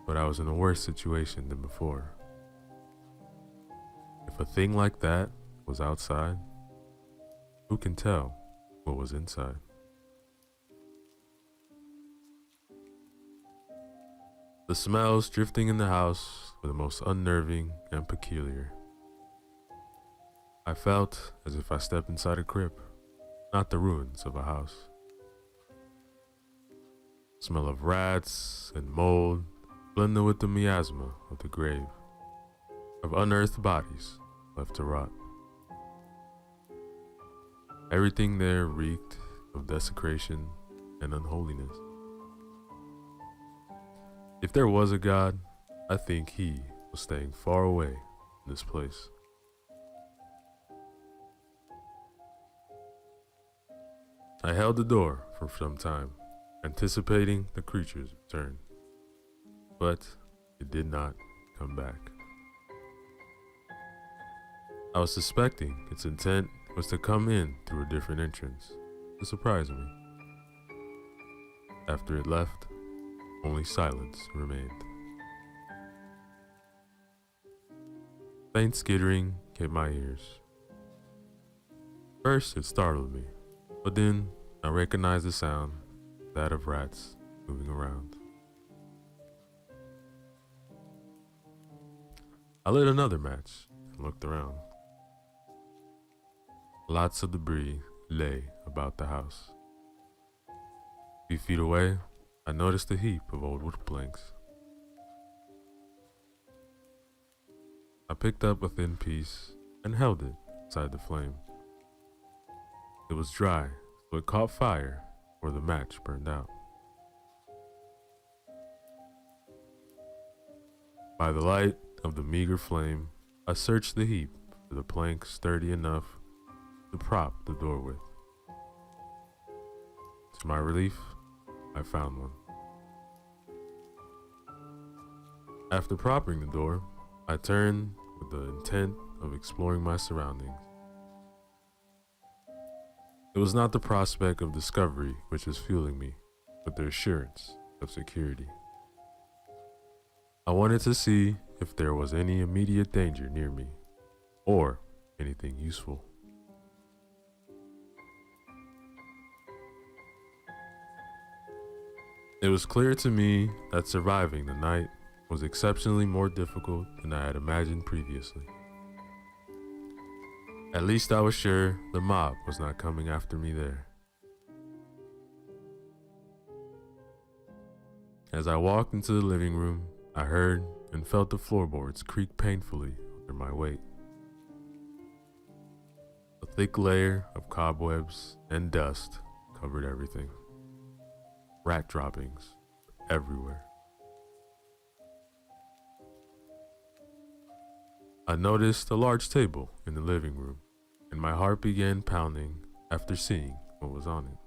but I was in a worse situation than before. If a thing like that was outside, who can tell what was inside? The smells drifting in the house were the most unnerving and peculiar. I felt as if I stepped inside a crypt, not the ruins of a house. Smell of rats and mold blended with the miasma of the grave, of unearthed bodies left to rot. Everything there reeked of desecration and unholiness. If there was a God, I think he was staying far away from this place. I held the door for some time, anticipating the creature's return, but it did not come back. I was suspecting its intent was to come in through a different entrance to surprise me. After it left, only silence remained. Faint skittering came my ears. First it startled me, but then I recognized the sound, that of rats moving around. I lit another match and looked around. Lots of debris lay about the house. A few feet away, I noticed a heap of old wood planks. I picked up a thin piece and held it inside the flame. It was dry, so it caught fire where the match burned out. By the light of the meager flame, I searched the heap for the plank sturdy enough to prop the door with. To my relief, I found one. After propping the door, I turned with the intent of exploring my surroundings. It was not the prospect of discovery which was fueling me, but the assurance of security. I wanted to see if there was any immediate danger near me, or anything useful. It was clear to me that surviving the night was exceptionally more difficult than I had imagined previously. At least I was sure the mob was not coming after me there. As I walked into the living room, I heard and felt the floorboards creak painfully under my weight. A thick layer of cobwebs and dust covered everything. Rat droppings everywhere. I noticed a large table in the living room, and my heart began pounding after seeing what was on it.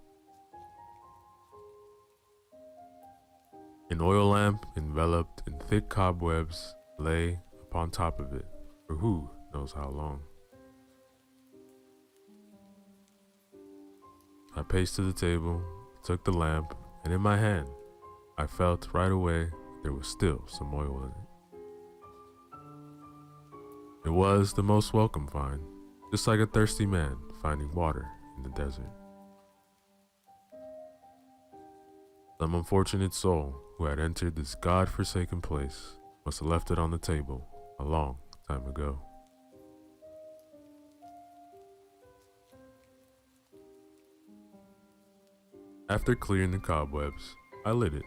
An oil lamp enveloped in thick cobwebs lay upon top of it for who knows how long. I paced to the table, took the lamp, and in my hand, I felt right away there was still some oil in it. It was the most welcome find, just like a thirsty man finding water in the desert. Some unfortunate soul who had entered this God-forsaken place must have left it on the table a long time ago. After clearing the cobwebs, I lit it.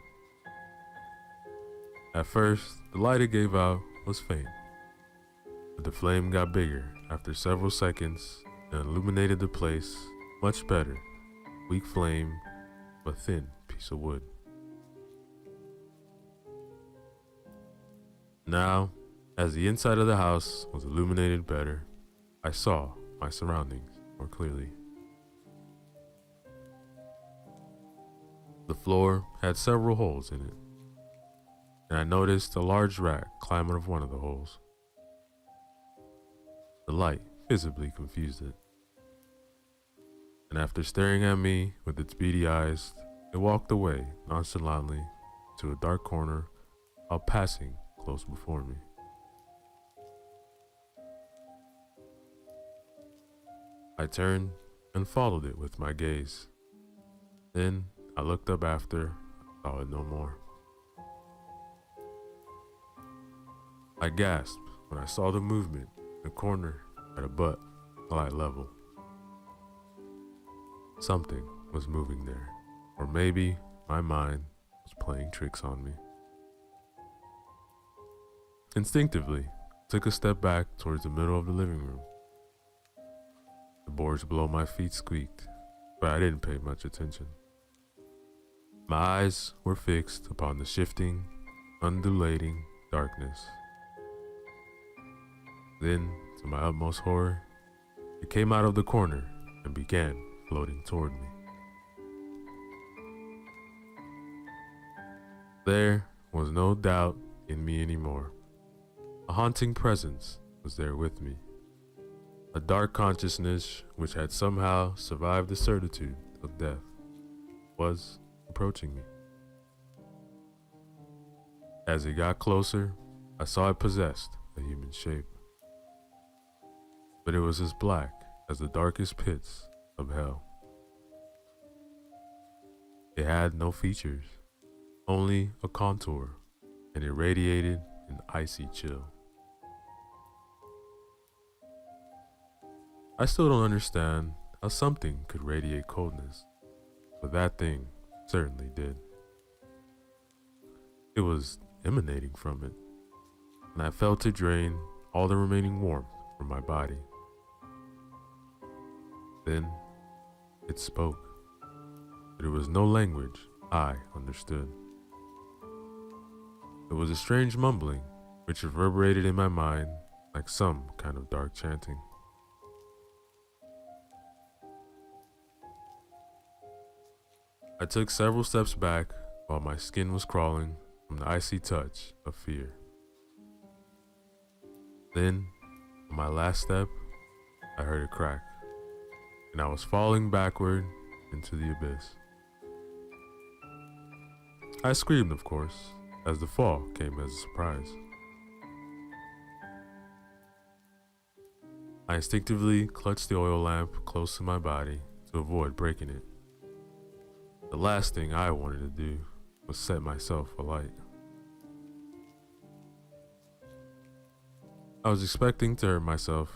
At first, the light it gave out was faint, but the flame got bigger after several seconds and illuminated the place much better. Weak flame, but thin piece of wood. Now, as the inside of the house was illuminated better, I saw my surroundings more clearly. The floor had several holes in it, and I noticed a large rat climb out of one of the holes. The light visibly confused it, and after staring at me with its beady eyes, it walked away nonchalantly to a dark corner while passing close before me. I turned and followed it with my gaze. Then I looked up after I saw it no more. I gasped when I saw the movement in the corner at a butt eye level. Something was moving there, or maybe my mind was playing tricks on me. Instinctively, I took a step back towards the middle of the living room. The boards below my feet squeaked, but I didn't pay much attention. My eyes were fixed upon the shifting, undulating darkness. Then, to my utmost horror, it came out of the corner and began floating toward me. There was no doubt in me anymore. A haunting presence was there with me. A dark consciousness which had somehow survived the certitude of death was approaching me. As it got closer, I saw it possessed a human shape. But it was as black as the darkest pits of hell. It had no features, only a contour, and it radiated an icy chill. I still don't understand how something could radiate coldness, but that thing certainly did. It was emanating from it, and I felt it drain all the remaining warmth from my body. Then it spoke, but it was no language I understood. It was a strange mumbling which reverberated in my mind like some kind of dark chanting. I took several steps back while my skin was crawling from the icy touch of fear. Then, on my last step, I heard a crack, and I was falling backward into the abyss. I screamed, of course, as the fall came as a surprise. I instinctively clutched the oil lamp close to my body to avoid breaking it. The last thing I wanted to do was set myself alight. I was expecting to hurt myself,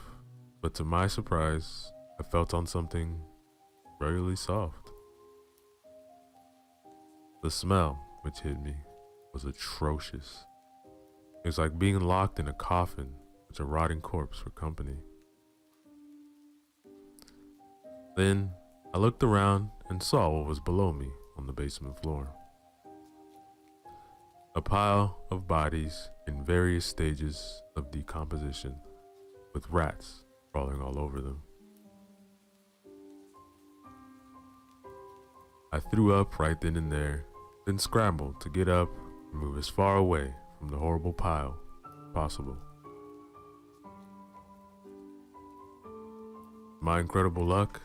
but to my surprise, I felt on something really soft. The smell which hit me was atrocious. It was like being locked in a coffin with a rotting corpse for company. Then I looked around and saw what was below me on the basement floor. A pile of bodies in various stages of decomposition, with rats crawling all over them. I threw up right then and there, then scrambled to get up and move as far away from the horrible pile as possible. My incredible luck,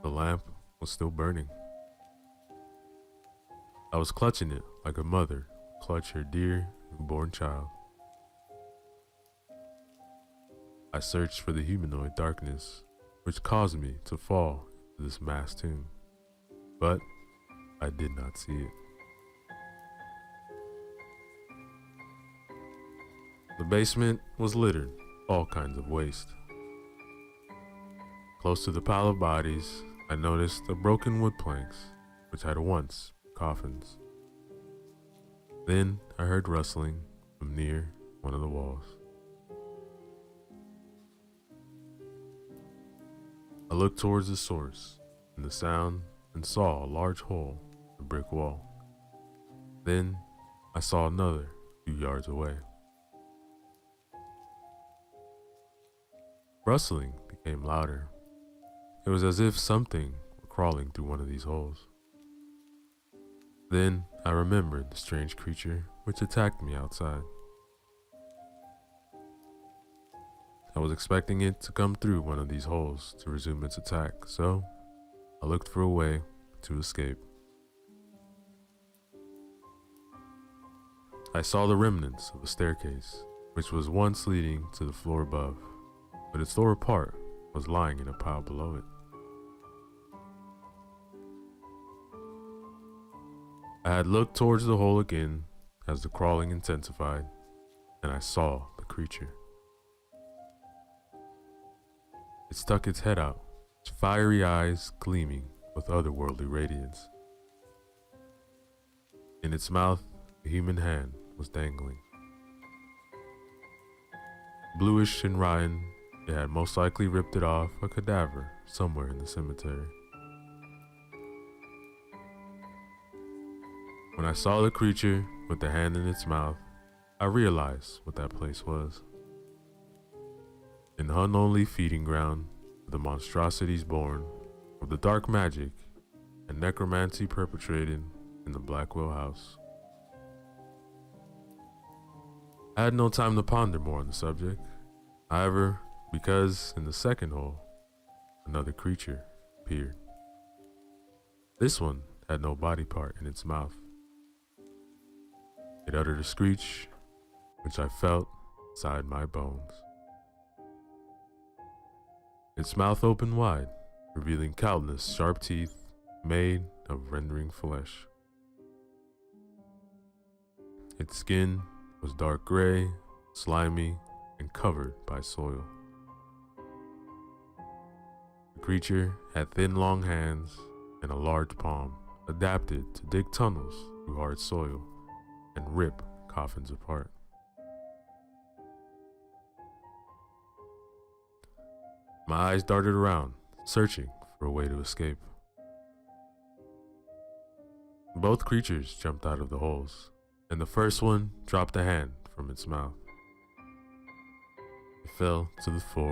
the lamp was still burning. I was clutching it like a mother would clutch her dear newborn child. I searched for the humanoid darkness, which caused me to fall into this mass tomb, but I did not see it. The basement was littered with all kinds of waste. Close to the pile of bodies, I noticed the broken wood planks, which had once been coffins. Then I heard rustling from near one of the walls. I looked towards the source in the sound and saw a large hole in the brick wall. Then I saw another few yards away. Rustling became louder. It was as if something were crawling through one of these holes. Then I remembered the strange creature which attacked me outside. I was expecting it to come through one of these holes to resume its attack, so I looked for a way to escape. I saw the remnants of a staircase, which was once leading to the floor above, but its lower part was lying in a pile below it. I had looked towards the hole again as the crawling intensified, and I saw the creature. It stuck its head out, its fiery eyes gleaming with otherworldly radiance. In its mouth, a human hand was dangling. Bluish and rotten, it had most likely ripped it off a cadaver somewhere in the cemetery. When I saw the creature with the hand in its mouth, I realized what that place was. An unholy feeding ground of the monstrosities born of the dark magic and necromancy perpetrated in the Blackwell house. I had no time to ponder more on the subject, however, because in the second hole, another creature appeared. This one had no body part in its mouth. It uttered a screech, which I felt inside my bones. Its mouth opened wide, revealing countless sharp teeth made of rending flesh. Its skin was dark gray, slimy, and covered by soil. The creature had thin, long hands and a large palm adapted to dig tunnels through hard soil and rip coffins apart. My eyes darted around, searching for a way to escape. Both creatures jumped out of the holes, and the first one dropped a hand from its mouth. It fell to the floor